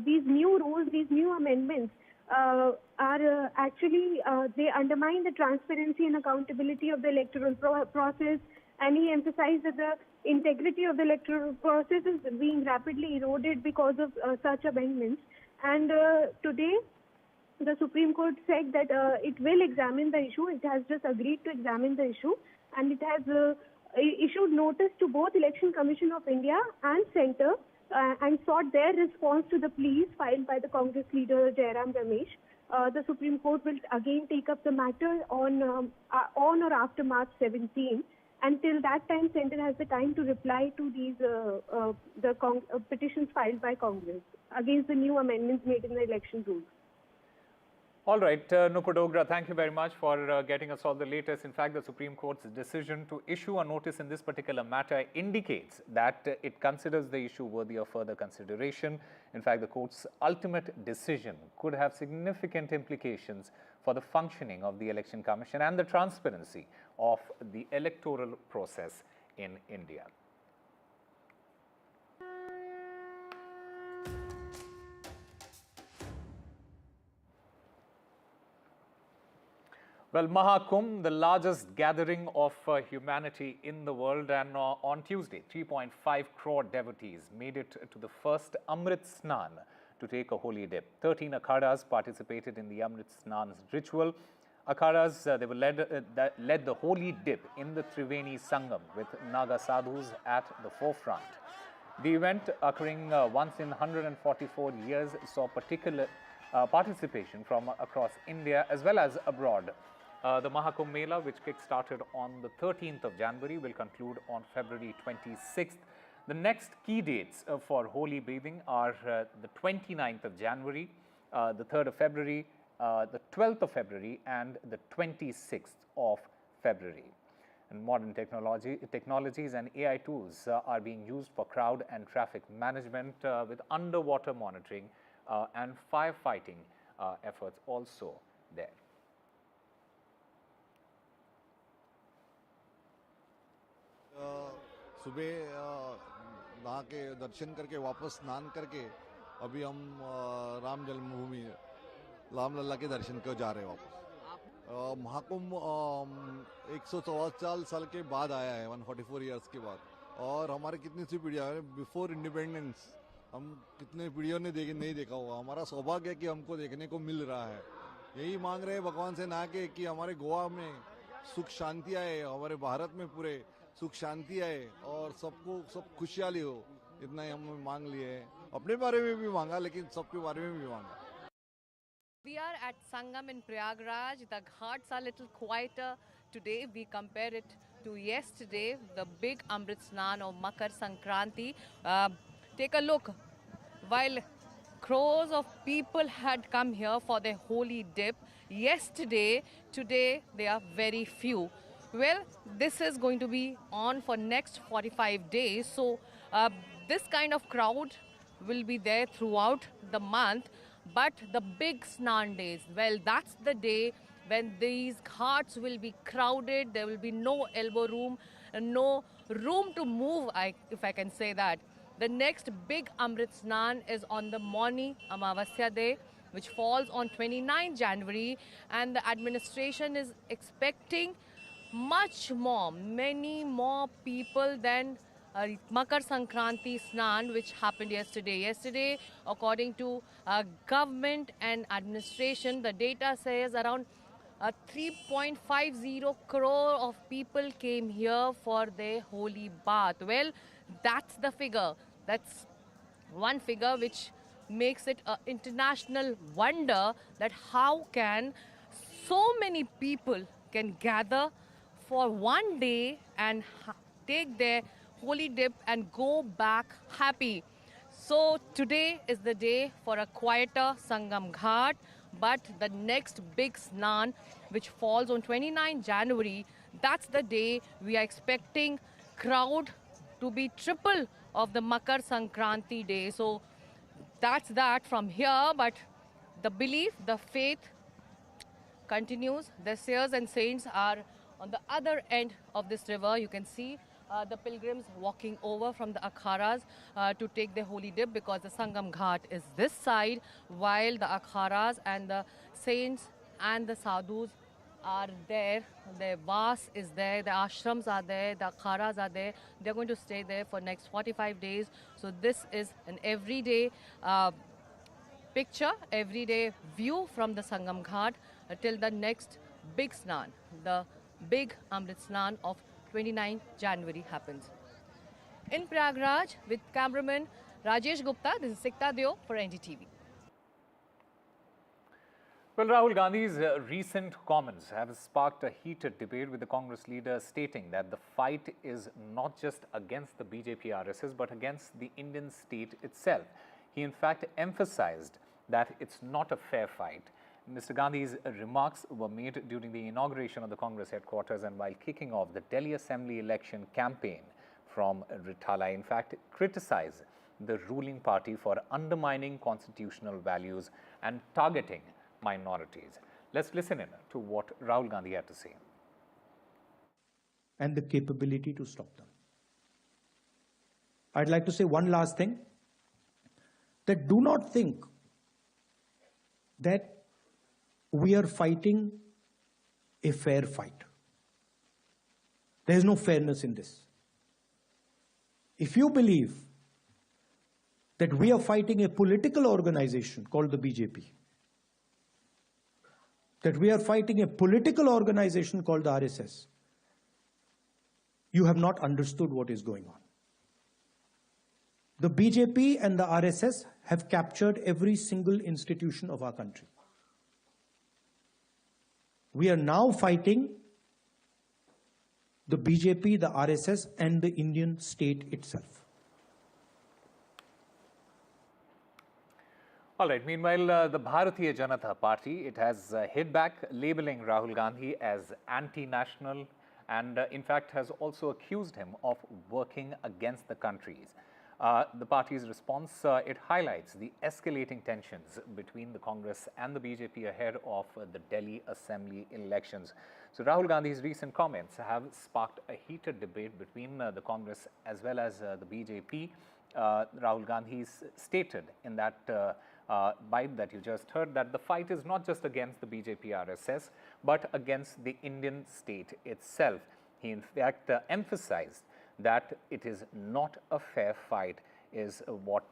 these new rules, these new amendments are actually they undermine the transparency and accountability of the electoral process. And he emphasized that the integrity of the electoral process is being rapidly eroded because of such amendments. And today, the Supreme Court said that it will examine the issue. It has just agreed to examine the issue, and it has issued notice to both Election Commission of India and Centre and sought their response to the pleas filed by the Congress leader Jairam Ramesh. The Supreme Court will again take up the matter on or after March 17. Until that time, Centre has the time to reply to these petitions filed by Congress against the new amendments made in the election rules. All right, Nupur Dogra, thank you very much for getting us all the latest. In fact, the Supreme Court's decision to issue a notice in this particular matter indicates that it considers the issue worthy of further consideration. In fact, the court's ultimate decision could have significant implications for the functioning of the Election Commission and the transparency of the electoral process in India. Well, Mahakumbh, the largest gathering of humanity in the world, and on Tuesday, 3.5 crore devotees made it to the first Amrit Snan to take a holy dip. 13 akhadas participated in the Amrit Snan's ritual. Akhadas, they were led the holy dip in the Triveni Sangam with Naga sadhus at the forefront. The event, occurring once in 144 years, saw particular participation from across India as well as abroad. The Mahakumbh Mela, which kick-started on the 13th of January, will conclude on February 26th. The next key dates for holy bathing are the 29th of January, the 3rd of February, the 12th of February and the 26th of February. And modern technologies and AI tools are being used for crowd and traffic management with underwater monitoring and firefighting efforts also there. सुबह नहा के दर्शन करके वापस स्नान करके अभी हम राम जन्मभूमि रामलला के दर्शन को जा रहे हैं वापस। महाकुंभ 114 साल के बाद आया है, 144 इयर्स के बाद, और हमारे कितनी सी पीढ़ियाँ हैं बिफोर इंडिपेंडेंस, हम कितने पीढ़ियों ने नहीं देखा हुआ। हमारा सौभाग्य है कि हमको देखने को मिल रहा है। यही मांग रहे हैं भगवान से ना के कि हमारे गोवा में सुख शांति आए, हमारे भारत में पूरे सुख शांति आए और सबको सब खुशहाली हो। इतना ही हम मांग लिए हैं। अपने बारे में भी मांगा लेकिन सबके बारे में भी मांगा। We are at Sangam in Prayagraj. The ghats are a little quieter today. We compare it to yesterday, the big Amrit Snan of Makar Sankranti. Take a look. While crores of people had come here for their holy dip yesterday, today they are very few. Well, this is going to be on for next 45 days. So this kind of crowd will be there throughout the month. But the big Snan days, well, that's the day when these ghats will be crowded. There will be no elbow room, no room to move, if I can say that. The next big Amrit Snan is on the Mauni Amavasya Day, which falls on 29 January. And the administration is expecting much more, many more people than Makar Sankranti Snan, which happened yesterday. Yesterday, according to government and administration, the data says around 3.50 crore of people came here for their holy bath. Well, that's the figure. That's one figure which makes it an international wonder that how can so many people can gather for one day and take their holy dip and go back happy. So today is the day for a quieter Sangam Ghat, but the next big Snan, which falls on 29 January, that's the day we are expecting crowd to be triple of the Makar Sankranti day. So that's that from here, but the belief, the faith continues. The seers and saints are on the other end of this river. You can see the pilgrims walking over from the akharas to take their holy dip, because the Sangam Ghat is this side, while the akharas and the saints and the sadhus are there. Their vas is there, the ashrams are there, the akharas are there. They're going to stay there for next 45 days. So this is an everyday picture, everyday view from the Sangam Ghat till the next big Snan, the big Amrit Snan of 29 January happens. In Prayagraj with cameraman Rajesh Gupta, this is Sikta Deo for NDTV. Well, Rahul Gandhi's recent comments have sparked a heated debate, with the Congress leader stating that the fight is not just against the BJP RSS but against the Indian state itself. He in fact emphasized that it's not a fair fight. Mr. Gandhi's remarks were made during the inauguration of the Congress headquarters and while kicking off the Delhi Assembly election campaign from Rithala. In fact, criticized the ruling party for undermining constitutional values and targeting minorities. Let's listen in to what Rahul Gandhi had to say. And the capability to stop them. I'd like to say one last thing, that do not think that we are fighting a fair fight. There is no fairness in this. If you believe that we are fighting a political organization called the BJP, that we are fighting a political organization called the RSS, you have not understood what is going on. The BJP and the RSS have captured every single institution of our country. We are now fighting the BJP, the RSS, and the Indian state itself. All right, meanwhile, the Bharatiya Janata Party, it has hit back, labeling Rahul Gandhi as anti-national and in fact has also accused him of working against the countries. The party's response, it highlights the escalating tensions between the Congress and the BJP ahead of the Delhi Assembly elections. So Rahul Gandhi's recent comments have sparked a heated debate between the Congress as well as the BJP. Rahul Gandhi's stated in that bite that you just heard that the fight is not just against the BJP RSS but against the Indian state itself. He in fact emphasized that it is not a fair fight is what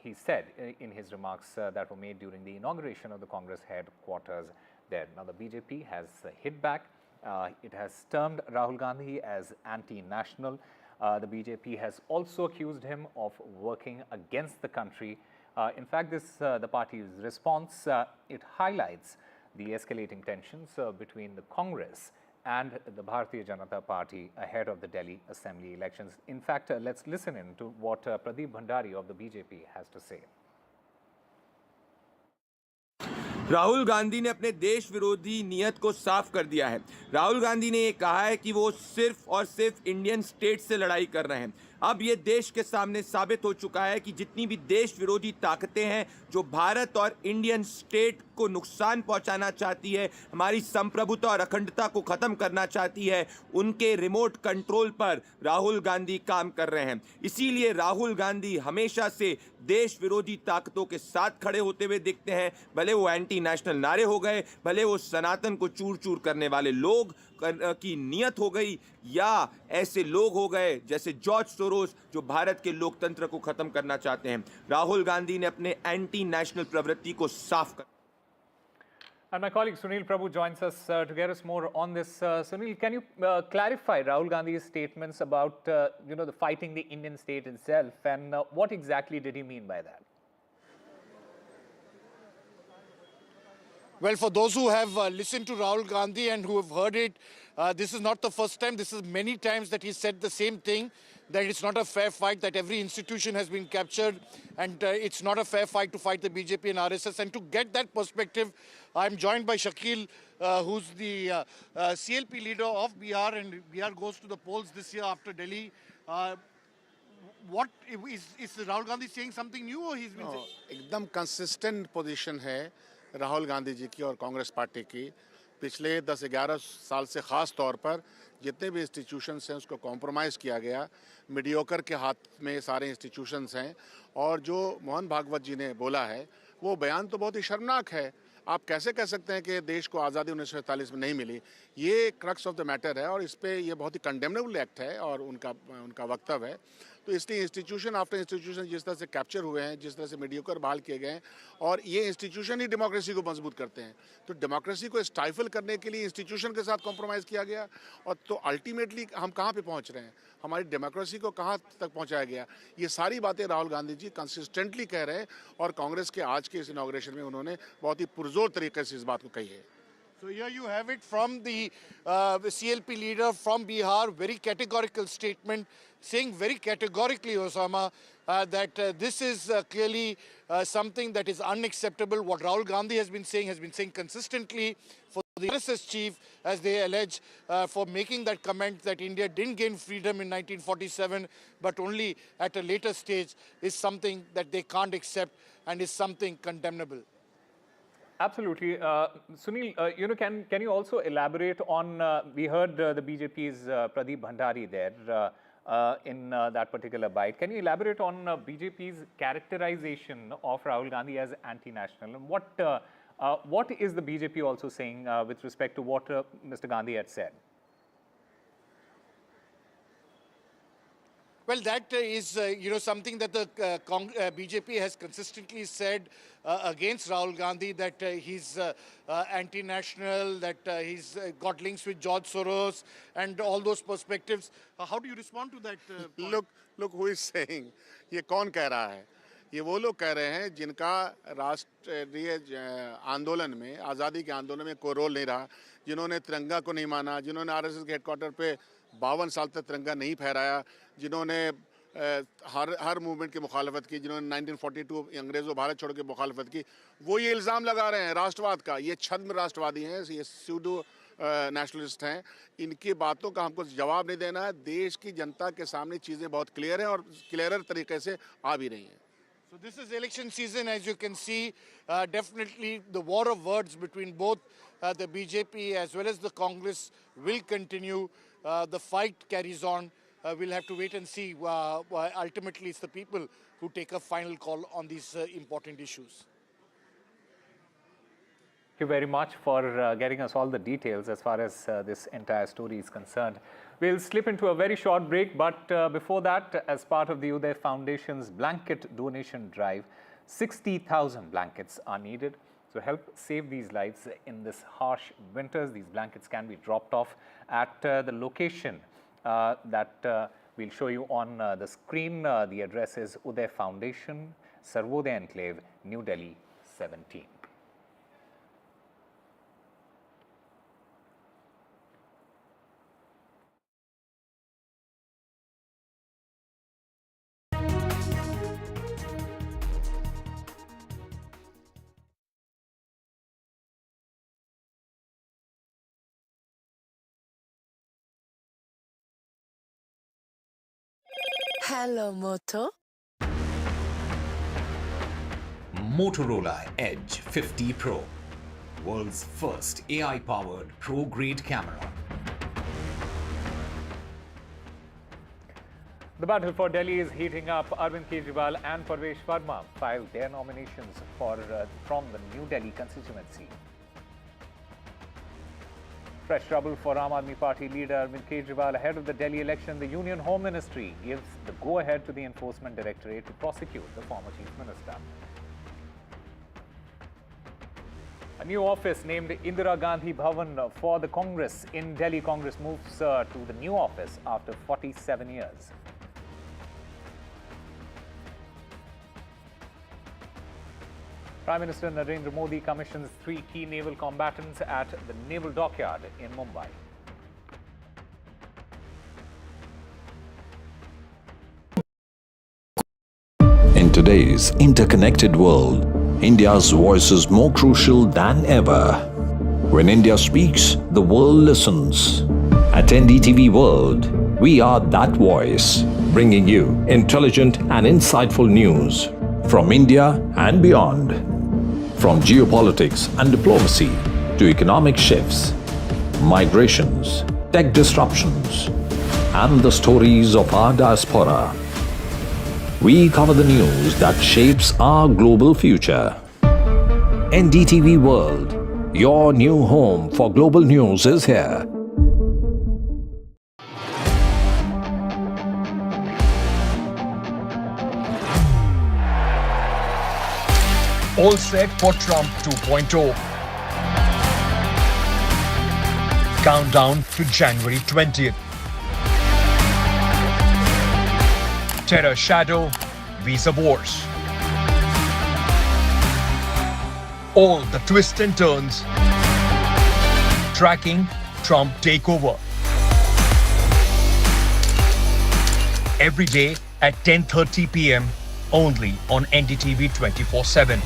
he said in his remarks that were made during the inauguration of the Congress headquarters there. Now the BJP has hit back. It has termed Rahul Gandhi as anti-national. The BJP has also accused him of working against the country. In fact, the party's response, it highlights the escalating tensions between the Congress and the Bharatiya Janata Party ahead of the Delhi Assembly elections. In fact, let's listen in to what Pradeep Bhandari of the BJP has to say. Rahul Gandhi ने अपने देश विरोधी नीयत को साफ कर दिया है। राहुल गांधी ने ये कहा है कि वो सिर्फ और सिर्फ इंडियन स्टेट से लड़ाई कर रहे हैं। अब ये देश के सामने साबित हो चुका है कि जितनी भी देश विरोधी ताकतें हैं जो भारत और इंडियन स्टेट को नुकसान पहुंचाना चाहती है, हमारी संप्रभुता और अखंडता को खत्म करना चाहती है, उनके रिमोट कंट्रोल पर राहुल गांधी काम कर रहे हैं। इसीलिए राहुल गांधी हमेशा से देश विरोधी ताकतों के साथ खड़े होते हुए दिखते हैं, भले वो एंटी नेशनल नारे हो गए, भले वो सनातन को चूर चूर करने वाले लोग की नीयत हो गई, या ऐसे लोग हो गए जैसे जॉर्ज सोरोस जो भारत के लोकतंत्र को खत्म करना चाहते हैं। राहुल गांधी ने अपने एंटी नेशनल प्रवृत्ति को साफ कर। And my colleague Sunil Prabhu joins us to get us more on this. Sunil, can you clarify Rahul Gandhi's statements about the fighting the Indian state itself, and what exactly did he mean by that? Well, for those who have listened to Rahul Gandhi and who have heard it, this is not the first time. This is many times that he said the same thing, that it's not a fair fight, that every institution has been captured, and it's not a fair fight to fight the BJP and RSS. And to get that perspective, I'm joined by Shakil, who's the CLP leader of Bihar, and Bihar goes to the polls this year after Delhi. What is Rahul Gandhi saying something new, or he's been saying? एकदम consistent position है राहुल गांधी जी की और Congress party की। पिछले 10-11 साल से ख़ास तौर पर जितने भी इंस्टीट्यूशंस हैं उसको कॉम्प्रोमाइज़ किया गया, मीडियोकर के हाथ में सारे इंस्टीट्यूशंस हैं। और जो मोहन भागवत जी ने बोला है वो बयान तो बहुत ही शर्मनाक है। आप कैसे कह सकते हैं कि देश को आज़ादी 1947 में नहीं मिली? ये क्रक्स ऑफ द मैटर है और इस पर ये बहुत ही कंडेमनेबल एक्ट है और उनका वक्तव्य है। तो इसलिए इंस्टीट्यूशन आफ्टर इंस्टीट्यूशन जिस तरह से कैप्चर हुए हैं, जिस तरह से मीडियोकर बहाल किए गए हैं, और ये इंस्टीट्यूशन ही डेमोक्रेसी को मजबूत करते हैं। तो डेमोक्रेसी को स्टाइफल करने के लिए इंस्टीट्यूशन के साथ कॉम्प्रोमाइज़ किया गया, और तो अल्टीमेटली हम कहाँ पे पहुँच रहे हैं, हमारी डेमोक्रेसी को कहाँ तक पहुँचाया गया, ये सारी बातें राहुल गांधी जी कंसिस्टेंटली कह रहे हैं। और कांग्रेस के आज के इस इनॉग्रेशन में उन्होंने बहुत ही पुरजोर तरीके से इस बात को कही है। So here you have it from the CLP leader from Bihar, very categorical statement, saying very categorically, Osama, that this is clearly something that is unacceptable. What Rahul Gandhi has been saying consistently for the RSS chief, as they allege, for making that comment that India didn't gain freedom in 1947, but only at a later stage, is something that they can't accept and is something condemnable. Absolutely. Sunil, can you also elaborate on, we heard the BJP's Pradeep Bhandari there in that particular bite. Can you elaborate on BJP's characterization of Rahul Gandhi as anti-national? And what is the BJP also saying with respect to what Mr. Gandhi had said? Well, that is, something that the BJP has consistently said against Rahul Gandhi, that he's anti-national, that he's got links with George Soros and all those perspectives. How do you respond to that? Look who is saying. ये कौन कह रहा है? ये वो लोग कह रहे हैं जिनका राष्ट्रीय आंदोलन में, आज़ादी के आंदोलन में कोई रोल नहीं रहा, जिन्होंने तिरंगा को नहीं माना, जिन्होंने आरएसएस के हेडक्वार्टर पे 52 साल तक तिरंगा नहीं फहराया, जिन्होंने हर मूवमेंट की मुखालफत की, जिन्होंने 1942 अंग्रेज़ों भारत छोड़ के मुखालफत की, वो ये इल्ज़ाम लगा रहे हैं राष्ट्रवाद का। ये छद्म राष्ट्रवादी हैं, ये सूडो नेशनलिस्ट हैं। इनकी बातों का हमको जवाब नहीं देना है। देश की जनता के सामने चीज़ें बहुत क्लियर हैं और क्लियरर तरीके से आ भी रही हैं। So this is election season, as you can see. Definitely the war of words between both the BJP as well as the Congress will continue. The fight carries on. We'll have to wait and see. Ultimately, it's the people who take a final call on these important issues. Thank you very much for getting us all the details as far as this entire story is concerned. We'll slip into a very short break, but before that, as part of the Uday Foundation's blanket donation drive, 60,000 blankets are needed to help save these lives in this harsh winters. These blankets can be dropped off at the location that we'll show you on the screen. The address is Uday Foundation, Sarvodaya Enclave, New Delhi, 17. Hello, Moto. Motorola Edge 50 Pro, world's first AI-powered pro-grade camera. The battle for Delhi is heating up. Arvind Kejriwal and Parvesh Verma filed their nominations from the New Delhi constituency. Fresh trouble for Aam Aadmi Party leader Arvind Kejriwal. Ahead of the Delhi election, the Union Home Ministry gives the go-ahead to the Enforcement Directorate to prosecute the former Chief Minister. A new office named Indira Gandhi Bhavan for the Congress in Delhi. Congress moves to the new office after 47 years. Prime Minister Narendra Modi commissions 3 key naval combatants at the Naval Dockyard in Mumbai. In today's interconnected world, India's voice is more crucial than ever. When India speaks, the world listens. At NDTV World, we are that voice, bringing you intelligent and insightful news from India and beyond. From geopolitics and diplomacy to economic shifts, migrations, tech disruptions, and the stories of our diaspora, we cover the news that shapes our global future. NDTV World, your new home for global news, is here. All set for Trump 2.0. Countdown to January 20th. Terror shadow, visa wars. All the twists and turns. Tracking Trump takeover. Every day at 10:30 p.m. only on NDTV 24/7.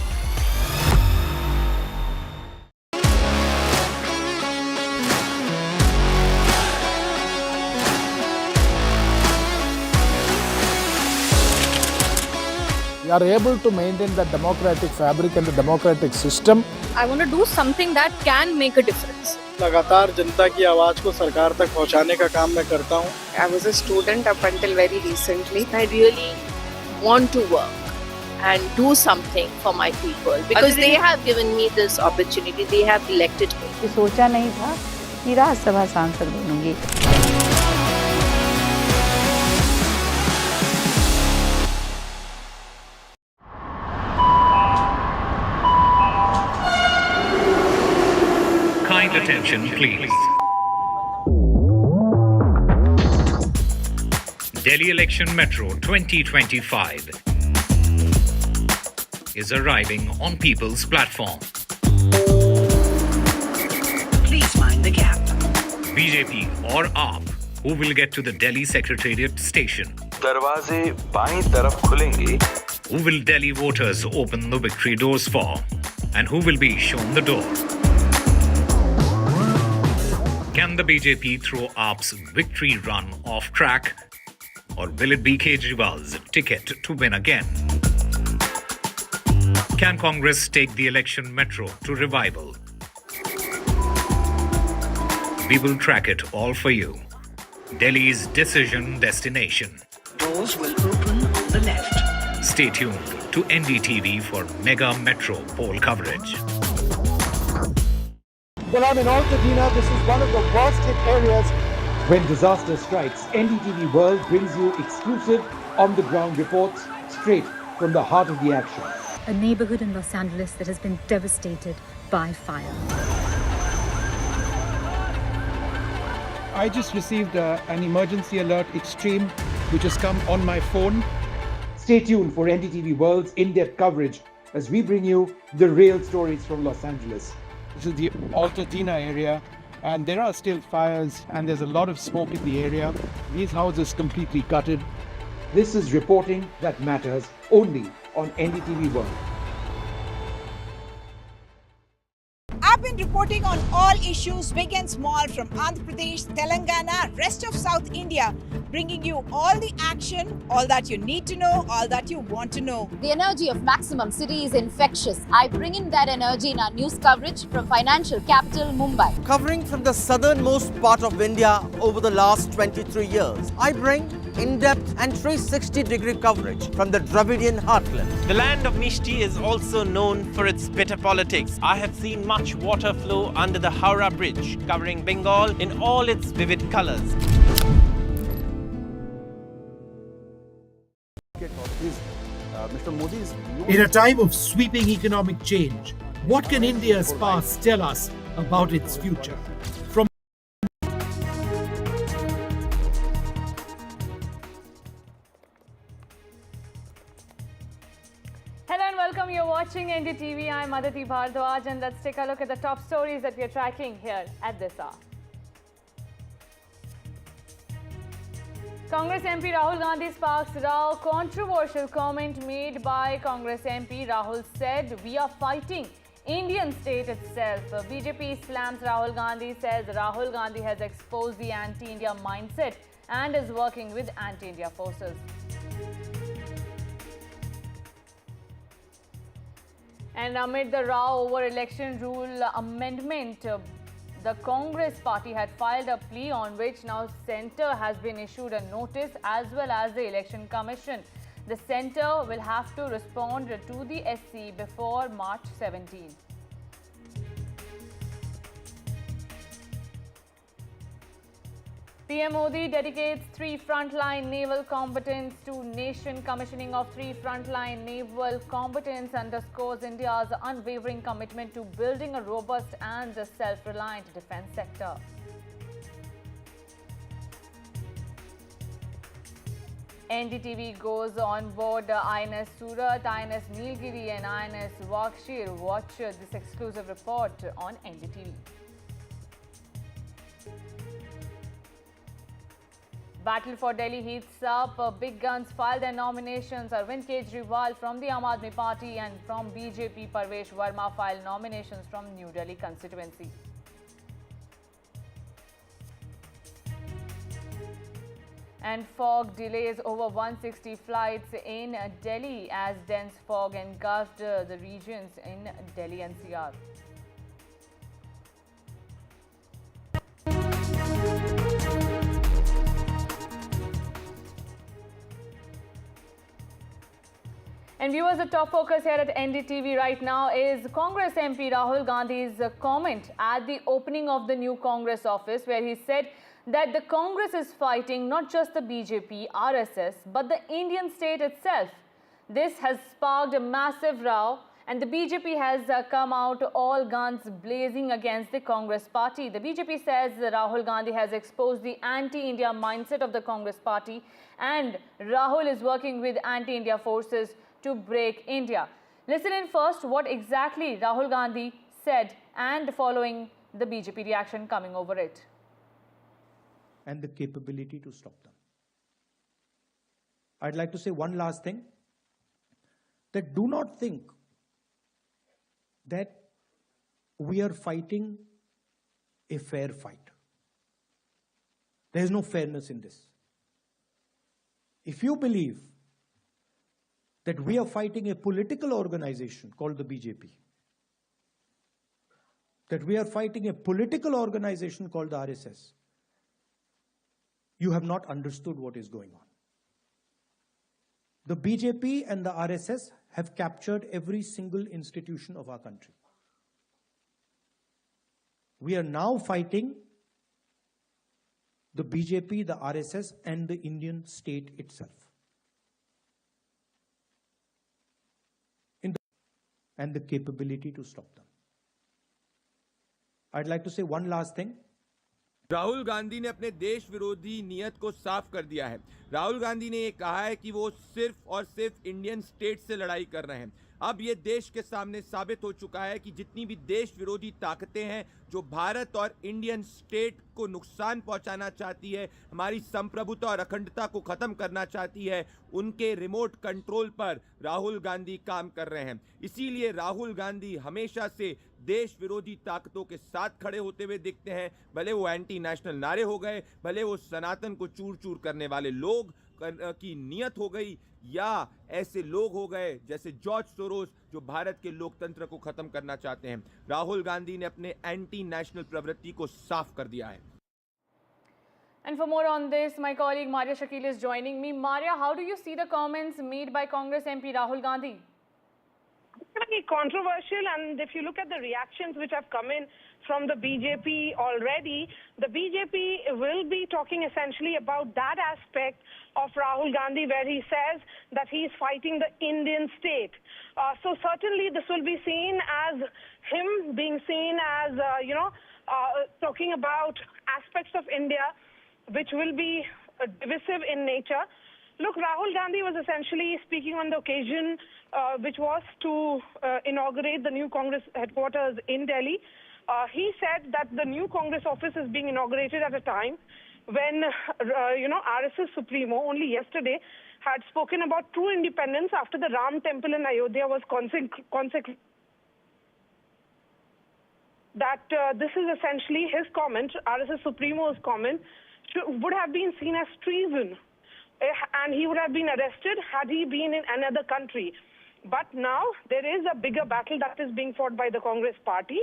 We are able to maintain the democratic fabric and the democratic system. I want to do something that can make a difference. लगातार जनता की आवाज को सरकार तक पहुंचाने का काम मैं करता हूं. I was a student up until very recently. I really want to work and do something for my people because they have given me this opportunity. They have elected me. सोचा नहीं था कि राज्यसभा सांसद बनूंगी. Kind attention, please. Delhi Election Metro 2025 is arriving on People's Platform. Please mind the gap. BJP or AAP, who will get to the Delhi Secretariat station? दरवाजे बाईं तरफ खुलेंगे. Who will Delhi voters open the victory doors for? And who will be shown the door? Can the BJP throw AAP's victory run off track? Or will it be Kejriwal's ticket to win again? Can Congress take the election metro to revival? We will track it all for you. Delhi's decision destination. Doors will open on the left. Stay tuned to NDTV for mega metro poll coverage. Well, I'm in Altadena. This is one of the worst hit areas. When disaster strikes, NDTV World brings you exclusive on-the-ground reports straight from the heart of the action. A neighborhood in Los Angeles that has been devastated by fire. I just received an emergency alert extreme, which has come on my phone. Stay tuned for NDTV World's in-depth coverage as we bring you the real stories from Los Angeles. This is the Altadena area, and there are still fires, and there's a lot of smoke in the area. These houses completely gutted. This is reporting that matters only on NDTV World. I've been reporting on all issues big and small from Andhra Pradesh, Telangana, rest of South India, bringing you all the action, all that you need to know, all that you want to know. The energy of Maximum City is infectious. I bring in that energy in our news coverage from financial capital Mumbai. Covering from the southernmost part of India over the last 23 years, I bring in-depth and 360-degree coverage from the Dravidian heartland. The land of Mishti is also known for its bitter politics. I have seen much water flow under the Howrah Bridge, covering Bengal in all its vivid colors. In a time of sweeping economic change, what can India's past tell us about its future? From Hello and welcome. You're watching NDTV. I'm Aditi Bhardwaj, and let's take a look at the top stories that we're tracking here at this hour. Congress MP Rahul Gandhi sparks row. Controversial comment made by Congress MP. Rahul said, "We are fighting Indian state itself." BJP slams Rahul Gandhi, says Rahul Gandhi has exposed the anti-India mindset and is working with anti-India forces. And amid the row over election rule amendment, the Congress party had filed a plea on which now Centre has been issued a notice, as well as the Election Commission. The Centre will have to respond to the SC before March 17. PM Modi dedicates 3 frontline naval combatants to nation. Commissioning of 3 frontline naval combatants underscores India's unwavering commitment to building a robust and self-reliant defense sector. NDTV goes on board INS Surat, INS Nilgiri and INS Wakshir. Watch this exclusive report on NDTV. Battle for Delhi heats up. Big guns file their nominations. Arvind Kejriwal from the Aam Aadmi Party and from BJP Parvesh Verma filed nominations from New Delhi constituency. And fog delays over 160 flights in Delhi as dense fog engulfed the regions in Delhi NCR. And viewers, the top focus here at NDTV right now is Congress MP Rahul Gandhi's comment at the opening of the new Congress office, where he said that the Congress is fighting not just the BJP, RSS, but the Indian state itself. This has sparked a massive row, and the BJP has come out all guns blazing against the Congress party. The BJP says that Rahul Gandhi has exposed the anti-India mindset of the Congress party, and Rahul is working with anti-India forces to break India. Listen in first what exactly Rahul Gandhi said, and following the BJP reaction coming over it. And the capability to stop them. I'd like to say one last thing, that do not think that we are fighting a fair fight. There is no fairness in this. If you believe that we are fighting a political organization called the BJP, that we are fighting a political organization called the RSS, you have not understood what is going on. The BJP and the RSS have captured every single institution of our country. We are now fighting the BJP, the RSS, and the Indian state itself. And the capability to stop them. I'd like to say one last thing. Rahul Gandhi ने अपने देश विरोधी नीयत को साफ कर दिया है। राहुल गांधी ने ये कहा है कि वो सिर्फ और सिर्फ इंडियन स्टेट से लड़ाई कर रहे हैं। अब ये देश के सामने साबित हो चुका है कि जितनी भी देश विरोधी ताकतें हैं जो भारत और इंडियन स्टेट को नुकसान पहुंचाना चाहती है, हमारी संप्रभुता और अखंडता को खत्म करना चाहती है, उनके रिमोट कंट्रोल पर राहुल गांधी काम कर रहे हैं। इसीलिए राहुल गांधी हमेशा से देश विरोधी ताकतों के साथ खड़े होते हुए दिखते हैं, भले वो एंटी नेशनल नारे हो गए, भले वो सनातन को चूर चूर करने वाले लोग की नियत हो गई, या ऐसे लोग हो गए जैसे जॉर्ज सोरोस जो भारत के लोकतंत्र को खत्म करना चाहते हैं। राहुल गांधी ने अपने एंटी नेशनल प्रवृत्ति को साफ कर दिया है। And for more on this, my colleague Maria Shakil is joining me. Maria, how do you see the comments made by Congress MP Rahul Gandhi? Very controversial, and if you look at the reactions which have come in from the BJP already, the BJP will be talking essentially about that aspect of Rahul Gandhi where he says that he is fighting the Indian state. So certainly this will be seen as him being seen as, talking about aspects of India which will be divisive in nature. Look, Rahul Gandhi was essentially speaking on the occasion which was to inaugurate the new Congress headquarters in Delhi. He said that the new Congress office is being inaugurated at a time when, RSS Supremo only yesterday had spoken about true independence after the Ram temple in Ayodhya was consecrated. That this is essentially his comment, RSS Supremo's comment, would have been seen as treason. And he would have been arrested had he been in another country. But now there is a bigger battle that is being fought by the Congress party,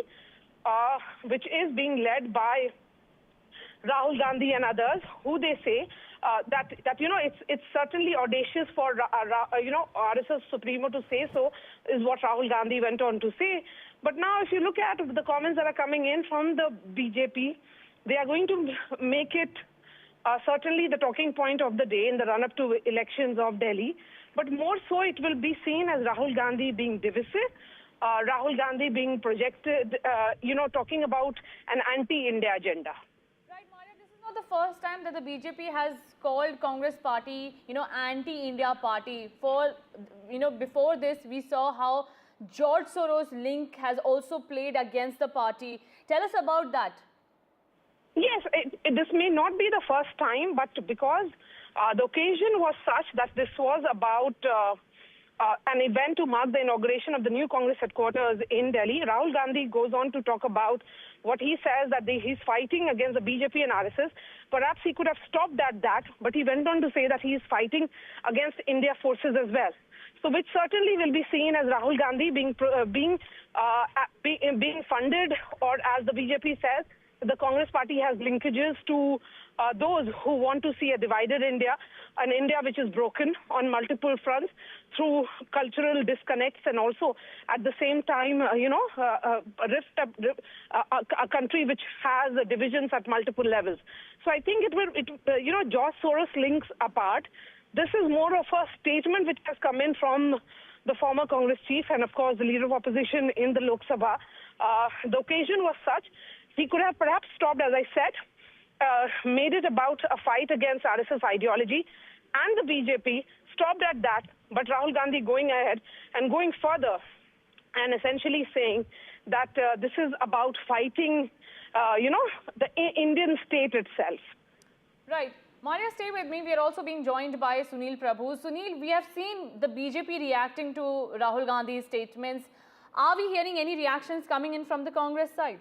which is being led by Rahul Gandhi and others, who they say that it's certainly audacious for RSS Supremo to say so, is what Rahul Gandhi went on to say. But now if you look at the comments that are coming in from the BJP, they are going to make it certainly the talking point of the day in the run-up to elections of Delhi. But more so, it will be seen as Rahul Gandhi being divisive, Rahul Gandhi being projected, talking about an anti-India agenda. Right, Maria, this is not the first time that the BJP has called Congress party, anti-India party. Before this, we saw how George Soros' link has also played against the party. Tell us about that. Yes, this may not be the first time, but because the occasion was such that this was about an event to mark the inauguration of the new Congress headquarters in Delhi, Rahul Gandhi goes on to talk about what he says that he's fighting against the BJP and RSS. Perhaps he could have stopped at that, but he went on to say that he is fighting against India forces as well. So which certainly will be seen as Rahul Gandhi being funded, or as the BJP says, the Congress party has linkages to those who want to see a divided India, an India which is broken on multiple fronts through cultural disconnects, and also at the same time, a country which has divisions at multiple levels. So I think George Soros links apart. This is more of a statement which has come in from the former Congress chief and, of course, the leader of opposition in the Lok Sabha. The occasion was such. He could have perhaps stopped, as I said, made it about a fight against RSS ideology, and the BJP stopped at that. But Rahul Gandhi going ahead and going further and essentially saying that this is about fighting, the Indian state itself. Right. Maria, stay with me. We are also being joined by Sunil Prabhu. Sunil, we have seen the BJP reacting to Rahul Gandhi's statements. Are we hearing any reactions coming in from the Congress side?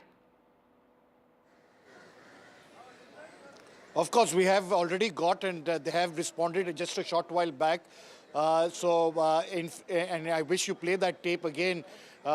Of course, we have already got, and they have responded just a short while back. And I wish you play that tape again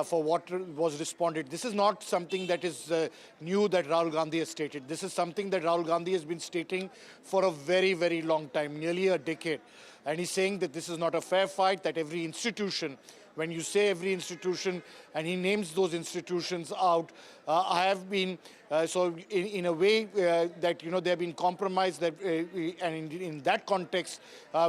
for what was responded. This is not something that is new that Rahul Gandhi has stated. This is something that Rahul Gandhi has been stating for a very, very long time, nearly a decade. And he's saying that this is not a fair fight, that every institution, when you say every institution, and he names those institutions out, I have been, in a way that, they have been compromised, that, and in that context,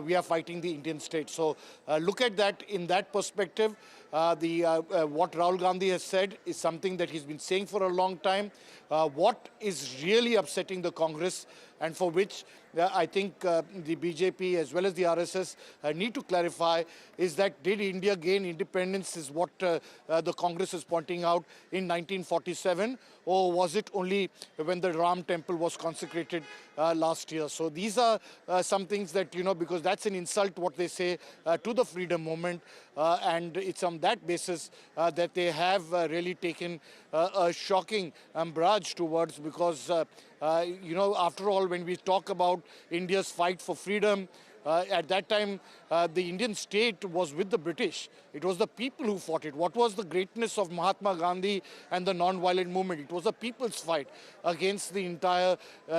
we are fighting the Indian state. So look at that in that perspective. What Rahul Gandhi has said is something that he's been saying for a long time. What is really upsetting the Congress, and for which I think the BJP as well as the RSS need to clarify, is that did India gain independence, is what the Congress is pointing out, in 1947, or was it only when the Ram temple was consecrated last year? So these are some things that, because that's an insult what they say to the freedom movement, and it's on that basis that they have really taken a shocking umbrage towards, because after all, when we talk about India's fight for freedom, at that time, the Indian state was with the British. It was the people who fought it. What was the greatness of Mahatma Gandhi and the non-violent movement? It was a people's fight against the entire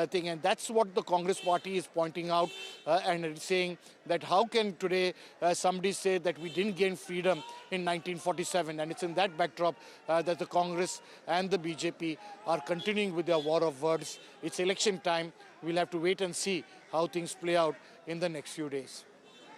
thing. And that's what the Congress party is pointing out and saying that how can today somebody say that we didn't gain freedom in 1947? And it's in that backdrop that the Congress and the BJP are continuing with their war of words. It's election time. We'll have to wait and see how things play out in the next few days.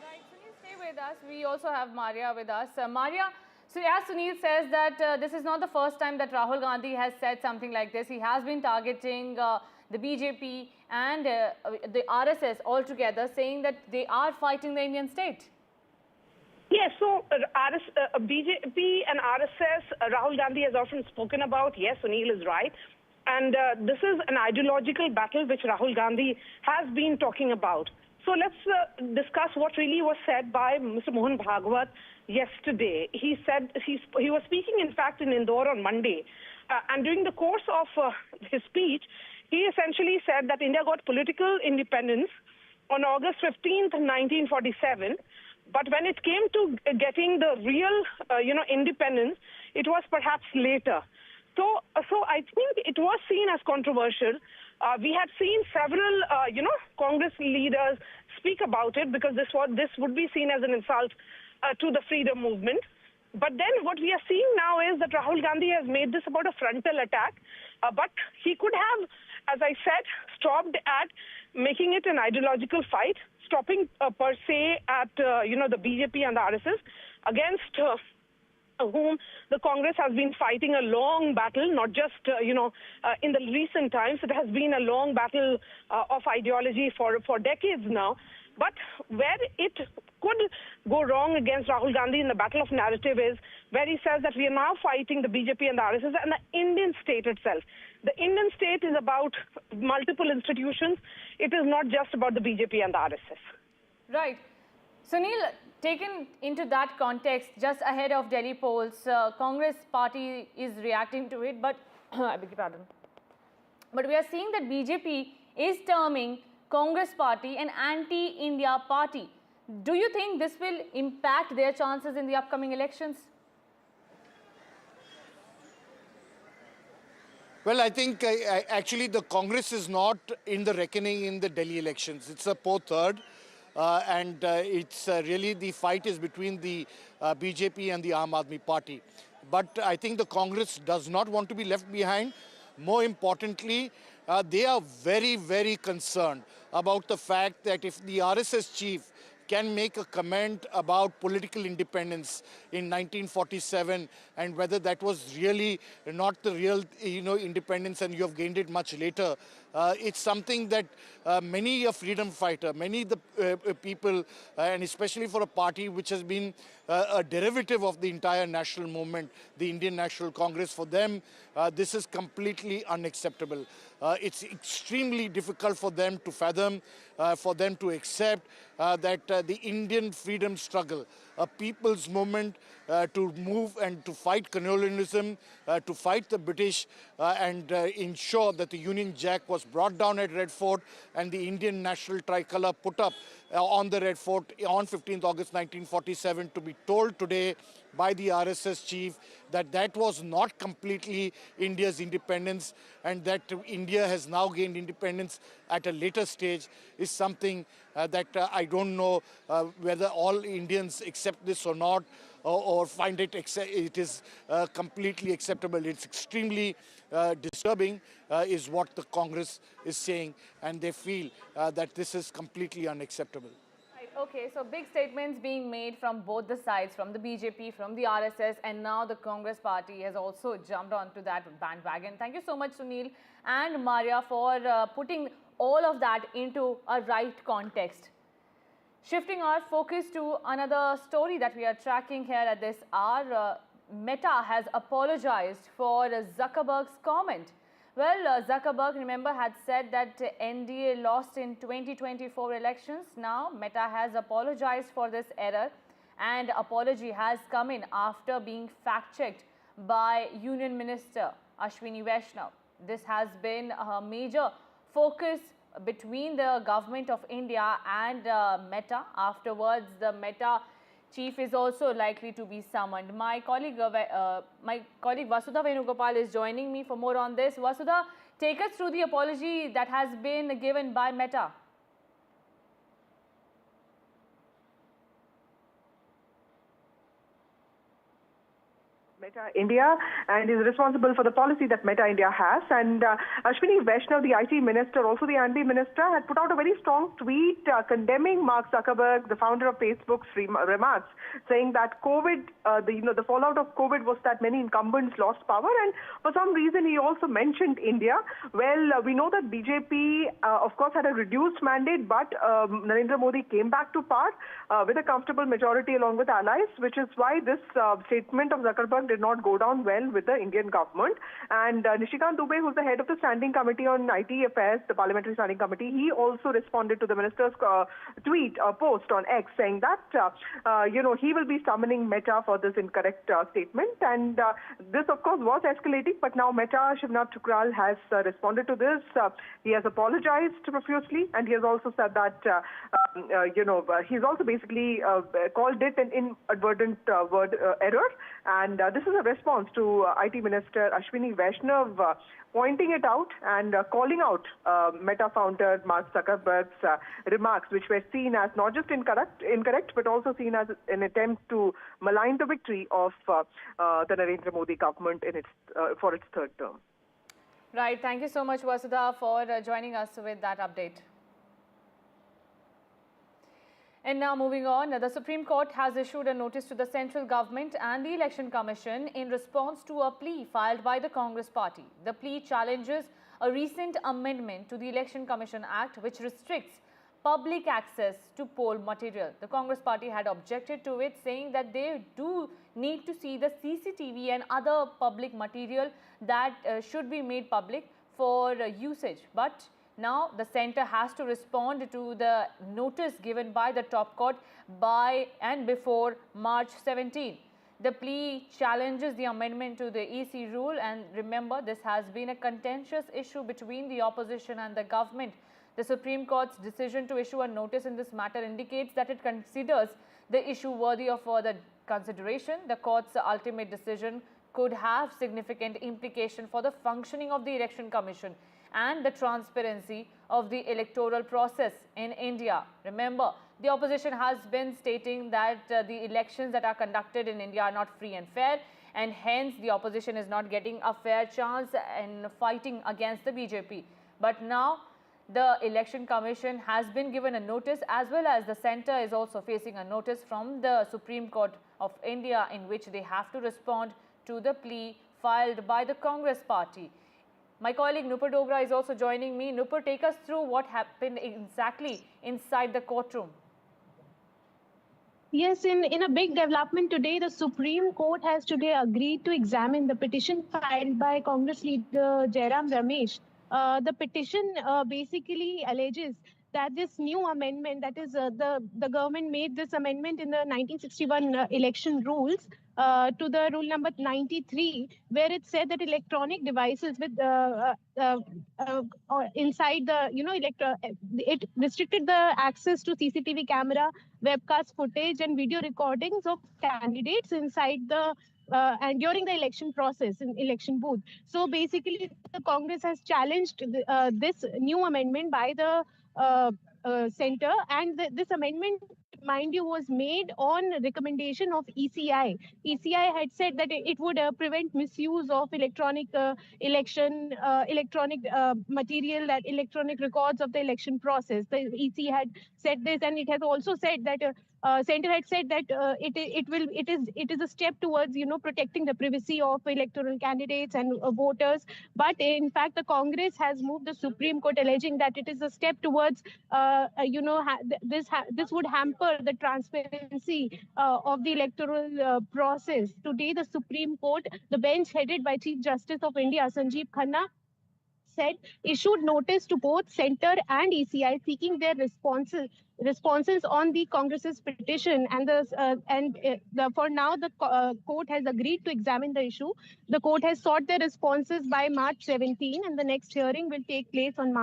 Right, Sunil, stay with us. We also have Maria with us. Maria, so as Sunil says that this is not the first time that Rahul Gandhi has said something like this. He has been targeting the BJP and the RSS altogether, saying that they are fighting the Indian state. Yes, so BJP and RSS, Rahul Gandhi has often spoken about. Yes, Sunil is right. And this is an ideological battle which Rahul Gandhi has been talking about. So let's discuss what really was said by Mr. Mohan Bhagwat yesterday. He said he was speaking, in fact, in Indore on Monday. And during the course of his speech, he essentially said that India got political independence on August 15th, 1947. But when it came to getting the real, independence, it was perhaps later. So I think it was seen as controversial. We had seen several, Congress leaders speak about it, because this would be seen as an insult to the freedom movement. But then what we are seeing now is that Rahul Gandhi has made this about a frontal attack. But he could have, as I said, stopped at making it an ideological fight, stopping per se at, the BJP and the RSS against whom the Congress has been fighting a long battle, not just, in the recent times. It has been a long battle of ideology for decades now. But where it could go wrong against Rahul Gandhi in the battle of narrative is where he says that we are now fighting the BJP and the RSS and the Indian state itself. The Indian state is about multiple institutions. It is not just about the BJP and the RSS. Right. Sunil, taken into that context, just ahead of Delhi polls, Congress party is reacting to it, but I beg your pardon. But we are seeing that BJP is terming Congress party an anti-India party. Do you think this will impact their chances in the upcoming elections? Well, I think actually the Congress is not in the reckoning in the Delhi elections. It's a poor third. It's really the fight is between the BJP and the Aam Aadmi Party. But I think the Congress does not want to be left behind. More importantly, they are very, very concerned about the fact that if the RSS chief can make a comment about political independence in 1947 and whether that was really not the real, independence and you have gained it much later. It's something that many a freedom fighter, many the people, and especially for a party which has been a derivative of the entire national movement, the Indian National Congress, for them, this is completely unacceptable. It's extremely difficult for them to fathom, for them to accept that the Indian freedom struggle, a people's movement to move and to fight colonialism, to fight the British and ensure that the Union Jack was brought down at Red Fort and the Indian national tricolour put up on the Red Fort on 15th August 1947, to be told today by the RSS chief that that was not completely India's independence and that India has now gained independence at a later stage is something that I don't know whether all Indians accept this or not, or find it is completely acceptable. It's extremely disturbing is what the Congress is saying, and they feel that this is completely unacceptable. Okay, so big statements being made from both the sides, from the BJP, from the RSS, and now the Congress party has also jumped onto that bandwagon. Thank you so much, Sunil and Maria, for putting all of that into a right context. Shifting our focus to another story that we are tracking here at this hour, Meta has apologized for Zuckerberg's comment. Well, Zuckerberg, remember, had said that NDA lost in 2024 elections. Now, Meta has apologized for this error, and apology has come in after being fact-checked by Union Minister Ashwini Vaishnaw. This has been a major focus between the government of India and Meta. Afterwards, the Meta chief is also likely to be summoned. My colleague Vasudha Venugopal is joining me for more on this. Vasudha, take us through the apology that has been given by Meta. Meta India, and is responsible for the policy that Meta India has. And Ashwini Vaishnaw, the IT minister, also the Andy minister, had put out a very strong tweet condemning Mark Zuckerberg, the founder of Facebook's remarks, saying that COVID, the fallout of COVID was that many incumbents lost power, and for some reason he also mentioned India. Well, we know that BJP, of course, had a reduced mandate, but Narendra Modi came back to power with a comfortable majority along with allies, which is why this statement of Zuckerberg did not go down well with the Indian government. And Nishikant Dubey, who's the head of the Standing Committee on IT Affairs, the Parliamentary Standing Committee, he also responded to the minister's post on X, saying that, he will be summoning Meta for this incorrect statement. And this, of course, was escalating, but now Meta, Shivnath Thukral, has responded to this. He has apologized profusely, and he has also said that, he's also basically called it an inadvertent word error. And this is a response to IT Minister Ashwini Vaishnaw pointing it out and calling out Meta founder Mark Zuckerberg's remarks, which were seen as not just incorrect, but also seen as an attempt to malign the victory of the Narendra Modi government in for its third term. Right. Thank you so much, Vasudha, for joining us with that update. And now moving on, the Supreme Court has issued a notice to the central government and the Election Commission in response to a plea filed by the Congress party. The plea challenges a recent amendment to the Election Commission Act which restricts public access to poll material. The Congress party had objected to it, saying that they do need to see the CCTV and other public material that should be made public for usage. But now the centre has to respond to the notice given by the top court by and before March 17. The plea challenges the amendment to the EC rule, and remember, this has been a contentious issue between the opposition and the government. The Supreme Court's decision to issue a notice in this matter indicates that it considers the issue worthy of further consideration. The court's ultimate decision could have significant implication for the functioning of the Election Commission and the transparency of the electoral process in India. Remember, the opposition has been stating that the elections that are conducted in India are not free and fair, and hence the opposition is not getting a fair chance in fighting against the BJP. But now The Election Commission has been given a notice, as well as the centre is also facing a notice from the Supreme Court of India, in which they have to respond to the plea filed by the Congress party. My colleague Nupur Dogra is also joining me. Nupur, take us through what happened exactly inside the courtroom. Yes, in a big development today, the Supreme Court has today agreed to examine the petition filed by Congress leader Jairam Ramesh. The petition basically alleges that this new amendment, that is the government made this amendment in the 1961 election rules to the rule number 93, where it said that electronic devices with inside the, it restricted the access to CCTV camera, webcast footage and video recordings of candidates inside the and during the election process in election booth. So basically, the Congress has challenged this new amendment by the centre, and this amendment, mind you, was made on recommendation of ECI. ECI had said that it would prevent misuse of electronic electronic material, that electronic records of the election process. The EC had said this, and it has also said that Centre had said that it is a step towards protecting the privacy of electoral candidates and voters. But in fact, the Congress has moved the Supreme Court, alleging that it is a step towards this would hamper the transparency of the electoral process. Today, the Supreme Court, the bench headed by Chief Justice of India Sanjeev Khanna, said issued notice to both Centre and ECI seeking their responses on the Congress's petition, and for now the court has agreed to examine the issue. The court has sought their responses by March 17, and the next hearing will take place on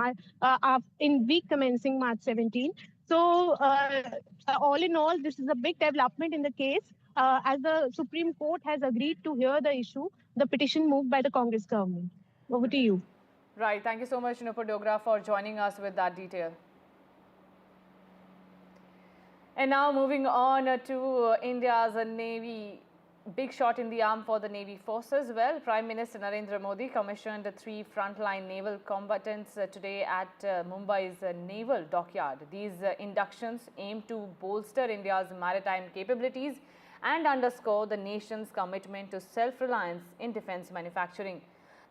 in week commencing March 17. So all in all, this is a big development in the case, as the Supreme Court has agreed to hear the issue, the petition moved by the Congress government. Over to you. Right. Thank you so much, Nupur Dogra, for joining us with that detail. And now moving on to India's Navy. Big shot in the arm for the Navy forces. Well, Prime Minister Narendra Modi commissioned 3 frontline naval combatants today at Mumbai's naval dockyard. These inductions aim to bolster India's maritime capabilities and underscore the nation's commitment to self-reliance in defense manufacturing.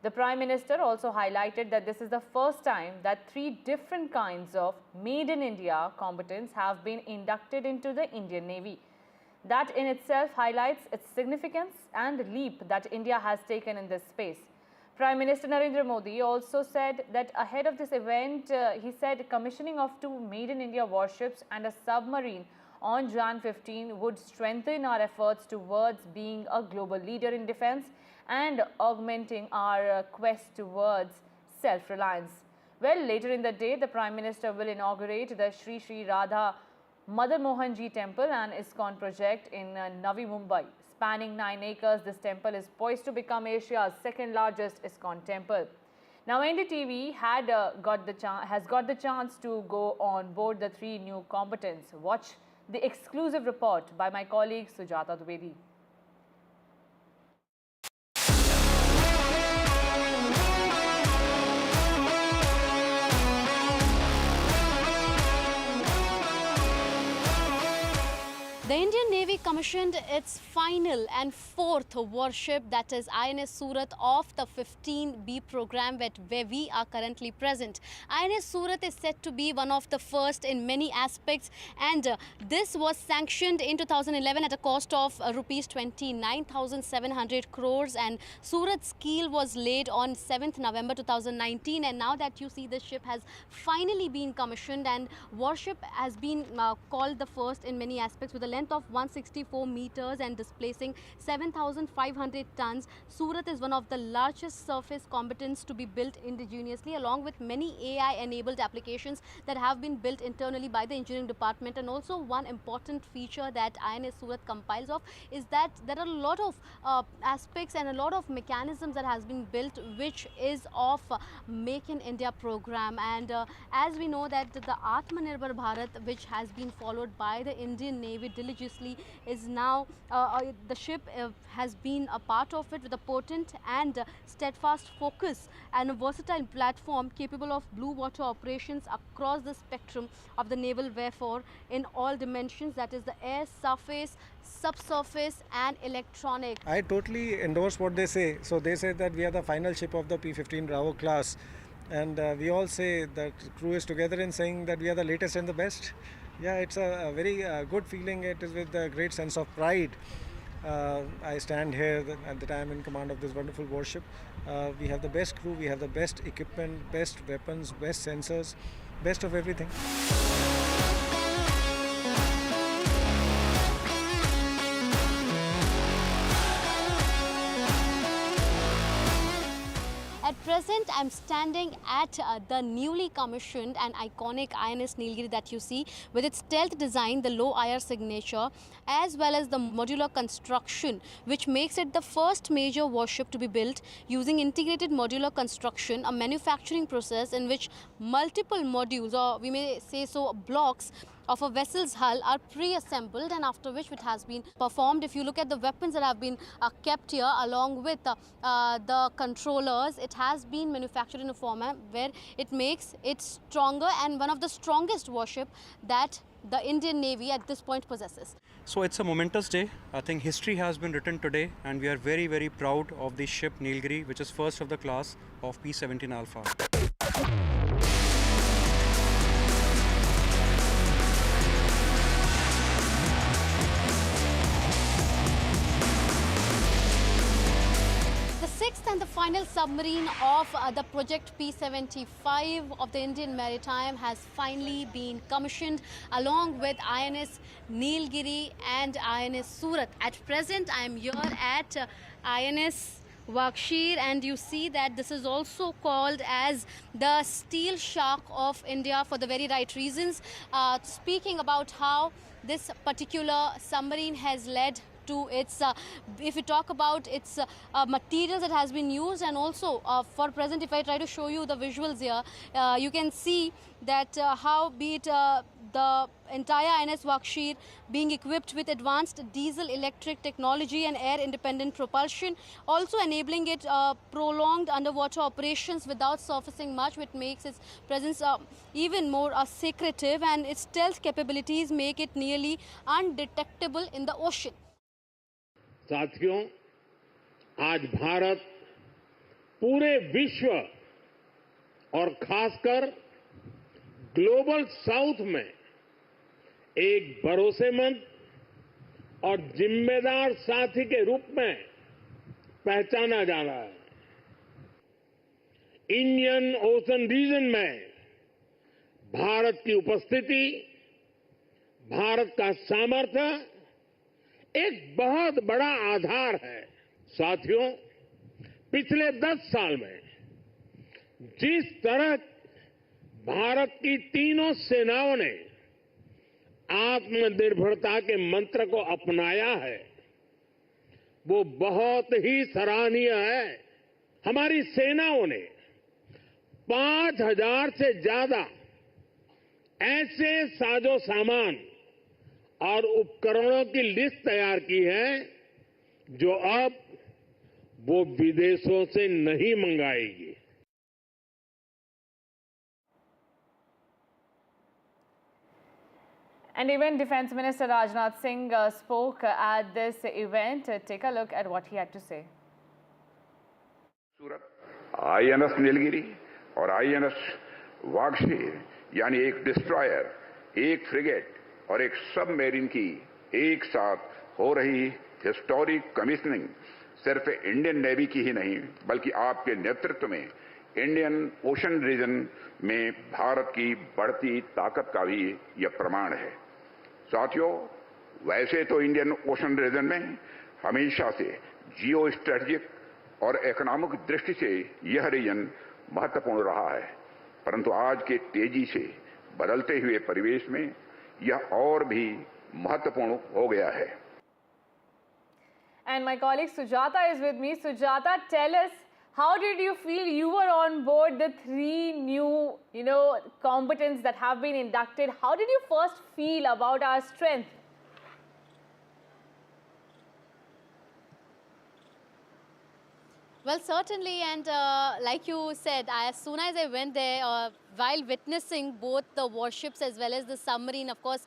The Prime Minister also highlighted that this is the first time that 3 different kinds of Made in India combatants have been inducted into the Indian Navy. That in itself highlights its significance and leap that India has taken in this space. Prime Minister Narendra Modi also said that ahead of this event, he said commissioning of 2 Made in India warships and a submarine on Jan 15 would strengthen our efforts towards being a global leader in defense and augmenting our quest towards self-reliance. Well, later in the day, the Prime Minister will inaugurate the Sri Sri Radha Madan Mohan Ji Temple and ISKCON project in Navi Mumbai. Spanning 9 acres, this temple is poised to become Asia's 2nd largest ISKCON temple. Now, NDTV has got the chance to go on board the 3 new combatants. Watch the exclusive report by my colleague Sujata Dwivedi. The Indian Navy commissioned its final and 4th warship, that is INS Surat, of the 15B program where we are currently present. INS Surat is said to be one of the first in many aspects, and this was sanctioned in 2011 at a cost of rupees 29,700 crores, and Surat's keel was laid on 7th November 2019, and now that you see the ship has finally been commissioned, and warship has been called the first in many aspects with a length of 164 meters and displacing 7,500 tons. Surat is one of the largest surface combatants to be built indigenously, along with many AI-enabled applications that have been built internally by the engineering department. And also one important feature that INS Surat compiles of is that there are a lot of aspects and a lot of mechanisms that has been built which is of Make in India program. And as we know that the Atmanirbhar Bharat, which has been followed by the Indian Navy diligently is now, the ship has been a part of it with a potent and steadfast focus and a versatile platform capable of blue water operations across the spectrum of the naval warfare in all dimensions, that is the air, surface, subsurface and electronic. I totally endorse what they say. So they say that we are the final ship of the P-15 Bravo class, and we all say that crew is together in saying that we are the latest and the best. Yeah, it's a very good feeling. It is with a great sense of pride. I stand here at the time in command of this wonderful warship. We have the best crew, we have the best equipment, best weapons, best sensors, best of everything. At present, I'm standing at the newly commissioned and iconic INS Nilgiri that you see, with its stealth design, the low IR signature, as well as the modular construction, which makes it the first major warship to be built using integrated modular construction, a manufacturing process in which multiple modules, or we may say so blocks, of a vessel's hull are pre-assembled, and after which it has been performed. If you look at the weapons that have been kept here along with the controllers, it has been manufactured in a format where it makes it stronger and one of the strongest warship that the Indian Navy at this point possesses. So it's a momentous day. I think history has been written today, and we are very, very proud of the ship Nilgiri, which is first of the class of P-17 Alpha. And the final submarine of the project P-75 of the Indian Maritime has finally been commissioned along with INS Nilgiri and INS Surat. At present, I am here at INS Wakshir, and you see that this is also called as the steel shark of India for the very right reasons. Speaking about how this particular submarine has led to its, if we talk about its materials that has been used, and also for present, if I try to show you the visuals here, you can see that how be it the entire INS Wakshir being equipped with advanced diesel electric technology and air independent propulsion, also enabling it prolonged underwater operations without surfacing much, which makes its presence even more secretive, and its stealth capabilities make it nearly undetectable in the ocean. साथियों, आज भारत पूरे विश्व और खासकर global south में एक भरोसेमंद और जिम्मेदार साथी के रूप में पहचाना जा रहा है। इंडियन ओशन रीजन में भारत की उपस्थिति, भारत का सामर्थ्य एक बहुत बड़ा आधार है। साथियों, पिछले 10 साल में जिस तरह भारत की तीनों सेनाओं ने आत्मनिर्भरता के मंत्र को अपनाया है, वो बहुत ही सराहनीय है। हमारी सेनाओं ने 5000 से ज्यादा ऐसे साजो सामान और उपकरणों की लिस्ट तैयार की है जो अब वो विदेशों से नहीं मंगाएगी। And even Defence Minister Rajnath Singh spoke at this event. Take a look at what he had to say. INS Nilgiri और INS वागशीर यानी एक डिस्ट्रॉयर, एक फ्रिगेट और एक सबमरीन की एक साथ हो रही हिस्टोरिक कमीशनिंग सिर्फ इंडियन नेवी की ही नहीं, बल्कि आपके नेतृत्व में इंडियन ओशन रीजन में भारत की बढ़ती ताकत का भी यह प्रमाण है। साथियों, वैसे तो इंडियन ओशन रीजन में हमेशा से जियो स्ट्रेटेजिक और इकोनॉमिक दृष्टि से यह रीजन महत्वपूर्ण रहा है, परंतु आज के तेजी से बदलते हुए परिवेश में यह और भी महत्वपूर्ण हो गया है। And my colleague Sujata is with me. Sujata, tell us, how did you feel? You were on board the 3 new, combatants that have been inducted. How did you first feel about our strength? Well, certainly, and like you said, as soon as I went there, while witnessing both the warships as well as the submarine, of course,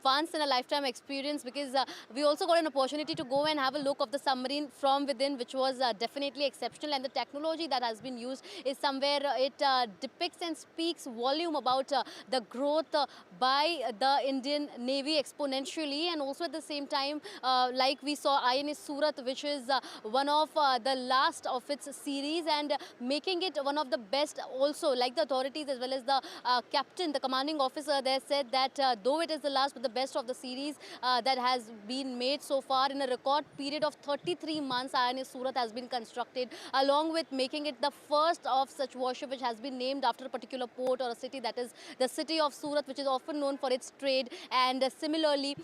once in a lifetime experience, because we also got an opportunity to go and have a look of the submarine from within, which was definitely exceptional, and the technology that has been used is somewhere it depicts and speaks volume about the growth by the Indian Navy exponentially, and also at the same time, like we saw INS Surat, which is one of the last of its series, and making it one of the best also, like the authorities as well as the captain, the commanding officer there said that though it is the last but the best of the series that has been made so far in a record period of 33 months, INS Surat has been constructed, along with making it the first of such warship which has been named after a particular port or a city, that is the city of Surat, which is often known for its trade. And similarly,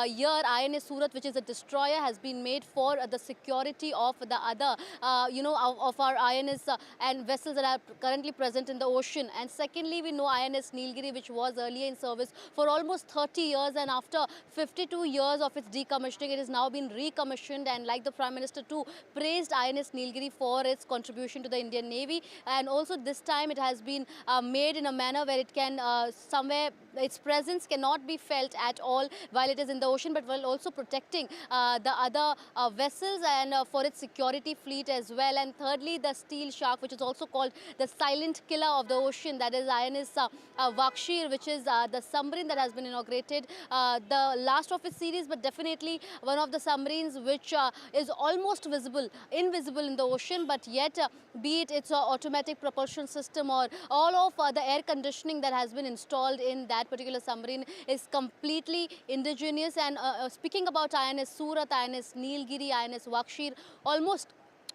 here INS Surat, which is a destroyer, has been made for the security of the other, of our INS and vessels that are currently present in the ocean. And secondly, we know INS Nilgiri, which was earlier in service for almost 30 years, and after 52 years of its decommissioning, it has now been recommissioned. And like the Prime Minister too, praised INS Nilgiri for its contribution to the Indian Navy. And also this time it has been made in a manner where it can somewhere its presence cannot be felt at all while it is in the ocean, but while also protecting the other vessels and for its security fleet as well. And thirdly, the steel shark, which is also called the silent killer of the ocean, that is INS Wakshir, which is the submarine that has been inaugurated, the last of its series, but definitely one of the submarines which is almost invisible in the ocean, but yet be it its automatic propulsion system or all of the air conditioning that has been installed in that particular submarine is completely indigenous. And speaking about INS Surat, INS Nilgiri, INS Wakshir, almost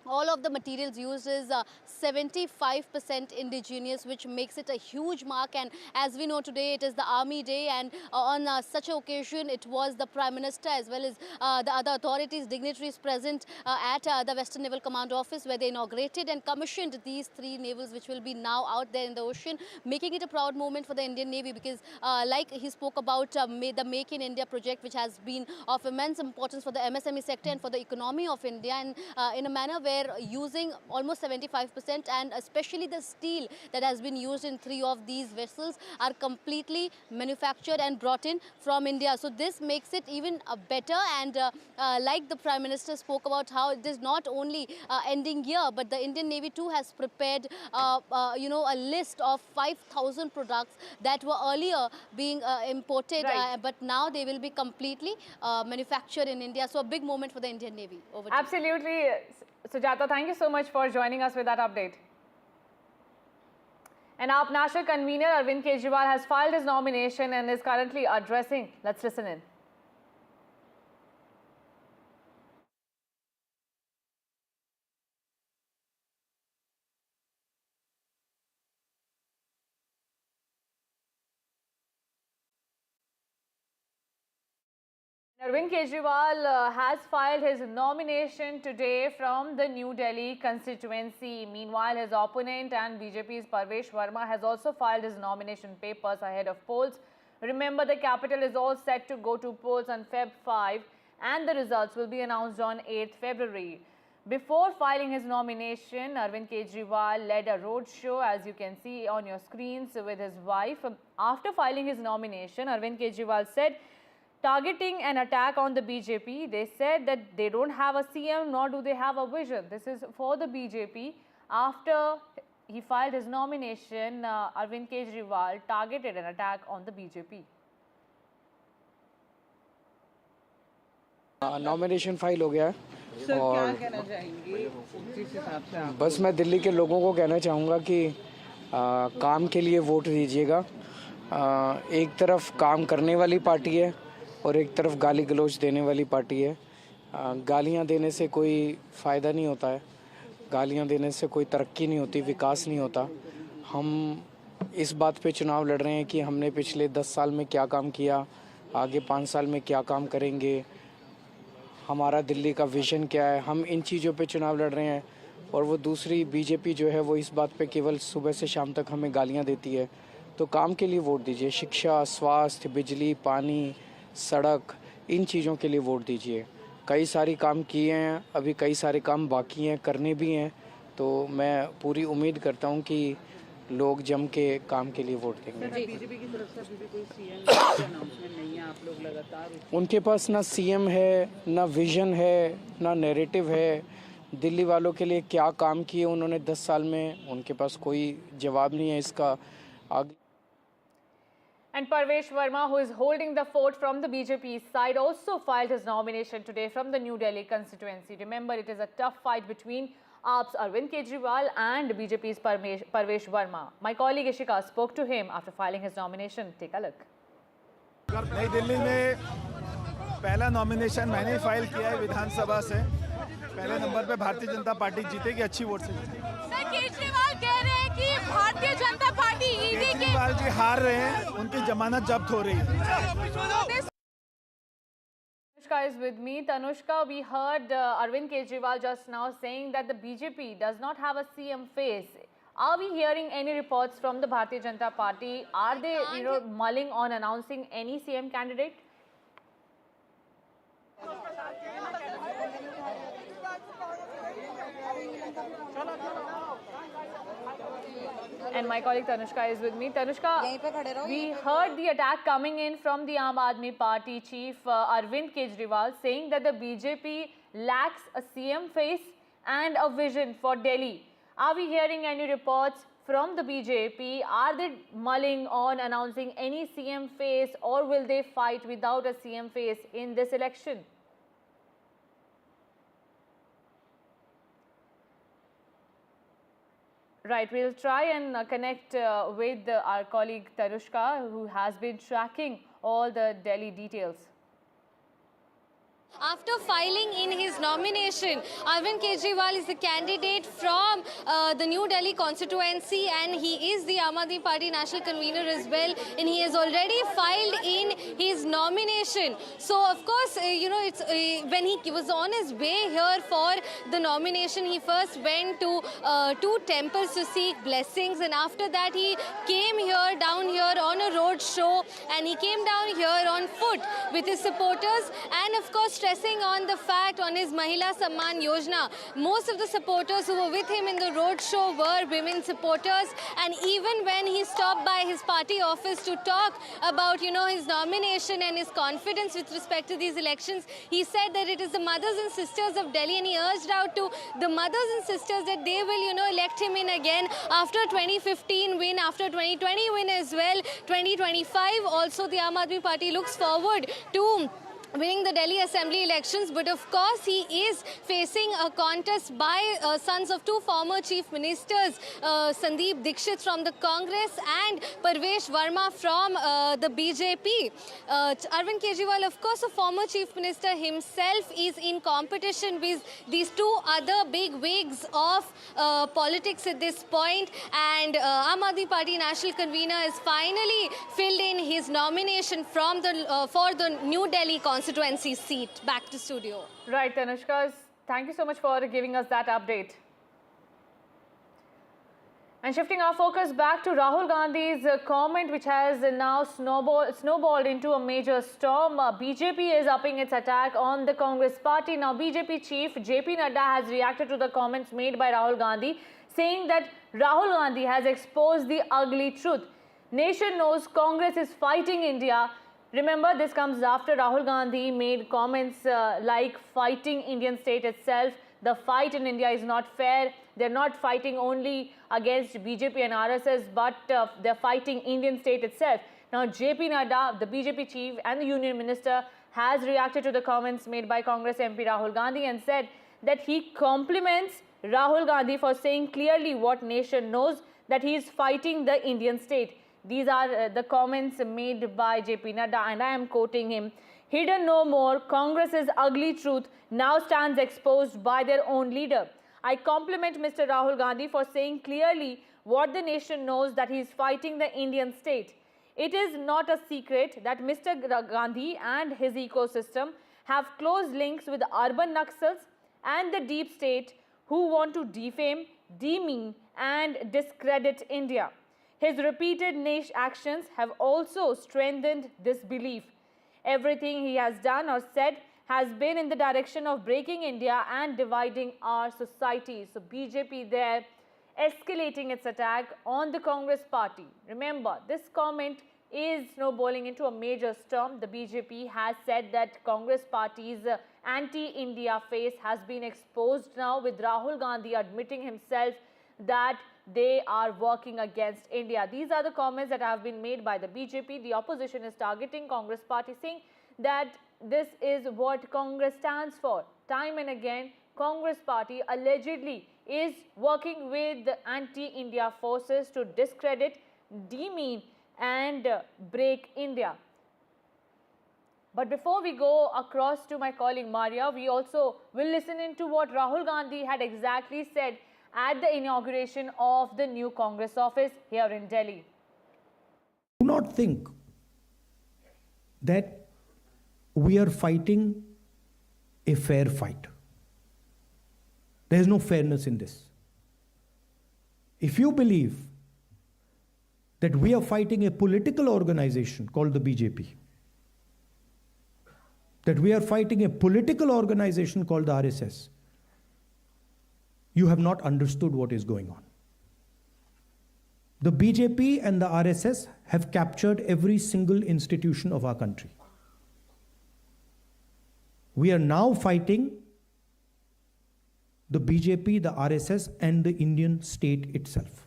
all of the materials used is 75% indigenous, which makes it a huge mark. And as we know, today it is the Army Day, and on such an occasion it was the Prime Minister as well as the other authorities, dignitaries present at the Western Naval Command Office, where they inaugurated and commissioned these 3 navals which will be now out there in the ocean, making it a proud moment for the Indian Navy, because like he spoke about the Make in India project, which has been of immense importance for the MSME sector and for the economy of India, and in a manner where using almost 75%, and especially the steel that has been used in 3 of these vessels are completely manufactured and brought in from India. So this makes it even better, and like the Prime Minister spoke about how it is not only ending here, but the Indian Navy too has prepared a list of 5,000 products that were earlier being imported, but now they will be completely manufactured in India. So a big moment for the Indian Navy. Over to you. Absolutely. Sujata, thank you so much for joining us with that update. And AAP National Convener Arvind Kejriwal has filed his nomination and is currently addressing. Let's listen in. Arvind Kejriwal has filed his nomination today from the New Delhi constituency. Meanwhile, his opponent and BJP's Parvesh Verma has also filed his nomination papers ahead of polls. Remember, the capital is all set to go to polls on Feb 5 and the results will be announced on 8th February. Before filing his nomination, Arvind Kejriwal led a roadshow, as you can see on your screens, with his wife. After filing his nomination, Arvind Kejriwal said, targeting an attack on the BJP, they said that they don't have a CM nor do they have a vision. This is for the BJP. After he filed his nomination, Arvind Kejriwal targeted an attack on the BJP. Nomination file हो गया है और क्या कहना चाहेंगे? बस मैं दिल्ली के लोगों को कहना चाहूँगा कि काम के लिए वोट दीजिएगा। एक तरफ काम करने वाली पार्टी है और एक तरफ गाली गलौज देने वाली पार्टी है। गालियाँ देने से कोई फ़ायदा नहीं होता है, गालियाँ देने से कोई तरक्की नहीं होती, विकास नहीं होता। हम इस बात पे चुनाव लड़ रहे हैं कि हमने पिछले 10 साल में क्या काम किया, आगे 5 साल में क्या काम करेंगे, हमारा दिल्ली का विज़न क्या है। हम इन चीज़ों पे चुनाव लड़ रहे हैं और वो दूसरी बीजेपी जो है वो इस बात पे केवल सुबह से शाम तक हमें गालियाँ देती है। तो काम के लिए वोट दीजिए, शिक्षा, स्वास्थ्य, बिजली, पानी, सड़क, इन चीज़ों के लिए वोट दीजिए। कई सारे काम किए हैं, अभी कई सारे काम बाकी हैं, करने भी हैं। तो मैं पूरी उम्मीद करता हूँ कि लोग जम के काम के लिए वोट देंगे। बीजेपी की तरफ से अभी भी कोई सीएम अनाउंसमेंट नहीं है, आप लोग लगातार उनके पास ना सीएम है, ना विजन है, ना नैरेटिव है। दिल्ली वालों के लिए क्या काम किए उन्होंने 10 साल में, उनके पास कोई जवाब नहीं है इसका। आगे And Parvesh Verma, who is holding the fort from the BJP side, also filed his nomination today from the New Delhi constituency. Remember, it is a tough fight between AAP's Arvind Kejriwal and BJP's Parvesh Verma. My colleague Ishika spoke to him after filing his nomination. Take a look. नई दिल्ली में पहला nomination मैंने file किया है विधानसभा से। पहले number पे Bharatiya Janata party जीतेगी, अच्छी वोट से जीतेगी। सर, केजरीवाल कह रहे हैं कि भारतीय जनता पार्टी केजरीवाल जी हार रहे हैं, उनकी जमानत जब्त हो रही है। Tanushka is with me. Tanushka, we heard Arvind Kejriwal just now saying that the BJP does not have a CM face. Are we hearing any reports from the Bharatiya Janata Party? Are they, mulling on announcing any CM candidate? And my colleague Tanushka is with me. Tanushka, we heard the attack coming in from the Aam Aadmi Party chief Arvind Kejriwal saying that the BJP lacks a CM face and a vision for Delhi. Are we hearing any reports from the BJP? Are they mulling on announcing any CM face, or will they fight without a CM face in this election? Right, we'll try and connect with our colleague Tanushka, who has been tracking all the Delhi details. After filing in his nomination, Arvind Kejriwal is the candidate from the New Delhi constituency, and he is the Aam Aadmi Party national convener as well, and he has already filed in his nomination. So of course, it's when he was on his way here for the nomination, he first went to 2 temples to seek blessings, and after that he came here, down here on a road show, and he came down here on foot with his supporters, and of course stressing on the fact on his Mahila Samman Yojana. Most of the supporters who were with him in the road show were women supporters, and even when he stopped by his party office to talk about, his nomination and his confidence with respect to these elections, he said that it is the mothers and sisters of Delhi, and he urged out to the mothers and sisters that they will, elect him in again after 2015 win, after 2020 win as well. 2025 also the Aam Aadmi Party looks forward to winning the Delhi Assembly elections, but of course he is facing a contest by sons of 2 former chief ministers, Sandeep Dixit from the Congress and Parvesh Verma from the BJP. Arvind Kejriwal, of course, a former chief minister himself, is in competition with these 2 other big wigs of politics at this point, and Aam Aadmi Party national convener has finally filled in his nomination from the for the New Delhi constituency seat. Back to studio. Right, Tanushka, thank you so much for giving us that update. And shifting our focus back to Rahul Gandhi's comment, which has now snowballed into a major storm. BJP is upping its attack on the Congress party. Now, BJP chief JP Nadda has reacted to the comments made by Rahul Gandhi, saying that Rahul Gandhi has exposed the ugly truth. Nation knows Congress is fighting India. Remember, this comes after Rahul Gandhi made comments like fighting Indian state itself. The fight in India is not fair. They're not fighting only against BJP and RSS, but they're fighting Indian state itself. Now, JP Nadda, the BJP chief and the union minister, has reacted to the comments made by Congress MP Rahul Gandhi and said that he compliments Rahul Gandhi for saying clearly what nation knows, that he is fighting the Indian state. These are the comments made by JP Nadda, and I am quoting him. Hidden no more, Congress's ugly truth now stands exposed by their own leader. I compliment Mr. Rahul Gandhi for saying clearly what the nation knows, that he is fighting the Indian state. It is not a secret that Mr. Gandhi and his ecosystem have close links with urban Naxals and the deep state who want to defame, demean and discredit India. His repeated niche actions have also strengthened this belief. Everything he has done or said has been in the direction of breaking India and dividing our society. So BJP there escalating its attack on the Congress party. Remember, this comment is snowballing into a major storm. The BJP has said that Congress party's anti-India face has been exposed now, with Rahul Gandhi admitting himself that they are working against India. These are the comments that have been made by the BJP. The opposition is targeting Congress party, saying that this is what Congress stands for. Time and again, Congress party allegedly is working with the anti-India forces to discredit, demean and break India. But before we go across to my colleague Maria, we also will listen into what Rahul Gandhi had exactly said at the inauguration of the new Congress office here in Delhi. Do not think that we are fighting a fair fight. There is no fairness in this. If you believe that we are fighting a political organization called the BJP, that we are fighting a political organization called the RSS, you have not understood what is going on. The BJP and the RSS have captured every single institution of our country. We are now fighting the BJP, the RSS, and the Indian state itself.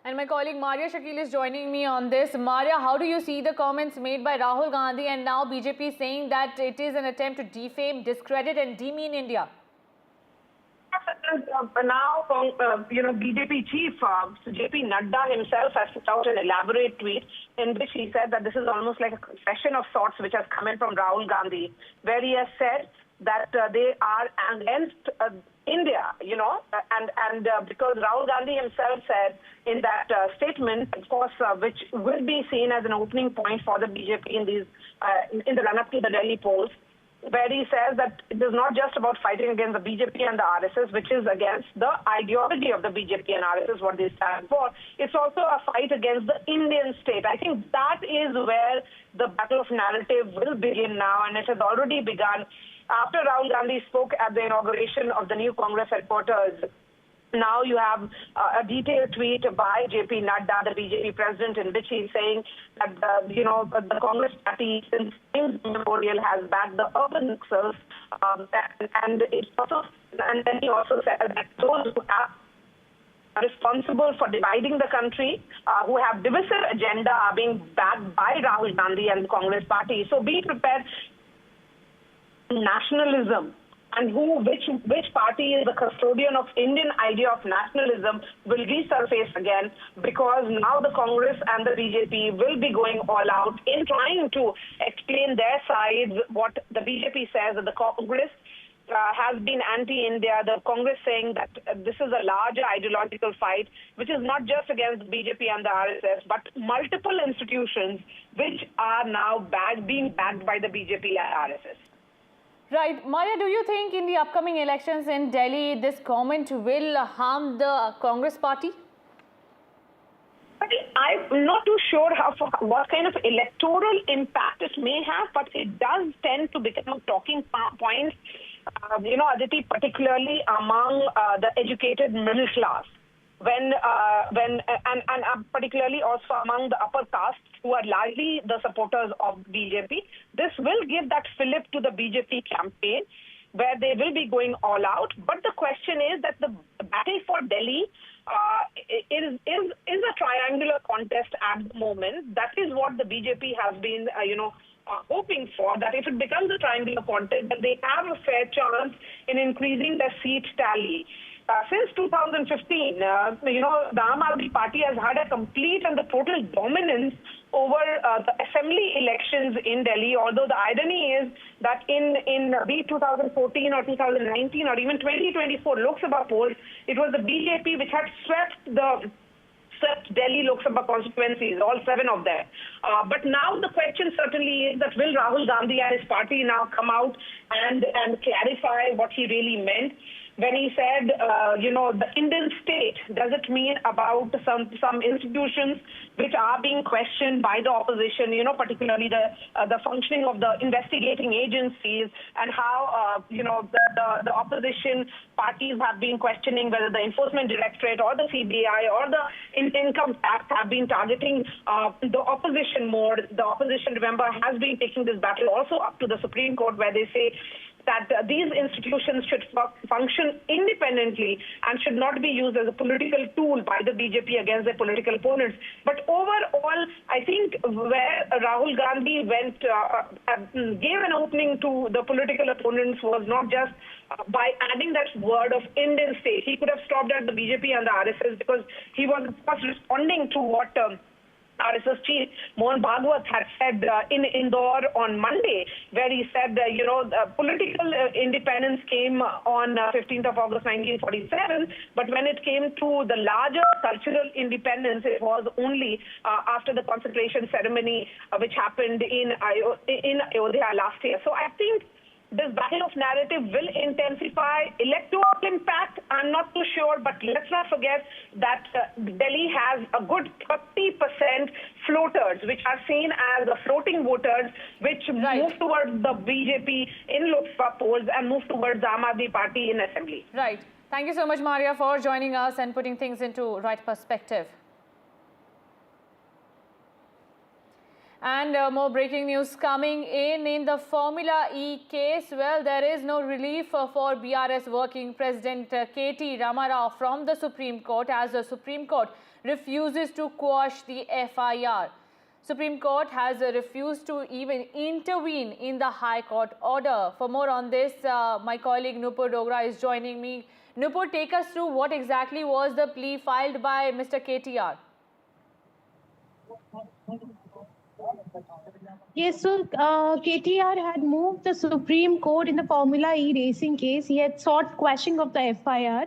And my colleague Maria Shakil is joining me on this. Maria, how do you see the comments made by Rahul Gandhi and now BJP saying that it is an attempt to defame, discredit and demean India? Now, BJP chief JP Nadda himself has put out an elaborate tweet in which he said that this is almost like a confession of sorts which has come in from Rahul Gandhi, where he has said that they are against India, and because Rahul Gandhi himself said in that statement, of course, which will be seen as an opening point for the BJP in these in the run-up to the Delhi polls, where he says that it is not just about fighting against the BJP and the RSS, which is against the ideology of the BJP and RSS, what they stand for. It's also a fight against the Indian state. I think that is where the battle of narrative will begin now, and it has already begun. After Rahul Gandhi spoke at the inauguration of the new Congress headquarters, now you have a detailed tweet by JP Nadda, the BJP president, in which he is saying that the Congress party since immemorial has backed the urban nixels, and then he also said that those who are responsible for dividing the country, who have divisive agenda, are being backed by Rahul Gandhi and the Congress party. So be prepared. Nationalism and which party is the custodian of Indian idea of nationalism will resurface again, because now the Congress and the BJP will be going all out in trying to explain their sides. What the BJP says that the Congress has been anti-India, the Congress saying that this is a larger ideological fight, which is not just against the BJP and the RSS, but multiple institutions which are now being backed by the BJP and RSS. Right. Maria, do you think in the upcoming elections in Delhi, this comment will harm the Congress party? I'm not too sure what kind of electoral impact it may have, but it does tend to become a talking point, Aditi, particularly among the educated middle class. And particularly also among the upper castes, who are largely the supporters of BJP. This will give that fillip to the BJP campaign, where they will be going all out. But the question is that the battle for Delhi is a triangular contest at the moment. That is what the BJP has been, hoping for, that if it becomes a triangular contest, that they have a fair chance in increasing their seat tally. Since 2015, the Aam Aadmi Party has had a complete and the total dominance over the assembly elections in Delhi, although the irony is that in be 2014 or 2019 or even 2024 Lok Sabha polls, it was the BJP which had swept Delhi Lok Sabha constituencies, all 7 of them. But now the question certainly is that will Rahul Gandhi and his party now come out and clarify what he really meant? when he said, the Indian state, does it mean about some institutions which are being questioned by the opposition, particularly the functioning of the investigating agencies, and how, the opposition parties have been questioning whether the Enforcement Directorate or the CBI or the income tax have been targeting the opposition more. The opposition, remember, has been taking this battle also up to the Supreme Court, where they say that these institutions should function independently and should not be used as a political tool by the BJP against their political opponents. But overall, I think where Rahul Gandhi gave an opening to the political opponents was not just by adding that word of Indian state. He could have stopped at the BJP and the RSS, because he was first responding to what RSS chief Mohan Bhagwat had said in Indore on Monday, where he said, political independence came on 15th of August 1947, but when it came to the larger cultural independence, it was only after the consecration ceremony which happened in Ayodhya last year. So I think this battle of narrative will intensify. Electoral impact, I'm not too sure, but let's not forget that Delhi has a good 30% floaters, which are seen as the floating voters, which move towards the BJP in Lok Sabha polls and move towards Aam Aadmi Party in Assembly. Right. Thank you so much, Maria, for joining us and putting things into right perspective. And more breaking news coming in the Formula E case. Well, there is no relief for BRS working President K.T. Ramarao from the Supreme Court, as the Supreme Court refuses to quash the FIR. Supreme Court has refused to even intervene in the High Court order. For more on this, my colleague Nupur Dogra is joining me. Nupur, take us through what exactly was the plea filed by Mr. KTR. Yes, so KTR had moved the Supreme Court in the Formula E racing case. He had sought quashing of the FIR.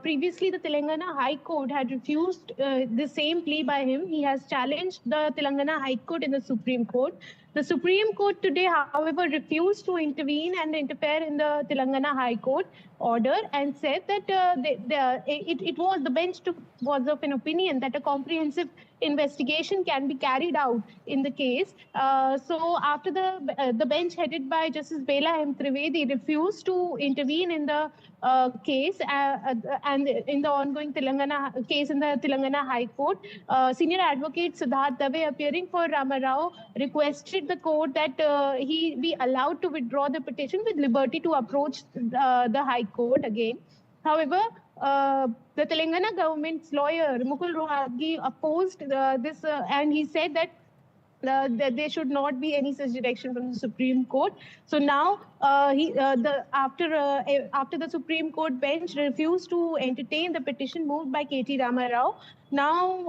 Previously, the Telangana High Court had refused the same plea by him. He has challenged the Telangana High Court in the Supreme Court. The Supreme Court today, however, refused to intervene and interfere in the Telangana High Court order and said that the bench was of an opinion that a comprehensive investigation can be carried out in the case. So after the bench headed by Justice Bela M. Trivedi refused to intervene in the case and in the ongoing Telangana case in the Telangana High Court, senior advocate Siddharth Dave, appearing for Ramarao, requested the court that he be allowed to withdraw the petition with liberty to approach the High Court again. However, the Telangana government's lawyer Mukul Rohagi opposed this, and he said that there should not be any such direction from the Supreme Court. So now, after the Supreme Court bench refused to entertain the petition moved by K.T. Ramarao, now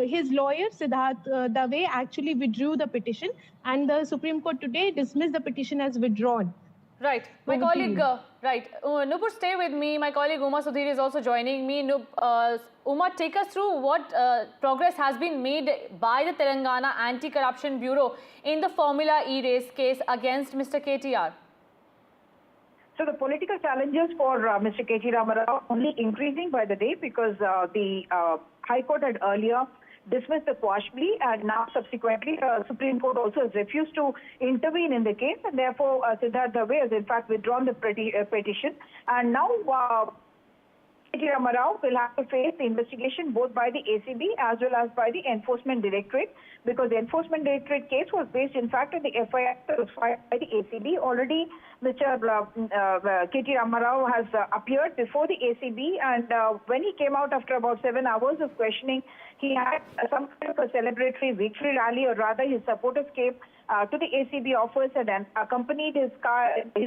his lawyer Siddharth Dave actually withdrew the petition, and the Supreme Court today dismissed the petition as withdrawn. Right. My colleague, Nupur, stay with me. My colleague Uma Sudhir is also joining me. Uma, take us through what progress has been made by the Telangana Anti-Corruption Bureau in the Formula E race case against Mr. KTR. So the political challenges for Mr. K.T. Ramarao only increasing by the day, because the High Court had earlier dismissed the quash plea, and now subsequently Supreme Court also has refused to intervene in the case, and therefore Siddharth Dave has in fact withdrawn the petition, and now K.T. Ramarao will have to face the investigation both by the ACB as well as by the Enforcement Directorate, because the Enforcement Directorate case was based in fact on the FIR that was filed by the ACB. Already Mr. K.T. Ramarao has appeared before the ACB, and when he came out after about 7 hours of questioning, he had some kind of a celebratory victory rally, or rather his supporters came to the ACB office and accompanied his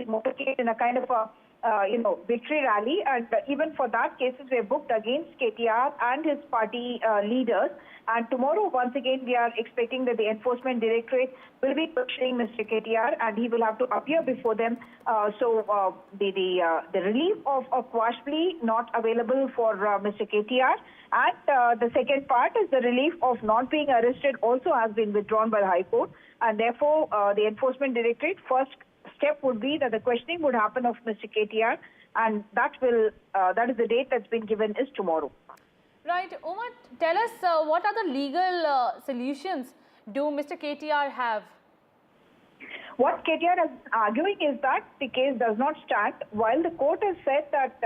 motorcade in a kind of a victory rally, and even for that, cases were booked against KTR and his party leaders. And tomorrow, once again, we are expecting that the Enforcement Directorate will be questioning Mr. KTR, and he will have to appear before them. So the relief of a quash plea not available for Mr. KTR, and the second part is the relief of not being arrested also has been withdrawn by the High Court, and therefore the Enforcement Directorate first step would be that the questioning would happen of Mr. KTR, and that is the date that's been given is tomorrow. Right. Uma, tell us what are the legal solutions do Mr. KTR have? What KTR is arguing is that the case does not stand, while the court has said that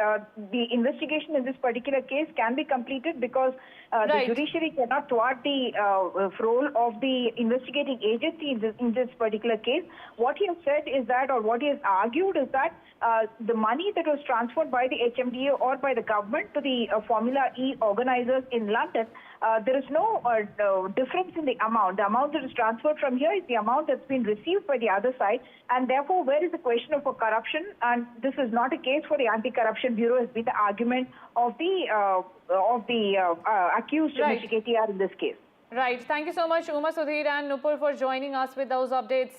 the investigation in this particular case can be completed because the judiciary cannot thwart the role of the investigating agency in this particular case. What he has said is that, or what he has argued is that the money that was transferred by the HMDA or by the government to the Formula E organizers in London, there is no difference in the amount. The amount that is transferred from here is the amount that's been received by the other side, and therefore where is the question of corruption? And this is not a case for the Anti-Corruption Bureau, has been the argument of the accused Mr. KTR in this case. Right. Thank you so much, Uma, Sudhir and Nupur, for joining us with those updates.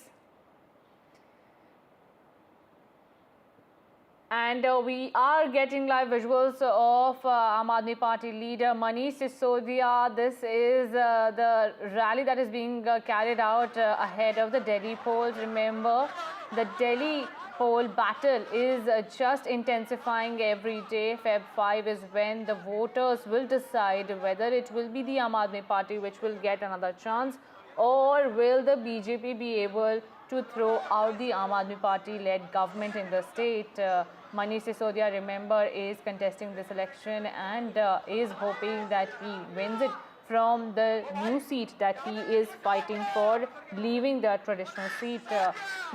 And we are getting live visuals of Aam Aadmi Party leader Manish Sisodia. This is the rally that is being carried out ahead of the Delhi polls. Remember, the Delhi poll battle is just intensifying every day. Feb 5 is when the voters will decide whether it will be the Aam Aadmi Party which will get another chance, or will the BJP be able to throw out the Aam Aadmi Party-led government in the state. Manish Sisodia, remember, is contesting this election and is hoping that he wins it from the new seat that he is fighting for, leaving the traditional seat.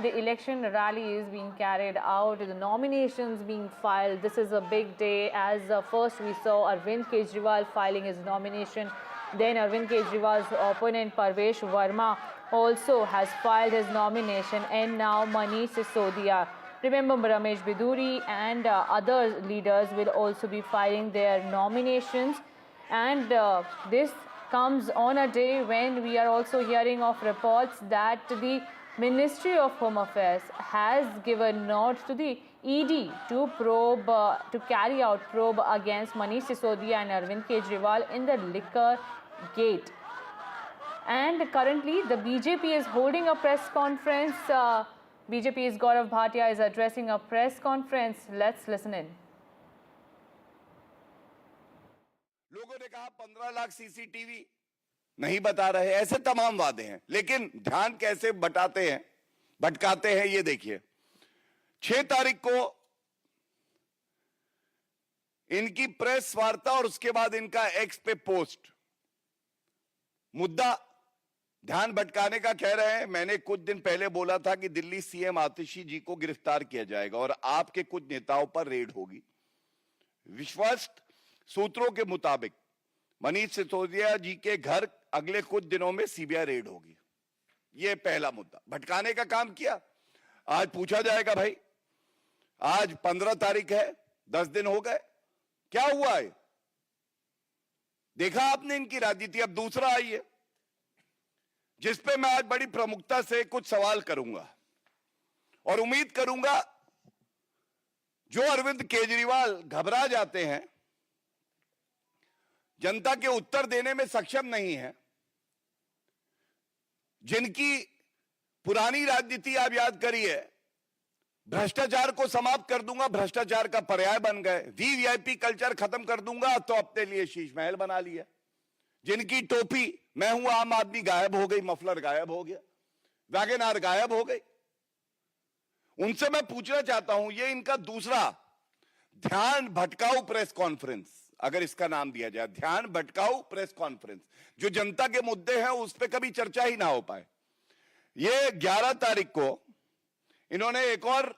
The election rally is being carried out, the nominations being filed. This is a big day, as first we saw Arvind Kejriwal filing his nomination. Then Arvind Kejriwal's opponent Parvesh Verma also has filed his nomination, and now Manish Sisodia. Remember, Ramesh Biduri and other leaders will also be filing their nominations, and this comes on a day when we are also hearing of reports that the Ministry of Home Affairs has given nod to the ED to probe, to carry out probe against Manish Sisodia and Arvind Kejriwal in the liquor gate. And currently the BJP is holding a press conference. BJP's Gaurav Bhatia is addressing a press conference. Let's listen in. लोगों ने कहा 15 lakh CCTV नहीं बता रहे, ऐसे तमाम वादे हैं, लेकिन ध्यान कैसे भटकाते हैं ये देखिए। 6 तारीख को इनकी प्रेस वार्ता और उसके बाद इनका एक्स पे पोस्ट, मुद्दा ध्यान भटकाने का कह रहे हैं। मैंने कुछ दिन पहले बोला था कि दिल्ली सीएम आतिशी जी को गिरफ्तार किया जाएगा और आपके कुछ नेताओं पर रेड होगी। विश्वस्त सूत्रों के मुताबिक मनीष सिसोदिया जी के घर अगले कुछ दिनों में सीबीआई रेड होगी। यह पहला मुद्दा, भटकाने का काम किया। आज पूछा जाएगा, भाई आज 15 तारीख है, 10 दिन हो गए, क्या हुआ है? देखा आपने इनकी राजनीति। अब दूसरा आई है जिस पे मैं आज बड़ी प्रमुखता से कुछ सवाल करूंगा और उम्मीद करूंगा जो अरविंद केजरीवाल घबरा जाते हैं, जनता के उत्तर देने में सक्षम नहीं है, जिनकी पुरानी राजनीति आप याद करिए, भ्रष्टाचार को समाप्त कर दूंगा, भ्रष्टाचार का पर्याय बन गए, वीवीआईपी कल्चर खत्म कर दूंगा, तो अपने लिए शीश महल बना लिया। जिनकी टोपी मैं हूं आम आदमी गायब हो गई, मफलर गायब हो गया, वैगनआर गायब हो गई। उनसे मैं पूछना चाहता हूं, ये इनका दूसरा ध्यान भटकाऊ प्रेस कॉन्फ्रेंस, अगर इसका नाम दिया जाए, ध्यान भटकाऊ प्रेस कॉन्फ्रेंस, जो जनता के मुद्दे हैं उस पर कभी चर्चा ही ना हो पाए। ये 11 तारीख को इन्होंने एक और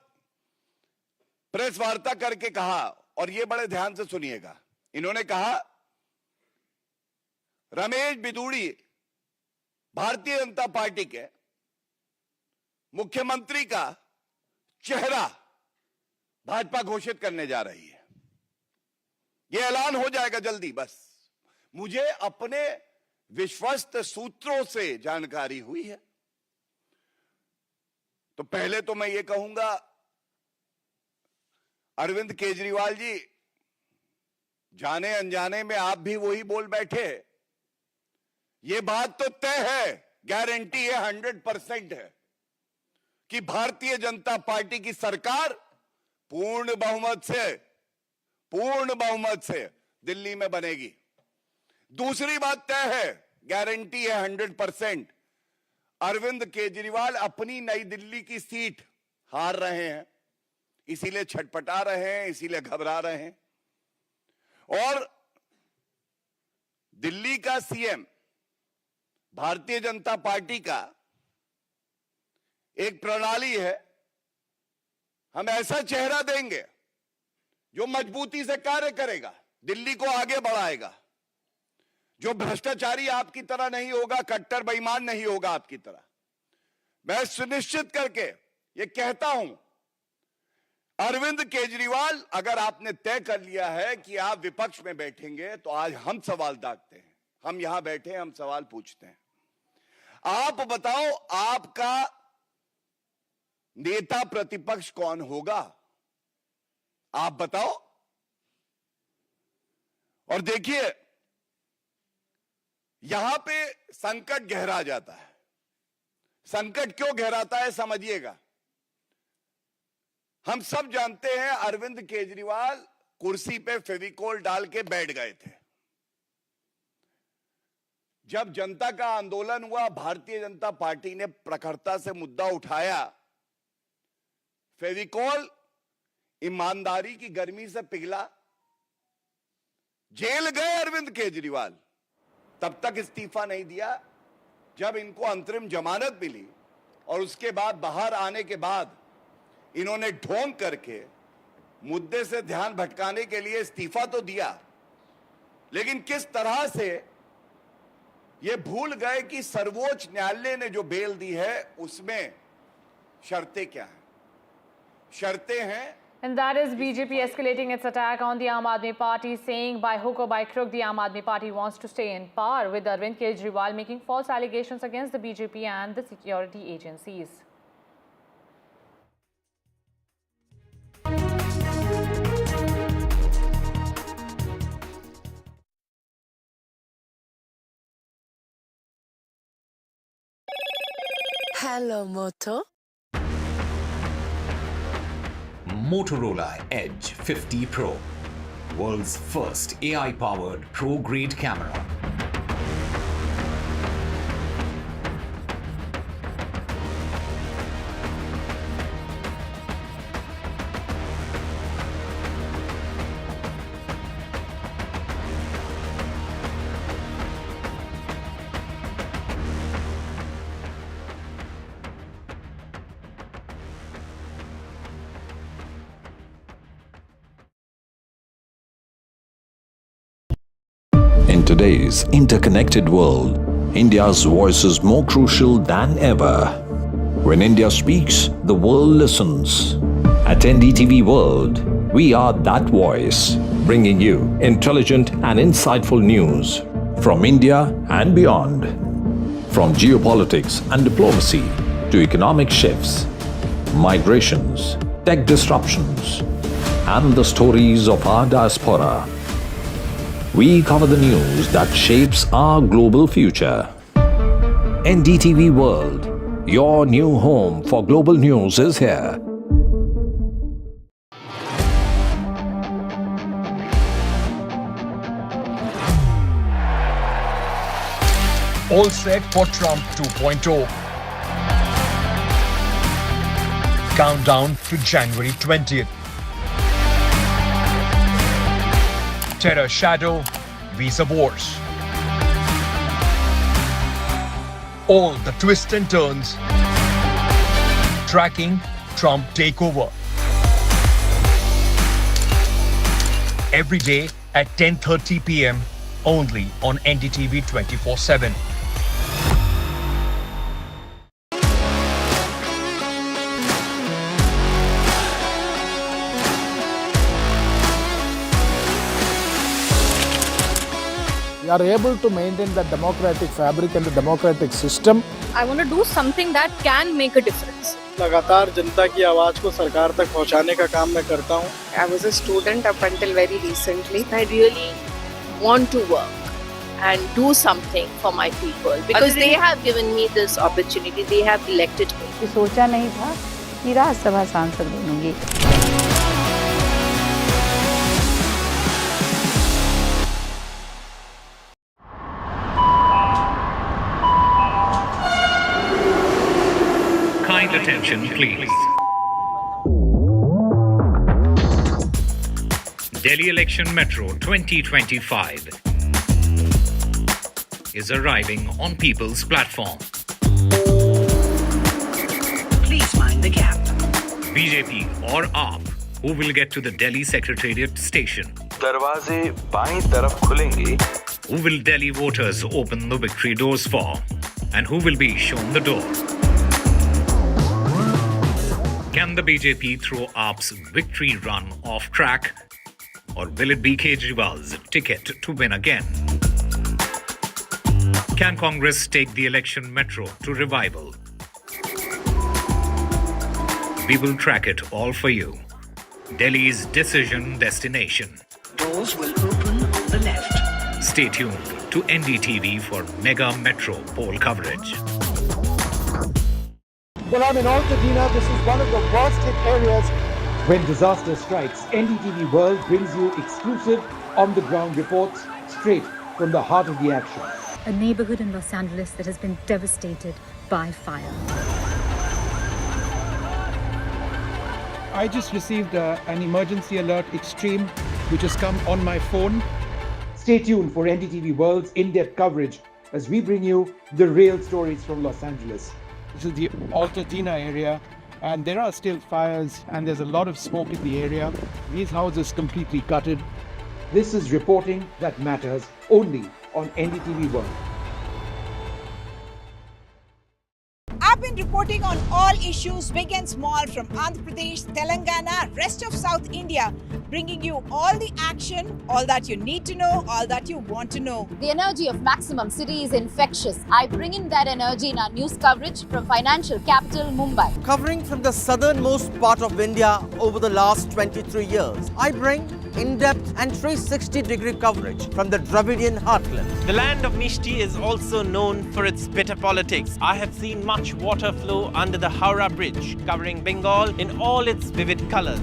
प्रेस वार्ता करके कहा, और ये बड़े ध्यान से सुनिएगा, इन्होंने कहा रमेश बिदूड़ी भारतीय जनता पार्टी के मुख्यमंत्री का चेहरा भाजपा घोषित करने जा रही है। यह ऐलान हो जाएगा जल्दी। बस मुझे अपने विश्वस्त सूत्रों से जानकारी हुई है। तो पहले तो मैं ये कहूंगा, अरविंद केजरीवाल जी, जाने अनजाने में आप भी वही बोल बैठे। ये बात तो तय है, गारंटी है, 100% है कि भारतीय जनता पार्टी की सरकार पूर्ण बहुमत से दिल्ली में बनेगी। दूसरी बात तय है, गारंटी है 100%, अरविंद केजरीवाल अपनी नई दिल्ली की सीट हार रहे हैं, इसीलिए छटपटा रहे हैं, इसीलिए घबरा रहे हैं। और दिल्ली का सीएम भारतीय जनता पार्टी का एक प्रणाली है, हम ऐसा चेहरा देंगे जो मजबूती से कार्य करेगा, दिल्ली को आगे बढ़ाएगा, जो भ्रष्टाचारी आपकी तरह नहीं होगा, कट्टर बेईमान नहीं होगा आपकी तरह। मैं सुनिश्चित करके ये कहता हूं, अरविंद केजरीवाल, अगर आपने तय कर लिया है कि आप विपक्ष में बैठेंगे, तो आज हम सवाल दागते हैं, हम यहां बैठे हैं, हम सवाल पूछते हैं। आप बताओ, आपका नेता प्रतिपक्ष कौन होगा? आप बताओ। और देखिए, यहां पे संकट गहरा जाता है। संकट क्यों गहराता है समझिएगा। हम सब जानते हैं, अरविंद केजरीवाल कुर्सी पे फेविकोल डाल के बैठ गए थे। जब जनता का आंदोलन हुआ, भारतीय जनता पार्टी ने प्रखरता से मुद्दा उठाया, फेविकोल ईमानदारी की गर्मी से पिघला, जेल गए अरविंद केजरीवाल, तब तक इस्तीफा नहीं दिया। जब इनको अंतरिम जमानत मिली और उसके बाद बाहर आने के बाद इन्होंने ढोंग करके मुद्दे से ध्यान भटकाने के लिए इस्तीफा तो दिया, लेकिन किस तरह से ये भूल गए कि सर्वोच्च न्यायालय ने जो बेल दी है उसमें शर्तें क्या हैं। शर्तें हैं, and that is BJP escalating its attack on the Aam Aadmi Party, saying by hook or by crook the Aam Aadmi Party wants to stay in power, with Arvind Kejriwal making false allegations against the BJP and the security agencies. Hello, Moto. Motorola Edge 50 Pro, world's first AI-powered pro-grade camera. In today's interconnected world, India's voice is more crucial than ever. When India speaks, the world listens. At NDTV World, we are that voice, bringing you intelligent and insightful news from India and beyond. From geopolitics and diplomacy to economic shifts, migrations, tech disruptions, and the stories of our diaspora. We cover the news that shapes our global future. NDTV World, your new home for global news, is here. All set for Trump 2.0. Countdown to January 20th. Terror shadow, visa wars. All the twists and turns. Tracking Trump takeover. Every day at 10:30 p.m. only on NDTV 24/7. We are able to maintain the democratic fabric and the democratic system. I want to do something that can make a difference. लगातार जनता की आवाज को सरकार तक पहुंचाने का काम मैं करता हूं। I was a student up until very recently. I really want to work and do something for my people because they have given me this opportunity. They have elected me. सोचा नहीं था कि राज्यसभा सांसद बनूंगी. Kind attention, please. Delhi Election Metro 2025 is arriving on People's Platform. Please mind the gap. BJP or AAP, who will get to the Delhi Secretariat station? दरवाजे बाईं तरफ खुलेंगे. Who will Delhi voters open the victory doors for? And who will be shown the door? Can the BJP throw AAP's victory run off track? Or will it be Kejriwal's ticket to win again? Can Congress take the election metro to revival? We will track it all for you. Delhi's decision destination. Doors will open on the left. Stay tuned to NDTV for mega metro poll coverage. Well, I'm in Altadena. This is one of the worst hit areas. When disaster strikes, NDTV World brings you exclusive on-the-ground reports straight from the heart of the action. A neighborhood in Los Angeles that has been devastated by fire. I just received an emergency alert extreme, which has come on my phone. Stay tuned for NDTV World's in-depth coverage as we bring you the real stories from Los Angeles. This is the Altadena area, and there are still fires, and there's a lot of smoke in the area. These houses completely gutted. This is reporting that matters only on NDTV World. I've been reporting on all issues, big and small, from Andhra Pradesh, Telangana, rest of South India, bringing you all the action, all that you need to know, all that you want to know. The energy of Maximum City is infectious. I bring in that energy in our news coverage from financial capital Mumbai. Covering from the southernmost part of India over the last 23 years, I bring in-depth and 360-degree coverage from the Dravidian heartland. The land of Mishti is also known for its bitter politics. I have seen much water flow under the Howrah Bridge, covering Bengal in all its vivid colors.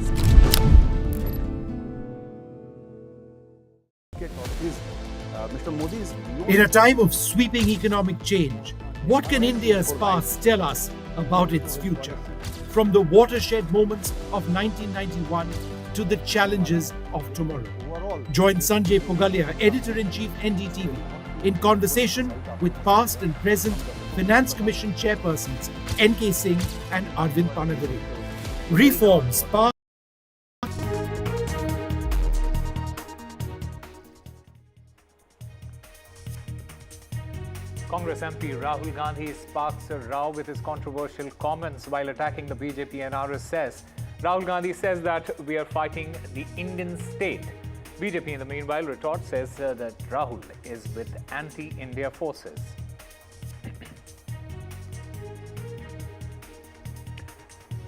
In a time of sweeping economic change, what can India's past tell us about its future? From the watershed moments of 1991 to the challenges of tomorrow. Join Sanjay Pugalia, Editor-in-Chief NDTV, in conversation with past and present Finance Commission Chairpersons N.K. Singh and Arvind Kejriwal. Reforms past. Congress MP Rahul Gandhi sparks a row with his controversial comments while attacking the BJP and RSS. Rahul Gandhi says that we are fighting the Indian state. BJP in the meanwhile retort says that Rahul is with anti-India forces.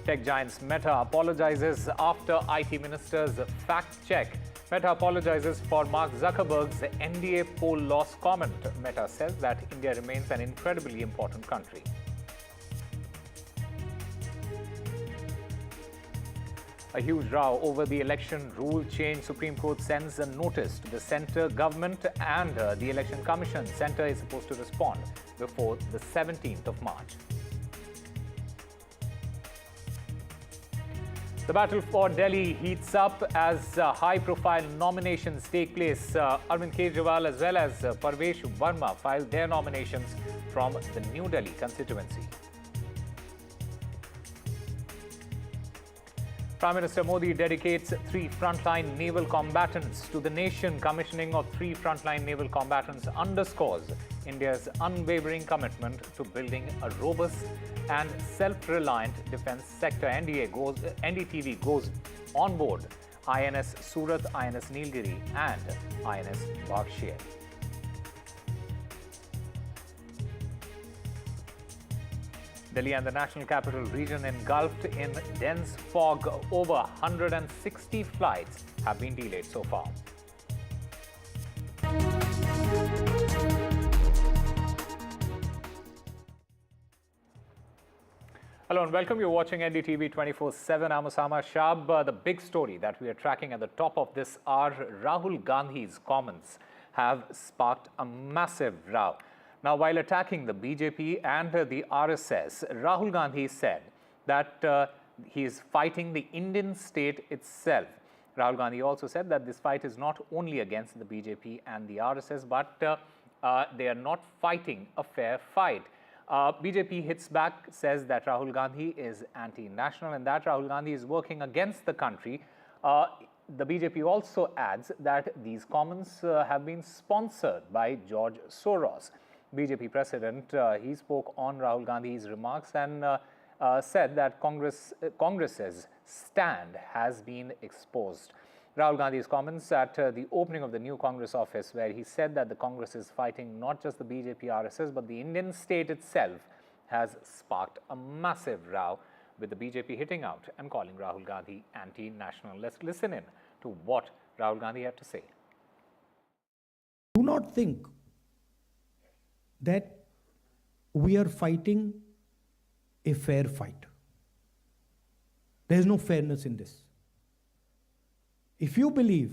Tech giants Meta apologizes after IT minister's fact check. Meta apologizes for Mark Zuckerberg's NDA poll loss comment. Meta says that India remains an incredibly important country. A huge row over the election rule change. Supreme Court sends a notice to the centre government and the Election Commission. Centre is supposed to respond before the 17th of March. The battle for Delhi heats up as high-profile nominations take place. Arvind Kejriwal as well as Parvesh Verma filed their nominations from the New Delhi constituency. Prime Minister Modi dedicates 3 frontline naval combatants to the nation. Commissioning of 3 frontline naval combatants underscores India's unwavering commitment to building a robust and self-reliant defense sector. NDTV goes on board INS Surat, INS Nilgiri and INS Wildfire. Delhi and the National Capital Region engulfed in dense fog. Over 160 flights have been delayed so far. Hello and welcome. You're watching NDTV 24/7. I'm Osama Shab. The big story that we are tracking at the top of this hour, Rahul Gandhi's comments have sparked a massive row. Now, while attacking the BJP and the RSS, Rahul Gandhi said that he is fighting the Indian state itself. Rahul Gandhi also said that this fight is not only against the BJP and the RSS, but they are not fighting a fair fight. BJP hits back, says that Rahul Gandhi is anti-national and that Rahul Gandhi is working against the country. The BJP also adds that these comments have been sponsored by George Soros. BJP president, he spoke on Rahul Gandhi's remarks and said that Congress's stand has been exposed. Rahul Gandhi's comments at the opening of the new Congress office, where he said that the Congress is fighting not just the BJP RSS but the Indian state itself, has sparked a massive row, with the BJP hitting out and calling Rahul Gandhi anti-national. Let's listen in to what Rahul Gandhi had to say. Do not think that we are fighting a fair fight. There is no fairness in this. If you believe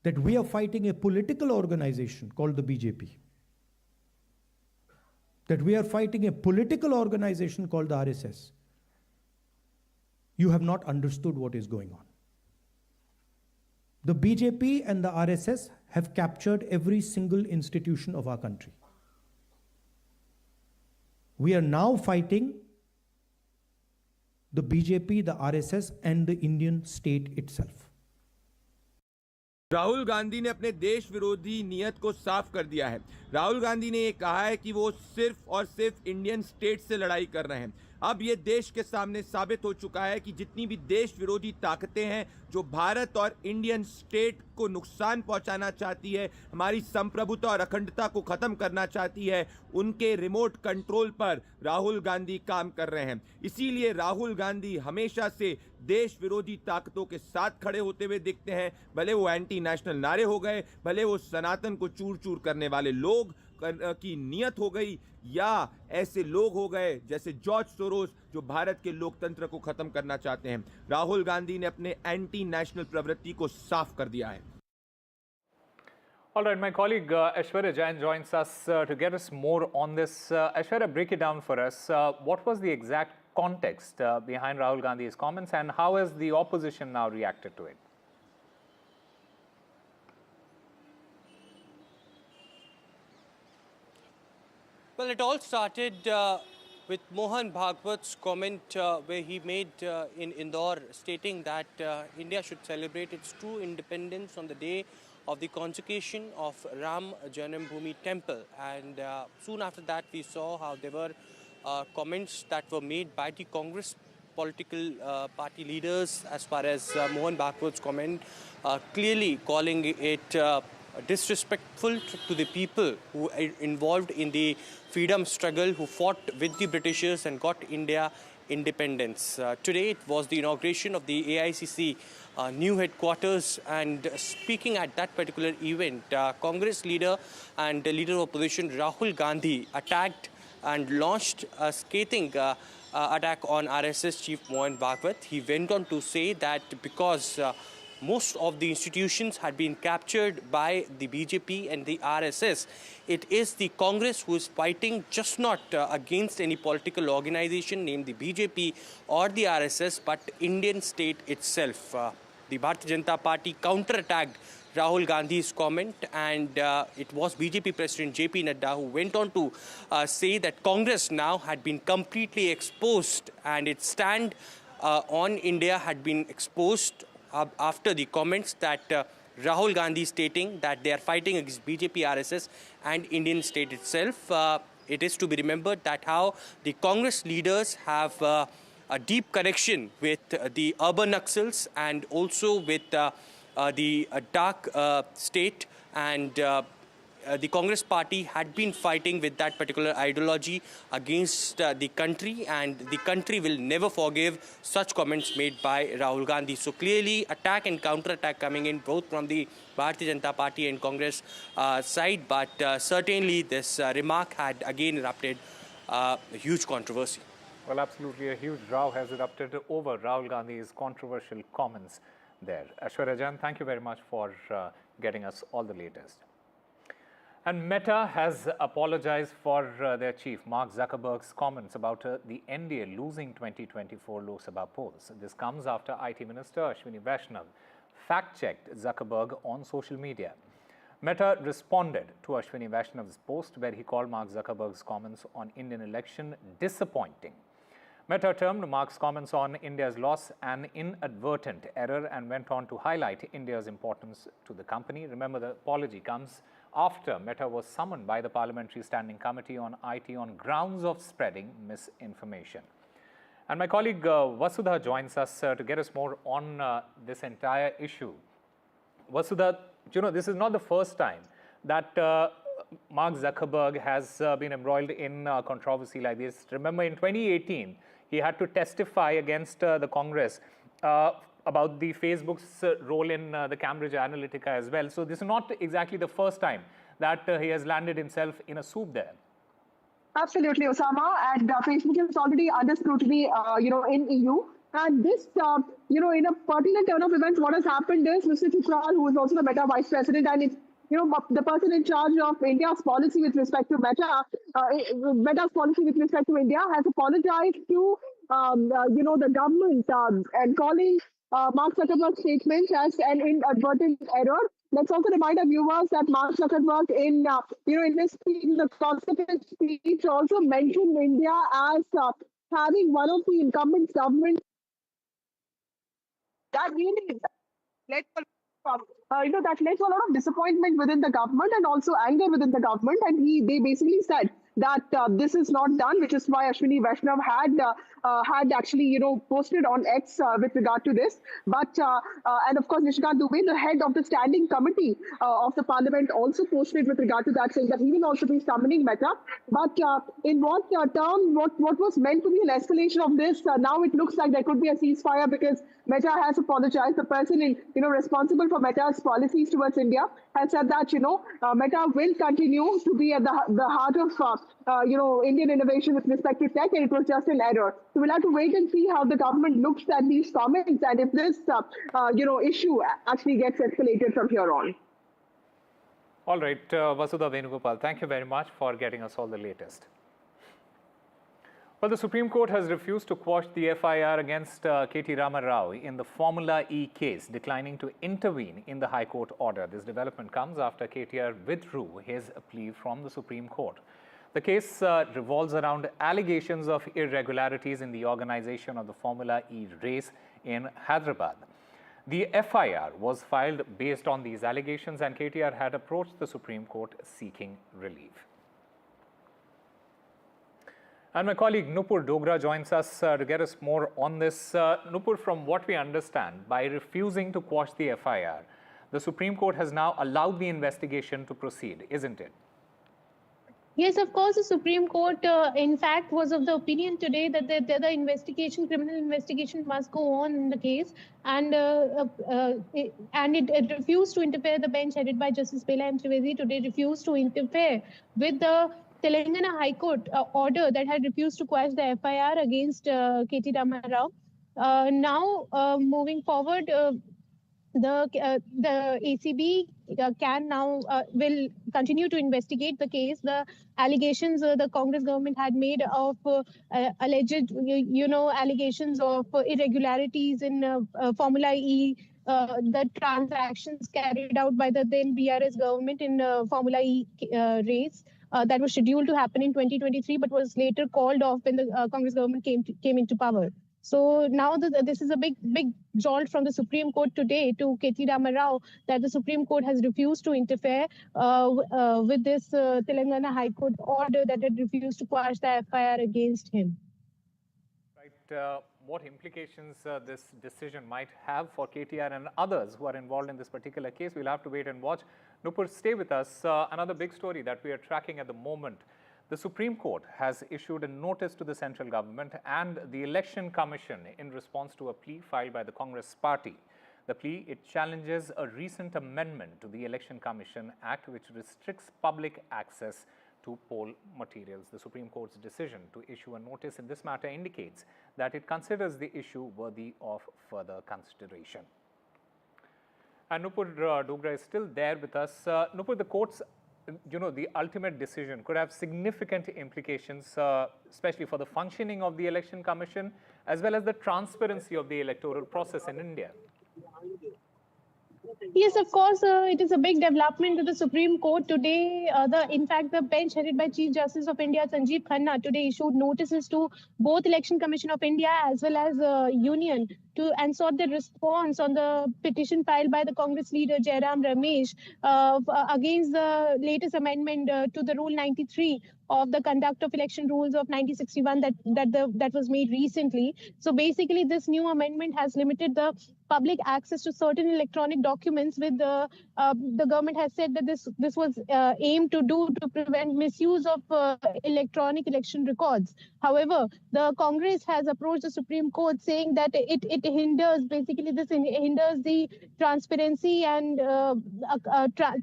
that we are fighting a political organization called the BJP, that we are fighting a political organization called the RSS, you have not understood what is going on. The BJP and the RSS have captured every single institution of our country. We are now fighting the BJP, the RSS and the Indian state itself. Rahul Gandhi ने अपने देश विरोधी नियत को साफ कर दिया है। राहुल गांधी ने ये कहा है कि वो सिर्फ और सिर्फ इंडियन स्टेट से लड़ाई कर रहे हैं। अब ये देश के सामने साबित हो चुका है कि जितनी भी देश विरोधी ताकतें हैं जो भारत और इंडियन स्टेट को नुकसान पहुंचाना चाहती है, हमारी संप्रभुता और अखंडता को खत्म करना चाहती है, उनके रिमोट कंट्रोल पर राहुल गांधी काम कर रहे हैं। इसीलिए राहुल गांधी हमेशा से देश विरोधी ताकतों के साथ खड़े होते हुए दिखते हैं, भले वो एंटी नेशनल नारे हो गए, भले वो सनातन को चूर चूर करने वाले लोग की नियत हो गई, या ऐसे लोग हो गए जैसे जॉर्ज सोरोस जो भारत के लोकतंत्र को खत्म करना चाहते हैं। राहुल गांधी ने अपने एंटी नेशनल प्रवृत्ति को साफ कर दिया है। All right, my colleague Aishwarya Jain joins us to get us more on this. Aishwarya, break it down for us. What was the exact context behind Rahul Gandhi's comments and how has the opposition now reacted to it? Well, it all started with Mohan Bhagwat's comment where he made in Indore stating that India should celebrate its true independence on the day of the consecration of Ram Janambhoomi temple. And soon after that, we saw how there were comments that were made by the Congress political party leaders as far as Mohan Bhagwat's comment, clearly calling it disrespectful to the people who are involved in the freedom struggle, who fought with the Britishers and got India independence. Today it was the inauguration of the AICC new headquarters, and speaking at that particular event, Congress leader and the leader of opposition Rahul Gandhi attacked and launched a scathing attack on RSS chief Mohan Bhagwat. He went on to say that because most of the institutions had been captured by the BJP and the RSS, it is the Congress who is fighting just not against any political organization named the BJP or the RSS, but Indian state itself. The Bharatiya Janata Party counterattacked Rahul Gandhi's comment, and it was BJP President JP Nadda who went on to say that Congress now had been completely exposed and its stand on India had been exposed after the comments that Rahul Gandhi stating that they are fighting against BJP, RSS and Indian state itself. It is to be remembered that how the Congress leaders have a deep connection with the urban Naxals and also with the dark state, and the Congress party had been fighting with that particular ideology against the country, and the country will never forgive such comments made by Rahul Gandhi. So clearly attack and counter-attack coming in both from the Bharatiya Janata Party and Congress side, but certainly this remark had again erupted a huge controversy. Well, absolutely, a huge row has erupted over Rahul Gandhi's controversial comments there. Aishwarya Jain, thank you very much for getting us all the latest. And Meta has apologized for their chief, Mark Zuckerberg's comments about the NDA losing 2024 Lok Sabha polls. This comes after IT Minister Ashwini Vaishnav fact-checked Zuckerberg on social media. Meta responded to Ashwini Vaishnav's post where he called Mark Zuckerberg's comments on Indian election disappointing. Meta termed Mark's comments on India's loss an inadvertent error and went on to highlight India's importance to the company. Remember, the apology comes after Meta was summoned by the Parliamentary Standing Committee on IT on grounds of spreading misinformation. And my colleague Vasudha joins us to get us more on this entire issue. Vasudha, you know, this is not the first time that Mark Zuckerberg has been embroiled in controversy like this. Remember, in 2018, he had to testify against the Congress about the Facebook's role in the Cambridge Analytica as well. So this is not exactly the first time that he has landed himself in a soup there. Absolutely, Osama. And Facebook is already under scrutiny, in EU. And this, in a pertinent turn of events, what has happened is Mr. Kejriwal, who is also the Meta Vice President, and it's the person in charge of India's policy with respect to Meta's policy with respect to India, has apologized to, the government and calling Mark Zuckerberg's statements as an inadvertent error. Let's also remind our viewers that Mark Zuckerberg, in his speech, in the constituent speech, also mentioned India as having one of the incumbent governments that really led to that led to a lot of disappointment within the government and also anger within the government. And they basically said that this is not done, which is why Ashwini Vaishnav had actually posted on X with regard to this. But and of course Nishikant Dubey, the head of the standing committee of the parliament, also posted with regard to that, saying that he will also be summoning Meta. But in what term, what was meant to be an escalation of this, now it looks like there could be a ceasefire because Meta has apologized. The person responsible for Meta's policies towards India has said that Meta will continue to be at the heart of Indian innovation with respect to tech, and it was just an error. So we'll have to wait and see how the government looks at these comments and if this issue actually gets escalated from here on. All right, Vasudha Venugopal, thank you very much for getting us all the latest. Well, the Supreme Court has refused to quash the FIR against K.T. Rama Rao in the Formula E case, declining to intervene in the High Court order. This development comes after KTR withdrew his plea from the Supreme Court. The case revolves around allegations of irregularities in the organization of the Formula E race in Hyderabad. The FIR was filed based on these allegations, and KTR had approached the Supreme Court seeking relief. And my colleague Nupur Dogra joins us to get us more on this. Nupur, from what we understand, by refusing to quash the FIR, the Supreme Court has now allowed the investigation to proceed, isn't it? Yes, of course, the Supreme Court, in fact, was of the opinion today that the investigation, criminal investigation, must go on in the case, and it refused to interfere. The bench headed by Justice Bela M. Trivedi today refused to interfere with the Telangana High Court order that had refused to quash the FIR against K.T. Rama Rao. Now, moving forward, the ACB will continue to investigate the case. The allegations the Congress government had made of alleged, allegations of irregularities in Formula E, the transactions carried out by the then BRS government in Formula E race. That was scheduled to happen in 2023, but was later called off when the Congress government came into power. So now this is a big jolt from the Supreme Court today to K.T. Rama Rao, that the Supreme Court has refused to interfere with this Telangana High Court order that had refused to quash the FIR against him. Right. What implications this decision might have for KTR and others who are involved in this particular case, we'll have to wait and watch. Nupur, stay with us. Another big story that we are tracking at the moment. The Supreme Court has issued a notice to the central government and the Election Commission in response to a plea filed by the Congress party. The plea, it challenges a recent amendment to the Election Commission Act which restricts public access to poll materials. The Supreme Court's decision to issue a notice in this matter indicates that it considers the issue worthy of further consideration. And Nupur Dogra is still there with us. Nupur, the court's, the ultimate decision could have significant implications, especially for the functioning of the Election Commission, as well as the transparency of the electoral process in India. Yes, of course, it is a big development to the Supreme Court today. In fact, the bench headed by Chief Justice of India, Sanjeev Khanna, today issued notices to both Election Commission of India as well as Union and sought the response on the petition filed by the Congress leader Jairam Ramesh against the latest amendment to the Rule 93 of the Conduct of Election Rules of 1961 that was made recently. So basically, this new amendment has limited the public access to certain electronic documents. With the government has said that this was aimed to prevent misuse of electronic election records. However, the Congress has approached the Supreme Court saying that it hinders the transparency and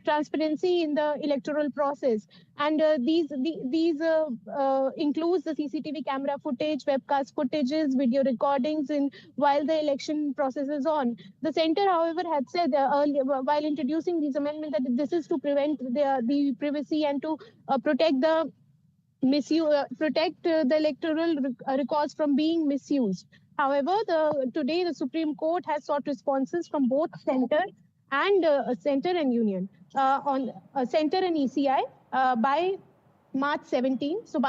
transparency in the electoral process. And these includes the CCTV camera footage, webcast footages, video recordings while the election process is on. The centre, however, had said earlier while introducing these amendments that this is to prevent the privacy and to protect the electoral records from being misused. However, today the Supreme Court has sought responses from both centre and Union on centre and ECI by March 17. So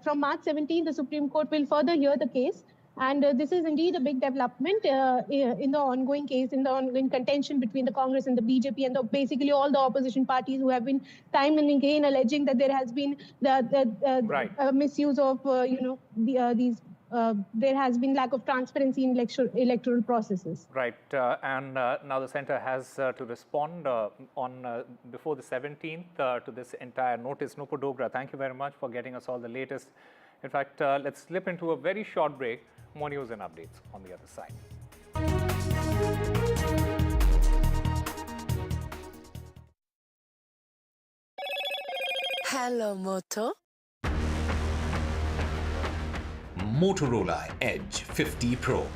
from March 17, the Supreme Court will further hear the case. And this is indeed a big development in the ongoing case, in the ongoing contention between the Congress and the BJP and basically all the opposition parties who have been time and again alleging that there has been the misuse of there has been lack of transparency in electoral processes. Right, and now the centre has to respond before the 17th to this entire notice. Nupur Dogra, thank you very much for getting us all the latest. In fact, let's slip into a very short break. More news and updates on the other side. Hello, Moto. Motorola Edge 50 Pro,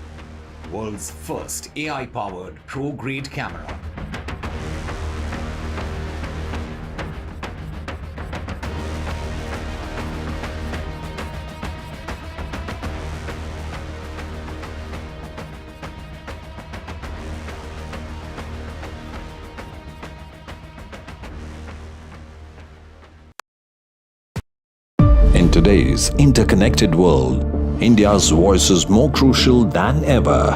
world's first AI-powered pro-grade camera. In today's interconnected world, India's voice is more crucial than ever.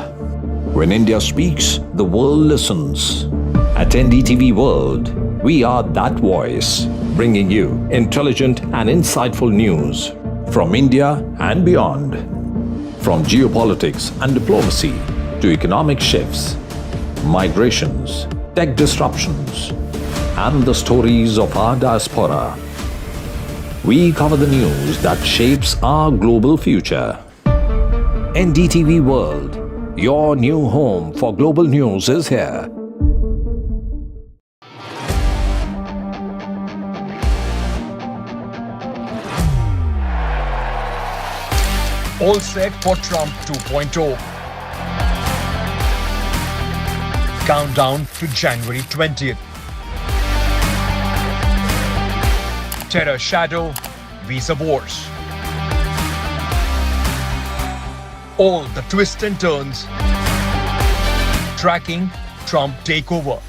When India speaks, the world listens. At NDTV World, we are that voice, bringing you intelligent and insightful news from India and beyond. From geopolitics and diplomacy to economic shifts, migrations, tech disruptions, and the stories of our diaspora. We cover the news that shapes our global future. NDTV World, your new home for global news is here. All set for Trump 2.0. Countdown to January 20th. Terror shadow, visa wars. All the twists and turns. Tracking Trump takeover.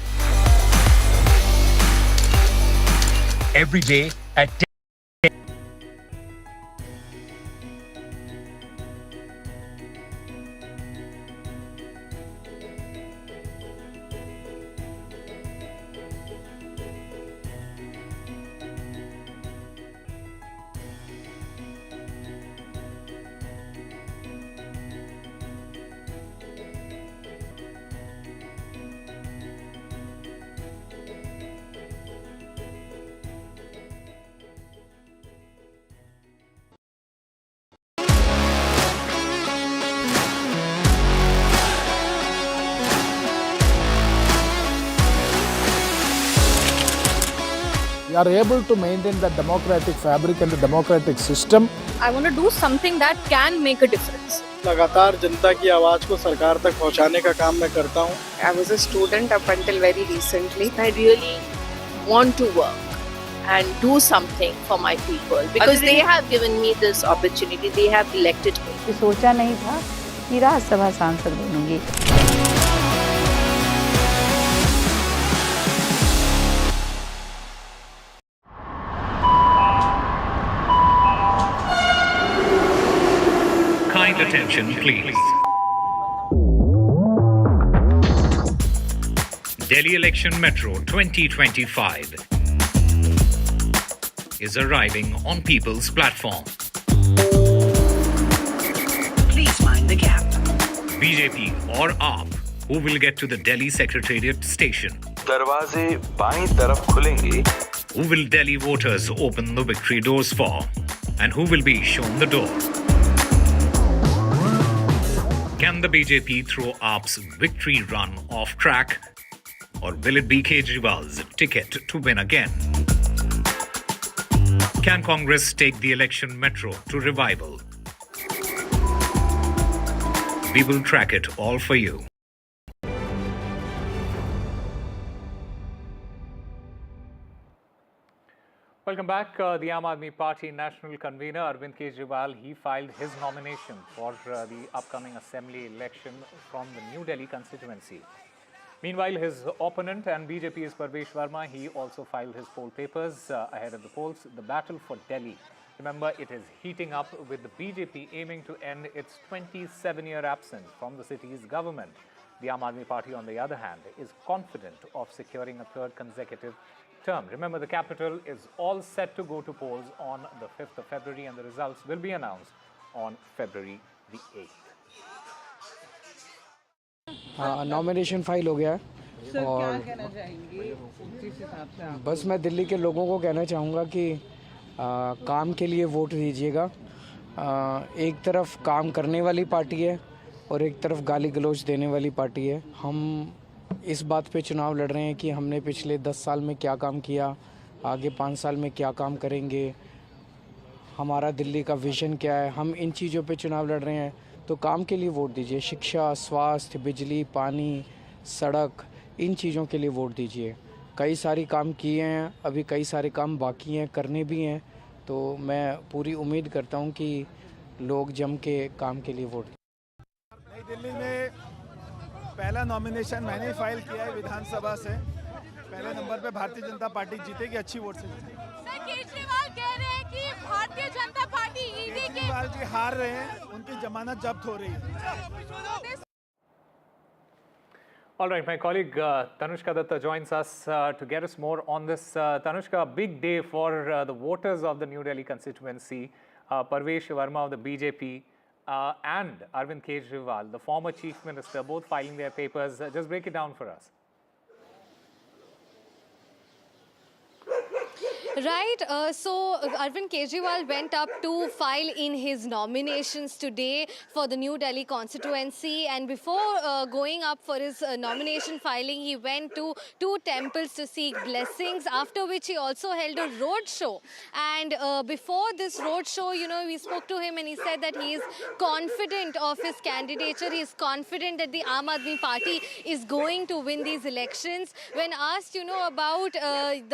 Every day at 10. are able to maintain the democratic fabric and the democratic system. I want to do something that can make a difference. लगातार जनता की आवाज को सरकार तक पहुंचाने का काम मैं करता हूं. I was a student up until very recently. I really want to work and do something for my people because they have given me this opportunity. They have elected me. सोचा नहीं था कि राज्यसभा सांसद बनूंगी. Kind attention, please. Delhi Election Metro 2025 is arriving on people's platform. Please mind the gap. BJP or AAP, who will get to the Delhi Secretariat station? दरवाजे बाईं तरफ खुलेंगे. Who will Delhi voters open the victory doors for? And who will be shown the door? Can the BJP throw AAP's victory run off track? Or will it be Kejriwal's ticket to win again? Can Congress take the election metro to revival? We will track it all for you. Welcome back. The Aam Aadmi Party national convener Arvind Kejriwal, he filed his nomination for the upcoming assembly election from the New Delhi constituency. Meanwhile, his opponent and BJP's Parvesh Verma, he also filed his poll papers ahead of the polls. The battle for Delhi, remember, it is heating up with the BJP aiming to end its 27-year absence from the city's government. The Aam Aadmi Party, on the other hand, is confident of securing a third consecutive term. Remember, the capital is all set to go to polls on the 5th of February and the results will be announced on February the 8th. Nomination file हो गया है और क्या कहना चाहेंगे बस मैं दिल्ली के लोगों को कहना चाहूँगा कि काम के लिए वोट दीजिएगा. एक तरफ काम करने वाली पार्टी है और एक तरफ गाली गलौज देने वाली पार्टी है. हम इस बात पे चुनाव लड़ रहे हैं कि हमने पिछले 10 साल में क्या काम किया, आगे 5 साल में क्या काम करेंगे, हमारा दिल्ली का विजन क्या है. हम इन चीज़ों पे चुनाव लड़ रहे हैं, तो काम के लिए वोट दीजिए. शिक्षा, स्वास्थ्य, बिजली, पानी, सड़क, इन चीज़ों के लिए वोट दीजिए. कई सारे काम किए हैं, अभी कई सारे काम बाकी हैं, करने भी हैं. तो मैं पूरी उम्मीद करता हूं कि लोग जम के काम के लिए वोट. नई दिल्ली में पहला नॉमिनेशन मैंने ही फाइल किया है विधानसभा से. पहले नंबर पे भारतीय जनता पार्टी जीतेगी अच्छी वोट से. केजरीवाल कह रहे हैं कि भारतीय जनता पार्टी केजरीवाल जी हार रहे हैं, उनकी जमानत जब्त हो रही है. All right, my colleague Tanushka Datta joins us to get us more on this. Tanushka, a big day for the voters of the New Delhi constituency. Parvesh Verma of the BJP and Arvind Kejriwal, the former chief minister, both filing their papers. Just break it down for us. Right. So Arvind Kejriwal went up to file in his nominations today for the New Delhi constituency. And before going up for his nomination filing, he went to 2 temples to seek blessings, after which he also held a road show. And before this road show, you know, we spoke to him and he said that he is confident of his candidature. He is confident that the Aam Aadmi Party is going to win these elections. When asked, you know, about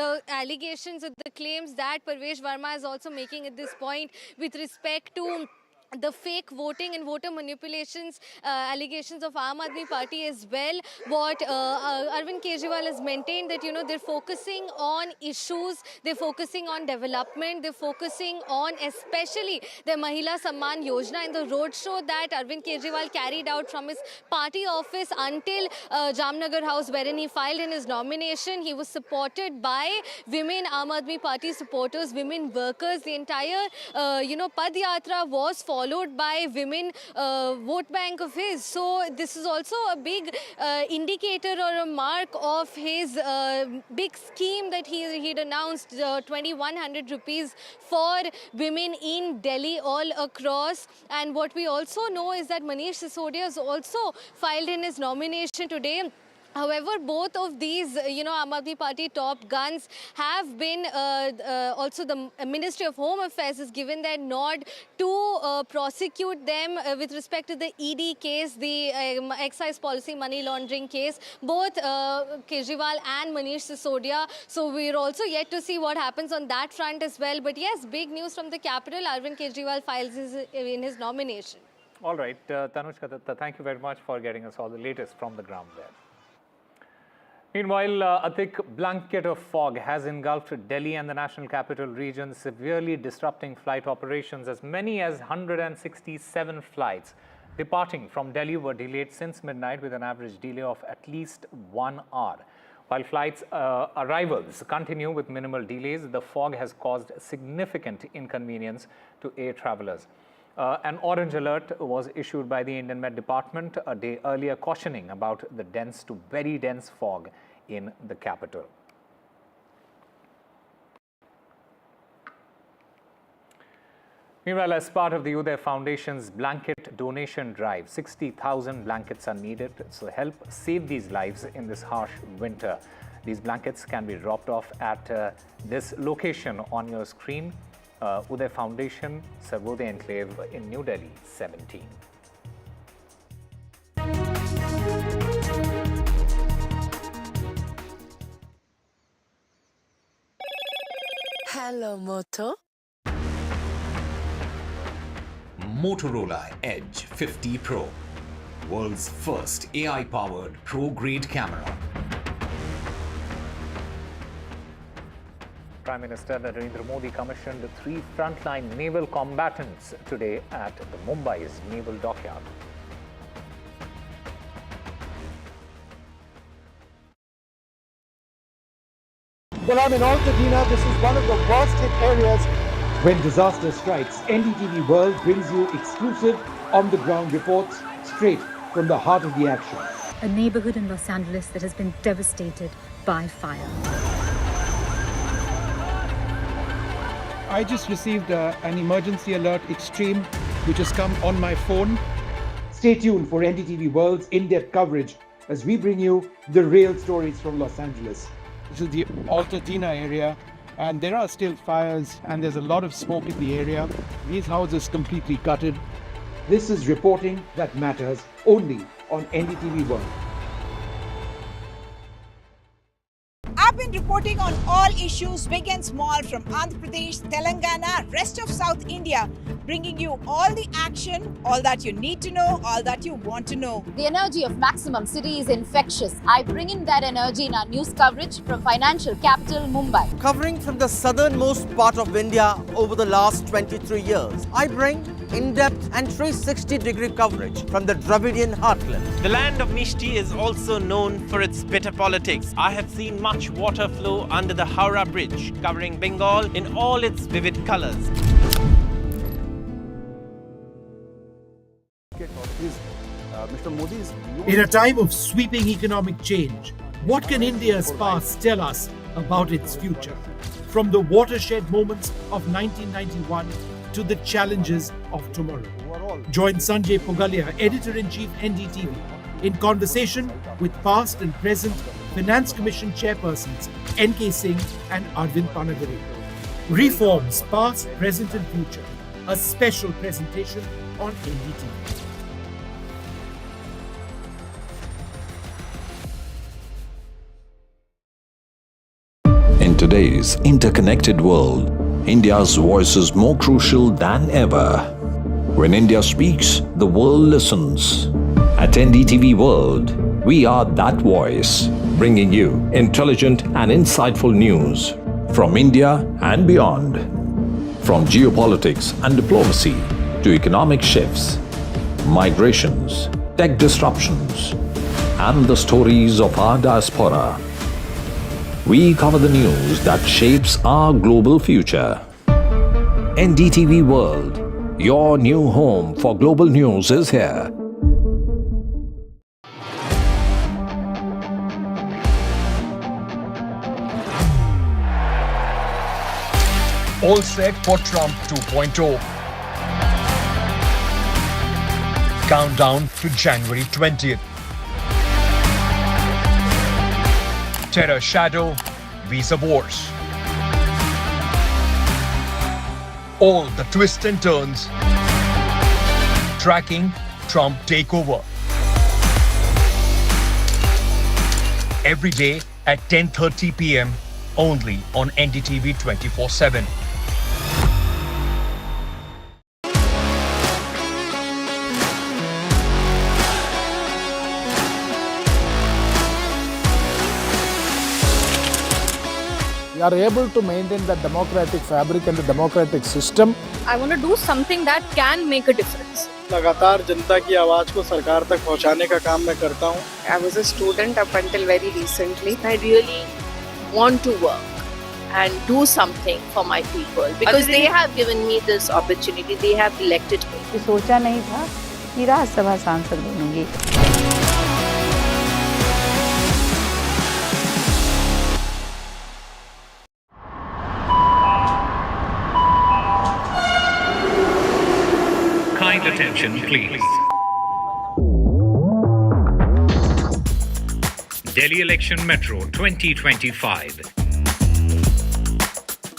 the allegations of the claims that Parvesh Verma is also making at this point with respect to the fake voting and voter manipulations allegations of Aam Aadmi Party as well, what Arvind Kejriwal has maintained that, you know, they're focusing on issues, they're focusing on development, they're focusing on especially the Mahila Samman Yojana in the road show that Arvind Kejriwal carried out from his party office until Jamnagar House, wherein he filed in his nomination. He was supported by women Aam Aadmi Party supporters, women workers. The entire, Pad Yatra was followed by women vote bank of his. So this is also a big indicator or a mark of his big scheme that he'd announced, 2,100 rupees for women in Delhi all across. And what we also know is that Manish Sisodia has also filed in his nomination today. However, both of these, Aam Aadmi Party top guns have been, also the Ministry of Home Affairs has given their nod to prosecute them with respect to the ED case, the excise policy money laundering case, both Kejriwal and Manish Sisodia. So we're also yet to see what happens on that front as well. But yes, big news from the capital. Arvind Kejriwal files in his nomination. All right, Tanushka Datta, thank you very much for getting us all the latest from the ground there. Meanwhile, a thick blanket of fog has engulfed Delhi and the national capital region, severely disrupting flight operations. As many as 167 flights departing from Delhi were delayed since midnight, with an average delay of at least 1 hour. While flights' arrivals continue with minimal delays, the fog has caused significant inconvenience to air travelers. An orange alert was issued by the Indian Met Department a day earlier, cautioning about the dense to very dense fog in the capital. Meanwhile, as part of the Uday Foundation's blanket donation drive, 60,000 blankets are needed to help save these lives in this harsh winter. These blankets can be dropped off at this location on your screen. Uday Foundation, Sarvodaya Enclave in New Delhi, 17. Hello, Moto. Motorola Edge 50 Pro, world's first AI-powered pro-grade camera. Prime Minister Narendra Modi commissioned 3 frontline naval combatants today at the Mumbai's naval dockyard. Well, I'm in Altadena. This is one of the worst hit areas. When disaster strikes, NDTV World brings you exclusive on-the-ground reports straight from the heart of the action. A neighborhood in Los Angeles that has been devastated by fire. I just received an emergency alert extreme, which has come on my phone. Stay tuned for NDTV World's in-depth coverage as we bring you the real stories from Los Angeles. This is the Altadena area, and there are still fires and there's a lot of smoke in the area. These houses completely gutted. This is reporting that matters only on NDTV World. I've been reporting on all issues, big and small, from Andhra Pradesh, Telangana, rest of South India, bringing you all the action, all that you need to know, all that you want to know. The energy of Maximum City is infectious. I bring in that energy in our news coverage from financial capital Mumbai. Covering from the southernmost part of India over the last 23 years, I bring in-depth and 360-degree coverage from the Dravidian heartland. The land of Mishti is also known for its bitter politics. I have seen much water flow under the Howrah Bridge, covering Bengal in all its vivid colors. In a time of sweeping economic change, what can India's past tell us about its future? From the watershed moments of 1991 to the challenges of tomorrow. Join Sanjay Pugalia, Editor-in-Chief NDTV, in conversation with past and present Finance Commission chairpersons N.K. Singh and Arvind Kejriwal. Reforms past, present and future. A special presentation on NDTV. In today's interconnected world, India's voice is more crucial than ever. When India speaks, the world listens. At NDTV World, we are that voice, bringing you intelligent and insightful news from India and beyond. From geopolitics and diplomacy to economic shifts, migrations, tech disruptions, and the stories of our diaspora. We cover the news that shapes our global future. NDTV World, your new home for global news is here. All set for Trump 2.0. Countdown to January 20th. Terror shadow, visa wars. All the twists and turns. Tracking Trump takeover. Every day at 10:30 p.m. only on NDTV 24/7. We are able to maintain the democratic fabric and the democratic system. I want to do something that can make a difference. लगातार जनता की आवाज को सरकार तक पहुंचाने का काम मैं करता हूं. I was a student up until very recently. I really want to work and do something for my people because they have given me this opportunity. They have elected me. सोचा नहीं था कि राज्यसभा सांसद बनूंगी. Kind attention, please. Delhi Election Metro 2025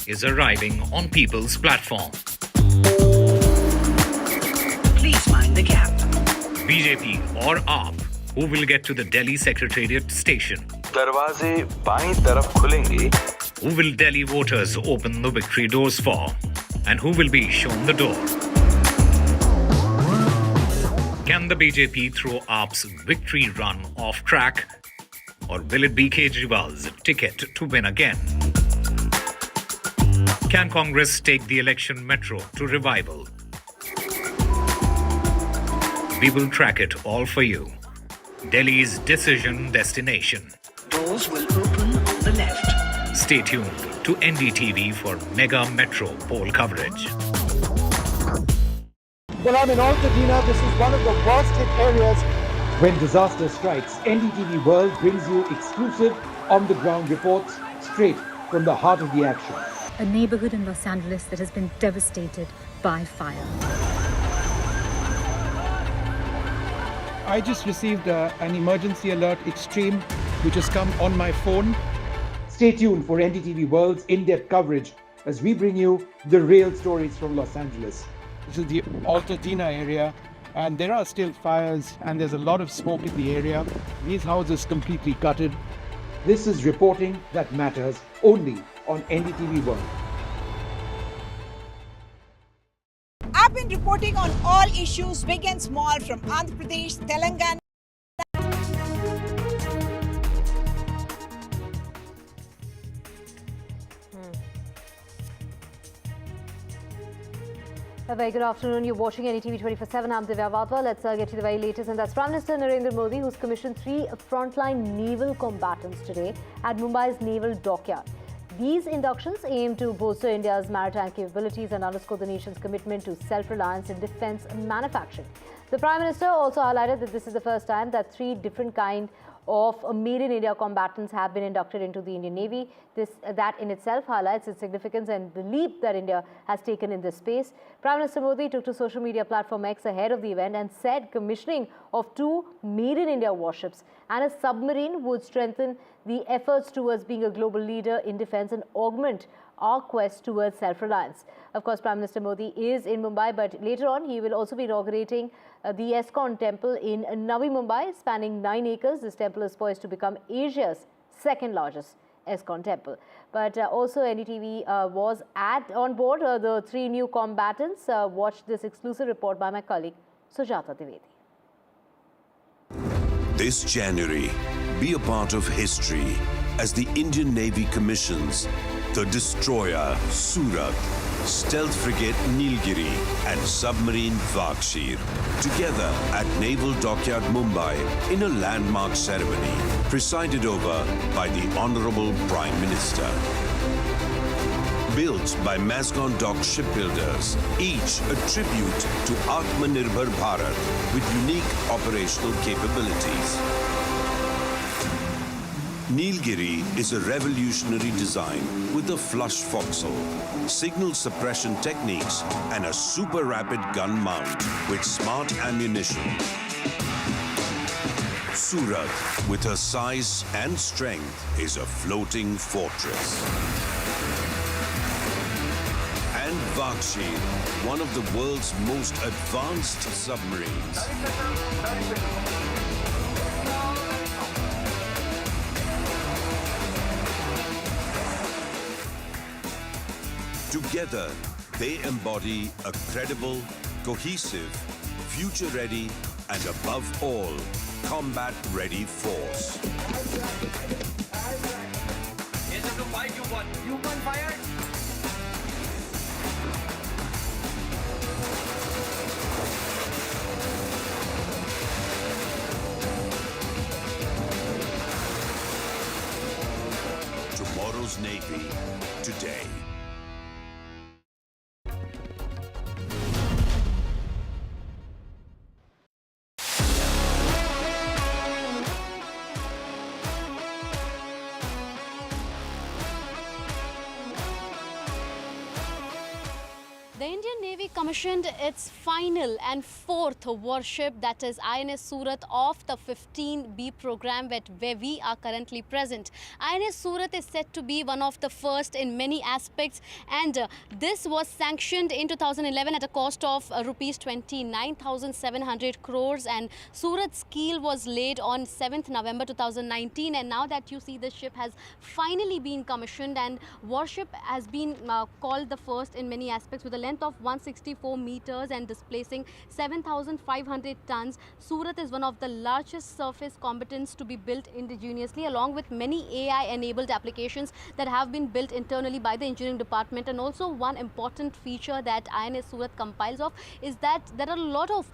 is arriving on people's platform. Please mind the gap. BJP or AAP, who will get to the Delhi Secretariat station? दरवाजे बाईं तरफ खुलेंगे. Who will Delhi voters open the victory doors for? And who will be shown the door? Can the BJP throw AAP's victory run off track? Or will it be Kejriwal's ticket to win again? Can Congress take the election metro to revival? We will track it all for you. Delhi's decision destination. Doors will open on the left. Stay tuned to NDTV for mega metro poll coverage. Well, I'm in Altadena. This is one of the worst hit areas. When disaster strikes, NDTV World brings you exclusive on-the-ground reports straight from the heart of the action. A neighborhood in Los Angeles that has been devastated by fire. I just received an emergency alert extreme which has come on my phone. Stay tuned for NDTV World's in-depth coverage as we bring you the real stories from Los Angeles. This is the Altadena area, and there are still fires and there's a lot of smoke in the area. These houses completely gutted. This is reporting that matters only on NDTV World. I've been reporting on all issues, big and small, from Andhra Pradesh, Telangana. A very good afternoon. You're watching NDTV 24/7. I'm Divya Vatwa. Let's get to the very latest. And that's Prime Minister Narendra Modi, who's commissioned 3 frontline naval combatants today at Mumbai's naval dockyard. These inductions aim to bolster India's maritime capabilities and underscore the nation's commitment to self-reliance in defense manufacturing. The Prime Minister also highlighted that this is the first time that 3 different kinds of Made in India combatants have been inducted into the Indian Navy. That in itself highlights its significance and the leap that India has taken in this space. Prime Minister Modi took to social media platform X ahead of the event and said commissioning of 2 Made in India warships and a submarine would strengthen the efforts towards being a global leader in defense and augment our quest towards self-reliance. Of course, Prime Minister Modi is in Mumbai, but later on he will also be inaugurating the ISKCON temple in Navi Mumbai, spanning 9 acres. This temple is poised to become Asia's 2nd largest ISKCON temple. But also NDTV was on board the 3 new combatants. Watch this exclusive report by my colleague Sujata Dwivedi. This January, be a part of history as the Indian Navy commissions the destroyer Surat, stealth frigate Nilgiri and submarine Vakshir together at Naval Dockyard Mumbai in a landmark ceremony presided over by the Honorable Prime Minister. Built by Mazgon Dock shipbuilders, each a tribute to Atmanirbhar Bharat with unique operational capabilities. Nilgiri is a revolutionary design with a flush forecastle, signal suppression techniques and a super rapid gun mount with smart ammunition. Surat, with her size and strength, is a floating fortress. And Vakshir, one of the world's most advanced submarines. Together, they embody a credible, cohesive, future-ready, and above all, combat-ready force. You won fire. Tomorrow's Navy, today. The Indian Navy commissioned its final and fourth warship, that is INS Surat, of the 15B program where we are currently present. INS Surat is said to be one of the first in many aspects, and this was sanctioned in 2011 at a cost of rupees 29,700 crores, and Surat's keel was laid on 7th November 2019, and now that you see the ship has finally been commissioned, and warship has been called the first in many aspects with a length of 164 meters and displacing 7,500 tons. Surat is one of the largest surface combatants to be built indigenously, along with many AI-enabled applications that have been built internally by the engineering department. And also one important feature that INS Surat compiles of is that there are a lot of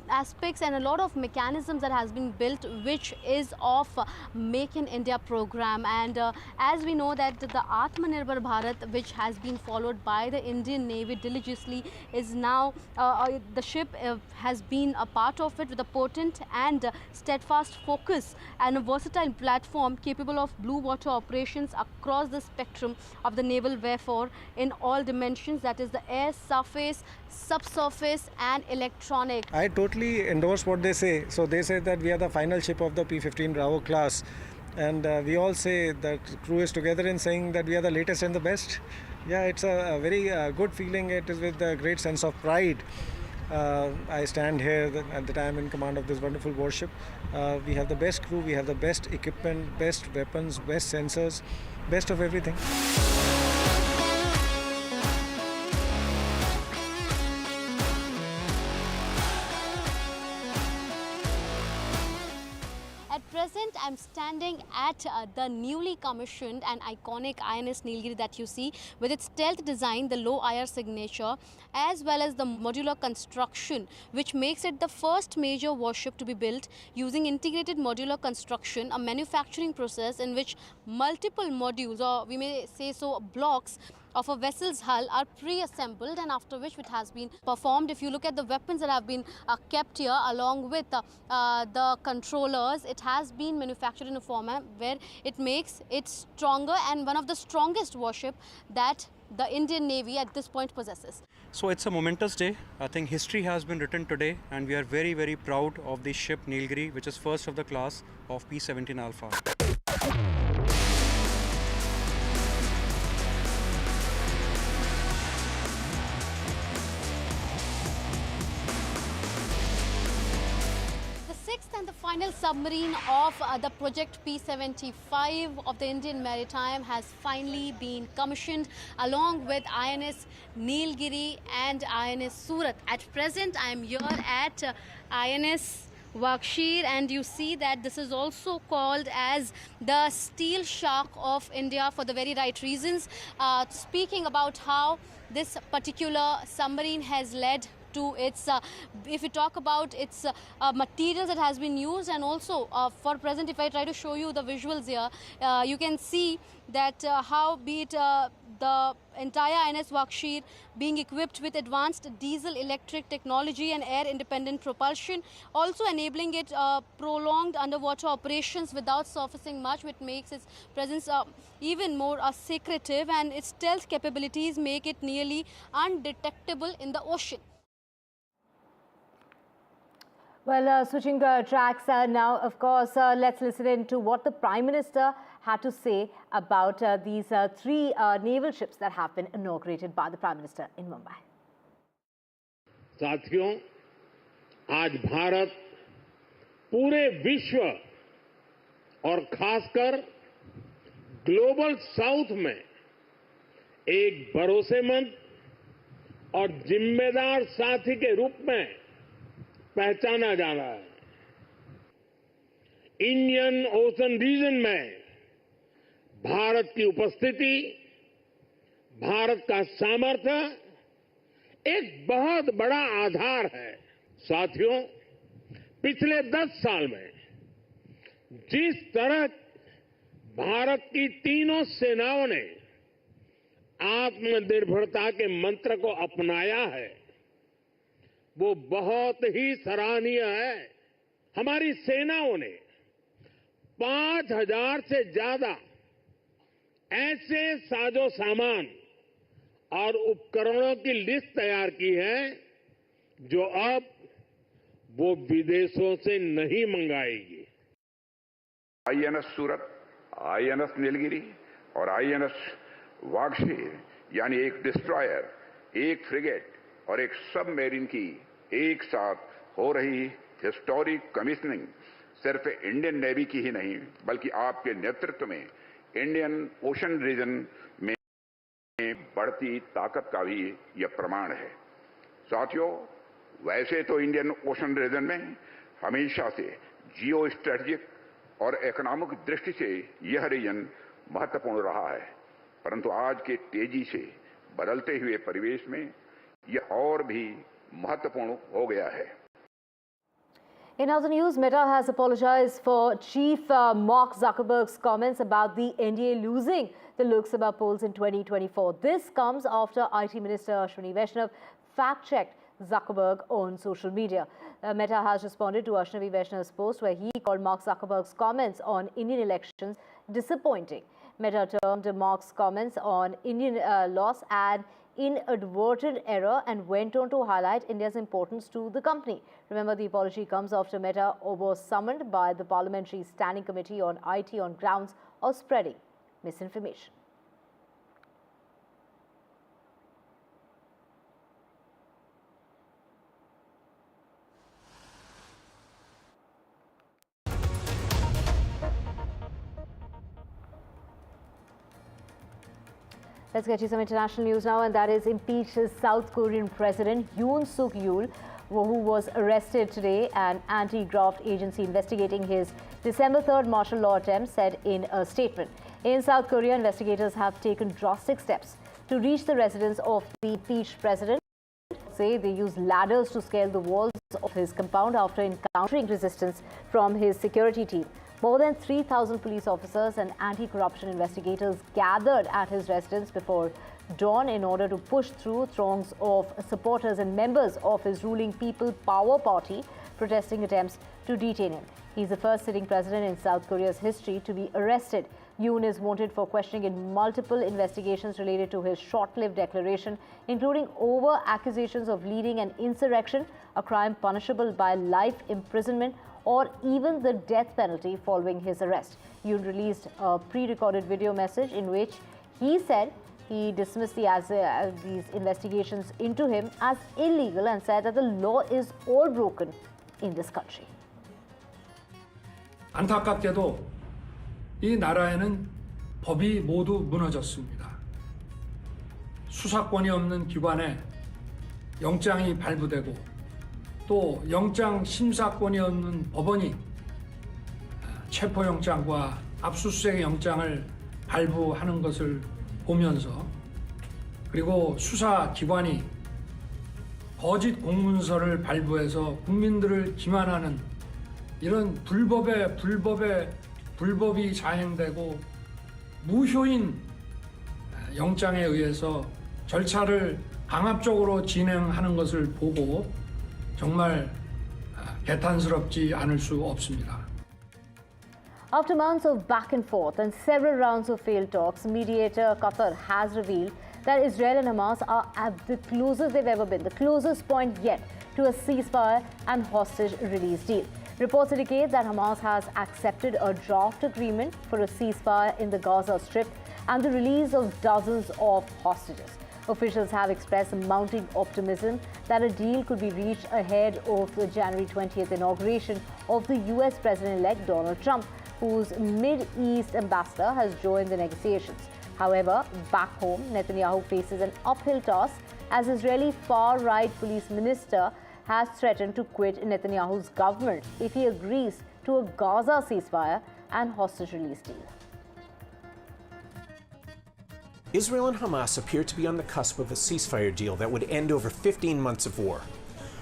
aspects and a lot of mechanisms that has been built which is of Make in India program. And as we know that the Atmanirbhar Bharat, which has been followed by the Indian Navy religiously, is now the ship has been a part of it with a potent and steadfast focus and a versatile platform capable of blue water operations across the spectrum of the naval warfare in all dimensions, that is the air, surface, subsurface and electronic. I totally endorse what they say. So they say that we are the final ship of the P-15 Bravo class, and we all say that crew is together in saying that we are the latest and the best. Yeah, it's a very good feeling. It is with a great sense of pride. I stand here at the time in command of this wonderful warship. We have the best crew, we have the best equipment, best weapons, best sensors, best of everything. At present, I'm standing at the newly commissioned and iconic INS Nilgiri that you see, with its stealth design, the low IR signature, as well as the modular construction, which makes it the first major warship to be built using integrated modular construction, a manufacturing process in which multiple modules, or we may say so blocks, of a vessel's hull are pre-assembled, and after which it has been performed. If you look at the weapons that have been kept here along with the controllers, it has been manufactured in a format where it makes it stronger and one of the strongest warship that the Indian Navy at this point possesses. So it's a momentous day. I think history has been written today, and we are very, very proud of the ship Nilgiri, which is first of the class of P-17 Alpha. And the final submarine of the project P-75 of the Indian Maritime has finally been commissioned along with INS Nilgiri and INS Surat. At present, I am here at INS Vakshir, and you see that this is also called as the steel shark of India for the very right reasons. Speaking about how this particular submarine has led to its, if we talk about its materials that has been used, and also for present, if I try to show you the visuals here, you can see that how be it the entire INS Vakshir being equipped with advanced diesel electric technology and air independent propulsion, also enabling it prolonged underwater operations without surfacing much, which makes its presence even more secretive, and its stealth capabilities make it nearly undetectable in the ocean. Well, switching tracks now, of course, let's listen in to what the Prime Minister had to say about these three naval ships that have been inaugurated by the Prime Minister in Mumbai. साथियों, आज भारत पूरे विश्व और खासकर global south में एक भरोसेमंद और जिम्मेदार साथी के रूप में पहचाना जा रहा है। इंडियन ओशन रीजन में भारत की उपस्थिति, भारत का सामर्थ्य एक बहुत बड़ा आधार है। साथियों, पिछले 10 साल में जिस तरह भारत की तीनों सेनाओं ने आत्मनिर्भरता के मंत्र को अपनाया है, वो बहुत ही सराहनीय है। हमारी सेनाओं ने 5000 से ज्यादा ऐसे साजो सामान और उपकरणों की लिस्ट तैयार की है जो अब वो विदेशों से नहीं मंगाएगी। आईएनएस सूरत, आईएनएस नीलगिरी और आईएनएस वागशीर यानी एक डिस्ट्रॉयर, एक फ्रिगेट और एक सबमरीन की एक साथ हो रही हिस्टोरिक कमीशनिंग सिर्फ इंडियन नेवी की ही नहीं बल्कि आपके नेतृत्व में इंडियन ओशन रीजन में बढ़ती ताकत का भी यह प्रमाण है। साथियों, वैसे तो इंडियन ओशन रीजन में हमेशा से जियो स्ट्रेटेजिक और इकोनॉमिक दृष्टि से यह रीजन महत्वपूर्ण रहा है, परंतु आज के तेजी से बदलते हुए परिवेश में यह और भी महत्वपूर्ण हो गया है। In other news, Meta has apologized for Chief Mark Zuckerberg's comments about the NDA losing the Lok Sabha polls in 2024. This comes after IT Minister Ashwini Vaishnav fact-checked Zuckerberg on social media. Meta has responded to Ashwini Vaishnav's post where he called Mark Zuckerberg's comments on Indian elections disappointing. Meta termed Mark's comments on Indian loss an inadvertent error and went on to highlight India's importance to the company. Remember, the apology comes after Meta was summoned by the Parliamentary Standing Committee on IT on grounds of spreading misinformation. Let's get you some international news now, and that is impeached South Korean President Yoon Suk Yeol, who was arrested today. An anti-graft agency investigating his December 3rd martial law attempt said in a statement. In South Korea, investigators have taken drastic steps to reach the residence of the impeached president. Say they used ladders to scale the walls of his compound after encountering resistance from his security team. More than 3,000 police officers and anti-corruption investigators gathered at his residence before dawn in order to push through throngs of supporters and members of his ruling People Power Party protesting attempts to detain him. He's the first sitting president in South Korea's history to be arrested. Yoon is wanted for questioning in multiple investigations related to his short-lived declaration, including over accusations of leading an insurrection, a crime punishable by life imprisonment, or even the death penalty following his arrest. Yoon released a pre-recorded video message in which he said he dismissed these investigations into him as illegal and said that the law is all broken in this country. 안타깝게도 이 나라에는 법이 모두 무너졌습니다. 수사권이 없는 기관에 영장이 발부되고 또 영장 심사권이 없는 법원이 체포영장과 압수수색 영장을 발부하는 것을 보면서 그리고 수사기관이 거짓 공문서를 발부해서 국민들을 기만하는 이런 불법이 자행되고 무효인 영장에 의해서 절차를 강압적으로 진행하는 것을 보고 정말 개탄스럽지 않을 수 없습니다. After months of back and forth and several rounds of failed talks, mediator Qatar has revealed that Israel and Hamas are at the closest they've ever been, the closest point yet to a ceasefire and hostage release deal. Reports indicate that Hamas has accepted a draft agreement for a ceasefire in the Gaza Strip and the release of dozens of hostages. Officials have expressed mounting optimism that a deal could be reached ahead of the January 20th inauguration of the US President-elect Donald Trump, whose Mid-East ambassador has joined the negotiations. However, back home, Netanyahu faces an uphill task as Israeli far-right police minister has threatened to quit Netanyahu's government if he agrees to a Gaza ceasefire and hostage release deal. Israel and Hamas appear to be on the cusp of a ceasefire deal that would end over 15 months of war.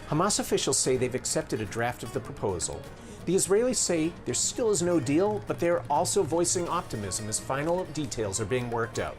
Hamas officials say they've accepted a draft of the proposal. The Israelis say there still is no deal, but they're also voicing optimism as final details are being worked out.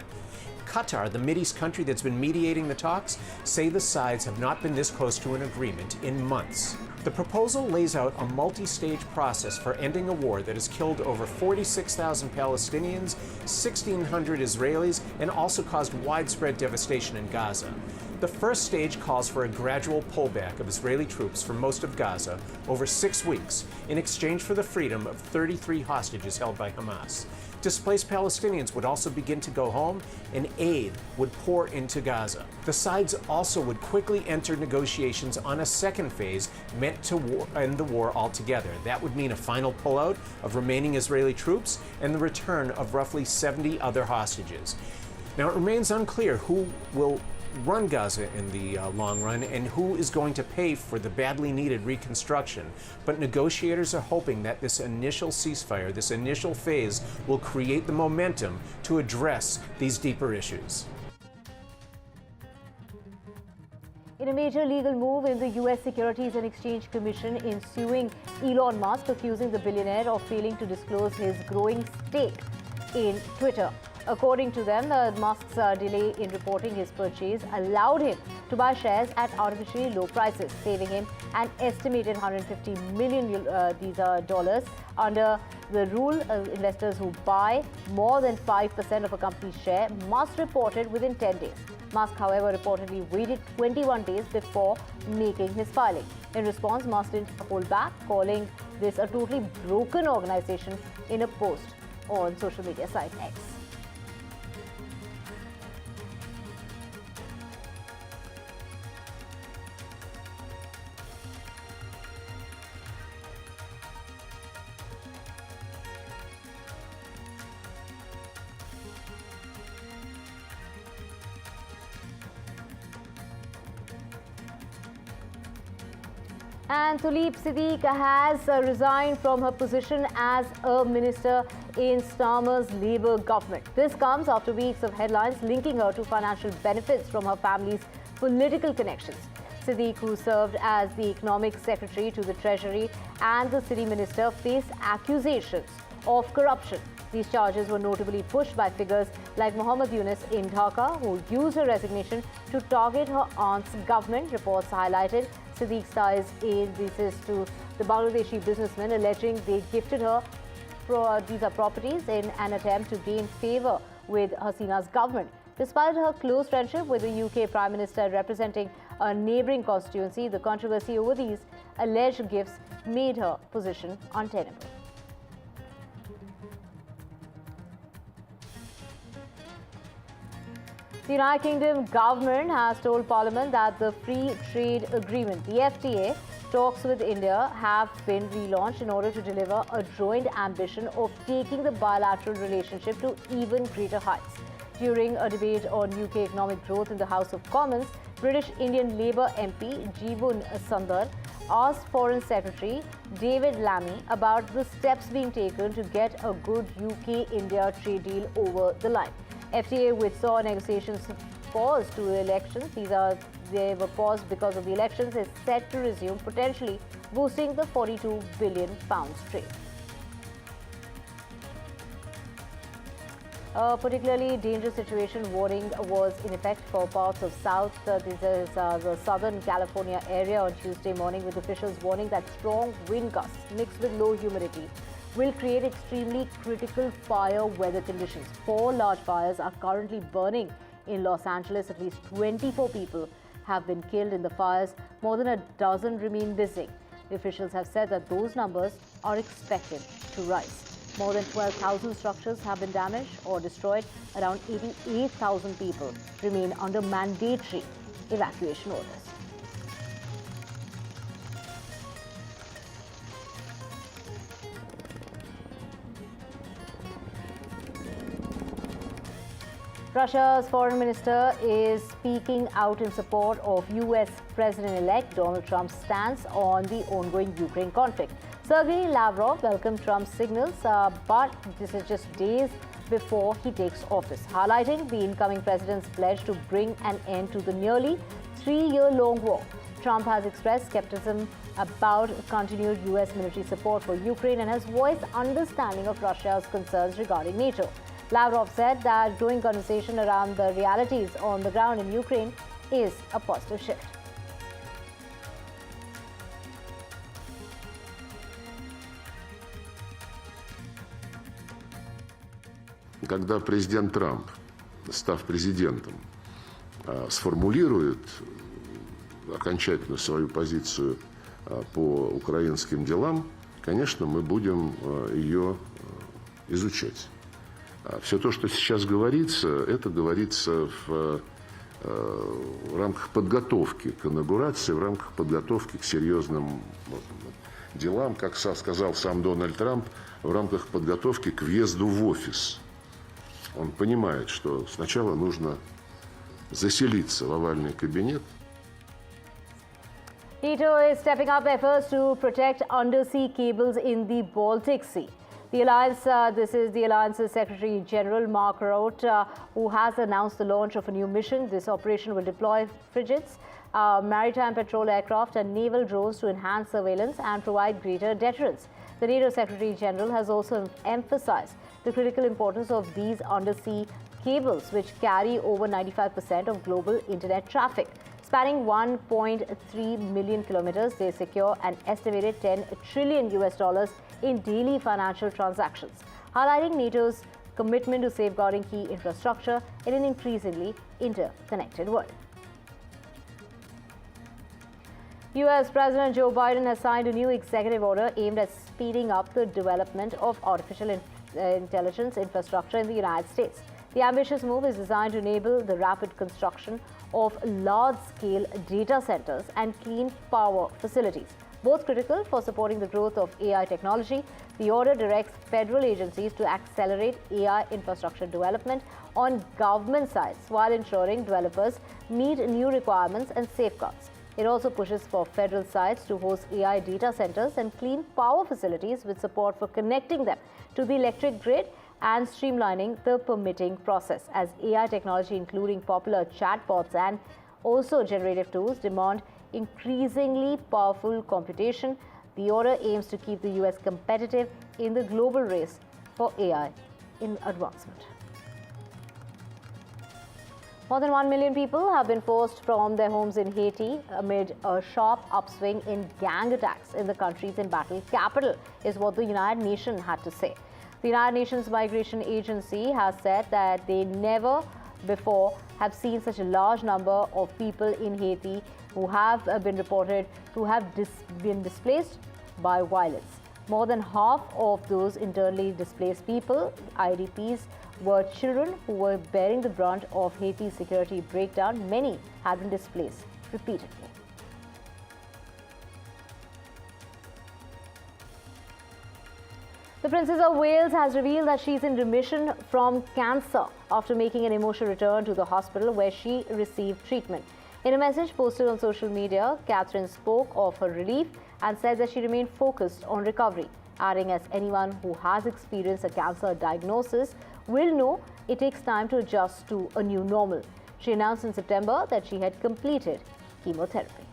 Qatar, the Mideast country that's been mediating the talks, say the sides have not been this close to an agreement in months. The proposal lays out a multi-stage process for ending a war that has killed over 46,000 Palestinians, 1,600 Israelis, and also caused widespread devastation in Gaza. The first stage calls for a gradual pullback of Israeli troops from most of Gaza over 6 weeks in exchange for the freedom of 33 hostages held by Hamas. Displaced Palestinians would also begin to go home, and aid would pour into Gaza. The sides also would quickly enter negotiations on a second phase meant to end the war altogether. That would mean a final pullout of remaining Israeli troops and the return of roughly 70 other hostages. Now, it remains unclear who will run Gaza in the long run and who is going to pay for the badly needed reconstruction. But negotiators are hoping that this initial ceasefire, this initial phase, will create the momentum to address these deeper issues. In a major legal move in the US Securities and Exchange Commission in suing Elon Musk, accusing the billionaire of failing to disclose his growing stake in Twitter. According to them, Musk's delay in reporting his purchase allowed him to buy shares at artificially low prices, saving him an estimated $150 million dollars. Under the rule, investors who buy more than 5% of a company's share must report it within 10 days. Musk, however, reportedly waited 21 days before making his filing. In response, Musk didn't hold back, calling this a totally broken organization in a post on social media site X. And Tulip Siddique has resigned from her position as a minister in Starmer's Labour government. This comes after weeks of headlines linking her to financial benefits from her family's political connections. Siddique, who served as the economic secretary to the Treasury and the city minister, faced accusations of corruption. These charges were notably pushed by figures like Muhammad Yunus in Dhaka, who used her resignation to target her aunt's government. Reports highlighted Siddique's ties in this to the Bangladeshi businessmen, alleging they gifted her these properties in an attempt to gain favour with Hasina's government. Despite her close friendship with the UK Prime Minister representing a neighbouring constituency, the controversy over these alleged gifts made her position untenable. The United Kingdom government has told Parliament that the Free Trade Agreement, the FTA, talks with India have been relaunched in order to deliver a joint ambition of taking the bilateral relationship to even greater heights. During a debate on UK economic growth in the House of Commons, British Indian Labour MP Jeevan Sundar asked Foreign Secretary David Lammy about the steps being taken to get a good UK-India trade deal over the line. FTA, which saw negotiations paused to the elections, they were paused because of the elections, is set to resume, potentially boosting the £42 billion trade. A particularly dangerous situation warning was in effect for parts of the southern California area on Tuesday morning, with officials warning that strong wind gusts mixed with low humidity will create extremely critical fire weather conditions. 4 large fires are currently burning in Los Angeles. At least 24 people have been killed in the fires. More than a dozen remain missing. The officials have said that those numbers are expected to rise. More than 12,000 structures have been damaged or destroyed. Around 88,000 people remain under mandatory evacuation orders. Russia's foreign minister is speaking out in support of US President-elect Donald Trump's stance on the ongoing Ukraine conflict. Sergei Lavrov welcomed Trump's signals, but this is just days before he takes office, highlighting the incoming president's pledge to bring an end to the nearly 3-year-long war. Trump has expressed skepticism about continued US military support for Ukraine and has voiced understanding of Russia's concerns regarding NATO. Lavrov said that growing conversation around the realities on the ground in Ukraine is a positive shift. Когда президент Трамп, став президентом, сформулирует окончательно свою позицию по украинским делам, конечно, мы будем ее изучать. Все то, что сейчас говорится, это говорится в рамках подготовки к инаугурации, в рамках подготовки к серьезным делам, как сказал сам Дональд Трамп, в рамках подготовки к въезду в офис. Он понимает, что сначала нужно заселиться в овальный кабинет. NATO is stepping up efforts to protect undersea cables in the Baltic Sea. The alliance, this is the alliance's Secretary General Mark Rutte, who has announced the launch of a new mission. This operation will deploy frigates, maritime patrol aircraft and naval drones to enhance surveillance and provide greater deterrence. The NATO Secretary General has also emphasized the critical importance of these undersea cables, which carry over 95% of global internet traffic. Spanning 1.3 million kilometers, they secure an estimated $10 trillion in daily financial transactions, highlighting NATO's commitment to safeguarding key infrastructure in an increasingly interconnected world. US President Joe Biden has signed a new executive order aimed at speeding up the development of artificial intelligence infrastructure in the United States. The ambitious move is designed to enable the rapid construction of large-scale data centers and clean power facilities, both critical for supporting the growth of AI technology. The order directs federal agencies to accelerate AI infrastructure development on government sites while ensuring developers meet new requirements and safeguards. It also pushes for federal sites to host AI data centers and clean power facilities with support for connecting them to the electric grid and streamlining the permitting process. As AI technology, including popular chatbots and also generative tools, demand increasingly powerful computation, the order aims to keep the US competitive in the global race for AI in advancement. More than 1 million people have been forced from their homes in Haiti amid a sharp upswing in gang attacks in the country's embattled capital, is what the United Nations had to say. The United Nations Migration Agency has said that they never before have seen such a large number of people in Haiti who have been reported to have been displaced by violence. More than half of those internally displaced people, IDPs, were children who were bearing the brunt of Haiti's security breakdown. Many had been displaced repeatedly. The Princess of Wales has revealed that she is in remission from cancer after making an emotional return to the hospital where she received treatment. In a message posted on social media, Catherine spoke of her relief and said that she remained focused on recovery, adding as anyone who has experienced a cancer diagnosis will know it takes time to adjust to a new normal. She announced in September that she had completed chemotherapy.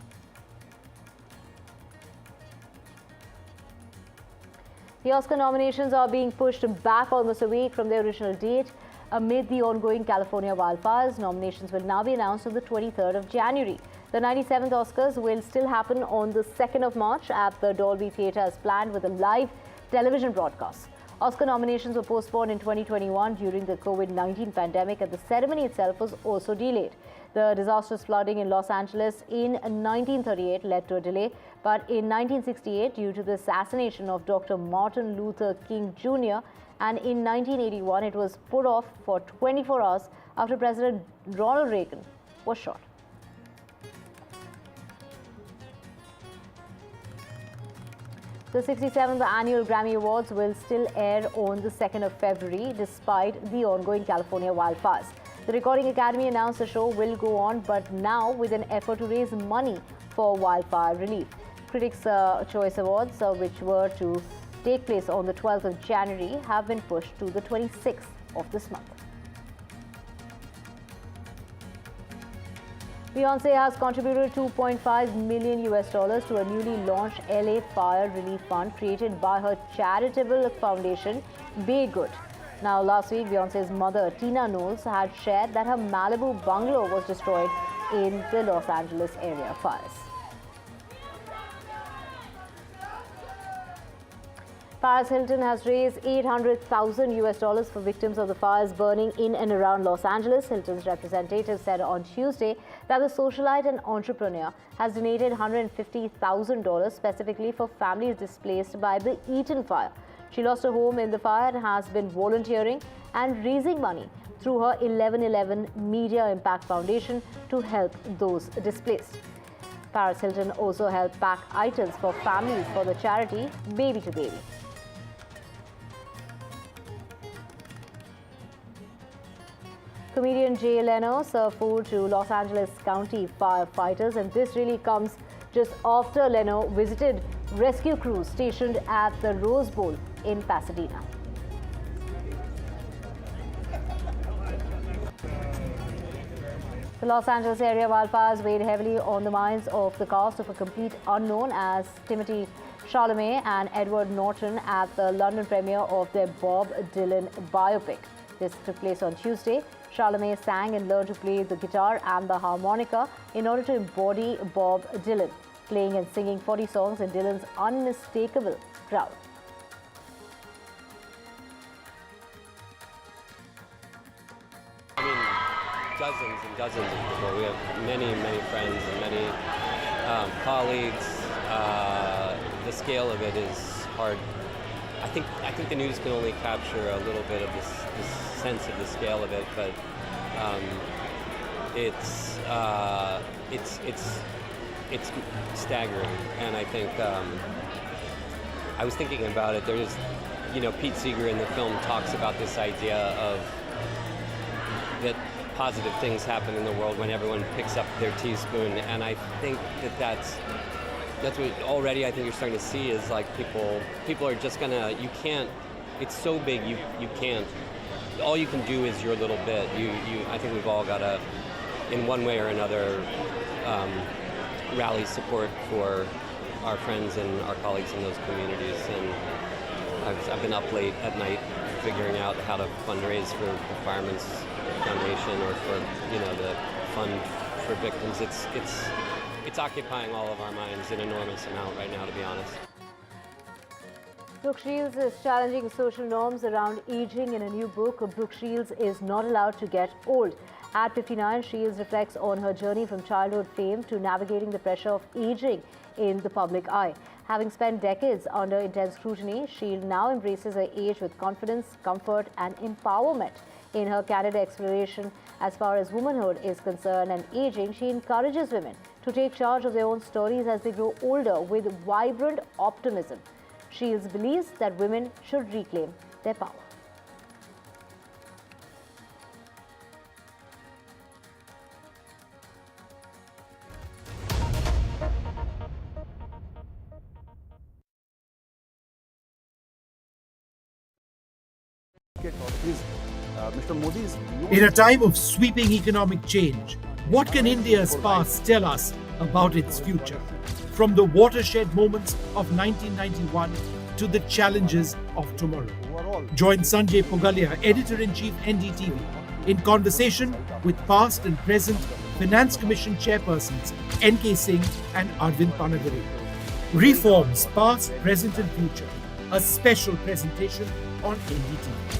The Oscar nominations are being pushed back almost a week from their original date. Amid the ongoing California wildfires, nominations will now be announced on the 23rd of January. The 97th Oscars will still happen on the 2nd of March at the Dolby Theatre as planned with a live television broadcast. Oscar nominations were postponed in 2021 during the COVID-19 pandemic, and the ceremony itself was also delayed. The disastrous flooding in Los Angeles in 1938 led to a delay, but in 1968, due to the assassination of Dr. Martin Luther King Jr., and in 1981, it was put off for 24 hours after President Ronald Reagan was shot. The 67th Annual Grammy Awards will still air on the 2nd of February despite the ongoing California wildfires. The Recording Academy announced the show will go on, but now with an effort to raise money for wildfire relief. Critics' Choice Awards, which were to take place on the 12th of January, have been pushed to the 26th of this month. Beyonce has contributed $2.5 million to a newly launched LA Fire Relief Fund created by her charitable foundation, Be Good. Now, last week, Beyonce's mother, Tina Knowles, had shared that her Malibu bungalow was destroyed in the Los Angeles area fires. Paris Hilton has raised $800,000 for victims of the fires burning in and around Los Angeles. Hilton's representative said on Tuesday that the socialite and entrepreneur has donated $150,000 specifically for families displaced by the Eaton fire. She lost her home in the fire and has been volunteering and raising money through her 1111 Media Impact Foundation to help those displaced. Paris Hilton also helped pack items for families for the charity Baby to Baby. Comedian Jay Leno served food to Los Angeles County firefighters, and this really comes just after Leno visited rescue crews stationed at the Rose Bowl in Pasadena. The Los Angeles area wildfires weighed heavily on the minds of the cast of A Complete Unknown as Timothée Chalamet and Edward Norton at the London premiere of their Bob Dylan biopic. This took place on Tuesday. Chalamet sang and learned to play the guitar and the harmonica in order to embody Bob Dylan, playing and singing 40 songs in Dylan's unmistakable crowd. I mean, dozens and dozens of people. We have many, many friends and many colleagues. The scale of it is hard. I think the news can only capture a little bit of this sense of the scale of it, but it's staggering. And I think I was thinking about it. There's, Pete Seeger in the film talks about this idea of that positive things happen in the world when everyone picks up their teaspoon, and I think that's what already I think you're starting to see is like people are just gonna, you can't, it's so big you can't, all you can do is your little bit. I think we've all got to, in one way or another, rally support for our friends and our colleagues in those communities. And I've been up late at night figuring out how to fundraise for the Firemen's Foundation or for the fund for victims. It's occupying all of our minds an enormous amount right now, to be honest. Brooke Shields is challenging social norms around aging in a new book. Brooke Shields is not allowed to get old. At 59, Shields reflects on her journey from childhood fame to navigating the pressure of aging in the public eye. Having spent decades under intense scrutiny, Shields now embraces her age with confidence, comfort, and empowerment. In her candid exploration as far as womanhood is concerned and aging, she encourages women to take charge of their own stories as they grow older with vibrant optimism. Shields believes that women should reclaim their power. In a time of sweeping economic change, what can India's past tell us about its future? From the watershed moments of 1991 to the challenges of tomorrow. Join Sanjay Pugalia, Editor-in-Chief, NDTV, in conversation with past and present Finance Commission chairpersons N.K. Singh and Arvind Kejriwal. Reforms, past, present and future. a special presentation on NDTV.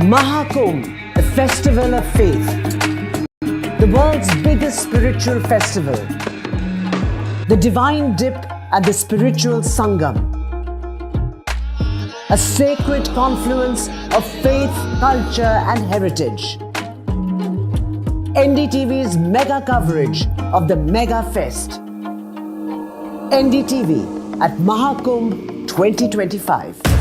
Mahakumbh, the festival of faith, the world's biggest spiritual festival, the divine dip at the spiritual Sangam, a sacred confluence of faith, culture and heritage. NDTV's mega coverage of the Mega Fest. NDTV at Mahakumbh 2025.